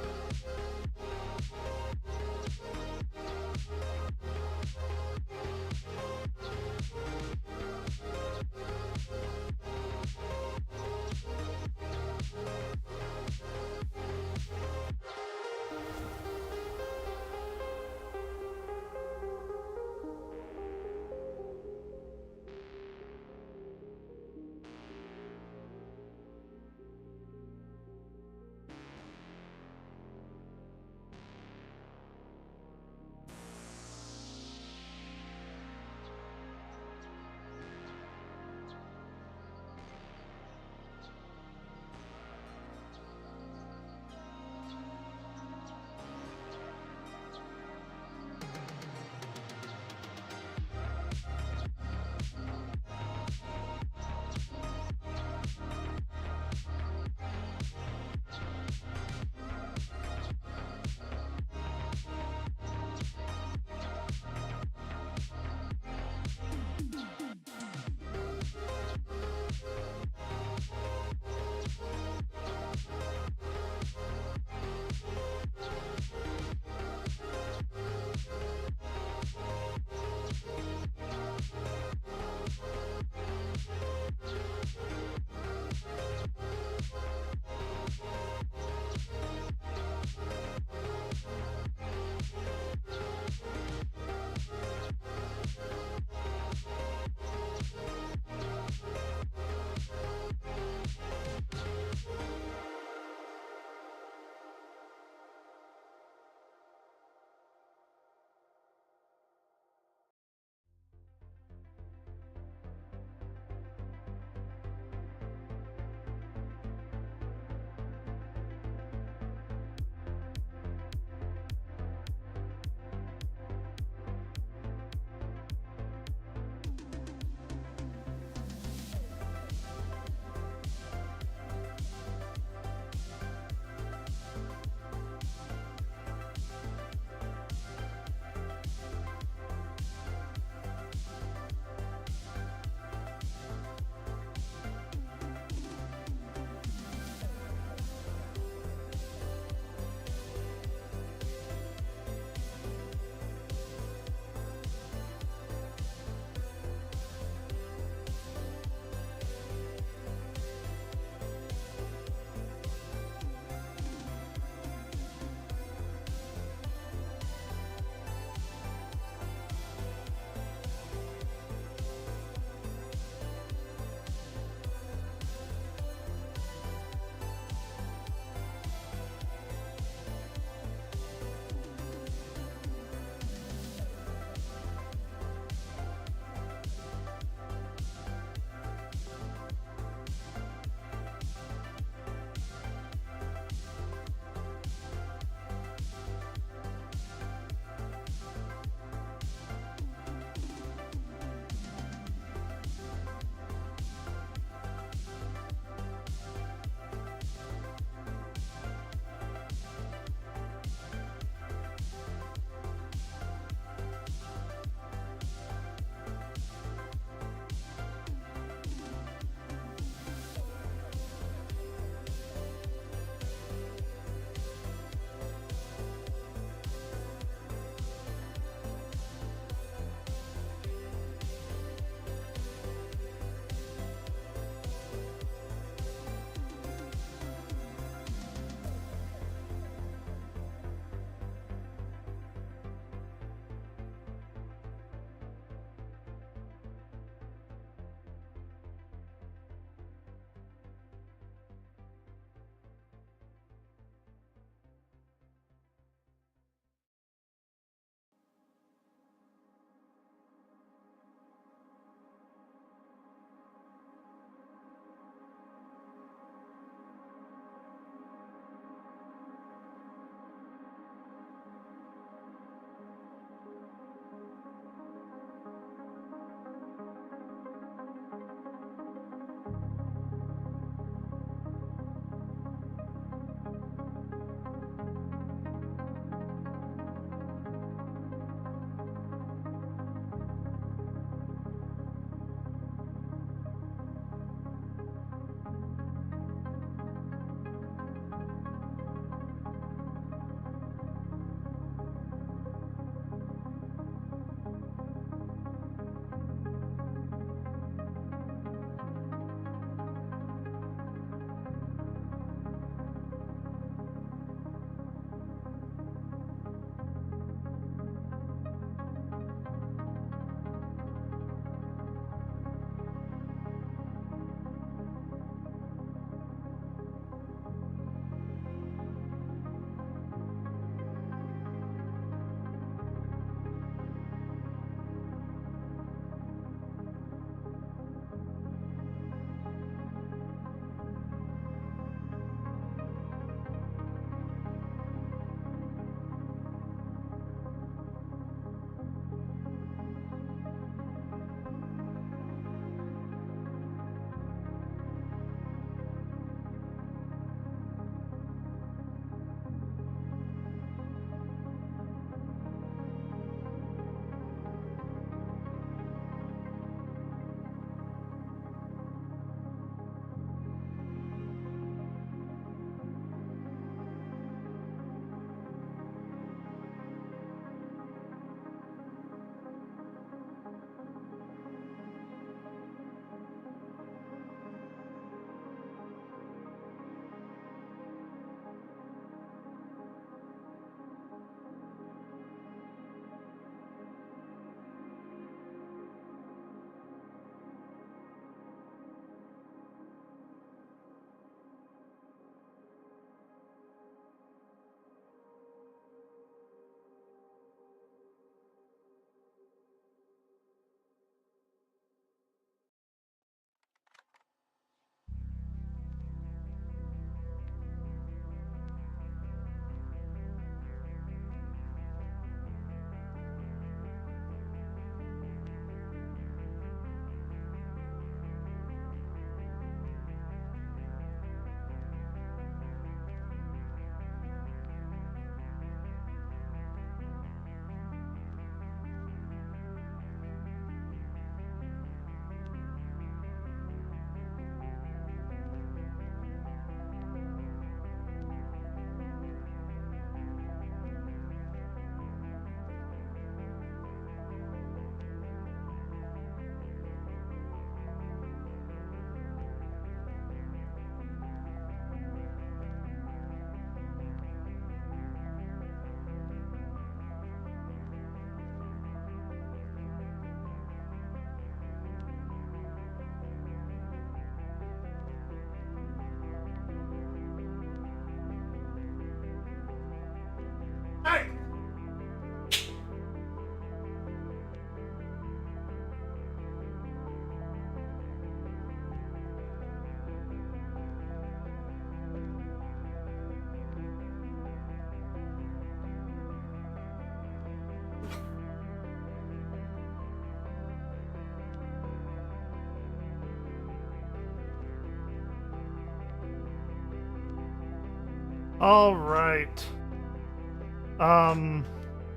All right.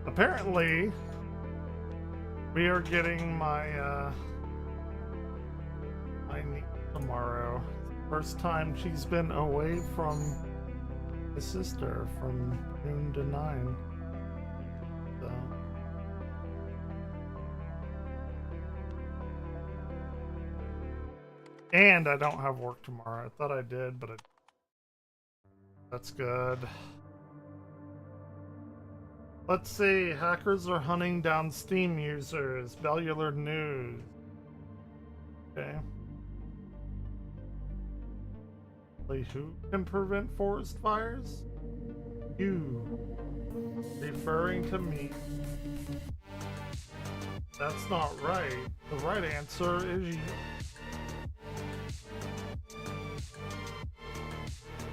Apparently we are getting my niece tomorrow. First time she's been away from his sister from noon to 9. So. And I don't have work tomorrow. I thought I did, but that's good. Let's see. Hackers are hunting down Steam users. Bellular News. Okay. Who can prevent forest fires? You. Referring to me. That's not right. The right answer is you.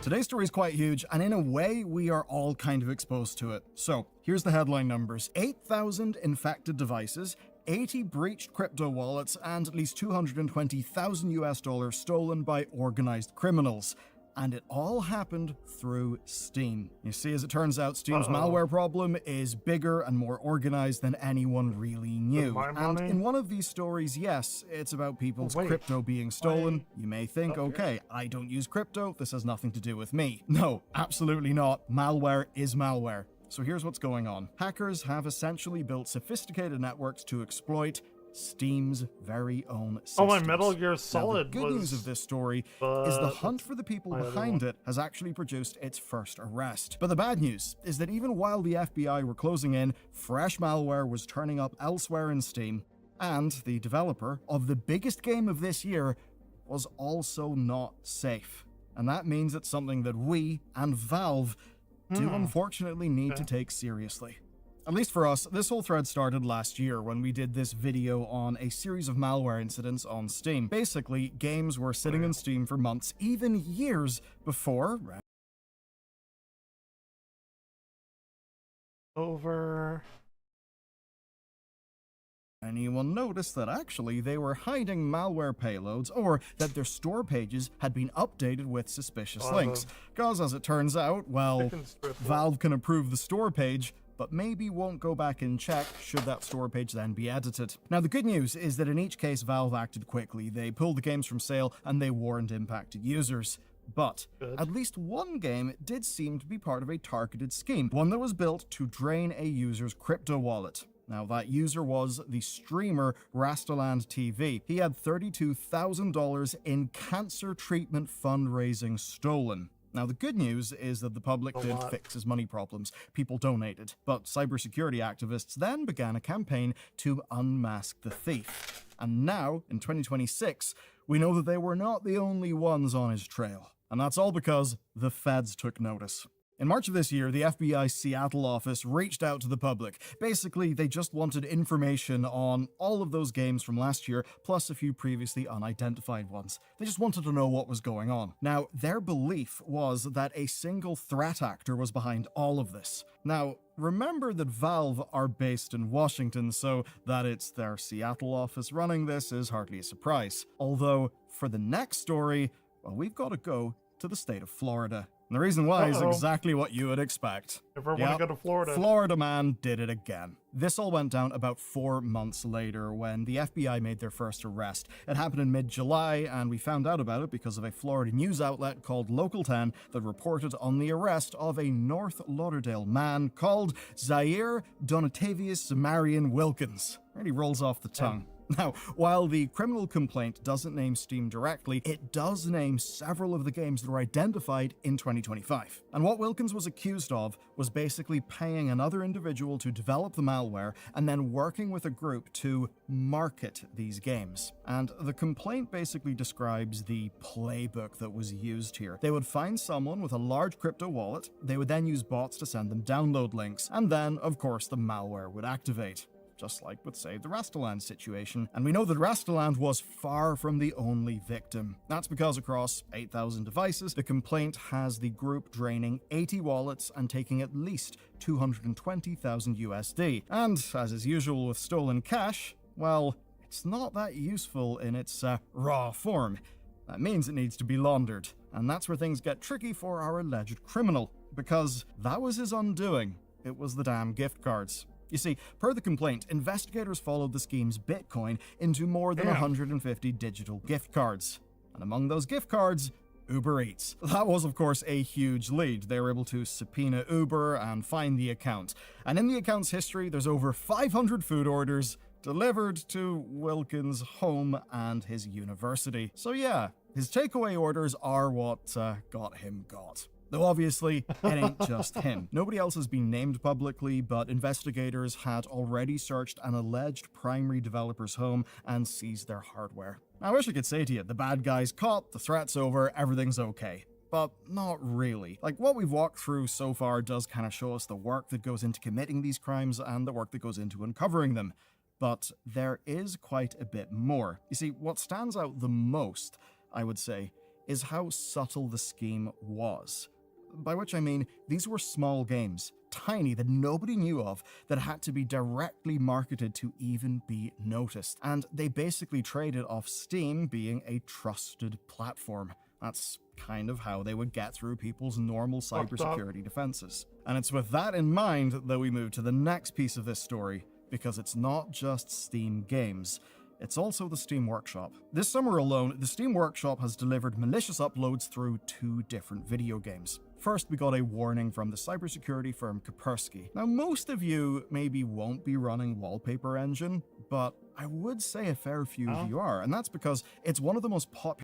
Today's story is quite huge, and in a way, we are all kind of exposed to it. So, here's the headline numbers. 8,000 infected devices, 80 breached crypto wallets, and at least $220,000 stolen by organized criminals. And it all happened through Steam. You see, as it turns out, Steam's malware problem is bigger and more organized than anyone really knew. And in one of these stories, yes, it's about people's crypto being stolen. You may think, okay, I don't use crypto, this has nothing to do with me. No, absolutely not. Malware is malware. So here's what's going on. Hackers have essentially built sophisticated networks to exploit Steam's very own systems. Oh, my Metal Gear Solid. Now, the good news of this story is the hunt for the people behind it has actually produced its first arrest. But the bad news is that even while the FBI were closing in, fresh malware was turning up elsewhere in Steam, and the developer of the biggest game of this year was also not safe. And that means it's something that we and Valve do unfortunately need to take seriously. At least for us, this whole thread started last year when we did this video on a series of malware incidents on Steam. Basically, games were sitting in Steam for months, even years before anyone noticed that actually they were hiding malware payloads or that their store pages had been updated with suspicious links. Because as it turns out, well, Valve can approve the store page, but maybe won't go back and check should that store page then be edited. Now, the good news is that in each case, Valve acted quickly. They pulled the games from sale and they warned impacted users. But at least one game did seem to be part of a targeted scheme, one that was built to drain a user's crypto wallet. Now, that user was the streamer Rastaland TV. He had $32,000 in cancer treatment fundraising stolen. Now, the good news is that the public did fix his money problems. People donated. But cybersecurity activists then began a campaign to unmask the thief. And now, in 2026, we know that they were not the only ones on his trail. And that's all because the feds took notice. In March of this year, the FBI's Seattle office reached out to the public. Basically, they just wanted information on all of those games from last year, plus a few previously unidentified ones. They just wanted to know what was going on. Now, their belief was that a single threat actor was behind all of this. Now, remember that Valve are based in Washington, so that it's their Seattle office running this is hardly a surprise. Although, for the next story, well, we've got to go to the state of Florida. And the reason why is exactly what you would expect. Never want to go to Florida. Florida man did it again. This all went down about 4 months later when the FBI made their first arrest. It happened in mid-July, and we found out about it because of a Florida news outlet called Local 10 that reported on the arrest of a North Lauderdale man called Zaire Donatavius Marion Wilkins. Really rolls off the tongue. Now, while the criminal complaint doesn't name Steam directly, it does name several of the games that were identified in 2025. And what Wilkins was accused of was basically paying another individual to develop the malware and then working with a group to market these games. And the complaint basically describes the playbook that was used here. They would find someone with a large crypto wallet, they would then use bots to send them download links, and then, of course, the malware would activate. Just like with, say, the Rastaland situation. And we know that Rastaland was far from the only victim. That's because across 8,000 devices, the complaint has the group draining 80 wallets and taking at least 220,000 USD. And, as is usual with stolen cash, well, it's not that useful in its raw form. That means it needs to be laundered. And that's where things get tricky for our alleged criminal. because that was his undoing. It was the damn gift cards. You see, per the complaint, investigators followed the scheme's Bitcoin into more than 150 digital gift cards. And among those gift cards, Uber Eats. That was, of course, a huge lead. They were able to subpoena Uber and find the account. And in the account's history, there's over 500 food orders delivered to Wilkins' home and his university. So yeah, his takeaway orders are what got him got. Though obviously, it ain't just him. Nobody else has been named publicly, but investigators had already searched an alleged primary developer's home and seized their hardware. I wish I could say to you, the bad guy's caught, the threat's over, everything's okay. But not really. Like, what we've walked through so far does kind of show us the work that goes into committing these crimes and the work that goes into uncovering them. But there is quite a bit more. You see, what stands out the most, I would say, is how subtle the scheme was. By which I mean, these were small games, tiny, that nobody knew of, that had to be directly marketed to even be noticed. And they basically traded off Steam being a trusted platform. That's kind of how they would get through people's normal cybersecurity defenses. And it's with that in mind that we move to the next piece of this story, because it's not just Steam games. It's also the Steam Workshop. This summer alone, the Steam Workshop has delivered malicious uploads through 2 different video games. First, we got a warning from the cybersecurity firm Kaspersky. Now, most of you maybe won't be running Wallpaper Engine, but I would say a fair few of you are, and that's because it's one of the most popular